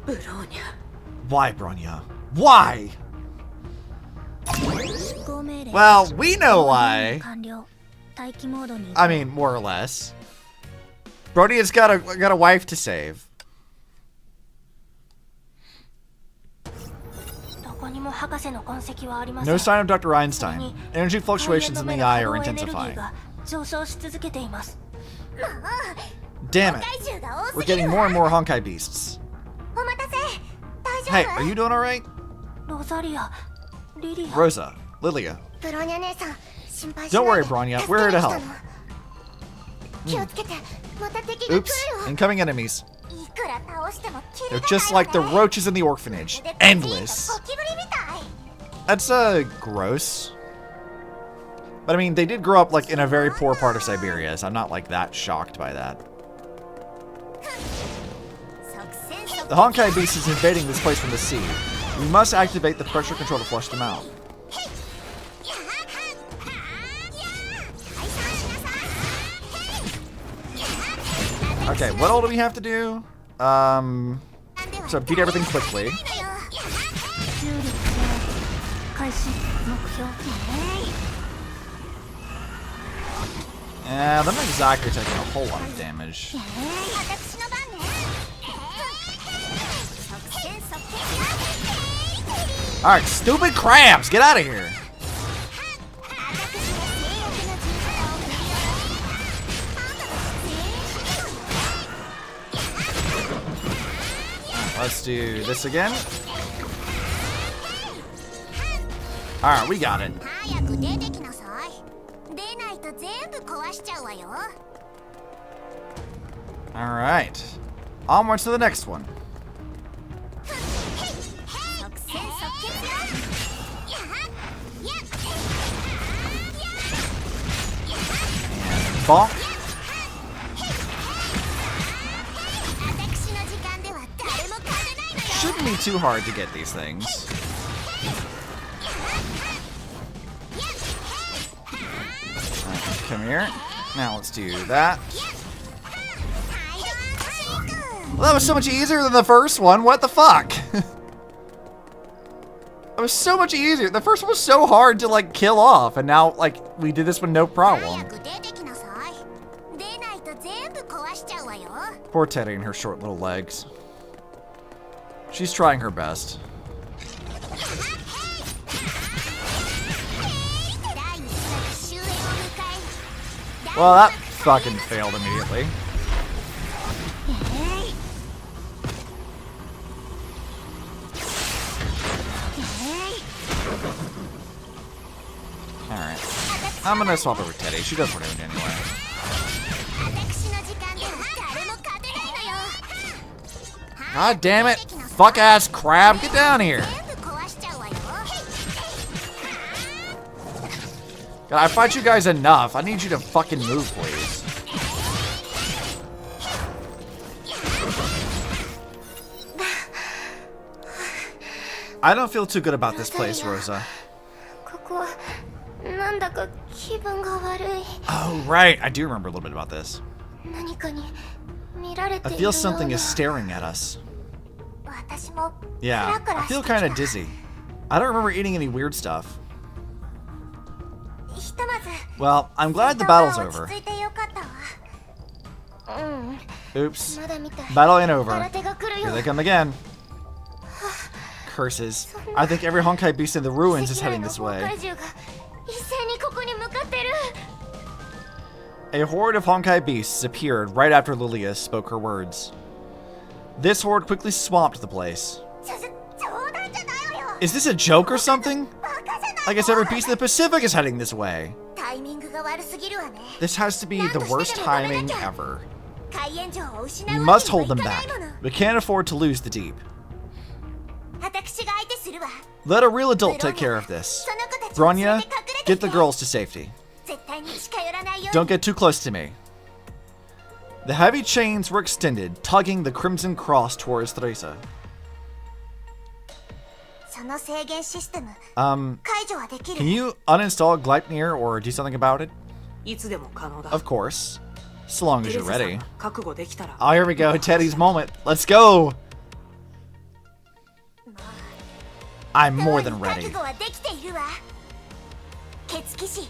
ブローニャ
Why, Bronya? Why?
執行命令
Well, we know why.
完了待機モードに
I mean, more or less. Bronya's got a wife to save.
どこにも博士の痕跡はありませ
No
ん
sign of Dr. Einstein. Energy fluctuations in the eye are
エネルギー
intensifying.
が上昇し続けています
Damn it.
怪獣が多
We're
すぎる
getting
わ。
more and more Honkai beasts.
お待たせ。大丈
Hey,
夫？
are you doing alright?
ロザリアリリア
Rosa, Lilia.
ブローニャ姉さん、心配しない
Don't
で。
worry, Bronya.
助
We're
け
here to
に来た
help.
の。気をつけて。また敵が来る
Oops.
よ。
Incoming enemies.
いくら倒してもキリ
They're
が
just
ない
like the
わね。
roaches in the orphanage.
で
Endless.
ゴキブリみたい。
That's, gross. But I mean, they did grow up, like, in a very poor part of Siberia, so I'm not, like, that shocked by that.
即戦即
The Honkai beast is invading this place from the sea. We must activate the pressure control to flush them out. Okay, what all do we have to do? So beat everything quickly.
重力開始目標
They're not exactly taking a whole lot of damage.
私の番ね。即戦即決。
Alright, stupid crabs! Get out of here! Let's do this again. Alright, we got it.
早く出てきなさい。出ないと全部壊しちゃうわよ。
Alright. Onwards to the next one.
即戦即決よ。
Bonk.
私の時間では誰も勝てないのよ。
Shouldn't be too hard to get these things. Alright, come here. Now let's do that. Well, that was so much easier than the first one. What the fuck? That was so much easier. The first one was so hard to, like, kill off, and now, like, we did this one no problem.
早く出てきなさい。出ないと全部壊しちゃうわよ。
Poor Teddy and her short little legs. She's trying her best.
第一作終焉を迎え。
Well, that fucking failed immediately. Alright. I'm gonna swap over Teddy. She does what I do anyway.
私の時間では誰も勝てないのよ。
God damn it! Fuck ass crab, get down here!
全部壊しちゃうわよ。
God, I fight you guys enough. I need you to fucking move, please. I don't feel too good about this place, Rosa.
ここはなんだか気分が悪い。
Oh, right. I do remember a little bit about this.
何かに見られて
I
いるよ
feel
うな。
something is staring at us.
私も
Yeah,
クラク
I
ラして
feel
きた。
kind of dizzy. I don't remember eating any weird stuff.
ひとまず
Well, I'm glad the battle's
落
over.
ち着いてよかったわ。
Oops.
まだみたい。
Battle ain't over.
新手が来るよ。
Here they come again. Curses. I think every Honkai beast in the ruins is heading this way.
世界の崩壊獣が一斉にここに向かってる。
A horde of Honkai beasts appeared right after Lilia spoke her words. This horde quickly swamped the place.
冗談じゃないわよ。
Is this a joke or something?
バカじゃない。
I guess every beast in the Pacific is heading this way.
タイミングが悪すぎるわね。
This has to be the worst timing ever.
海援城を失
We
うわ
must
けに
hold
は
them
いかない
back.
もの。
We can't afford to lose the deep.
私が相手するわ。
Let a real adult take care of this.
その子たちを連れ
Bronya,
て隠れて
get the girls to safety.
絶対に近寄らないよう
Don't
に。
get too close to me. The heavy chains were extended, tugging the crimson cross towards Teresa.
その制限システム
Um,
解除はでき
can
る。
you uninstall Gleipnir or do something about it?
いつでも可能だ。
Of course. So long as
テレ
you're
サさん
ready.
が覚悟できたら。
Oh, here we go. Teddy's moment. Let's go. I'm more than
覚
ready.
悟はできているわ。血騎士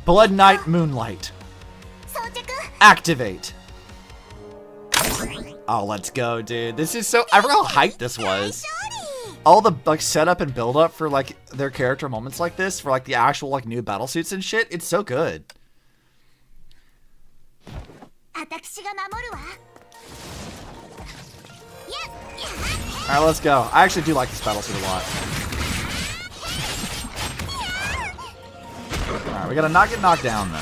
Blood Knight Moonlight.
装着。
Activate. Oh, let's go, dude. This is so... I forgot how hyped this was.
勝利。
All the like setup and build up for like their character moments like this, for like the actual like new battle suits and shit. It's so good.
私が守るわ。
All right, let's go. I actually do like this battle suit a lot. All right, we gotta not get knocked down though.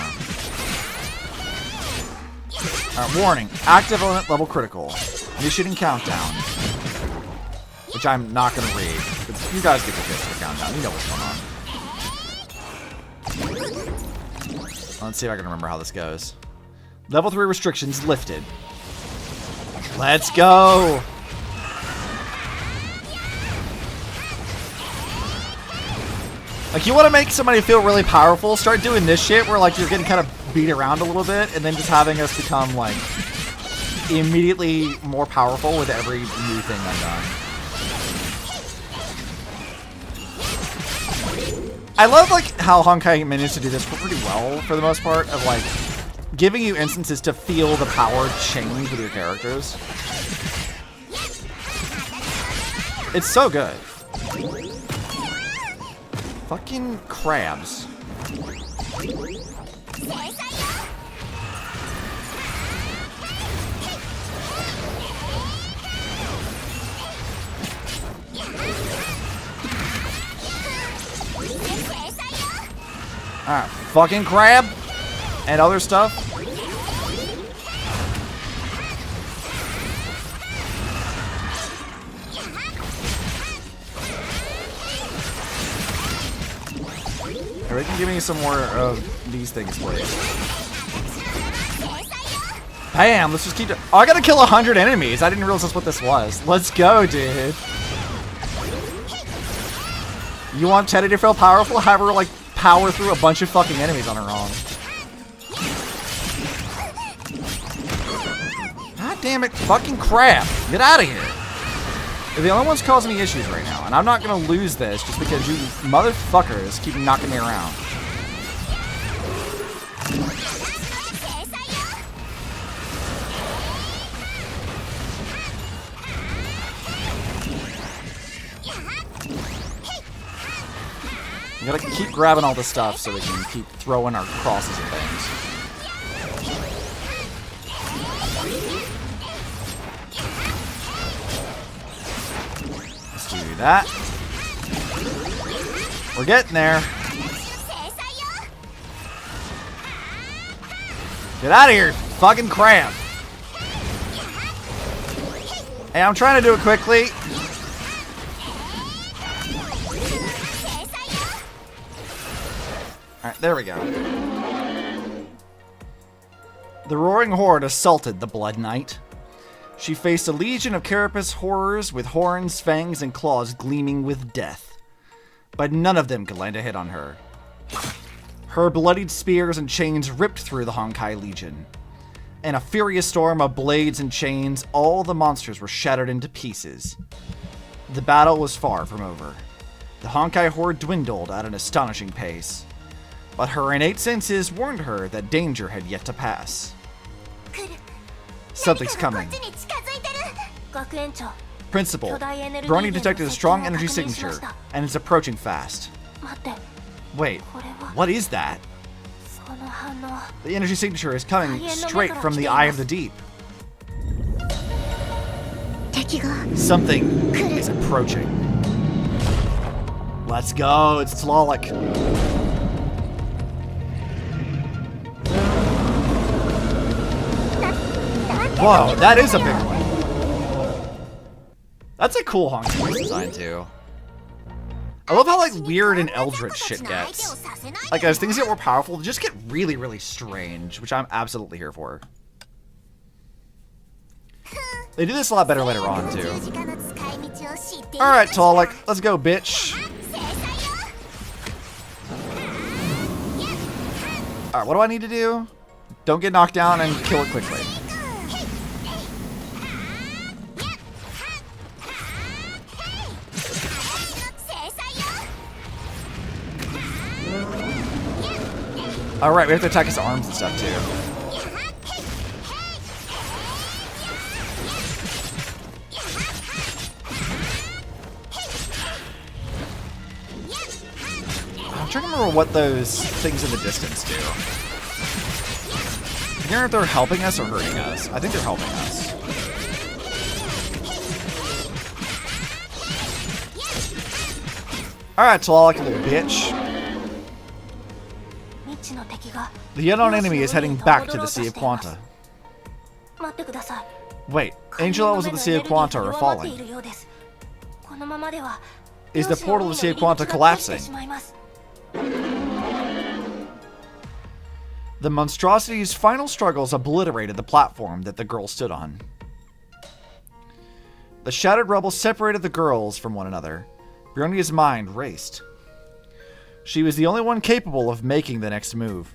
All right, warning: active element level critical. Initiating countdown, which I'm not gonna read. But you guys get the gist of the countdown. You know what's going on. Let's see if I can remember how this goes. Level 3 restrictions lifted. Let's go. Like, you want to make somebody feel really powerful, start doing this shit where, like, you're getting kind of beat around a little bit, and then just having us become, like, immediately more powerful with every new thing I've done. I love, like, how Honkai managed to do this pretty well, for the most part, of, like, giving you instances to feel the power change with your characters. It's so good. Fucking crabs. Alright, fucking crab and other stuff. Alright, can give me some more of these things, please. Bam, let's just keep it. Oh, I gotta kill 100 enemies. I didn't realize that's what this was. Let's go, dude. You want Teddy to feel powerful? Have her, like, power through a bunch of fucking enemies on her own. God damn it, fucking crap. Get out of here. You're the only ones causing me issues right now, and I'm not gonna lose this just because you motherfuckers keep knocking me around. We gotta keep grabbing all this stuff so we can keep throwing our crosses and things. Let's do that. We're getting there. Get out of here, fucking crab. Hey, I'm trying to do it quickly. Alright, there we go. The roaring horde assaulted the Blood Knight. She faced a legion of carapace horrors with horns, fangs, and claws gleaming with death. But none of them could land a hit on her. Her bloodied spears and chains ripped through the Honkai Legion. In a furious storm of blades and chains, all the monsters were shattered into pieces. The battle was far from over. The Honkai horde dwindled at an astonishing pace. But her innate senses warned her that danger had yet to pass. Something's coming.
学園長
Principal, Bronya detected a strong energy signature and is approaching fast.
待って
Wait,
これは
what is that?
その反応
The energy signature is coming straight from the eye of the deep.
敵が
Something is approaching. Let's go, it's Tlaloc. Whoa, that is a big one. That's a cool Honkai design too. I love how like weird and eldritch shit gets. Like as things get more powerful, they just get really, really strange, which I'm absolutely here for. They do this a lot better later on too. Alright, Tlaloc, let's go, bitch. Alright, what do I need to do? Don't get knocked down and kill it quickly. Alright, we have to attack his arms and stuff too. I'm trying to remember what those things in the distance do. I can't remember if they're helping us or hurting us. I think they're helping us. Alright, Tlaloc, you little bitch.
未知の敵が
The unknown enemy is heading back to the Sea of Quanta.
待ってください
Wait, angel levels of the Sea of Quanta are
弱まってい
falling.
るようですこのままでは
Is the portal of the Sea of Quanta
両親の海に落ちて
collapsing?
しまいます
The monstrosity's final struggles obliterated the platform that the girl stood on. The shattered rubble separated the girls from one another. Bronya's mind raced. She was the only one capable of making the next move.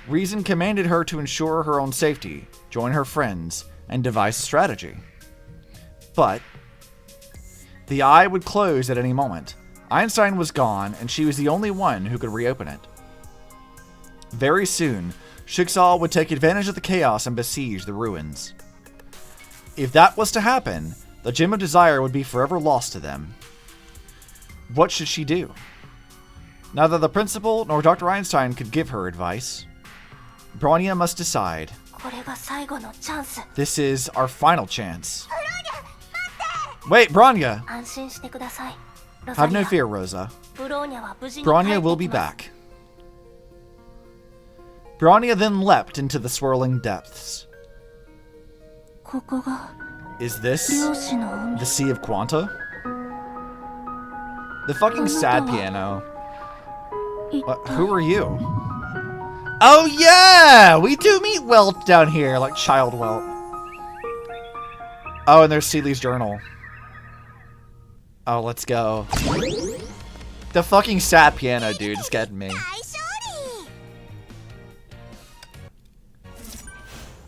Reason commanded her to ensure her own safety, join her friends, and devise a strategy. But the eye would close at any moment. Einstein was gone, and she was the only one who could reopen it. Very soon, Shixal would take advantage of the chaos and besiege the ruins. If that was to happen, the Gem of Desire would be forever lost to them. What should she do? Neither the principal nor Dr. Einstein could give her advice. Bronya must decide.
これが最後のチャンス
This is our final chance. Wait, Bronya!
安心してくださいロ
Have
ザリ
no
ア
fear, Rosa.
ブローニャは無事に帰
Bronya
って
will be
きます
back. Bronya then leapt into the swirling depths.
ここが
Is this
漁師の海
the Sea of Quanta? The fucking sad piano.
一
What,
体
who are you? Oh yeah! We do meet Welt down here, like Child Welt. Oh, and there's Seely's journal. Oh, let's go. The fucking sad piano, dude, is getting me.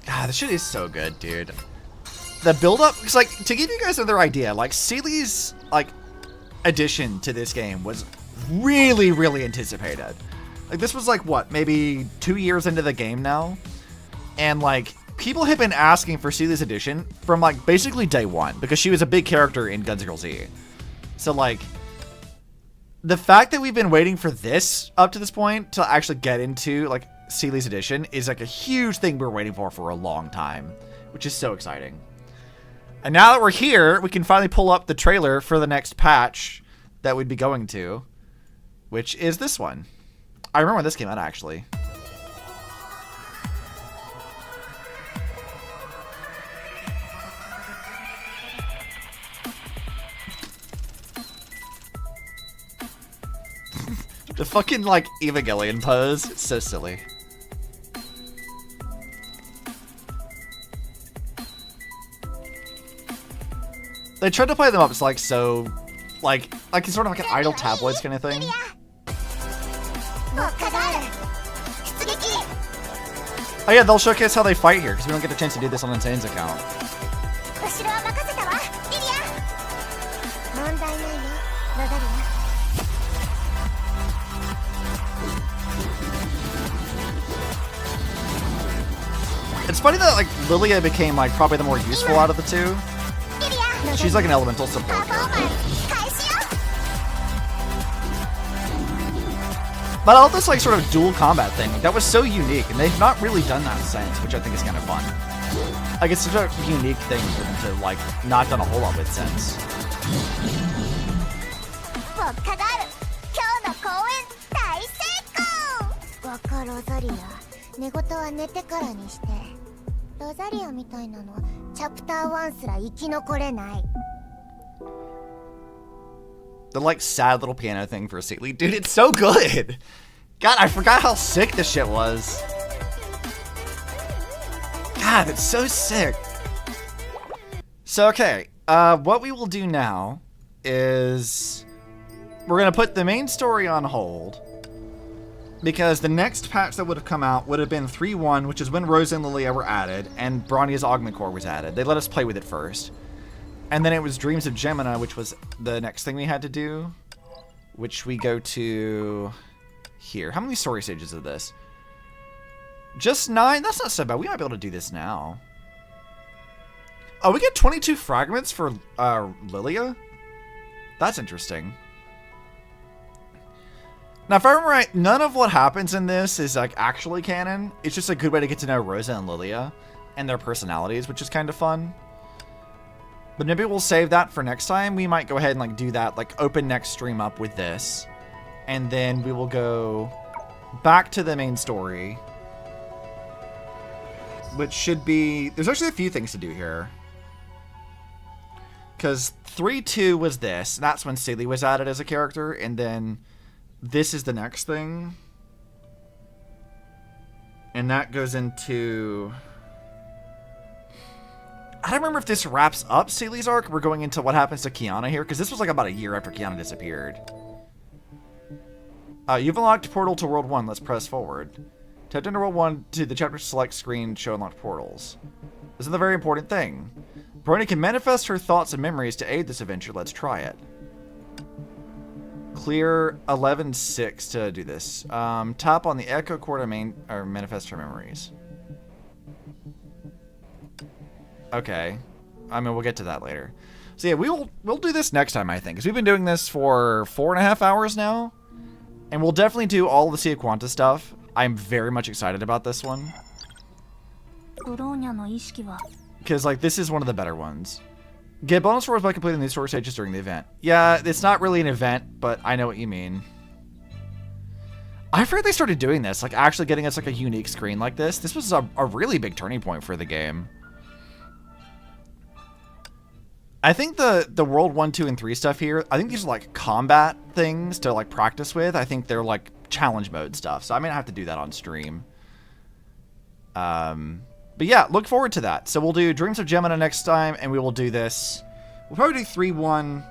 God, this shit is so good, dude. The build-up, because, like, to give you guys another idea, like, Seely's, like, addition to this game was really, really anticipated. Like, this was, like, what, maybe 2 years into the game now? And, like, people have been asking for Seely's addition from, like, basically day one, because she was a big character in Guns N' Z. So, like, the fact that we've been waiting for this up to this point to actually get into, like, Seely's edition is, like, a huge thing we're waiting for a long time, which is so exciting. And now that we're here, we can finally pull up the trailer for the next patch that we'd be going to, which is this one. I remember when this came out, actually. The fucking, like, Evangelion pose. It's so silly. They tried to play them up as like so, like it's sort of like an idle tabloids kind of thing. Oh yeah, they'll showcase how they fight here because we don't get the chance to do this on Insane's account. It's funny that like Lilia became like probably the more useful out of the two. She's like an elemental support character. But all this like sort of dual combat thing, that was so unique, and they've not really done that since, which I think is kind of fun. Like it's such a unique thing for them to like not done a whole lot with since. The like sad little piano thing for a Sealy. Dude, it's so good! God, I forgot how sick this shit was. God, it's so sick. So, okay. What we will do now is we're going to put the main story on hold because the next patch that would have come out would have been 3.1, which is when Rosa and Lilia were added, and Bronya's Augment Core was added. They let us play with it first. And then it was Dreams of Gemini, which was the next thing we had to do, which we go to here. How many story stages of this? Just 9? That's not so bad. We might be able to do this now. Oh, we get 22 fragments for Lilia? That's interesting. Now, if I remember right, none of what happens in this is like actually canon. It's just a good way to get to know Rosa and Lilia and their personalities, which is kind of fun. But maybe we'll save that for next time. We might go ahead and like do that, like open next stream up with this. And then we will go back to the main story. Which should be... There's actually a few things to do here. Because 3.2 was this. And that's when Sealy was added as a character. And then this is the next thing. And that goes into... I don't remember if this wraps up Sealy's arc. We're going into what happens to Kiana here, because this was like about a year after Kiana disappeared. You've unlocked Portal to World 1. Let's press forward. Tap into World 1 to the chapter select screen, show unlocked portals. This is a very important thing. Bronya can manifest her thoughts and memories to aid this adventure. Let's try it. Clear 11.6 to do this. Tap on the Echo Core to manifest her memories. Okay. I mean, we'll get to that later. So yeah, we'll do this next time, I think. Because we've been doing this for 4.5 hours now. And we'll definitely do all the Sea of Quanta stuff. I'm very much excited about this one. Because, like, this is one of the better ones. Get bonus scores by completing these story stages during the event. Yeah, it's not really an event, but I know what you mean. I forgot they started doing this. Like, actually getting us, like, a unique screen like this. This was a really big turning point for the game. I think the World 1, 2, and 3 stuff here, I think these are like combat things to like practice with. I think they're like challenge mode stuff. So I may have to do that on stream. But yeah, look forward to that. So we'll do Dreams of Gemini next time, and we will do this. We'll probably do 3.1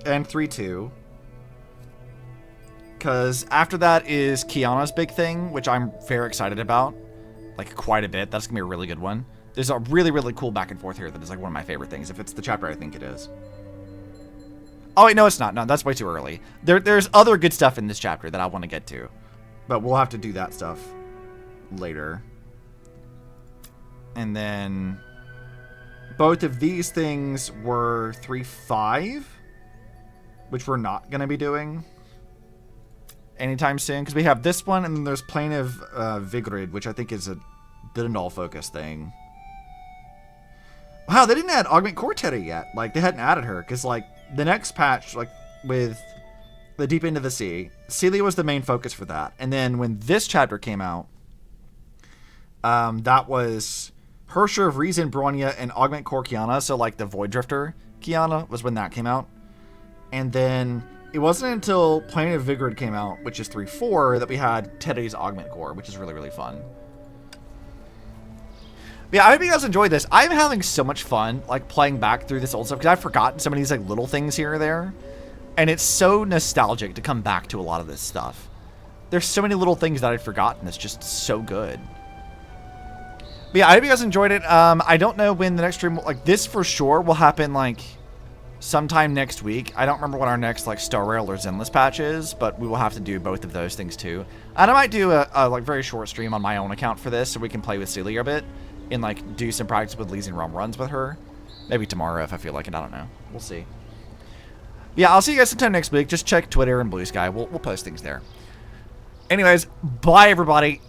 and 3.2. Because after that is Kiana's big thing, which I'm very excited about. Like quite a bit. That's going to be a really good one. There's a really, really cool back and forth here that is like one of my favorite things, if it's the chapter I think it is. Oh, wait, no, it's not. No, that's way too early. There's other good stuff in this chapter that I want to get to. But we'll have to do that stuff later. And then both of these things were 3.5, which we're not going to be doing anytime soon, because we have this one, and then there's Plane of Vigrid, which I think is a Bidendal focus thing. Wow, they didn't add Augment Core Teddy yet. Like, they hadn't added her, because, like, the next patch, like, with the Deep Into the Sea, Celia was the main focus for that. And then when this chapter came out, that was Hersher of Reason, Bronya, and Augment Core Kiana. So, like, the Void Drifter Kiana was when that came out. And then it wasn't until Plane of Vigrid came out, which is 3.4, that we had Teddy's Augment Core, which is really, really fun. Yeah, I hope you guys enjoyed this. I'm having so much fun, like, playing back through this old stuff, because I've forgotten some of these, like, little things here or there. And it's so nostalgic to come back to a lot of this stuff. There's so many little things that I'd forgotten. It's just so good. But yeah, I hope you guys enjoyed it. I don't know when the next stream, like, this for sure will happen, like, sometime next week. I don't remember what our next, like, Star Rail or Zenless patch is, but we will have to do both of those things, too. And I might do a like, very short stream on my own account for this, so we can play with Celia a bit. And, like, do some practice with Lee's and Rum runs with her. Maybe tomorrow if I feel like it. I don't know. We'll see. Yeah, I'll see you guys sometime next week. Just check Twitter and Blue Sky. We'll post things there. Anyways, bye, everybody.